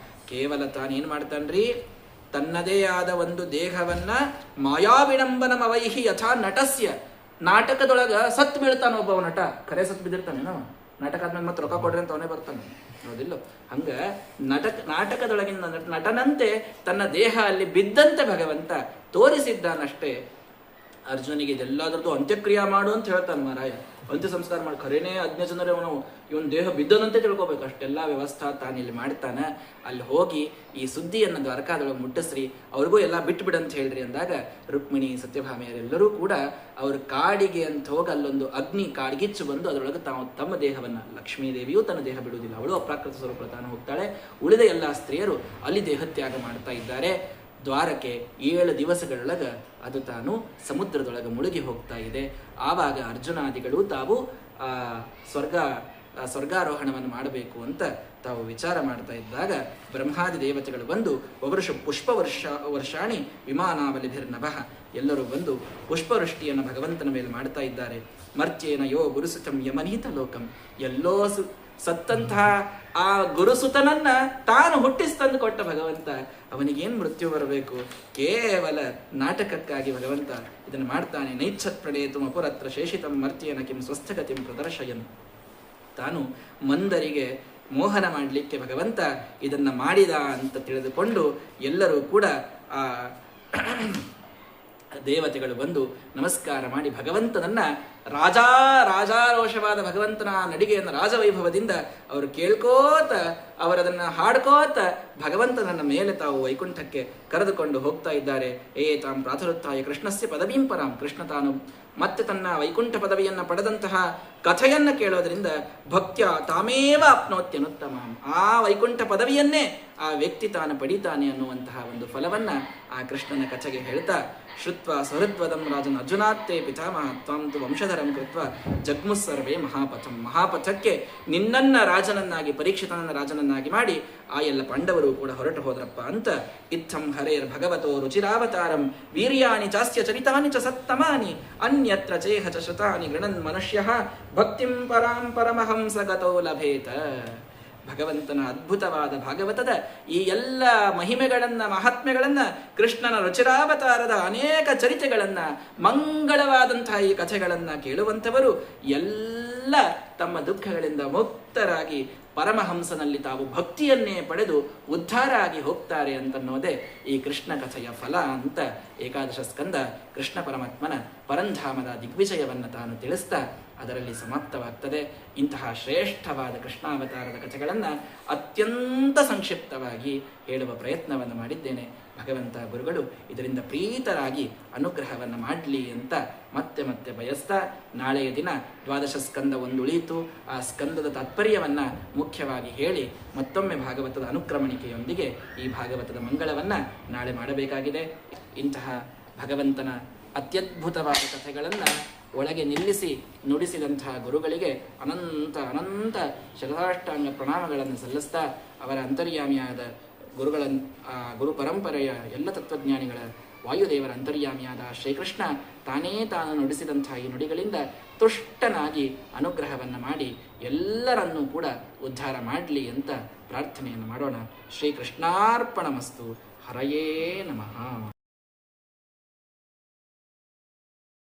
ಕೇವಲ ತಾನೇನು ಮಾಡ್ತಾನ್ರಿ, ತನ್ನದೇ ಆದ ಒಂದು ದೇಹವನ್ನ ಮಾಯಾವಿಡಂಬನಮವೈಹಿ ಯಥಾ ನಟಸ್ಯ, ನಾಟಕದೊಳಗ ಸತ್ ಬೀಳ್ತಾನ ಒಬ್ಬ ನಟ, ಖರೆ ಸತ್ ಬಿದ್ದಿರ್ತಾನೇನೋ, ನಾಟಕ ಆದ್ಮೇಲೆ ಮತ್ತೆ ರೊಕ್ಕ ಕೊಡ್ರಿ ಅಂತ ಅವನೇ ಬರ್ತಾನೆ, ಹೌದಿಲ್ಲ? ಹಂಗ ನಾಟಕದೊಳಗಿನ ನಟನಂತೆ ತನ್ನ ದೇಹ ಅಲ್ಲಿ ಬಿದ್ದಂತೆ ಭಗವಂತ ತೋರಿಸಿದ್ದಾನಷ್ಟೇ. ಅರ್ಜುನಿಗೆ ಇದೆಲ್ಲದ್ರದ್ದು ಅಂತ್ಯಕ್ರಿಯೆ ಮಾಡು ಅಂತ ಹೇಳ್ತಾನೆ ಮಾರಾಯ. ಅಂತ್ಯ ಸಂಸ್ಕಾರ ಮಾಡಿ ಖರೇನೇ 15 ಜನರೇ ಇವನ್ ದೇಹ ಬಿದ್ದನಂತೆ ತಿಳ್ಕೊಬೇಕು. ಅಷ್ಟೆಲ್ಲ ವ್ಯವಸ್ಥಾ ತಾನಿಲ್ಲಿ ಮಾಡ್ತಾನೆ. ಅಲ್ಲಿ ಹೋಗಿ ಈ ಸುದ್ದಿಯನ್ನು ದ್ವಾರಕಾದೊಳಗೆ ಮುಟ್ಟಿಸ್ರಿ, ಅವ್ರಿಗೂ ಎಲ್ಲ ಬಿಟ್ಟು ಬಿಡಂತ ಹೇಳ್ರಿ ಅಂದಾಗ ರುಕ್ಮಿಣಿ ಸತ್ಯಭಾಮೆಯರೆಲ್ಲರೂ ಕೂಡ ಅವ್ರ ಕಾಡಿಗೆ ಅಂತ ಹೋಗಿ ಅಲ್ಲೊಂದು ಅಗ್ನಿ ಕಾಡ್ಗಿಚ್ಚು ಬಂದು ಅದರೊಳಗೆ ತಮ್ಮ ದೇಹವನ್ನ, ಲಕ್ಷ್ಮೀದೇವಿಯೂ ತನ್ನ ದೇಹ ಬಿಡುವುದಿಲ್ಲ, ಅವಳು ಅಪ್ರಾಕೃತ ಸ್ವರೂಪ ತಾನು ಹೋಗ್ತಾಳೆ. ಉಳಿದ ಎಲ್ಲ ಸ್ತ್ರೀಯರು ಅಲ್ಲಿ ದೇಹತ್ಯಾಗ ಮಾಡ್ತಾ ಇದ್ದಾರೆ. ದ್ವಾರಕೆ 7 ದಿವಸಗಳೊಳಗ ಅದು ತಾನು ಸಮುದ್ರದೊಳಗೆ ಮುಳುಗಿ ಹೋಗ್ತಾ ಇದೆ. ಆವಾಗ ಅರ್ಜುನಾದಿಗಳು ತಾವು ಸ್ವರ್ಗಾರೋಹಣವನ್ನು ಮಾಡಬೇಕು ಅಂತ ತಾವು ವಿಚಾರ ಮಾಡ್ತಾ ಇದ್ದಾಗ ಬ್ರಹ್ಮಾದಿ ದೇವತೆಗಳು ಬಂದು ವರ್ಷಾಣಿ ವಿಮಾನಾವಲಿಭಿರ್ನಭಃ, ಎಲ್ಲರೂ ಬಂದು ಪುಷ್ಪವೃಷ್ಟಿಯನ್ನು ಭಗವಂತನ ಮೇಲೆ ಮಾಡ್ತಾ ಇದ್ದಾರೆ. ಮರ್ತ್ಯೇನ ಯೋ ಗುರುಸುತಂ ಯಮನೀತ ಲೋಕಂ, ಎಲ್ಲೋ ಸತ್ತಂತಹ ಆ ಗುರುಸುತನನ್ನ ತಾನು ಹುಟ್ಟಿಸ್ತಂದು ಕೊಟ್ಟ ಭಗವಂತ, ಅವನಿಗೇನು ಮೃತ್ಯು ಬರಬೇಕು? ಕೇವಲ ನಾಟಕಕ್ಕಾಗಿ ಭಗವಂತ ಇದನ್ನು ಮಾಡ್ತಾನೆ. ನೈಚ್ಛತ್ ಪ್ರಣೇತು ಅಪುರತ್ರ ಶೇಷಿತಂ ಮರ್ತ್ಯೇನ ಕಿಂ ಸ್ವಸ್ಥಗತಿಂ ಪ್ರದರ್ಶಯನ್. ತಾನು ಮಂದರಿಗೆ ಮೋಹನ ಮಾಡಲಿಕ್ಕೆ ಭಗವಂತ ಇದನ್ನು ಮಾಡಿದ ಅಂತ ತಿಳಿದುಕೊಂಡು ಎಲ್ಲರೂ ಕೂಡ ಆ ದೇವತೆಗಳು ಬಂದು ನಮಸ್ಕಾರ ಮಾಡಿ ಭಗವಂತನನ್ನ ರಾಜಾರೋಷವಾದ ಭಗವಂತನ ನಡಿಗೆಯನ್ನು ರಾಜವೈಭವದಿಂದ ಅವರು ಕೇಳ್ಕೋತ ಅವರದನ್ನು ಹಾಡ್ಕೋತ ಭಗವಂತನನ್ನ ಮೇಲೆ ತಾವು ವೈಕುಂಠಕ್ಕೆ ಕರೆದುಕೊಂಡು ಹೋಗ್ತಾ ಇದ್ದಾರೆ. ತಾಂ ಪ್ರಾತರುತ್ತಾಯ ಕೃಷ್ಣಸ್ಯ ಪದವೀಂ ಪರಾಂ. ಕೃಷ್ಣ ತಾನು ಮತ್ತೆ ತನ್ನ ವೈಕುಂಠ ಪದವಿಯನ್ನು ಪಡೆದಂತಹ ಕಥೆಯನ್ನು ಕೇಳೋದ್ರಿಂದ ಭಕ್ತ್ಯ ತಾಮೇವ ಆಪ್ನೋತ್ಯನುತ್ತಮ. ಆ ವೈಕುಂಠ ಪದವಿಯನ್ನೇ ಆ ವ್ಯಕ್ತಿ ತಾನು ಪಡಿತಾನೆ ಅನ್ನುವಂತಹ ಒಂದು ಫಲವನ್ನ ಆ ಕೃಷ್ಣನ ಕಥೆಗೆ ಹೇಳ್ತಾ ಶ್ರುತ್ವ ಸಹೃದ್ವದಂ ರಾಜನ್ ಅರ್ಜುನಾತ್ತೇ ಪಿತಾಮಹ ತ್ವಾಂ ತು ವಂಶಧರಂ ಕೃತ್ವ ಜಗ್ಮುಸ್ಸರ್ವೇ ಮಹಾಪಥಂ. ಮಹಾಪಥಕ್ಕೆ ನಿನ್ನನ್ನ ರಾಜನನ್ನಾಗಿ ಪರೀಕ್ಷಿತನನ್ನ ರಾಜನನ್ನಾಗಿ ಮಾಡಿ ಆ ಎಲ್ಲ ಪಾಂಡವರು ಕೂಡ ಹೊರಟು ಹೋದ್ರಪ್ಪ ಅಂತ. ಇತ್ತಂ ಹರೇರ್ ಭಗವತೋ ರುಚಿರಾವತಾರಂ ವೀರ್ಯಾಣಿ ಚಾಸ್ಯ ಚರಿತಾನಿ ಚ ಸತ್ತಮಾನಿ ಅನ್ಯತ್ರ ಚೇಹ ಚ ಶ್ರುತಾನಿ ಗೃಣನ್ ಮನುಷ್ಯಃ ಭಕ್ತಿಂ ಪರಾಂ ಪರಮಹಂಸ ಗತೋ ಲಭೇತ. ಭಗವಂತನ ಅದ್ಭುತವಾದ ಭಾಗವತದ ಈ ಎಲ್ಲ ಮಹಿಮೆಗಳನ್ನ ಮಹಾತ್ಮೆಗಳನ್ನ ಕೃಷ್ಣನ ರುಚಿರಾವತಾರದ ಅನೇಕ ಚರಿತೆಗಳನ್ನ ಮಂಗಳವಾದಂತಹ ಈ ಕಥೆಗಳನ್ನ ಕೇಳುವಂಥವರು ಎಲ್ಲ ತಮ್ಮ ದುಃಖಗಳಿಂದ ಮುಕ್ತರಾಗಿ ಪರಮಹಂಸನಲ್ಲಿ ತಾವು ಭಕ್ತಿಯನ್ನೇ ಪಡೆದು ಉದ್ಧಾರ ಆಗಿ ಹೋಗ್ತಾರೆ ಅಂತನ್ನೋದೇ ಈ ಕೃಷ್ಣ ಕಥೆಯ ಫಲ ಅಂತ ಏಕಾದಶ ಸ್ಕಂದ ಕೃಷ್ಣ ಪರಮಾತ್ಮನ ಪರಂಧಾಮದ ದಿಗ್ವಿಜಯವನ್ನು ತಾನು ತಿಳಿಸ್ತಾ ಅದರಲ್ಲಿ ಸಮಾಪ್ತವಾಗ್ತದೆ. ಇಂತಹ ಶ್ರೇಷ್ಠವಾದ ಕೃಷ್ಣಾವತಾರದ ಕಥೆಗಳನ್ನು ಅತ್ಯಂತ ಸಂಕ್ಷಿಪ್ತವಾಗಿ ಹೇಳುವ ಪ್ರಯತ್ನವನ್ನು ಮಾಡಿದ್ದೇನೆ. ಭಗವಂತ ಗುರುಗಳು ಇದರಿಂದ ಪ್ರೀತರಾಗಿ ಅನುಗ್ರಹವನ್ನು ಮಾಡಲಿ ಅಂತ ಮತ್ತೆ ಮತ್ತೆ ಬಯಸ್ತಾ, ನಾಳೆಯ ದಿನ ದ್ವಾದಶ ಸ್ಕಂದ ಒಂದು ಉಳಿಯಿತು. ಆ ಸ್ಕಂದದ ತಾತ್ಪರ್ಯವನ್ನು ಮುಖ್ಯವಾಗಿ ಹೇಳಿ ಮತ್ತೊಮ್ಮೆ ಭಾಗವತದ ಅನುಕ್ರಮಣಿಕೆಯೊಂದಿಗೆ ಈ ಭಾಗವತದ ಮಂಗಳವನ್ನು ನಾಳೆ ಮಾಡಬೇಕಾಗಿದೆ. ಇಂತಹ ಭಗವಂತನ ಅತ್ಯದ್ಭುತವಾದ ಕಥೆಗಳನ್ನು ಒಳಗೆ ನಿಲ್ಲಿಸಿ ನುಡಿಸಿದಂತಹ ಗುರುಗಳಿಗೆ ಅನಂತ ಅನಂತ ಶತಾಷ್ಟಾಂಗ ಪ್ರಣಾಮಗಳನ್ನು ಸಲ್ಲಿಸ್ತಾ, ಅವರ ಅಂತರ್ಯಾಮಿಯಾದ ಗುರು ಪರಂಪರೆಯ ಎಲ್ಲ ತತ್ವಜ್ಞಾನಿಗಳ ವಾಯುದೇವರ ಅಂತರ್ಯಾಮಿಯಾದ ಶ್ರೀಕೃಷ್ಣ ತಾನು ನುಡಿಸಿದಂತಹ ಈ ನುಡಿಗಳಿಂದ ತುಷ್ಟನಾಗಿ ಅನುಗ್ರಹವನ್ನು ಮಾಡಿ ಎಲ್ಲರನ್ನೂ ಕೂಡ ಉದ್ಧಾರ ಮಾಡಲಿ ಅಂತ ಪ್ರಾರ್ಥನೆಯನ್ನು ಮಾಡೋಣ. ಶ್ರೀಕೃಷ್ಣಾರ್ಪಣಮಸ್ತು. ಹರಯೇ ನಮಃ.